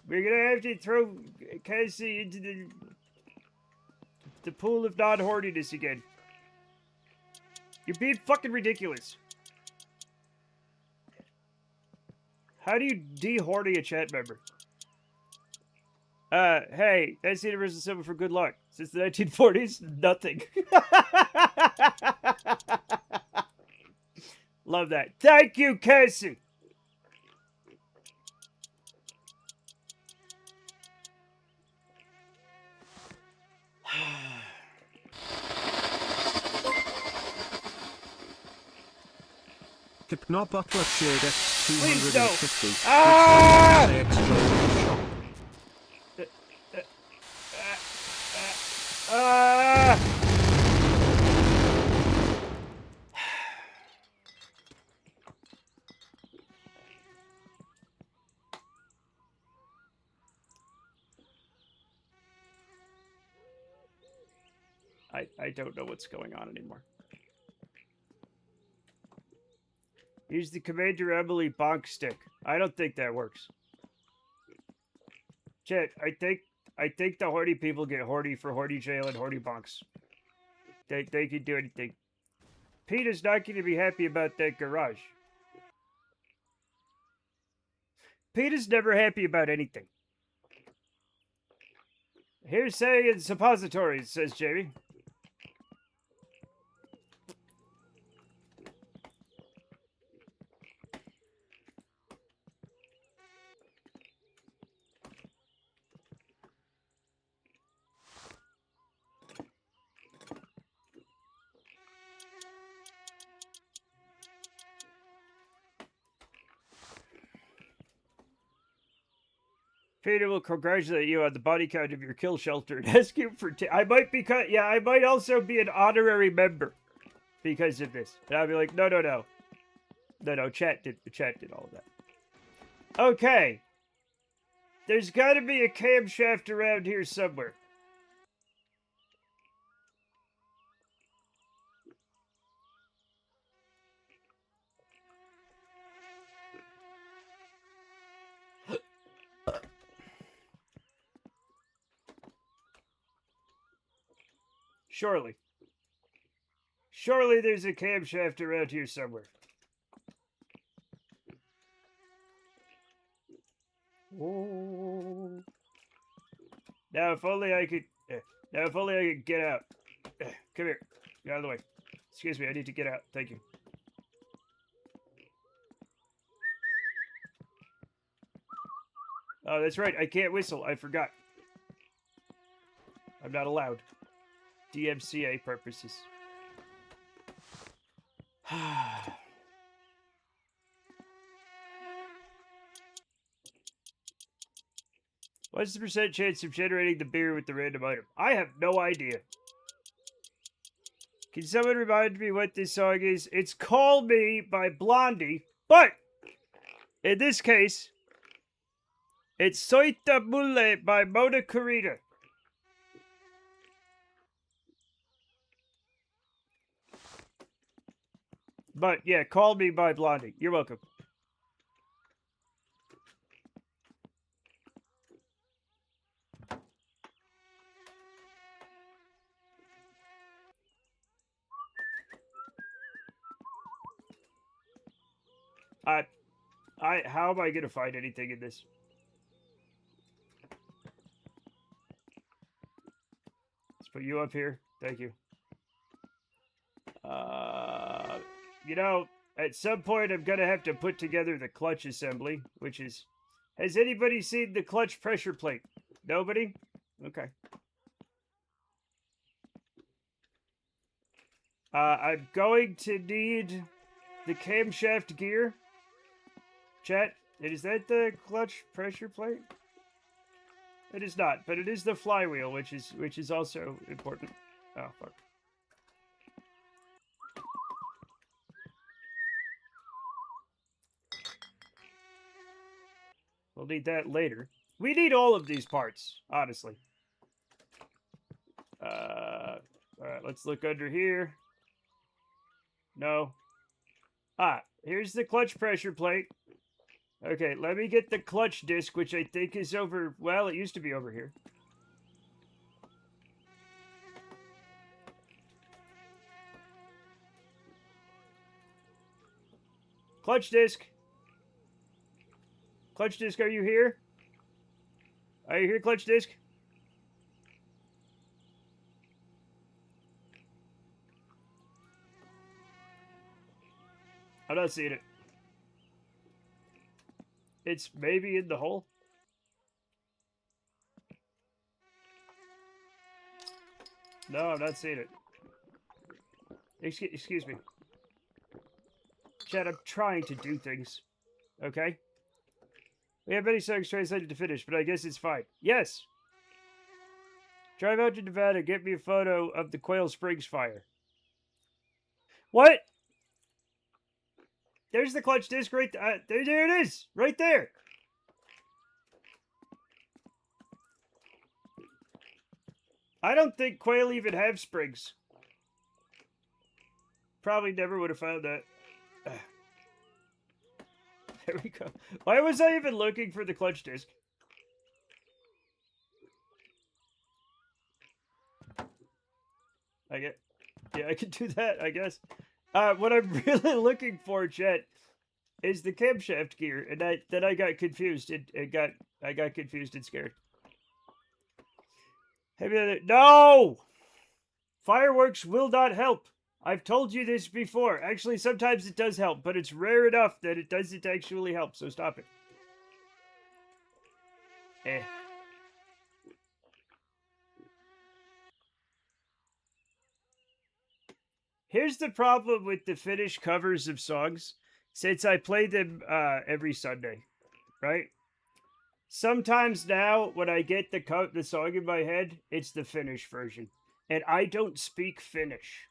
We're gonna have to throw Cassie into the pool of non-horniness again. You're being fucking ridiculous. How do you de-horny a chat member? Hey, that's the universal symbol for good luck. Since the 1940s, nothing. Love that. Thank you, Casey. Hypno Butler cheered X Please don't. 250. Ah! They explode the shop. I don't know what's going on anymore. Use the Commander Emily bonk stick. I don't think that works. Chet, I think the horny people get horny for horny jail and horny bonks. They can do anything. Peter's not going to be happy about that garage. Peter's never happy about anything. Hearsay and suppositories, says Jamie. Peter will congratulate you on the body count of your kill shelter and ask you for I might be cut. Yeah, I might also be an honorary member because of this. And I'll be like, no. Chat did all of that. Okay. There's got to be a camshaft around here somewhere. Surely there's a camshaft around here somewhere. Whoa. Now if only I could get out. Come here. Get out of the way. Excuse me, I need to get out. Thank you. Oh, that's right. I can't whistle. I forgot. I'm not allowed. DMCA purposes. What's the percent chance of generating the beer with the random item? I have no idea. Can someone remind me what this song is? It's Call Me by Blondie, but in this case, it's Soita Mulle by Mona Karita. But yeah, Call Me by Blondie. You're welcome. How am I gonna find anything in this? Let's put you up here. Thank you. You know, at some point I'm gonna have to put together the clutch assembly, which is... Has anybody seen the clutch pressure plate? Nobody? Okay. I'm going to need the camshaft gear. Chat, is that the clutch pressure plate? It is not, but it is the flywheel, which is also important. Oh fuck. We'll need that later. We need all of these parts, honestly. Alright, let's look under here. No. Ah, here's the clutch pressure plate. Okay, let me get the clutch disc, which I think is over... Well, it used to be over here. Clutch disc. Clutch disc, are you here? Are you here, clutch disc? I'm not seeing it. It's maybe in the hole. No, I'm not seeing it. Excuse me. Chad, I'm trying to do things. Okay? We have many songs translated to finish, but I guess it's fine. Yes! Drive out to Nevada, get me a photo of the Quail Springs fire. What? There's the clutch disc right there. There it is! Right there! I don't think Quail even have springs. Probably never would have found that. There we go. Why was I even looking for the clutch disc? Yeah, I can do that, I guess. What I'm really looking for, Chet, is the camshaft gear, and I got confused. I got confused and scared. No! Fireworks will not help. I've told you this before. Actually, sometimes it does help, but it's rare enough that it doesn't actually help, so stop it. Here's the problem with the Finnish covers of songs, since I play them every Sunday, right? Sometimes now, when I get the song in my head, it's the Finnish version. And I don't speak Finnish.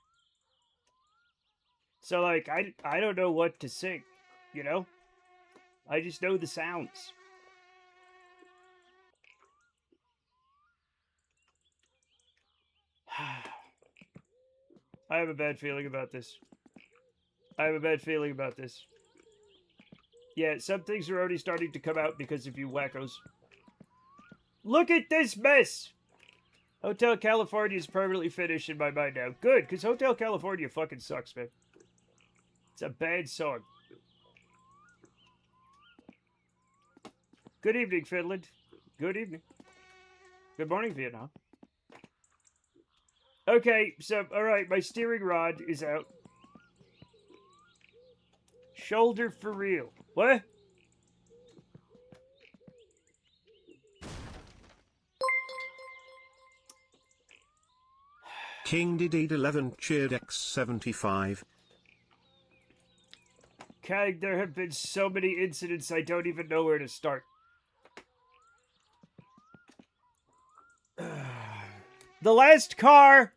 So, like, I don't know what to sing, you know? I just know the sounds. I have a bad feeling about this. Yeah, some things are already starting to come out because of you wackos. Look at this mess! Hotel California is permanently finished in my mind now. Good, because Hotel California fucking sucks, man. It's a bad song. Good evening, Finland. Good evening. Good morning, Vietnam. Okay, so, alright, my steering rod is out. Shoulder for real. What? King Didid 11 cheered X75. Kang, there have been so many incidents I don't even know where to start. The last car,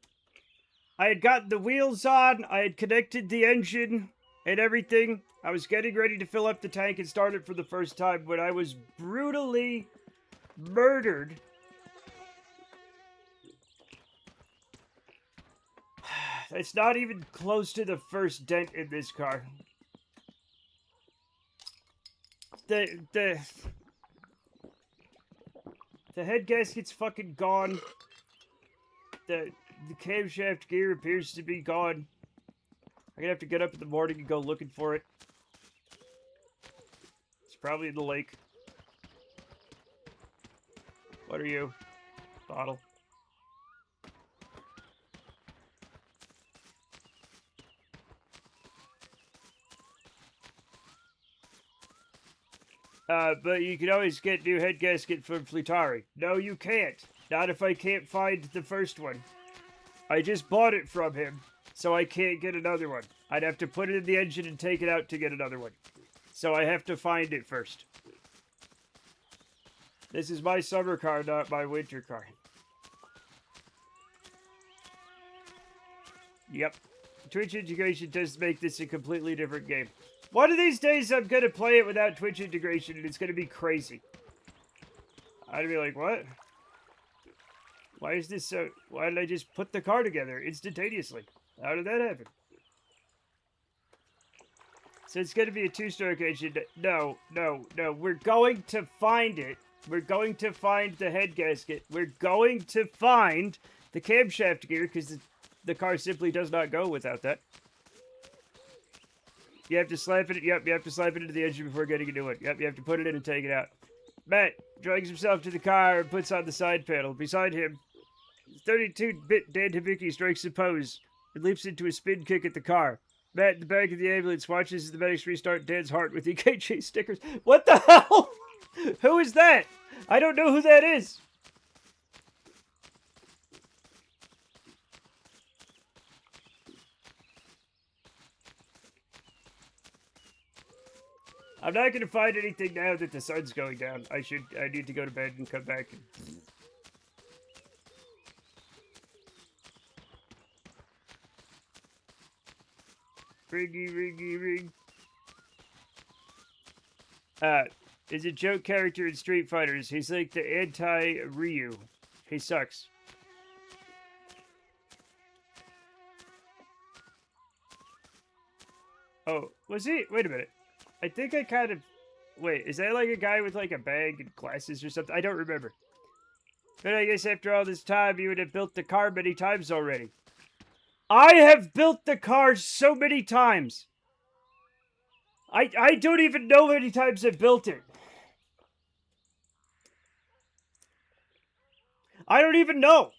I had gotten the wheels on, I had connected the engine and everything. I was getting ready to fill up the tank and start it for the first time when I was brutally murdered. It's not even close to the first dent in this car. The head gasket's fucking gone. The camshaft gear appears to be gone. I'm gonna have to get up in the morning and go looking for it. It's probably in the lake. What are you? Bottle. But you can always get new head gasket from Flutari. No, you can't. Not if I can't find the first one. I just bought it from him. so I can't get another one. I'd have to put it in the engine and take it out to get another one. So I have to find it first. This is my summer car, not my winter car. Yep. Twitch integration does make this a completely different game. One of these days I'm going to play it without Twitch integration and it's going to be crazy. I'd be like, what? Why is this so... Why did I just put the car together instantaneously? How did that happen? So it's going to be a two-stroke engine. No. We're going to find it. We're going to find the head gasket. We're going to find the camshaft gear because the car simply does not go without that. You have to slap it. Yep, you have to slap it into the engine before getting a new one. Yep, you have to put it in and take it out. Matt drags himself to the car and puts on the side panel. Beside him, 32-bit Dan Hibiki strikes a pose and leaps into a spin kick at the car. Matt in the back of the ambulance watches as the medics restart Dan's heart with EKG stickers. What the hell? Who is that? I don't know who that is. I'm not going to find anything now that the sun's going down. I need to go to bed and come back. Ringy, ringy, ring. Is a joke character in Street Fighters. He's like the anti-Ryu. He sucks. Oh, was he? Wait a minute. I think I kind of... Wait, is that like a guy with like a bag and glasses or something? I don't remember. But I guess after all this time, you would have built the car many times already. I have built the car so many times. I don't even know how many times I've built it. I don't even know.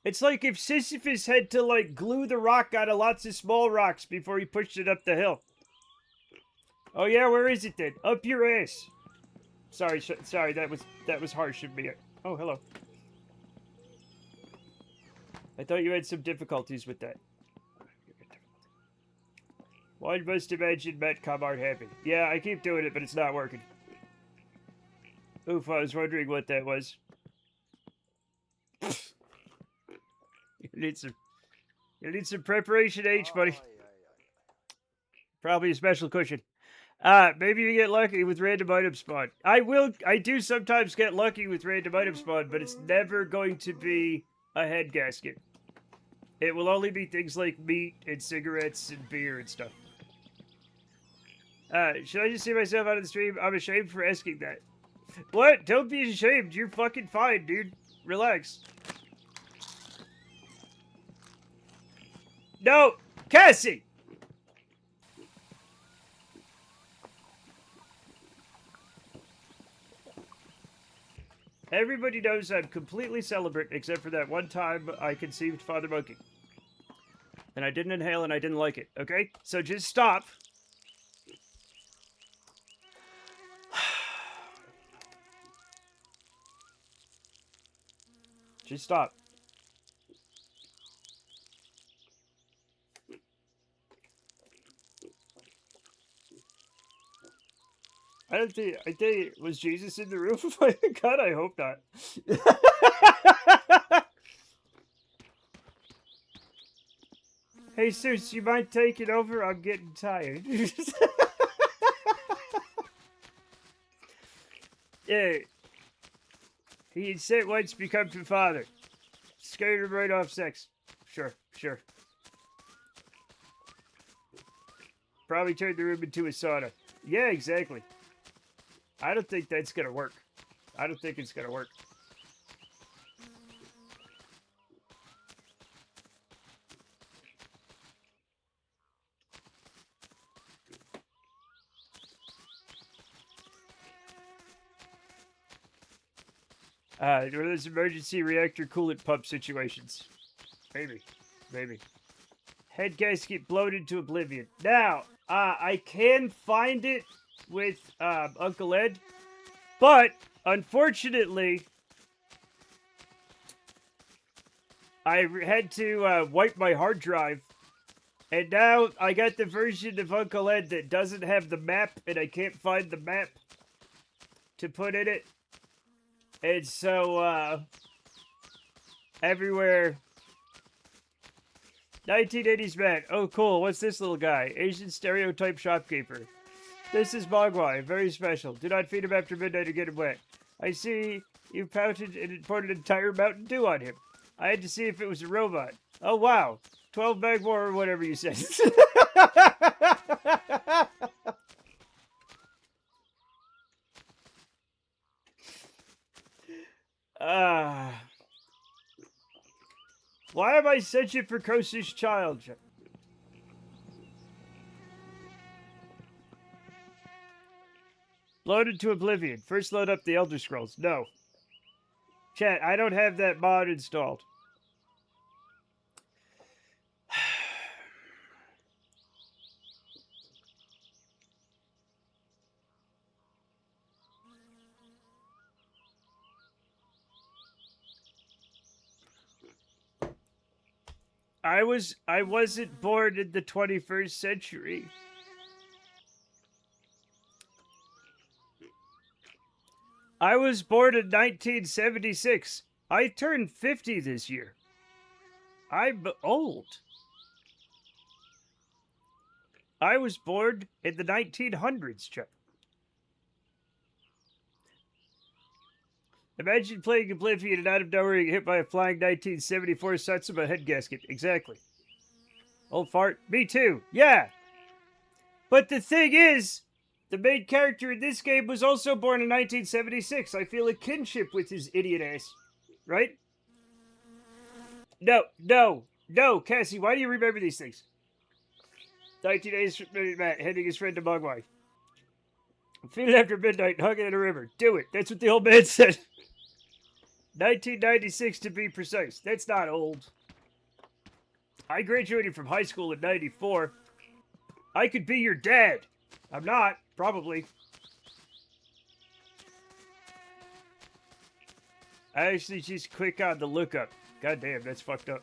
It's like if Sisyphus had to, like, glue the rock out of lots of small rocks before he pushed it up the hill. Oh, yeah, where is it then? Up your ass. Sorry, that was harsh of me. Oh, hello. I thought you had some difficulties with that. One must imagine Matt Comart happy. Yeah, I keep doing it, but it's not working. Oof, I was wondering what that was. You need some preparation H, buddy. Probably a special cushion. Maybe you get lucky with random item spawn. I do sometimes get lucky with random item spawn, but it's never going to be a head gasket. It will only be things like meat and cigarettes and beer and stuff. Should I just see myself out of the stream? I'm ashamed for asking that. What? Don't be ashamed. You're fucking fine, dude. Relax. No! Cassie! Everybody knows I'm completely celibate except for that one time I conceived Father Monkey. And I didn't inhale and I didn't like it, okay? So just stop. Just stop. I think, was Jesus in the room? God, I hope not. Hey, Zeus, you mind taking over? I'm getting tired. Yeah. He said once become your father. Scared him right off sex. Sure. Probably turned the room into a sauna. Yeah, exactly. I don't think that's gonna work. I don't think it's gonna work. One of those emergency reactor coolant pump situations. Maybe. Head gasket bloated to oblivion. Now, I can find it with Uncle Ed, but unfortunately, I had to wipe my hard drive, and now I got the version of Uncle Ed that doesn't have the map, and I can't find the map to put in it. And so, everywhere. 1980s man. Oh, cool. What's this little guy? Asian stereotype shopkeeper. This is Mogwai. Very special. Do not feed him after midnight or get him wet. I see you pouted and poured an entire Mountain Dew on him. I had to see if it was a robot. Oh, wow. 12 bag more or whatever you said. Why am I such a precocious child? Loaded to oblivion. First load up the Elder Scrolls. No. Chat, I don't have that mod installed. I wasn't born in the 21st century. I was born in 1976. I turned 50 this year. I'm old. I was born in the 1900s, Chuck. Imagine playing Oblivion and out of nowhere you get hit by a flying 1974 Satsuma head gasket. Exactly. Old fart. Me too. Yeah. But the thing is, the main character in this game was also born in 1976. I feel a kinship with his idiot ass. Right? No, Cassie, why do you remember these things? 1980s Matt, handing his friend to Mogwai. Feed it after midnight and hug it in a river. Do it. That's what the old man said. 1996 to be precise. That's not old. I graduated from high school in 94. I could be your dad. I'm not, probably. I actually just click on the lookup. God damn, that's fucked up.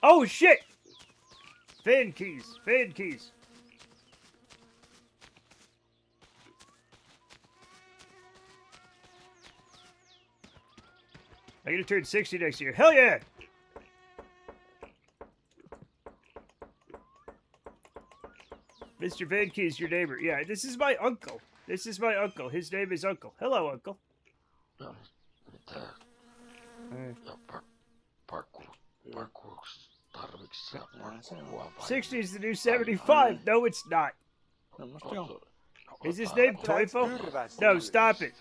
Oh shit! Fan keys. I'm gonna turn 60 next year. Hell yeah! Mr. Van Key's your neighbor. Yeah, this is my uncle. His name is Uncle. Hello, Uncle. '60 is the new 75. No, it's not. Is his name Toifo? No, stop it.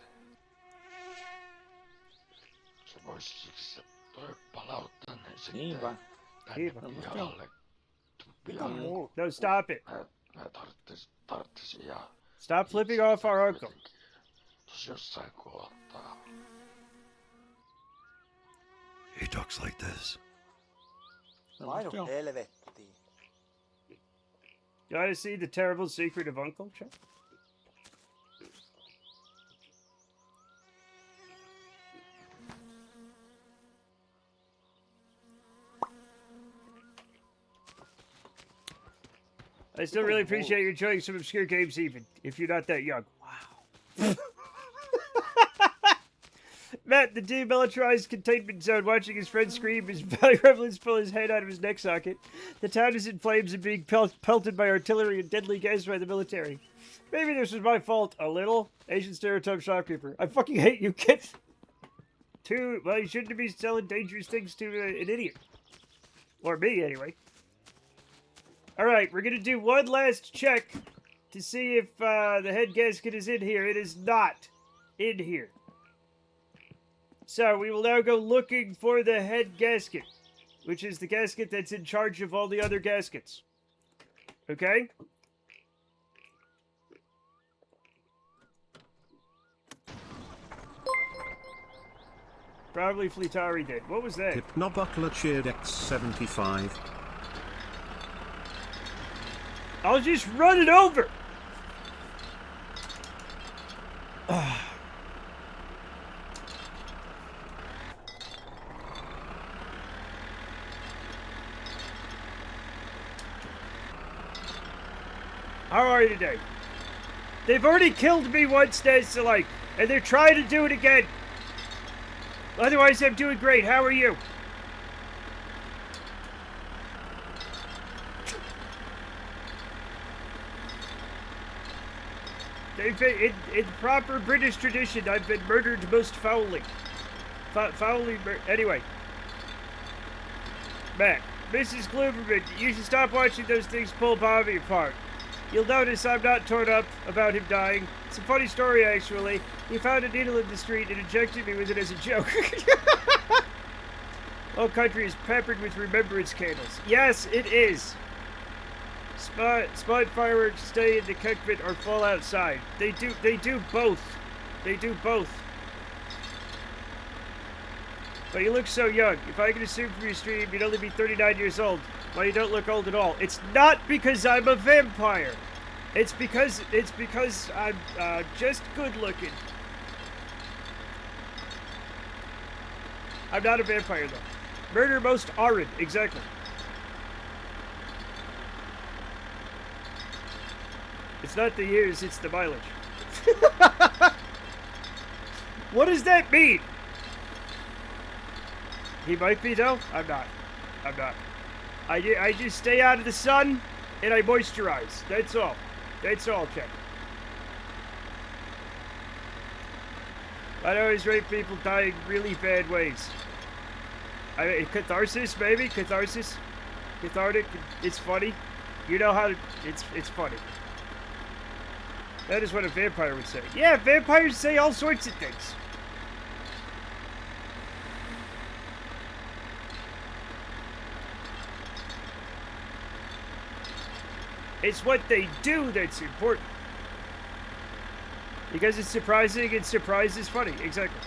No, stop it. Stop flipping off our uncle. He talks like this. Painu helvettiin. You want to see the terrible secret of Uncle, Chuck? I still really appreciate you enjoying some obscure games even, if you're not that young. Wow. Matt, the demilitarized containment zone, watching his friend scream as Valley Revelins pull his head out of his neck socket. The town is in flames and being pelted by artillery and deadly gas by the military. Maybe this was my fault, a little. Asian stereotype shopkeeper. I fucking hate you, kid. Well, you shouldn't be selling dangerous things to an idiot. Or me, anyway. Alright, we're gonna do one last check to see if the head gasket is in here. It is not in here. So, we will now go looking for the head gasket, which is the gasket that's in charge of all the other gaskets. Okay? Probably Fleetari did. What was that? Hypnobuckler cheered X75. I'll just run it over. How are you today? They've already killed me once, Nessalite, and they're trying to do it again. Otherwise, I'm doing great. How are you? In proper British tradition, I've been murdered most foully. Anyway. Matt, Mrs. Glooberman, you should stop watching those things pull Bobby apart. You'll notice I'm not torn up about him dying. It's a funny story, actually. He found a needle in the street and injected me with it as a joke. Whole country is peppered with remembrance candles. Yes, it is. Spot fireworks stay in the cockpit or fall outside. They do both. They do both. But you look so young. If I can assume from your stream, you'd only be 39 years old. Well, you don't look old at all. It's not because I'm a vampire. It's because I'm just good looking. I'm not a vampire though. Murder most arid, exactly. It's not the years, it's the mileage. What does that mean? He might be though. I'm not. I just stay out of the sun and I moisturize. That's all. That's all, Chuck. I always rate people dying really bad ways. I mean, catharsis, maybe? Catharsis? Cathartic? It's funny. You know how to... It's funny. That is what a vampire would say. Yeah, vampires say all sorts of things. It's what they do that's important. Because it's surprising and surprise is funny. Exactly.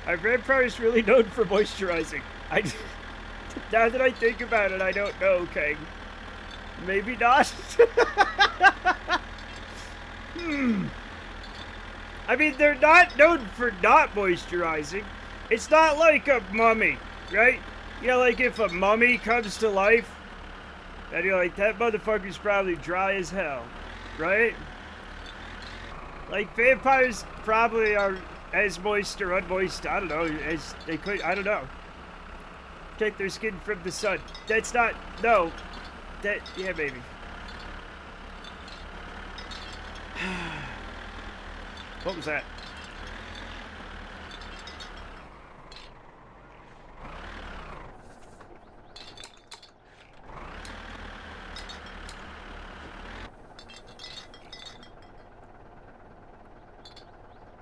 Our vampires really known for moisturizing. Now that I think about it, I don't know, Kang. Maybe not. I mean, they're not known for not moisturizing. It's not like a mummy, right? You know, like if a mummy comes to life, and you're like, that motherfucker's probably dry as hell, right? Like, vampires probably are as moist or unmoist, I don't know, as they could, I don't know. Protect their skin from the sun. That's not, no. That, yeah, maybe. What was that?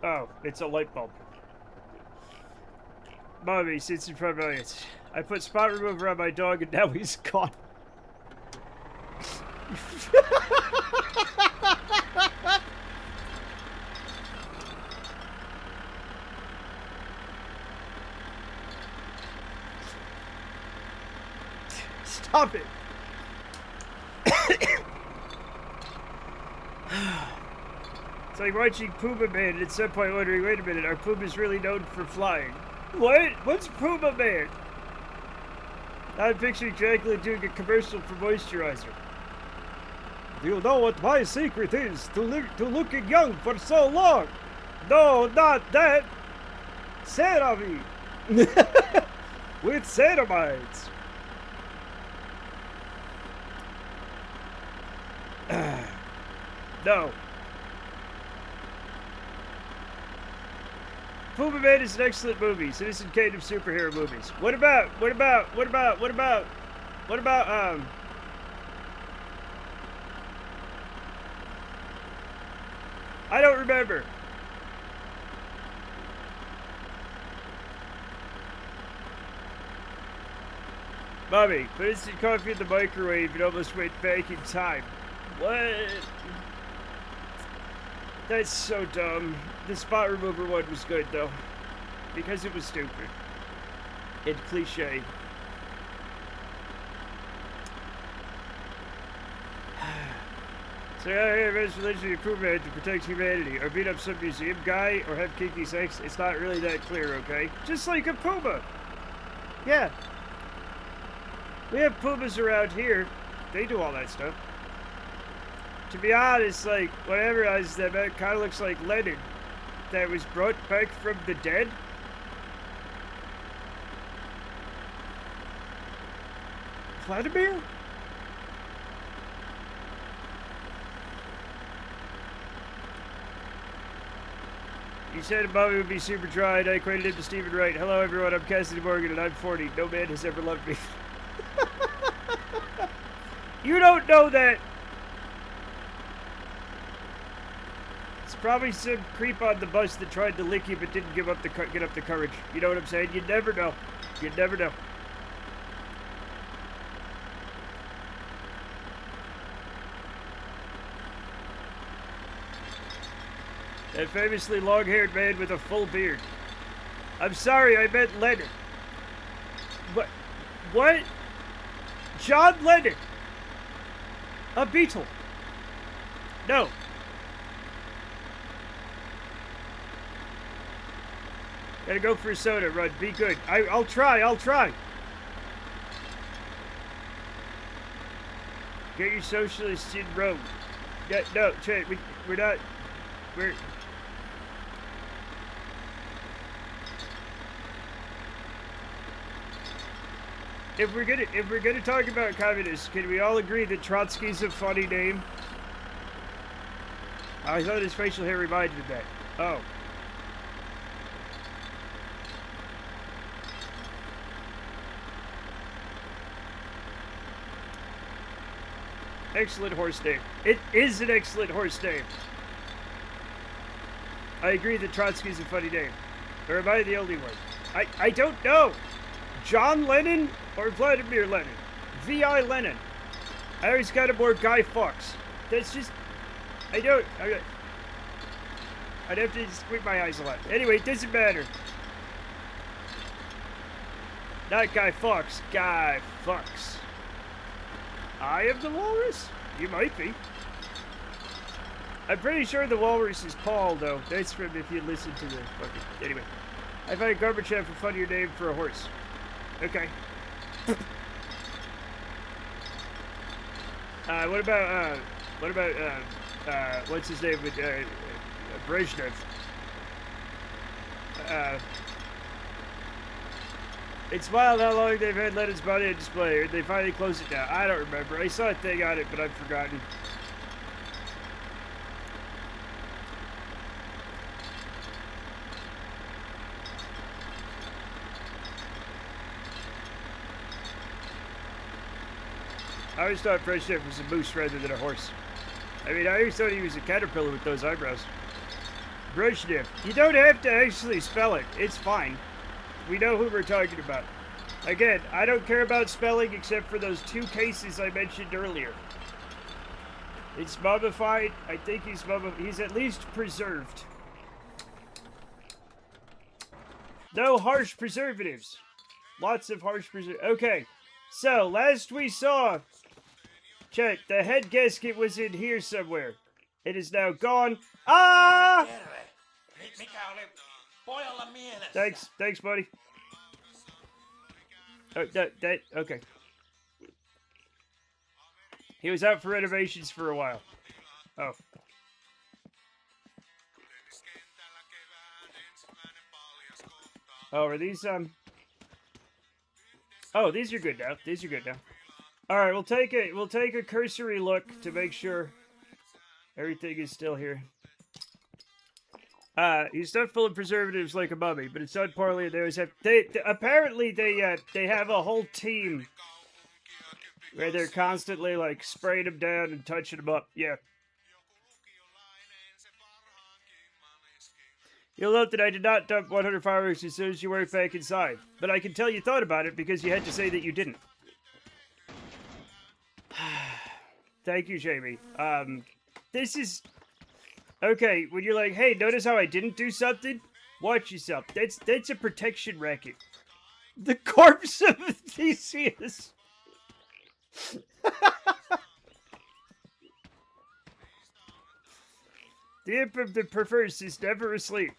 Oh, it's a light bulb. Mommy sits in front of me. I put spot remover on my dog and now he's gone. Stop it. It's like watching Puma Man and at some point wondering, wait a minute, are Pumas really known for flying? What? What's Puma Man? I'm picturing Dracula doing a commercial for moisturizer. Do you know what my secret is to looking young for so long? No, not that. CeraVe. With ceramides. No. Puma Man is an excellent movie. Citizen Kane of superhero movies. What about, I don't remember. Mommy, put instant coffee in the microwave and almost went back in time. What? That's so dumb. The spot remover one was good, though. Because it was stupid. And cliche. So yeah, best religion improvement to protect humanity, or beat up some museum guy, or have kinky sex. It's not really that clear, okay? Just like a puma. Yeah. We have pumas around here. They do all that stuff. To be honest, like, whatever I was, that kind of looks like Lenin that was brought back from the dead. Vladimir? You said Bobby would be super dry, and I equated him to Stephen Wright. Hello, everyone. I'm Cassidy Morgan, and I'm 40. No man has ever loved me. You don't know that. It's probably some creep on the bus that tried to lick you but didn't get up the courage. You know what I'm saying? You never know. You never know. That famously long-haired man with a full beard. I'm sorry, I meant Lennon. What? What? John Lennon. A Beatle. No. Gotta go for a soda, Run. Be good. I'll try. Get your socialists in Rome. Yeah, no, we're not. If we're gonna talk about communists, can we all agree that Trotsky's a funny name? I thought his facial hair reminded me of that. Oh. Excellent horse name. It is an excellent horse name. I agree that Trotsky's a funny name. Or am I the only one? I don't know. John Lennon or Vladimir Lenin? V.I. Lenin. I always got a more Guy Fawkes. That's just... I'd have to squint my eyes a lot. Anyway, it doesn't matter. Not Guy Fawkes. Guy Fawkes. I am the walrus? You might be. I'm pretty sure the walrus is Paul, though. That's from if you listen to the fucking... Anyway. I find Gorbachev a funnier name for a horse. Okay. What about what's his name with, Brezhnev? It's wild how long they've had Lenin's body on display. They finally closed it down. I don't remember. I saw a thing on it, but I've forgotten. I always thought Brezhnev was a moose rather than a horse. I mean, I always thought he was a caterpillar with those eyebrows. Brezhnev. You don't have to actually spell it. It's fine. We know who we're talking about. Again, I don't care about spelling except for those 2 cases I mentioned earlier. It's mummified. I think he's at least preserved. No harsh preservatives. Lots of harsh preservatives. Okay. So, last we saw... Check, the head gasket was in here somewhere. It is now gone. Ah! Thanks, buddy. Oh, okay. He was out for renovations for a while. Oh. Oh, are these, Oh, these are good now. Alright, we'll take a cursory look to make sure everything is still here. He's not full of preservatives like a mummy, but it's done poorly. They always have. Apparently they have a whole team where they're constantly like spraying them down and touching them up. Yeah. You'll note that I did not dump 100 fireworks as soon as you were back inside, but I can tell you thought about it because you had to say that you didn't. Thank you, Jamie. This is... Okay, when you're like, hey, notice how I didn't do something? Watch yourself. That's a protection racket. The corpse of Theseus. The imp of the perverse is never asleep.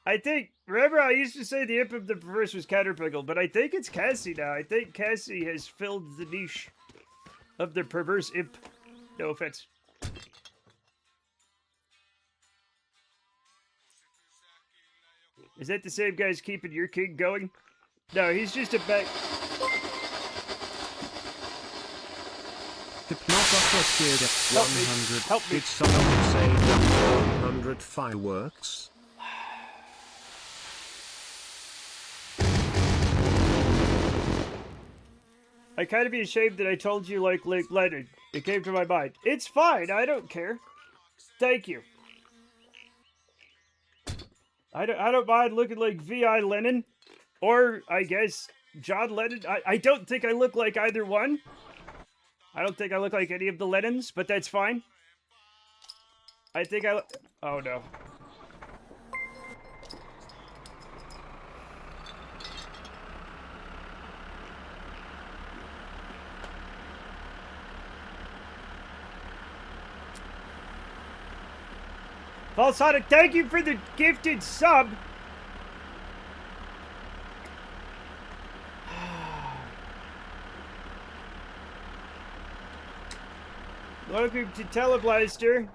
I think, remember I used to say the imp of the perverse was Caterpillar, but I think it's Cassie now. I think Cassie has filled the niche of the perverse imp. No offense. Is that the same guy's keeping your king going? No, he's just a back... Hypnotopper cheered at Help me. 100. Help me. Did someone say 100 fireworks? I kind of be ashamed that I told you like Leonard. It came to my mind. It's fine, I don't care. Thank you. I don't mind looking like V.I. Lenin. Or, I guess, John Lennon. I don't think I look like either one. I don't think I look like any of the Lennons, but that's fine. I think I look... Oh, no. Falsonic, thank you for the gifted sub. Welcome to Teleblaster.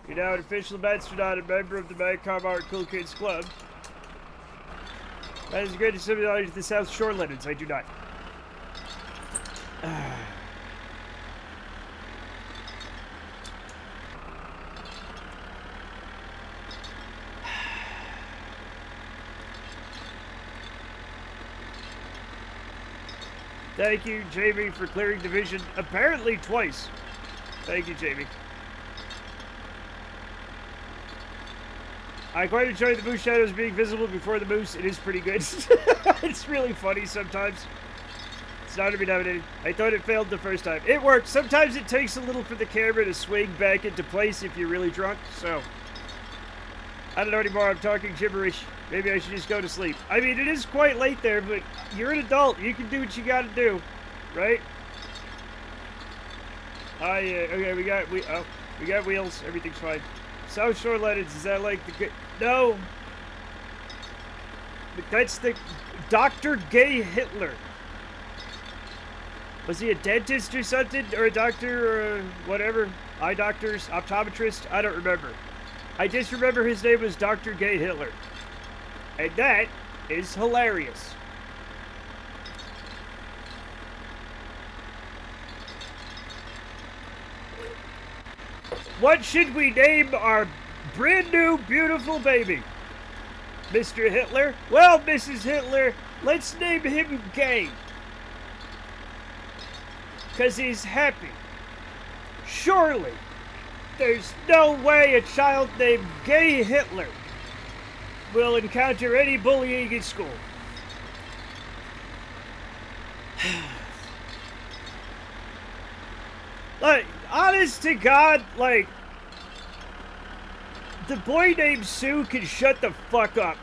You're now an official astronaut, a member of the Madcom Art Cool Kids Club. That is a great similarity to the South Shore Lennons. I do not. Thank you, Jamie, for clearing the vision. Apparently twice. Thank you, Jamie. I quite enjoy the moose shadows being visible before the moose. It is pretty good. It's really funny sometimes. It's not to be nominated. I thought it failed the first time. It worked. Sometimes it takes a little for the camera to swing back into place if you're really drunk, so... I don't know anymore. I'm talking gibberish. Maybe I should just go to sleep. I mean, it is quite late there, but you're an adult. You can do what you gotta do, right? Oh, yeah. Okay, we got wheels. Everything's fine. South Shore Lennons, is that like the good... No. That's the... Dr. Gay Hitler. Was he a dentist or something? Or a doctor or whatever? Eye doctors? Optometrist? I don't remember. I just remember his name was Dr. Gay Hitler. And that is hilarious. What should we name our brand new beautiful baby? Mr. Hitler? Well, Mrs. Hitler, let's name him Gay. 'Cause he's happy. Surely. There's no way a child named Gay Hitler will encounter any bullying in school. Like, honest to God, like, the boy named Sue can shut the fuck up.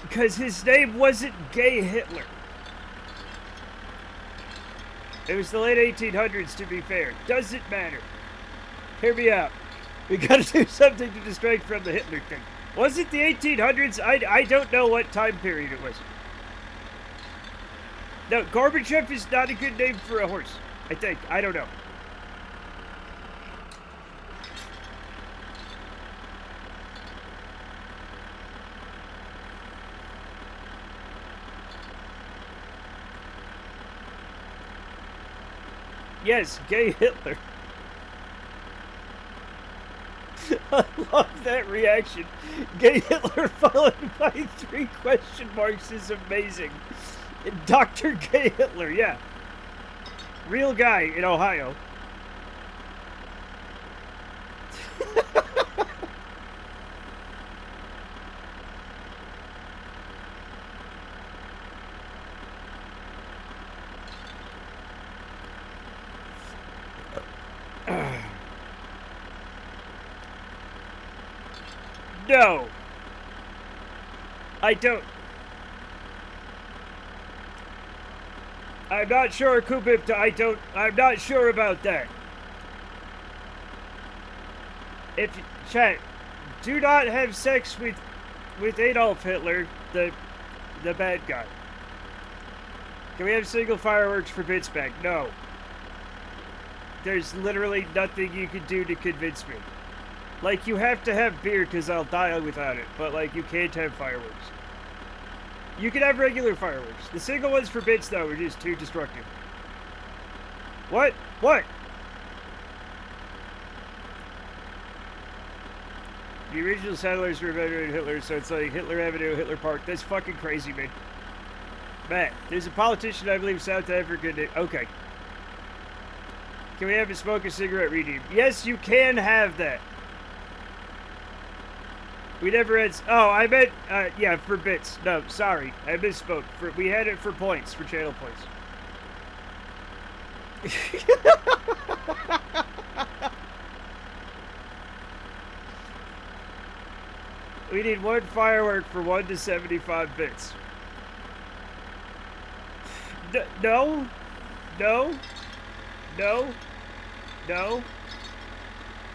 Because his name wasn't Gay Hitler. It was the late 1800s, to be fair. Doesn't matter. Hear me out. We gotta do something to distract from the Hitler thing. Was it the 1800s? I don't know what time period it was. No, Gorbachev is not a good name for a horse. I think. I don't know. Yes, Gay Hitler. I love that reaction. Gay Hitler followed by 3 question marks is amazing. Dr. Gay Hitler, yeah. Real guy in Ohio. No. I don't. I'm not sure, Kubipta. I'm not sure about that. If chat, do not have sex with Adolf Hitler, the bad guy. Can we have single fireworks for Bitsback? No. There's literally nothing you can do to convince me. Like, you have to have beer because I'll die without it, but like, you can't have fireworks. You can have regular fireworks. The single ones for bits, though, are just too destructive. What? What? The original settlers were better than Hitler, so it's like Hitler Avenue, Hitler Park. That's fucking crazy, man. Matt, there's a politician, I believe, South Africa. Okay. Can we have a smoke a cigarette redeem? Yes, you can have that. We never had... Oh, I meant... yeah, for bits. No, sorry. I misspoke. We had it for points, for channel points. We need one firework for 1 to 75 bits. No. No. No. No.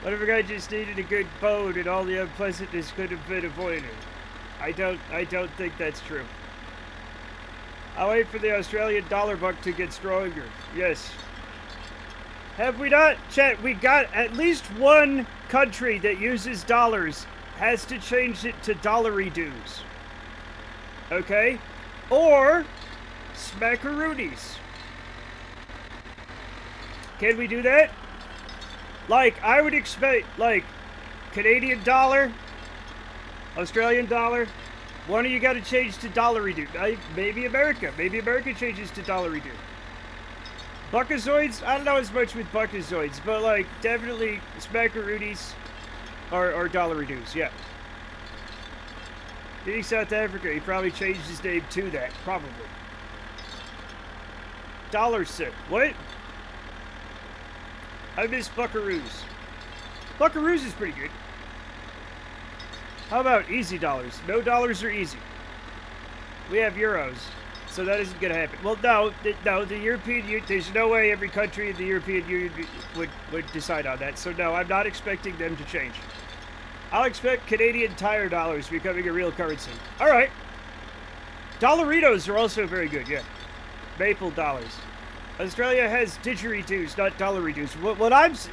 What if a guy just needed a good bone and all the unpleasantness could have been avoided? I don't think that's true. I'll wait for the Australian dollar buck to get stronger. Yes. Have we not? Chat, we got at least one country that uses dollars has to change it to dollary dues. Okay? Or smackaroonies. Can we do that? Like, I would expect, like, Canadian dollar, Australian dollar. One of you got to change to dollary dude. Maybe America. Maybe America changes to dollary dude. Buckazoids? I don't know as much with Buckazoids, but, like, definitely smackaroonies or dollary dues, yeah. Being South Africa, he probably changed his name to that, probably. Dollar cent. What? I miss Buckaroos. Buckaroos is pretty good. How about easy dollars? No dollars are easy. We have euros, so that isn't going to happen. Well, no, the European Union, there's no way every country in the European Union would decide on that. So no, I'm not expecting them to change. I'll expect Canadian Tire dollars becoming a real currency. All right. Dollaritos are also very good, yeah. Maple dollars. Australia has didgeridoos, not dollaridoos.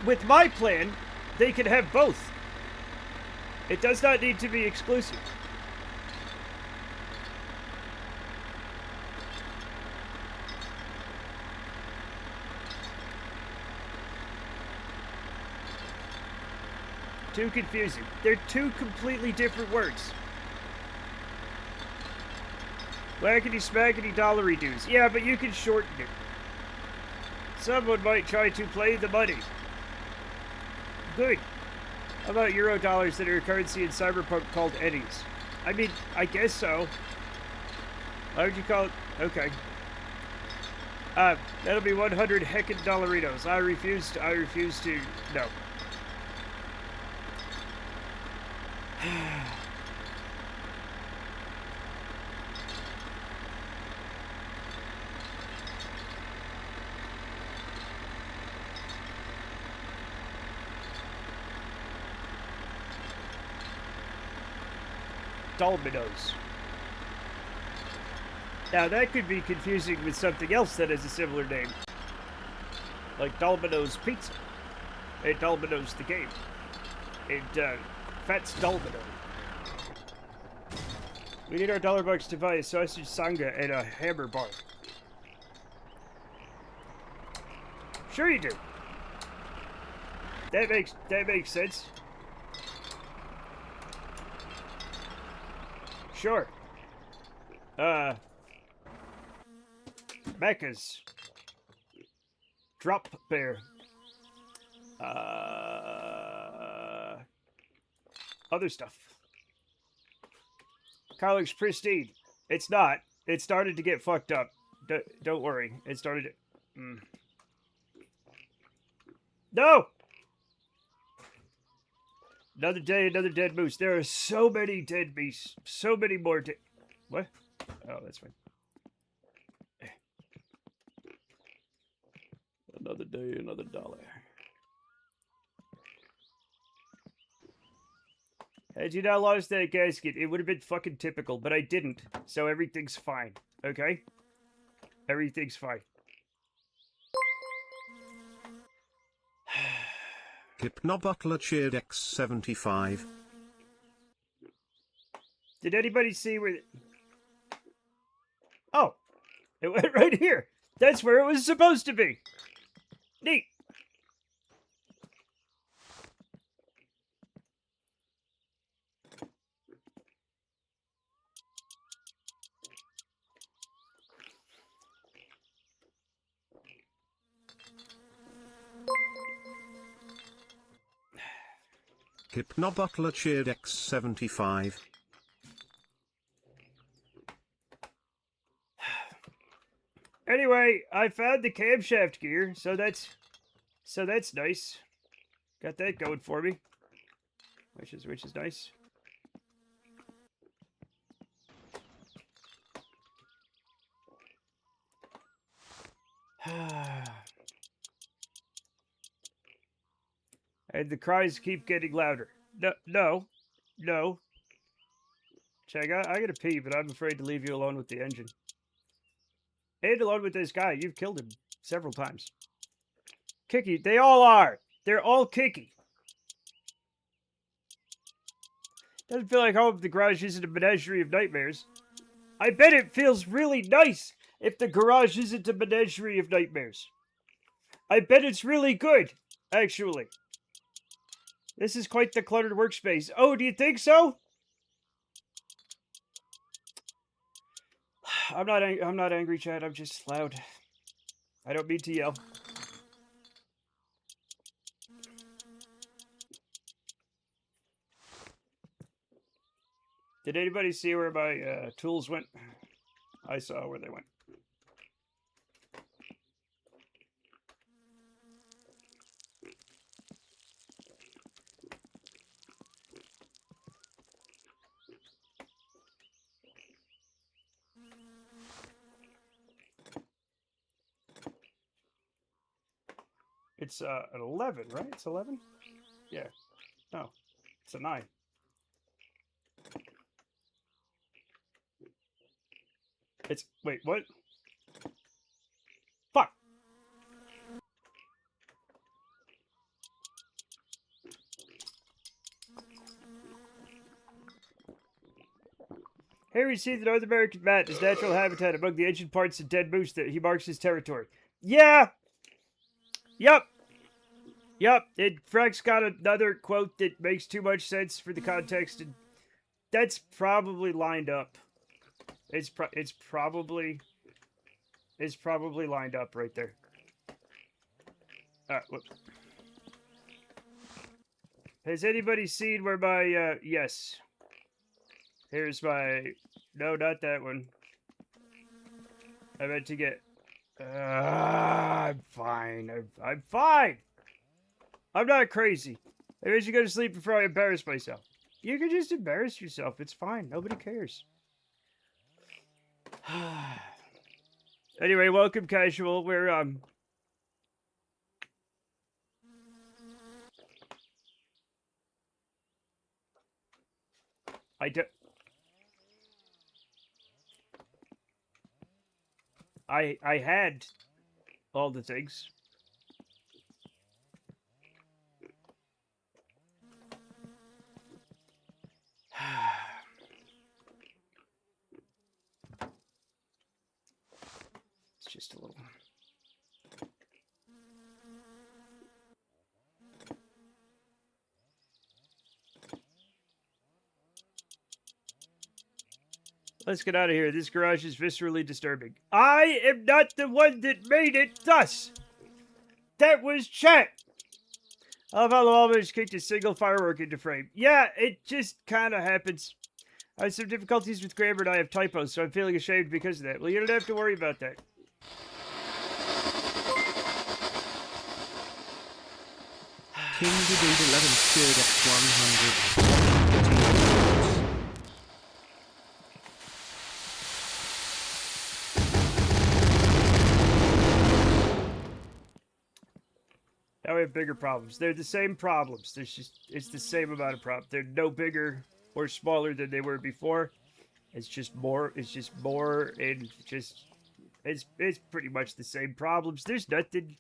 With my plan, they can have both. It does not need to be exclusive. Too confusing. They're two completely different words. Whackety smackety dollary dues. Yeah, but you can shorten it. Someone might try to play the money. Good. How about euro dollars that are a currency in Cyberpunk called eddies? I mean, I guess so. Why would you call it? Okay. That'll be 100 heckin' dollaritos. I refuse to, no. Dolminos. Now that could be confusing with something else that has a similar name. Like Dolminos Pizza. And Dolminos the game. And Fats Dolmino. We need our $1 to buy a sausage sanga and a hammer bar. Sure you do. That makes sense. Sure. Mechas. Drop bear. Other stuff. Car pristine. It's not. It started to get fucked up. Don't worry. It started to... No! Another day, another dead moose. There are so many dead moose. So many more dead... What? Oh, that's fine. Another day, another dollar. Had you not lost that gasket, it would have been fucking typical, but I didn't. So everything's fine. Okay? Everything's fine. Hypnobutler cheered X75. Did anybody see where... Oh! It went right here! That's where it was supposed to be! Neat! Hypnobutler cheered X75. Anyway, I found the camshaft gear, so that's nice. Got that going for me. Which is nice. And the cries keep getting louder. No. Check out. I gotta pee, but I'm afraid to leave you alone with the engine. And alone with this guy. You've killed him several times. Kicky. They all are. They're all kicky. Doesn't feel like home if the garage isn't a menagerie of nightmares. I bet it feels really nice if the garage isn't a menagerie of nightmares. I bet it's really good, actually. This is quite the cluttered workspace. Oh, do you think so? I'm not angry, Chad. I'm just loud. I don't mean to yell. Did anybody see where my tools went? I saw where they went. It's an 11, right? It's 11? Yeah. No. It's a 9. It's... Wait, what? Fuck! Here we see the North American mat, his natural habitat among the ancient parts of dead moose that he marks his territory. Yeah! Yep! Frank's got another quote that makes too much sense for the context, and that's probably lined up. It's probably lined up right there. Whoops. Has anybody seen where my, yes. Here's my, no, not that one. I meant to get, I'm fine. I'm fine. I'm not crazy. Maybe I should go to sleep before I embarrass myself. You can just embarrass yourself. It's fine. Nobody cares. Anyway, welcome, Casual. We're, I had all the things. It's just a little... Let's get out of here. This garage is viscerally disturbing. I am not the one that made it thus. That was chat. I love how Lawman just kicked a single firework into frame. Yeah, it just kind of happens. I have some difficulties with grammar and I have typos, so I'm feeling ashamed because of that. Well, you don't have to worry about that. King Dude 11 cheered X100. Now we have bigger problems. They're the same problems. It's the same amount of problems. They're no bigger or smaller than they were before. It's just more, and it's pretty much the same problems. There's nothing.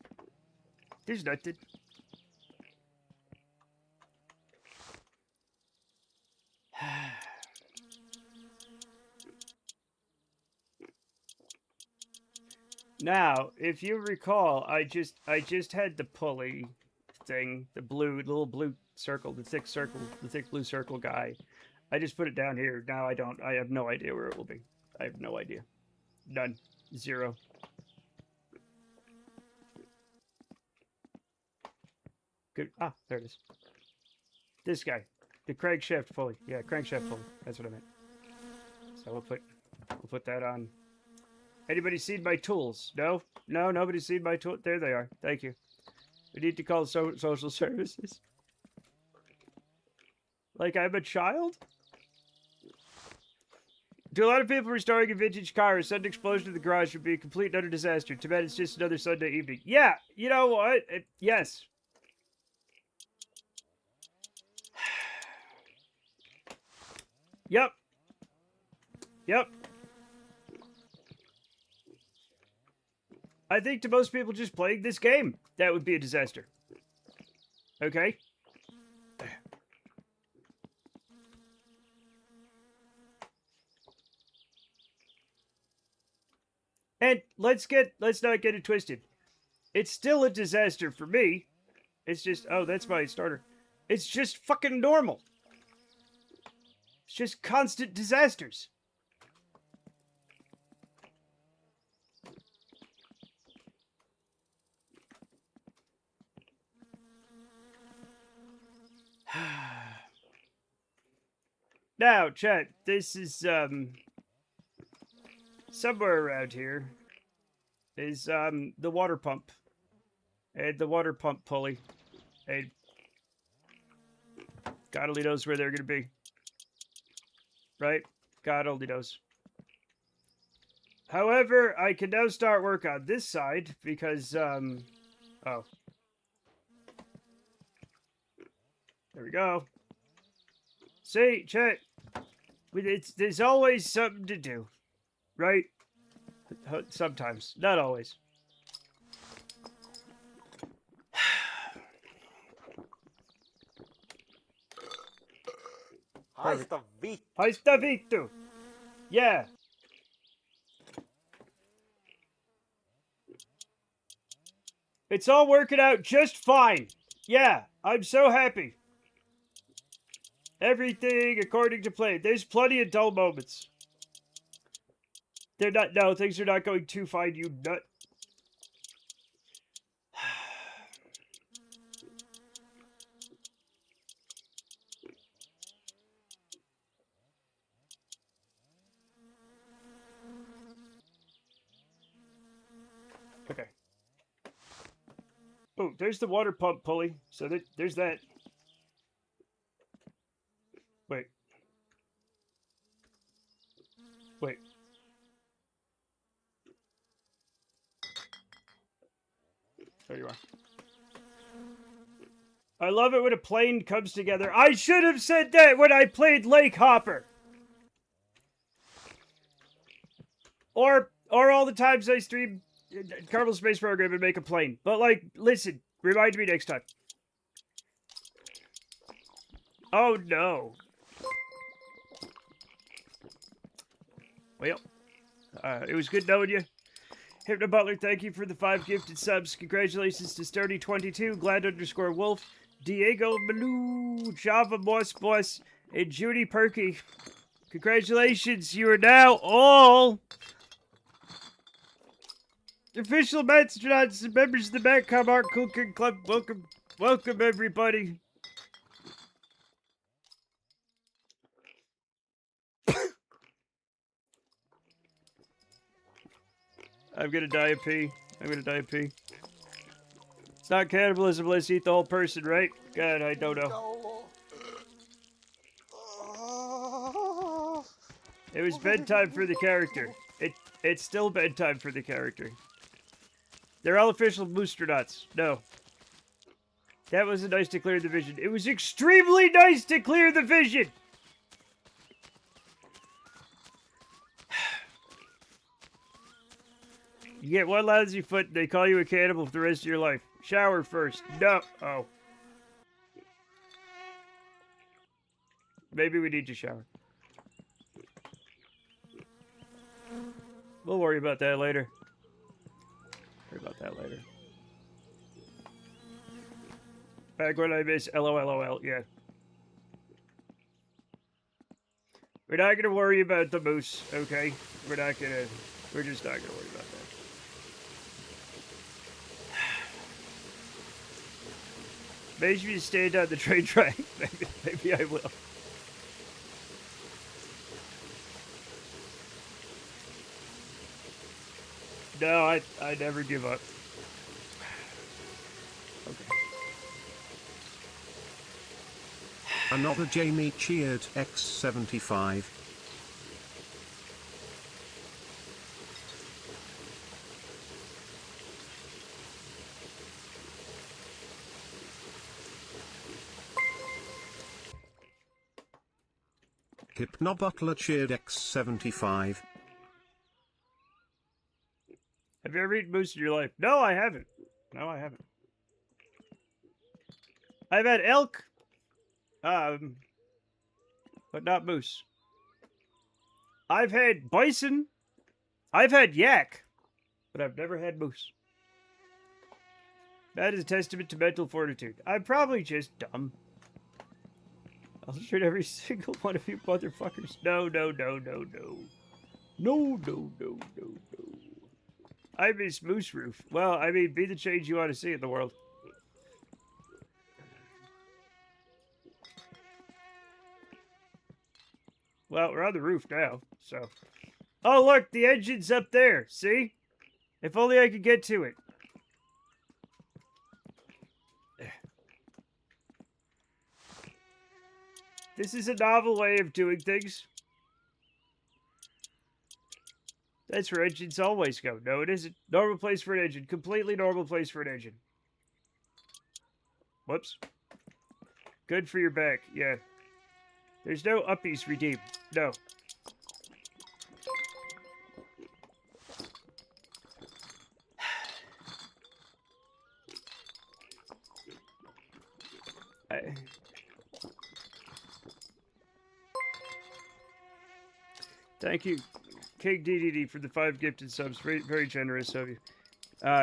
Now, if you recall, I just had the pulley thing, the little blue circle, the thick blue circle guy. I just put it down here. Now I have no idea where it will be. I have no idea. None. Zero. Good. Ah, there it is. This guy. The crankshaft pulley. Yeah, crankshaft pulley. That's what I meant. So we'll put that on. Anybody seen my tools? No? No, nobody's seen my tool. There they are. Thank you. We need to call social services. Like I'm a child? To a lot of people, restoring a vintage car or a sudden explosion in the garage would be a complete and utter disaster. Too bad it's just another Sunday evening. Yeah, you know what? Yes. Yep. Yep. I think to most people just playing this game, that would be a disaster. Okay? And let's not get it twisted. It's still a disaster for me. It's just, oh, that's my starter. It's just fucking normal. It's just constant disasters. Now, chat, this is, somewhere around here is, the water pump. And the water pump pulley. And God only knows where they're gonna be. Right? God only knows. However, I can now start work on this side because, oh. There we go. See, chat, there's always something to do, right? Sometimes, not always. Hai sta vittu. Yeah. It's all working out just fine. Yeah, I'm so happy. Everything according to plan. There's plenty of dull moments. No, things are not going too fine, you nut. Okay. Oh, there's the water pump pulley. So there's that. Wait. Wait. There you are. I love it when a plane comes together. I should have said that when I played Lake Hopper. Or all the times I stream Kerbal Space Program and make a plane. But, like, listen. Remind me next time. Oh, no. Well, it was good knowing you. Hypno Butler, thank you for the 5 gifted subs. Congratulations to Sturdy22, Glad_Wolf, Diego Malou, Java Moss Boss, and Judy Perky. Congratulations, you are now all official Mastodons and members of the Matcom Art Cooking Club. Welcome everybody. I'm gonna die of pee. It's not cannibalism unless you eat the whole person, right? God, I don't know. It was bedtime for the character. It's still bedtime for the character. They're all official Moostronauts. No. That wasn't nice to clear the vision. It was extremely nice to clear the vision! You get one lousy foot and they call you a cannibal for the rest of your life. Shower first. No. Oh. Maybe we need to shower. We'll worry about that later. Worry about that later. Back when I miss LOLOL, yeah. We're not gonna worry about the moose, okay? We're just not gonna worry about that. Maybe you stand on the train track. Maybe I will. No, I never give up. Okay. Another Jamie cheered X75. Hypnobutler cheered X75. Have you ever eaten moose in your life? No, I haven't. No, I haven't. I've had elk, but not moose. I've had bison. I've had yak, but I've never had moose. That is a testament to mental fortitude. I'm probably just dumb. I'll shoot every single one of you motherfuckers. No, no, no, no, no. No, no, no, no, no. I miss Moose Roof. Well, I mean, be the change you want to see in the world. Well, we're on the roof now, so... Oh, look, the engine's up there, see? If only I could get to it. This is a novel way of doing things. That's where engines always go. No, it isn't. Normal place for an engine. Completely normal place for an engine. Whoops. Good for your back, yeah. There's no uppies redeemed. No. Thank you, King DDD, for the 5 gifted subs. Very, very generous of you.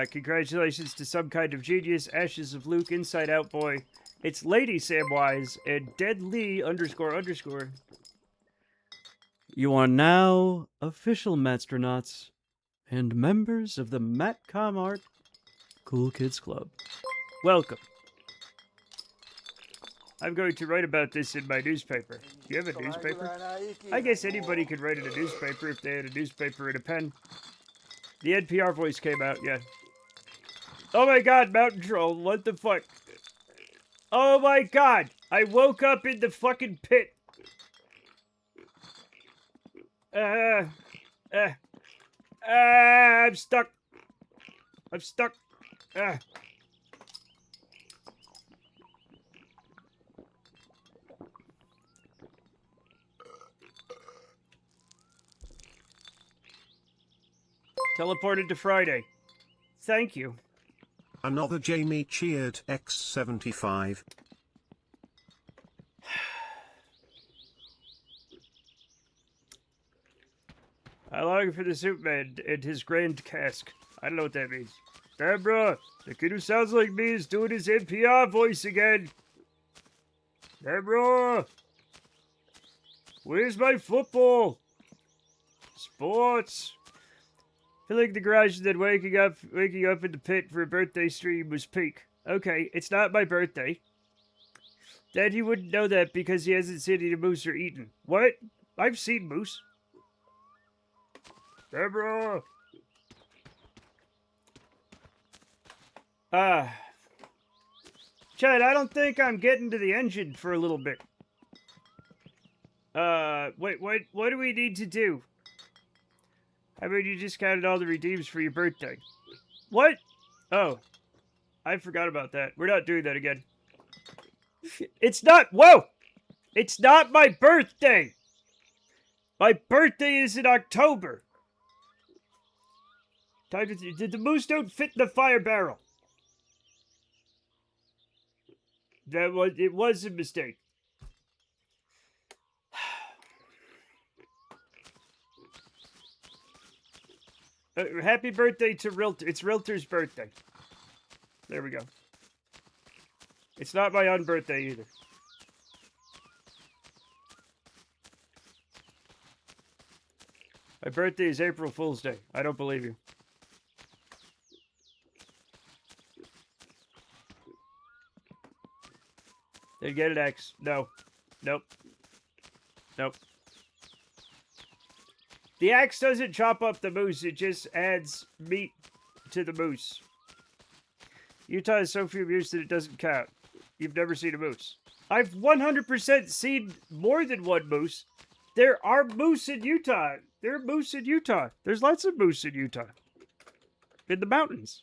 Congratulations to Some Kind of Genius, Ashes of Luke, Inside Out Boy. It's Lady Samwise and Deadly __. You are now official Matstronauts and members of the Matcom Art Cool Kids Club. Welcome. I'm going to write about this in my newspaper. Do you have a newspaper? I guess anybody could write in a newspaper if they had a newspaper and a pen. The NPR voice came out, yeah. Oh my god, Mountain Troll, what the fuck? Oh my god, I woke up in the fucking pit. I'm stuck. I'm stuck. Teleported to Friday. Thank you. Another Jamie cheered X75. I long for the soup man and his grand cask. I don't know what that means. Damn, bro. The kid who sounds like me is doing his NPR voice again. Damn, bro. Where's my football? Sports. Filling the garage and then waking up in the pit for a birthday stream was peak. Okay, it's not my birthday. Dad, he wouldn't know that because he hasn't seen any moose or eaten. What? I've seen moose. Deborah! Chad, I don't think I'm getting to the engine for a little bit. Wait, what do we need to do? How about you just counted all the redeems for your birthday? What? Oh. I forgot about that. We're not doing that again. It's not. Whoa! It's not my birthday. My birthday is in October. The moose don't fit in the fire barrel. It was a mistake. Happy birthday to Realtor. It's Realtor's birthday. There we go. It's not my own birthday either. My birthday is April Fool's Day. I don't believe you. They get an X. No. Nope. Nope. The axe doesn't chop up the moose, it just adds meat to the moose. Utah has so few moose that it doesn't count. You've never seen a moose. I've 100% seen more than one moose. There are moose in Utah. There are moose in Utah. There's lots of moose in Utah. In the mountains.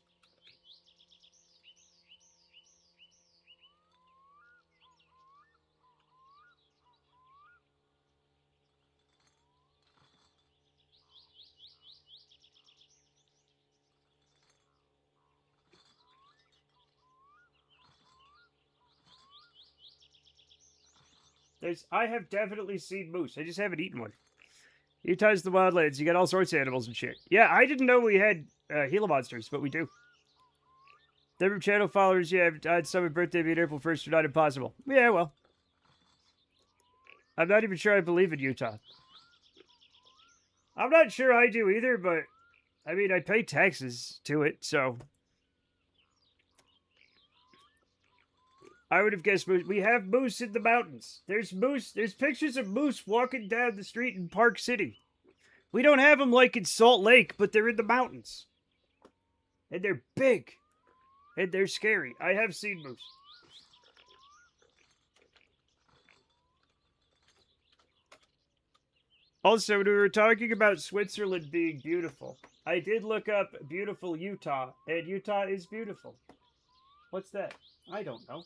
I have definitely seen moose. I just haven't eaten one. Utah's the wildlands. You got all sorts of animals and shit. Yeah, I didn't know we had Gila monsters, but we do. Number of channel followers, yeah, I had some birthday being April 1st are not impossible. Yeah, well. I'm not even sure I believe in Utah. I'm not sure I do either, but I mean, I pay taxes to it, so. I would have guessed moose. We have moose in the mountains. There's moose. There's pictures of moose walking down the street in Park City. We don't have them like in Salt Lake, but they're in the mountains. And they're big. And they're scary. I have seen moose. Also, when we were talking about Switzerland being beautiful, I did look up beautiful Utah, and Utah is beautiful. What's that? I don't know.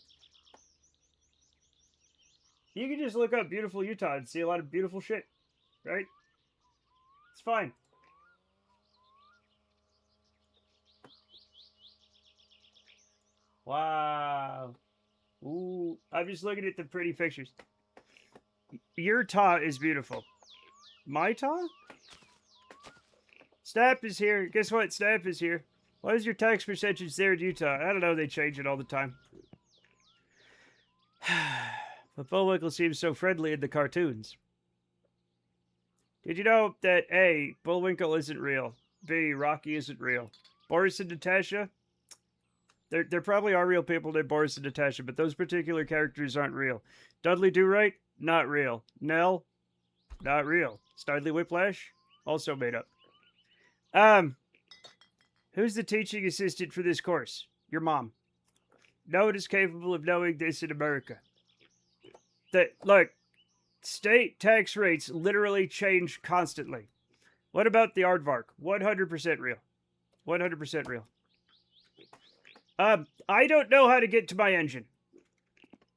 You can just look up beautiful Utah and see a lot of beautiful shit, right? It's fine. Wow. Ooh, I'm just looking at the pretty pictures. Your Utah is beautiful. My Utah? Snap is here. Guess what? Snap is here. What is your tax percentage there in Utah? I don't know. They change it all the time. But Bullwinkle seems so friendly in the cartoons. Did you know that A, Bullwinkle isn't real? B, Rocky isn't real? Boris and Natasha? There probably are real people named Boris and Natasha, but those particular characters aren't real. Dudley Do-Right? Not real. Nell? Not real. Snidely Whiplash? Also made up. Who's the teaching assistant for this course? Your mom. No one is capable of knowing this in America. Look, state tax rates literally change constantly. What about the aardvark? 100% real. 100% real. I don't know how to get to my engine.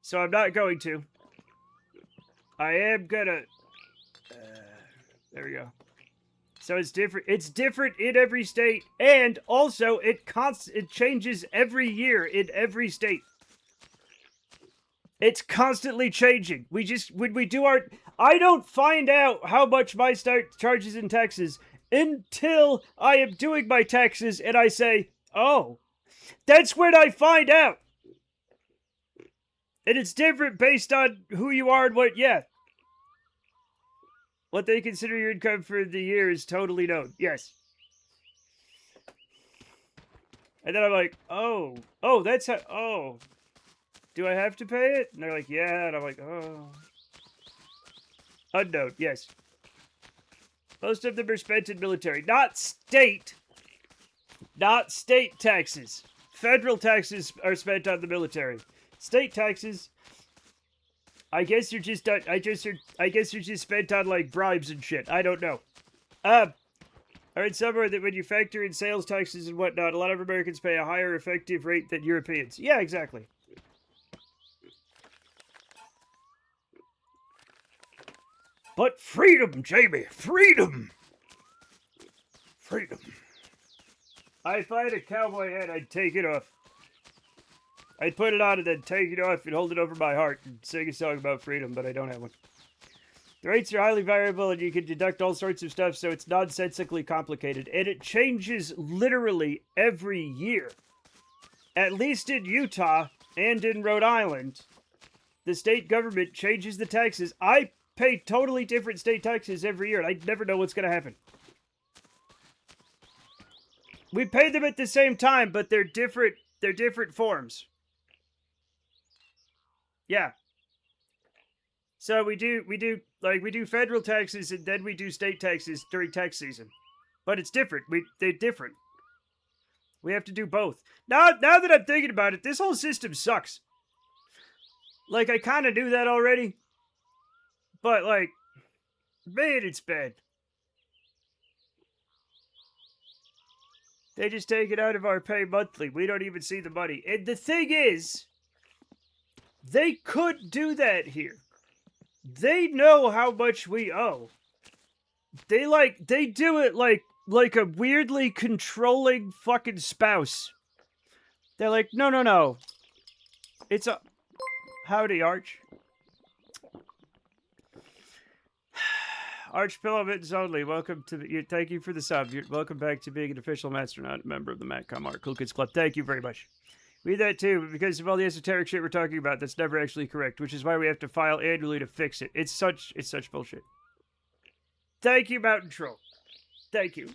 So I'm not going to. I am gonna... there we go. So it's different. It's different in every state, and also it changes every year in every state. It's constantly changing. When we do our... I don't find out how much my state charges in taxes until I am doing my taxes and I say, oh, that's when I find out. And it's different based on who you are and what they consider your income for the year is totally known. Yes. And then I'm like, oh, that's how, oh. Do I have to pay it? And they're like, yeah. And I'm like, oh. Unknown, yes. Most of them are spent in military. Not state taxes. Federal taxes are spent on the military. State taxes, I guess you're just spent on like bribes and shit. I don't know. I read somewhere that when you factor in sales taxes and whatnot, a lot of Americans pay a higher effective rate than Europeans. Yeah, exactly. But freedom, Jamie, freedom! Freedom. If I had a cowboy hat, I'd take it off. I'd put it on and then take it off and hold it over my heart and sing a song about freedom, but I don't have one. The rates are highly variable and you can deduct all sorts of stuff, so it's nonsensically complicated. And it changes literally every year. At least in Utah and in Rhode Island, the state government changes the taxes. I pay totally different state taxes every year, and I never know what's going to happen. We pay them at the same time, but they're different forms. Yeah. So we do federal taxes and then we do state taxes during tax season. But it's different. They're different. We have to do both. Now that I'm thinking about it, this whole system sucks. Like, I kind of knew that already. But, like, man, it's bad. They just take it out of our pay monthly. We don't even see the money. And the thing is, they could do that here. They know how much we owe. They do it like a weirdly controlling fucking spouse. They're like, no. It's a... Howdy, Arch. Arch Pillowmittens only. Welcome to the... Thank you for the sub. Welcome back to being an official Masternaut, member of the Matcom Art Cool Kids Club. Thank you very much. Read that too, but because of all the esoteric shit we're talking about, that's never actually correct, which is why we have to file annually to fix it. It's such bullshit. Thank you, Mountain Troll. Thank you.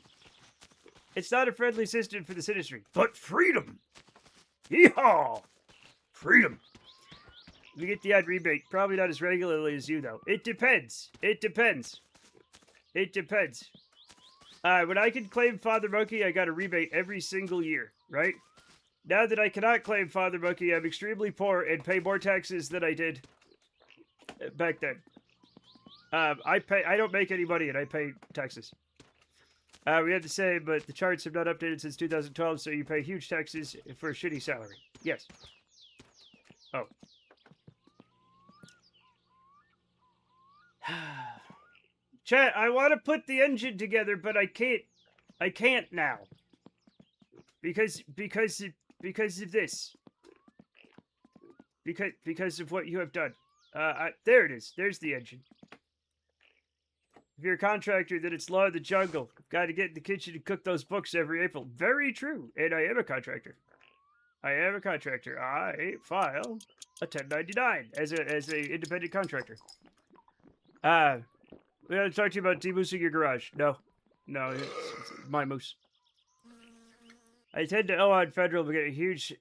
It's not a friendly system for this industry, but freedom. Yeehaw! Freedom. We get the ad rebate. Probably not as regularly as you, though. It depends. When I can claim Father Monkey, I got a rebate every single year, right? Now that I cannot claim Father Monkey, I'm extremely poor and pay more taxes than I did back then. I don't make any money and I pay taxes. We have to say, but the charts have not updated since 2012, so you pay huge taxes for a shitty salary. Yes. Oh. Chat, I want to put the engine together, but I can't. I can't now. Because of this. Because of what you have done. There it is. There's the engine. If you're a contractor, then it's law of the jungle. Got to get in the kitchen and cook those books every April. Very true. And I am a contractor. I file a 1099 as a independent contractor. We gotta talk to you about deboosing your garage. No, it's my moose. I tend to owe on federal but get a huge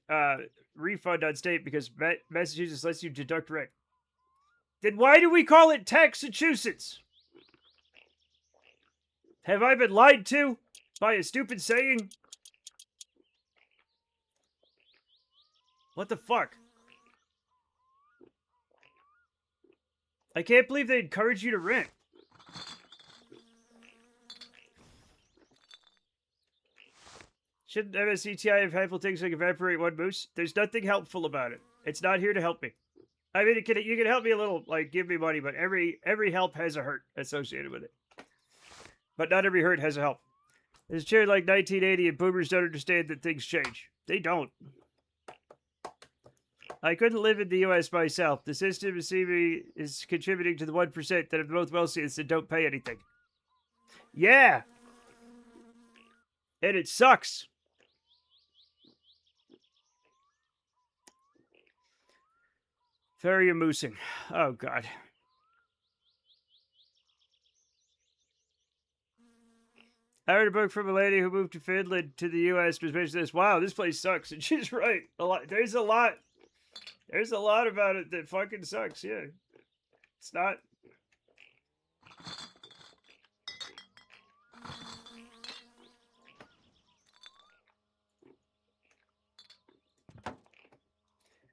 refund on state because Massachusetts lets you deduct rent. Then why do we call it Taxachusetts? Have I been lied to by a stupid saying? What the fuck? I can't believe they encourage you to rent. Shouldn't MSCTI have helpful things like evaporate one moose? There's nothing helpful about it. It's not here to help me. I mean, you can help me a little, like, give me money, but every help has a hurt associated with it. But not every hurt has a help. It's cheered like 1980 and boomers don't understand that things change. They don't. I couldn't live in the U.S. myself. The system is contributing to the 1% that are the most wealthiest and don't pay anything. Yeah! And it sucks. Very amusing. Oh, God. I read a book from a lady who moved to Finland to the U.S. was basically this, wow, this place sucks. And she's right. There's a lot about it that fucking sucks, yeah. It's not...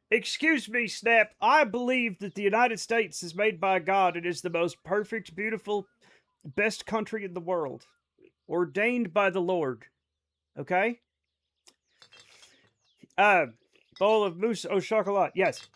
Excuse me, Snap. I believe that the United States is made by God and is the most perfect, beautiful, best country in the world. Ordained by the Lord. Okay? Bowl of mousse au chocolat. Yes.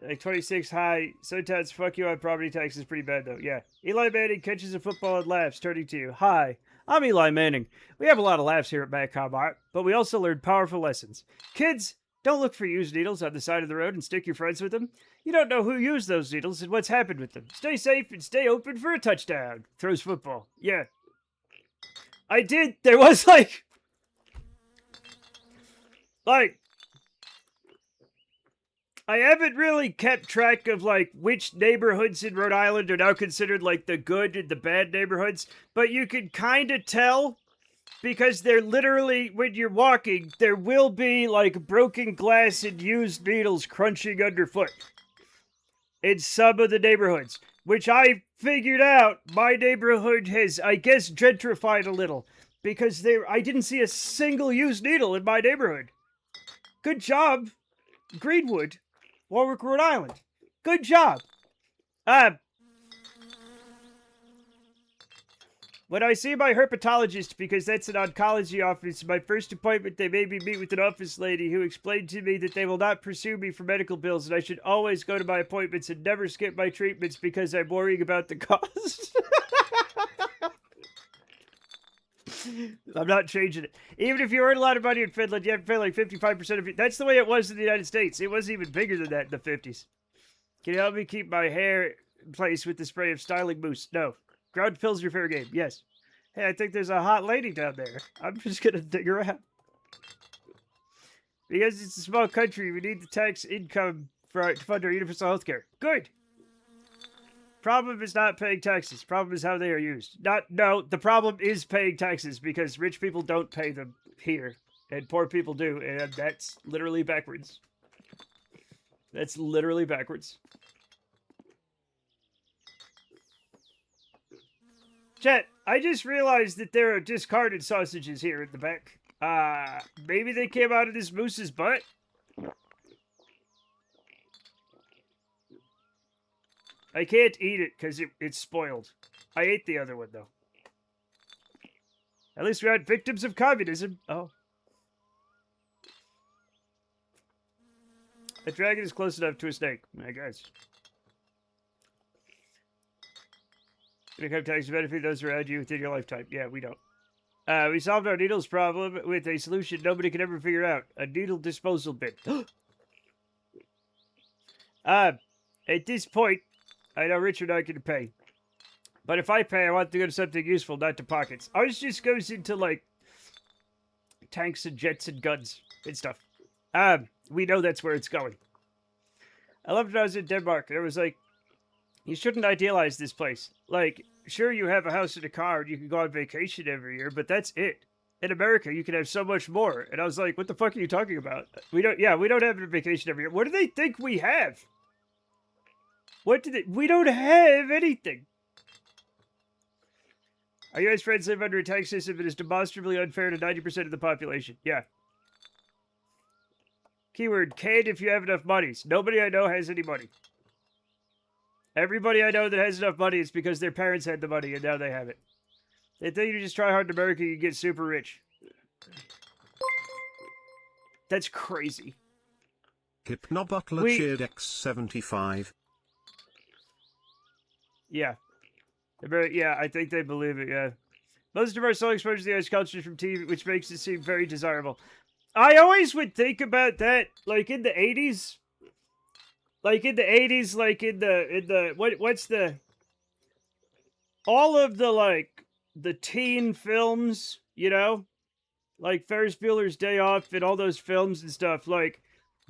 Like 26 high. Sometimes fuck you on property tax is pretty bad though. Yeah. Eli Manning catches a football and laughs, turning to you. Hi, I'm Eli Manning. We have a lot of laughs here at Madcom Art, but we also learn powerful lessons. Kids, don't look for used needles on the side of the road and stick your friends with them. You don't know who used those needles and what's happened with them. Stay safe and stay open for a touchdown. Throws football. Yeah. I did. There was like I haven't really kept track of like which neighborhoods in Rhode Island are now considered like the good and the bad neighborhoods, but you can kind of tell because they're literally, when you're walking, there will be like broken glass and used needles crunching underfoot in some of the neighborhoods, which I figured out my neighborhood has, I guess, gentrified a little because I didn't see a single used needle in my neighborhood. Good job, Greenwood, Warwick, Rhode Island. Good job. When I see my herpetologist, because that's an oncology office, my first appointment, they made me meet with an office lady who explained to me that they will not pursue me for medical bills and I should always go to my appointments and never skip my treatments because I'm worrying about the cost. I'm not changing it. Even if you earn a lot of money in Finland, you have to pay like 55% of it. That's the way it was in the United States. It wasn't even bigger than that in the 50s. Can you help me keep my hair in place with the spray of styling mousse? No. Ground pills are fair game. Yes. Hey, I think there's a hot lady down there. I'm just going to dig her out. Because it's a small country, we need the tax income to fund our universal health care. Good. Problem is not paying taxes. Problem is how they are used. No, the problem is paying taxes because rich people don't pay them here. And poor people do. And that's literally backwards. That's literally backwards. Chat, I just realized that there are discarded sausages here at the back. Maybe they came out of this moose's butt? I can't eat it because it's spoiled. I ate the other one, though. At least we aren't victims of communism. Oh. A dragon is close enough to a snake, I guess. Income tax benefit those around you within your lifetime. Yeah, we don't. We solved our needles problem with a solution nobody can ever figure out. A needle disposal bin. At this point, I know Richard and I can pay. But if I pay, I want to go to something useful, not to pockets. Ours just goes into, like, tanks and jets and guns and stuff. We know that's where it's going. I loved when I was in Denmark. There was, like, you shouldn't idealize this place. Like, sure, you have a house and a car and you can go on vacation every year, but that's it. In America, you can have so much more. And I was like, what the fuck are you talking about? We don't have a vacation every year. What do they think we have? We don't have anything. Our U.S. friends live under a tax system that is demonstrably unfair to 90% of the population. Yeah. Keyword, can if you have enough monies. Nobody I know has any money. Everybody I know that has enough money is because their parents had the money and now they have it. They think you just try hard in America, you get super rich. That's crazy. Hypnobutler cheered X75. Yeah. Yeah, I think they believe it, yeah. Most of our sole exposure to the Irish culture is from TV, which makes it seem very desirable. I always would think about that, like in the 80s. Like in the 80s, like in the what's the... All of the, like, the teen films, you know? Like Ferris Bueller's Day Off and all those films and stuff, like...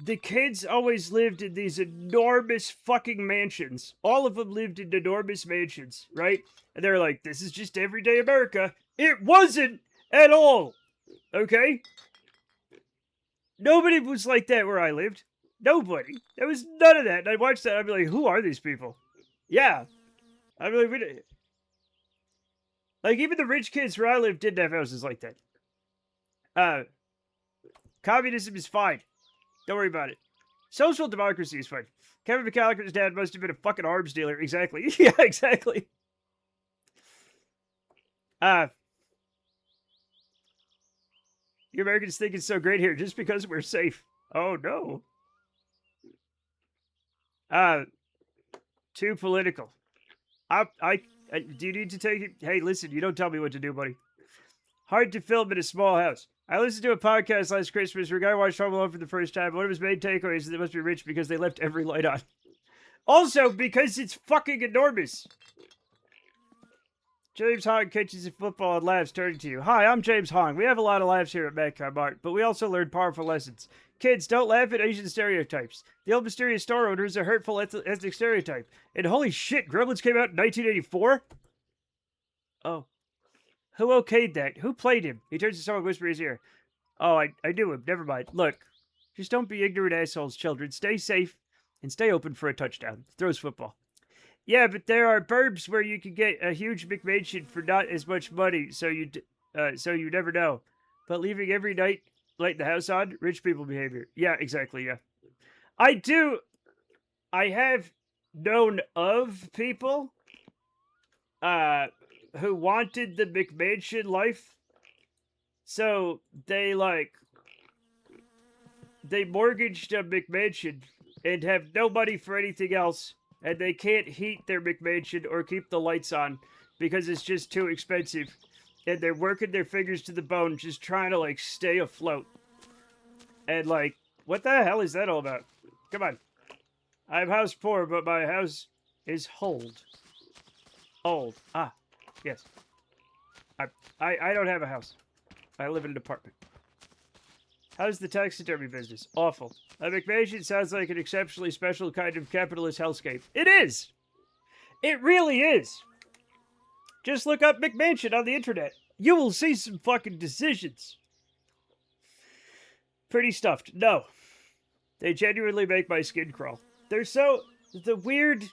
The kids always lived in these enormous fucking mansions. All of them lived in enormous mansions, right? And they're like, this is just everyday America. It wasn't at all. Okay? Nobody was like that where I lived. Nobody. There was none of that. And I'd watch that, I'd be like, who are these people? Yeah. I'd be like, even the rich kids where I lived didn't have houses like that. Communism is fine. Don't worry about it. Social democracy is fine. Kevin McAllister's dad must have been a fucking arms dealer. Exactly. Yeah, exactly. You Americans think it's so great here just because we're safe. Oh, no. Too political. Do you need to take it? Hey, listen, you don't tell me what to do, buddy. Hard to film in a small house. I listened to a podcast last Christmas where a guy watched Home Alone for the first time. One of his main takeaways is they must be rich because they left every light on. Also, because it's fucking enormous. James Hong catches a football and laughs, turning to you. Hi, I'm James Hong. We have a lot of laughs here at Metcon Mart, but we also learn powerful lessons. Kids, don't laugh at Asian stereotypes. The old mysterious store owner is a hurtful ethnic stereotype. And holy shit, Gremlins came out in 1984? Oh. Who okayed that? Who played him? He turns to someone, whisper in his ear. Oh, I knew him. Never mind. Look, just don't be ignorant assholes, children. Stay safe and stay open for a touchdown. Throws football. Yeah, but there are burbs where you can get a huge McMansion for not as much money, so you never know. But leaving every night, light the house on, rich people behavior. Yeah, exactly, yeah. I have known of people who wanted the McMansion life, so they mortgaged a McMansion and have no money for anything else. And they can't heat their McMansion or keep the lights on because it's just too expensive. And they're working their fingers to the bone just trying to, stay afloat. And, what the hell is that all about? Come on. I'm house poor, but my house is old. Old. Ah, yes. I don't have a house. I live in an apartment. How's the taxidermy business? Awful. A McMansion sounds like an exceptionally special kind of capitalist hellscape. It is! It really is! Just look up McMansion on the internet. You will see some fucking decisions. Pretty stuffed. No. They genuinely make my skin crawl. They're so... The weird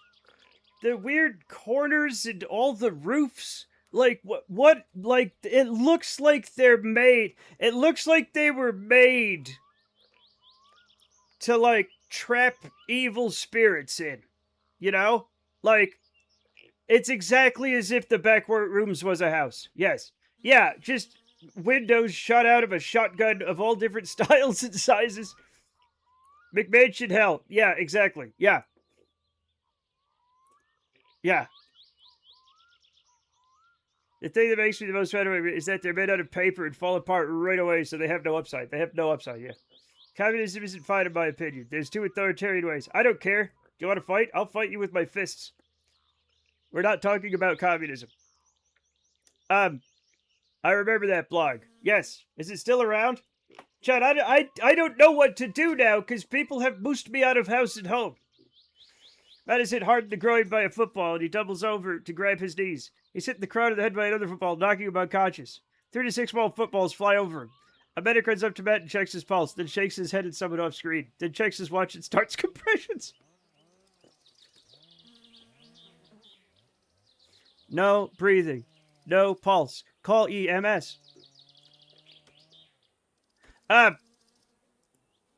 corners and all the roofs... it looks like they're made. It looks like they were made to, trap evil spirits in. You know? It's exactly as if the back rooms was a house. Yes. Yeah, just windows shot out of a shotgun of all different styles and sizes. McMansion hell. Yeah, exactly. Yeah. Yeah. The thing that makes me the most frustrated is that they're made out of paper and fall apart right away, so they have no upside. They have no upside, yeah. Communism isn't fine, in my opinion. There's two authoritarian ways. I don't care. Do you want to fight? I'll fight you with my fists. We're not talking about communism. I remember that blog. Yes. Is it still around? Chad, I don't know what to do now, because people have moosed me out of house and home. Matt is hit hard in the groin by a football, and he doubles over to grab his knees. He's hit in the crown of the head by another football, knocking him unconscious. 3 to 6 small footballs fly over him. A medic runs up to Matt and checks his pulse, then shakes his head at someone off screen, then checks his watch and starts compressions. No breathing. No pulse. Call EMS.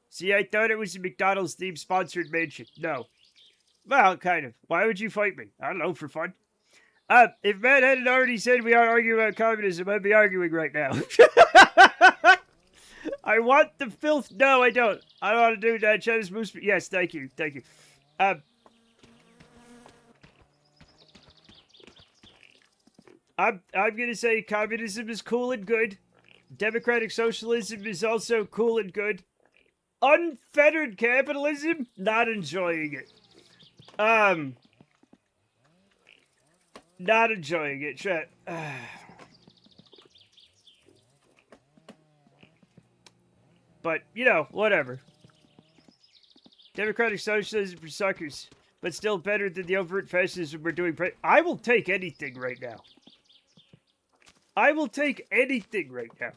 See, I thought it was a McDonald's themed sponsored mansion. No. Well, kind of. Why would you fight me? I don't know, for fun. If Matt hadn't already said we aren't arguing about communism, I'd be arguing right now. I want the filth. No, I don't. I don't want to do that. China's moose. Yes, thank you. Thank you. I'm gonna say communism is cool and good. Democratic socialism is also cool and good. Unfettered capitalism? Not enjoying it. Not enjoying it, chat. But, whatever. Democratic socialism for suckers, but still better than the overt fascism we're doing. I will take anything right now. I will take anything right now.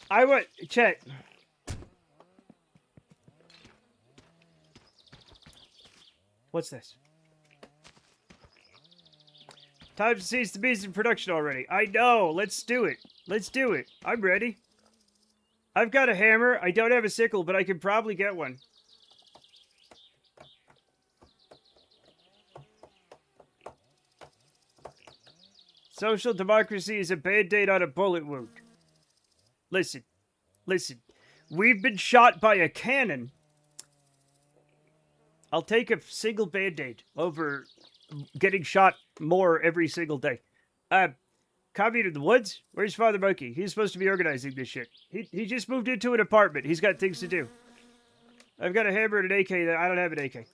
I want... Chat. What's this? Time to seize the beast in production already. I know. Let's do it. Let's do it. I'm ready. I've got a hammer. I don't have a sickle, but I can probably get one. Social democracy is a band-aid on a bullet wound. Listen. Listen. We've been shot by a cannon. I'll take a single Band-Aid over getting shot more every single day. Commune in the woods? Where's Father Monkey? He's supposed to be organizing this shit. He just moved into an apartment. He's got things to do. I've got a hammer and an AK. I don't have an AK.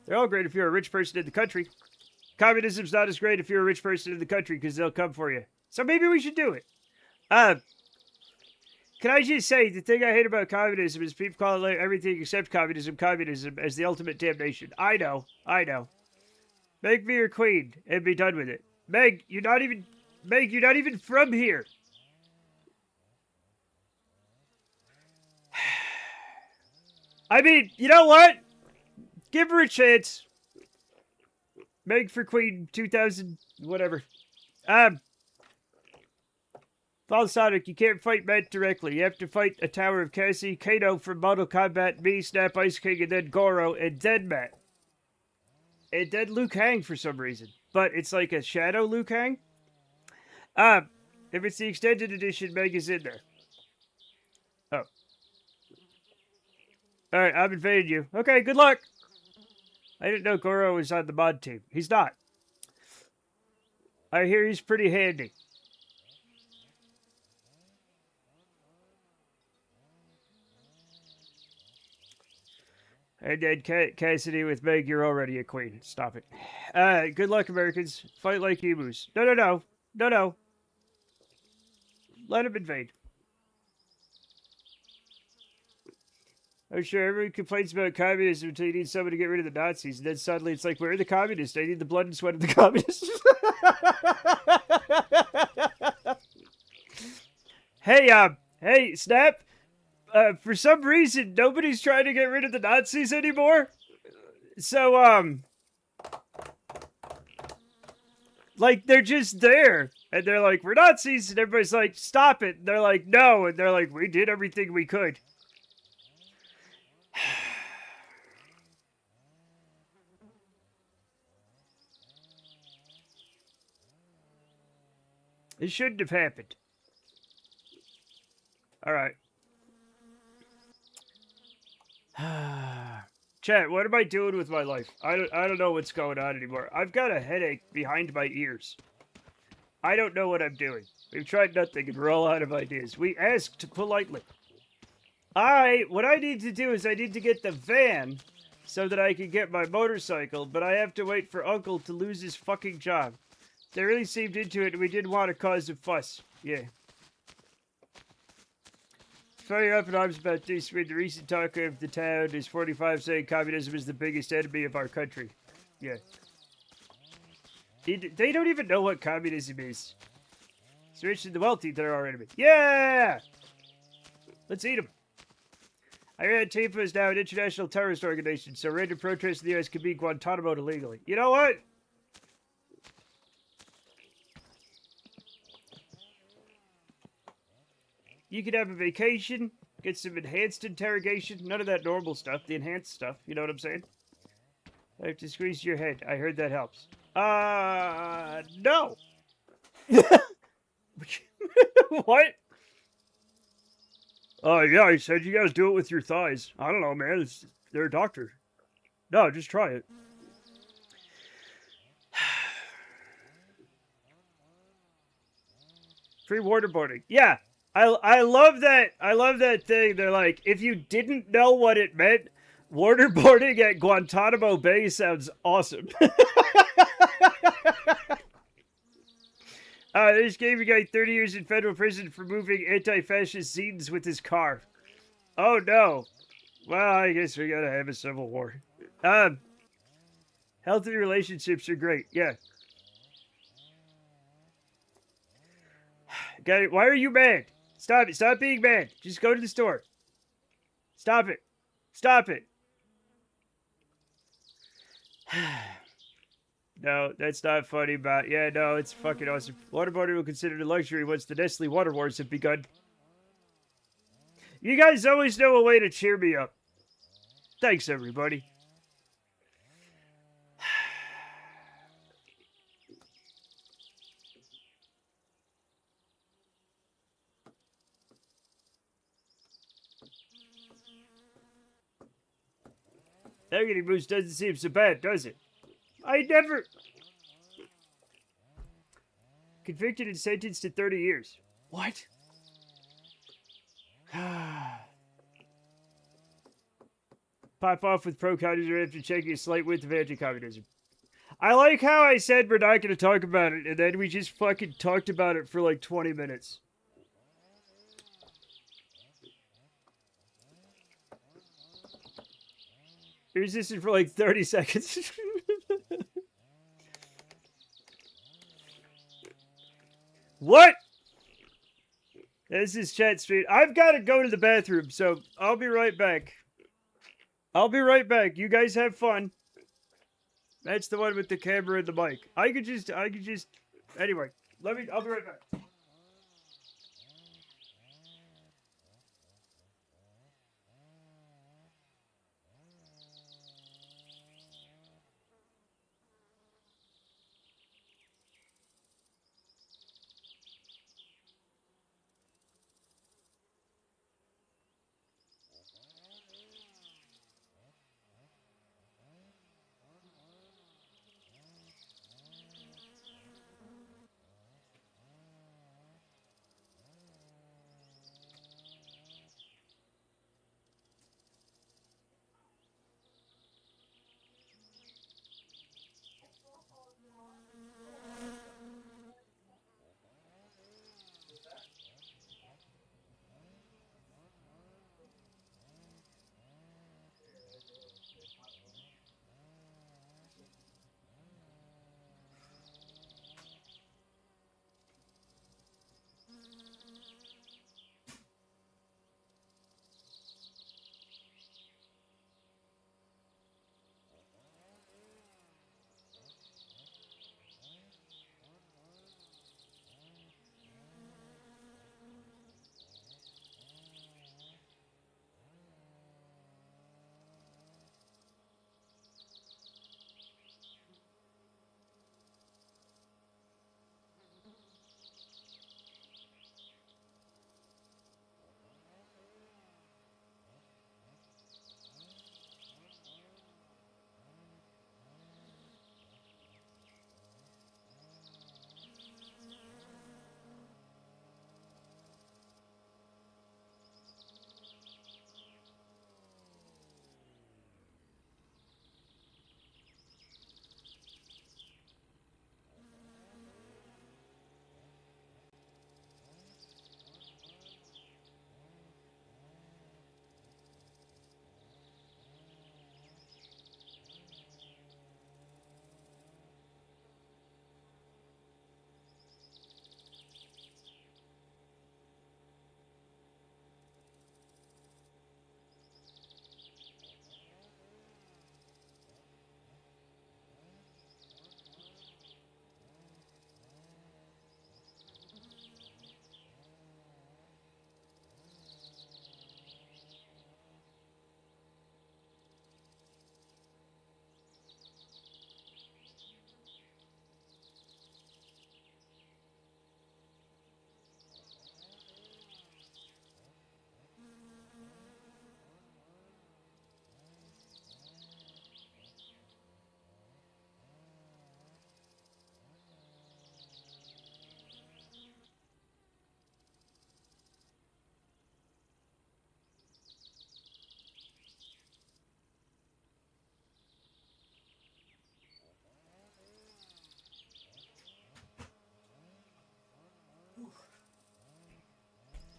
They're all great if you're a rich person in the country. Communism's not as great if you're a rich person in the country because they'll come for you. So maybe we should do it. Can I just say, the thing I hate about communism is people call it everything except communism as the ultimate damnation. I know. Make me your queen and be done with it. Meg, you're not even from here. I mean, you know what? Give her a chance. Meg for queen 2000, whatever. Falsonic, you can't fight Matt directly. You have to fight a Tower of Cassie, Kano from Mortal Kombat, me, Snap, Ice King, and then Goro, and then Matt. And then Liu Kang for some reason. But it's like a shadow Liu Kang. If it's the extended edition, Meg is in there. Oh. Alright, I'm invading you. Okay, good luck. I didn't know Goro was on the mod team. He's not. I hear he's pretty handy. And then Cassidy with Meg, you're already a queen. Stop it. Good luck, Americans. Fight like emus. No. Let him invade. I'm sure everyone complains about communism until you need someone to get rid of the Nazis. And then suddenly it's like, where are the communists? I need the blood and sweat of the communists. Hey, Snap. For some reason, nobody's trying to get rid of the Nazis anymore. So, like, they're just there. And they're like, we're Nazis. And everybody's like, stop it. And they're like, no. And they're like, we did everything we could. It shouldn't have happened. All right. Chat, what am I doing with my life? I don't know what's going on anymore. I've got a headache behind my ears. I don't know what I'm doing. We've tried nothing and we're all out of ideas. We asked politely. What I need to do is I need to get the van so that I can get my motorcycle, but I have to wait for Uncle to lose his fucking job. They really seemed into it and we didn't want to cause a fuss. Yeah. Fire up in arms about this when the recent talk of the town is 45 saying communism is the biggest enemy of our country. Yeah. They don't even know what communism is. It's rich and the wealthy that are our enemy. Yeah! Let's eat them. Iran Antifa is now an international terrorist organization, so random protests in the U.S. can be Guantanamo illegally. You know what? You could have a vacation, get some enhanced interrogation, none of that normal stuff, the enhanced stuff, you know what I'm saying? I have to squeeze your head. I heard that helps. No. What? Oh, yeah, he said you guys do it with your thighs. I don't know, man. They're a doctor. No, just try it. Free waterboarding. Yeah. I love that. I love that thing. They're like, if you didn't know what it meant, waterboarding at Guantanamo Bay sounds awesome. They just gave a guy 30 years in federal prison for moving anti-fascist scenes with his car. Oh no. Well, I guess we gotta have a civil war. Healthy relationships are great. Yeah. Guy, why are you mad? Stop it. Stop being mad. Just go to the store. Stop it. Stop it. No, that's not funny, but yeah, no, it's fucking awesome. Waterboarding will consider it a luxury once the Nestle Water Wars have begun. You guys always know a way to cheer me up. Thanks, everybody. Negative boost doesn't seem so bad, does it? I never... Convicted and sentenced to 30 years. What? Pop off with pro-communism after checking a slight width of anti-communism. I like how I said we're not going to talk about it, and then we just fucking talked about it for like 20 minutes. Here's this for like 30 seconds. What? This is Chat Street. I've got to go to the bathroom, so I'll be right back. I'll be right back. You guys have fun. That's the one with the camera and the mic. I could just, anyway, I'll be right back.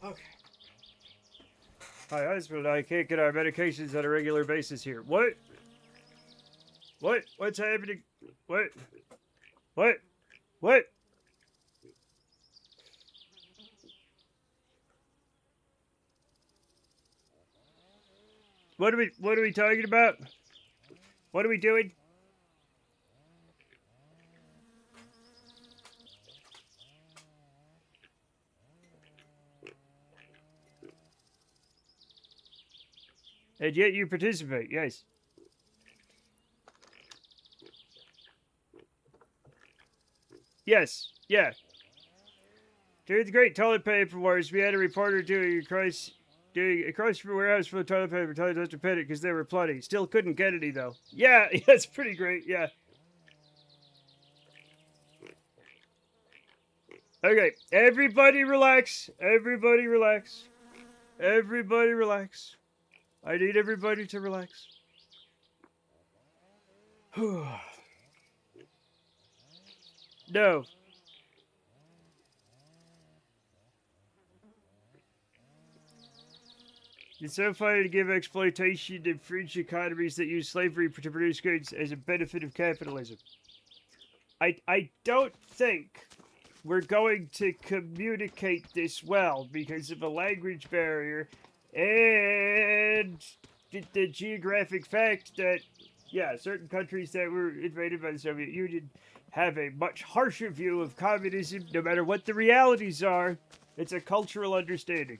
Okay. Hi, husband. I can't get our medications on a regular basis here. What? What? What's happening? What? What? What? What are we talking about? What are we doing? And yet you participate, yes. Yes, yeah. During the Great Toilet Paper Wars, we had a reporter doing a doing across from a warehouse for the toilet paper for toilet dust to pet it because there were plenty. Still couldn't get any though. Yeah, that's pretty great. Yeah. Okay, everybody relax. Everybody relax. Everybody relax. I need everybody to relax. No. It's so funny to give exploitation to fringe economies that use slavery to produce goods as a benefit of capitalism. I don't think we're going to communicate this well because of a language barrier and the geographic fact that, yeah, certain countries that were invaded by the Soviet Union have a much harsher view of communism, no matter what the realities are. It's a cultural understanding.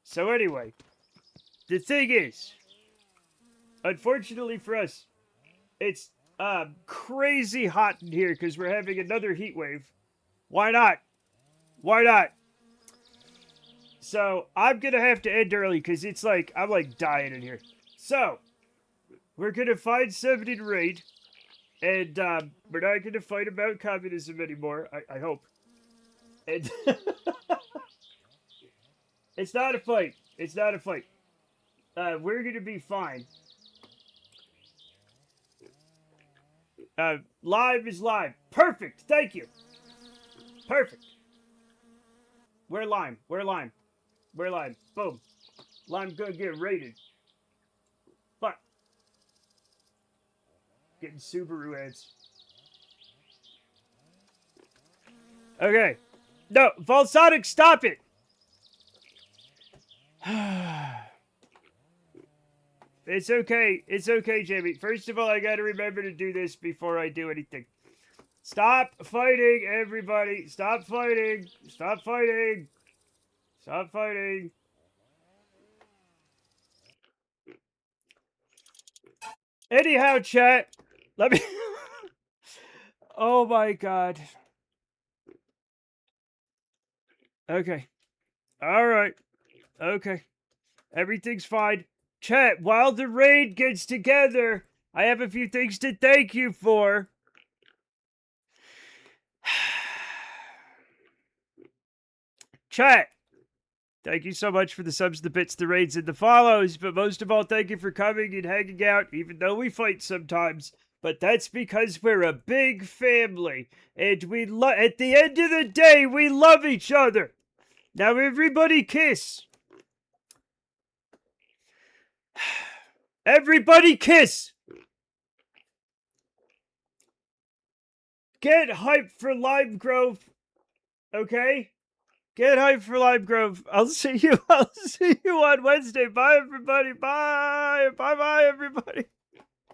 So anyway, the thing is, unfortunately for us, it's crazy hot in here because we're having another heat wave. Why not? Why not? So I'm gonna have to end early because it's like I'm like dying in here. So we're gonna find somebody to raid, and we're not gonna fight about communism anymore. I hope. And it's not a fight. It's not a fight. We're gonna be fine. Live is live. Perfect. Thank you. Perfect. We're lime. We're lime. We're lime. Boom. Lime gonna get raided. Fuck. Getting Subaru ads. Okay. No, Volsonic, stop it! It's okay. It's okay, Jamie. First of all, I gotta remember to do this before I do anything. Stop fighting, everybody. Stop fighting. Stop fighting. Stop fighting. Anyhow, chat. Let me... Oh my god. Okay. Alright. Okay. Everything's fine. Chat, while the raid gets together, I have a few things to thank you for. Chat, thank you so much for the subs, the bits, the raids, and the follows, but most of all, thank you for coming and hanging out, even though we fight sometimes. But that's because we're a big family, and at the end of the day, we love each other. Now everybody kiss. Everybody kiss. Get hyped for Lime Grove. Okay? Get hyped for Lime Grove. I'll see you on Wednesday. Bye everybody. Bye. Bye everybody.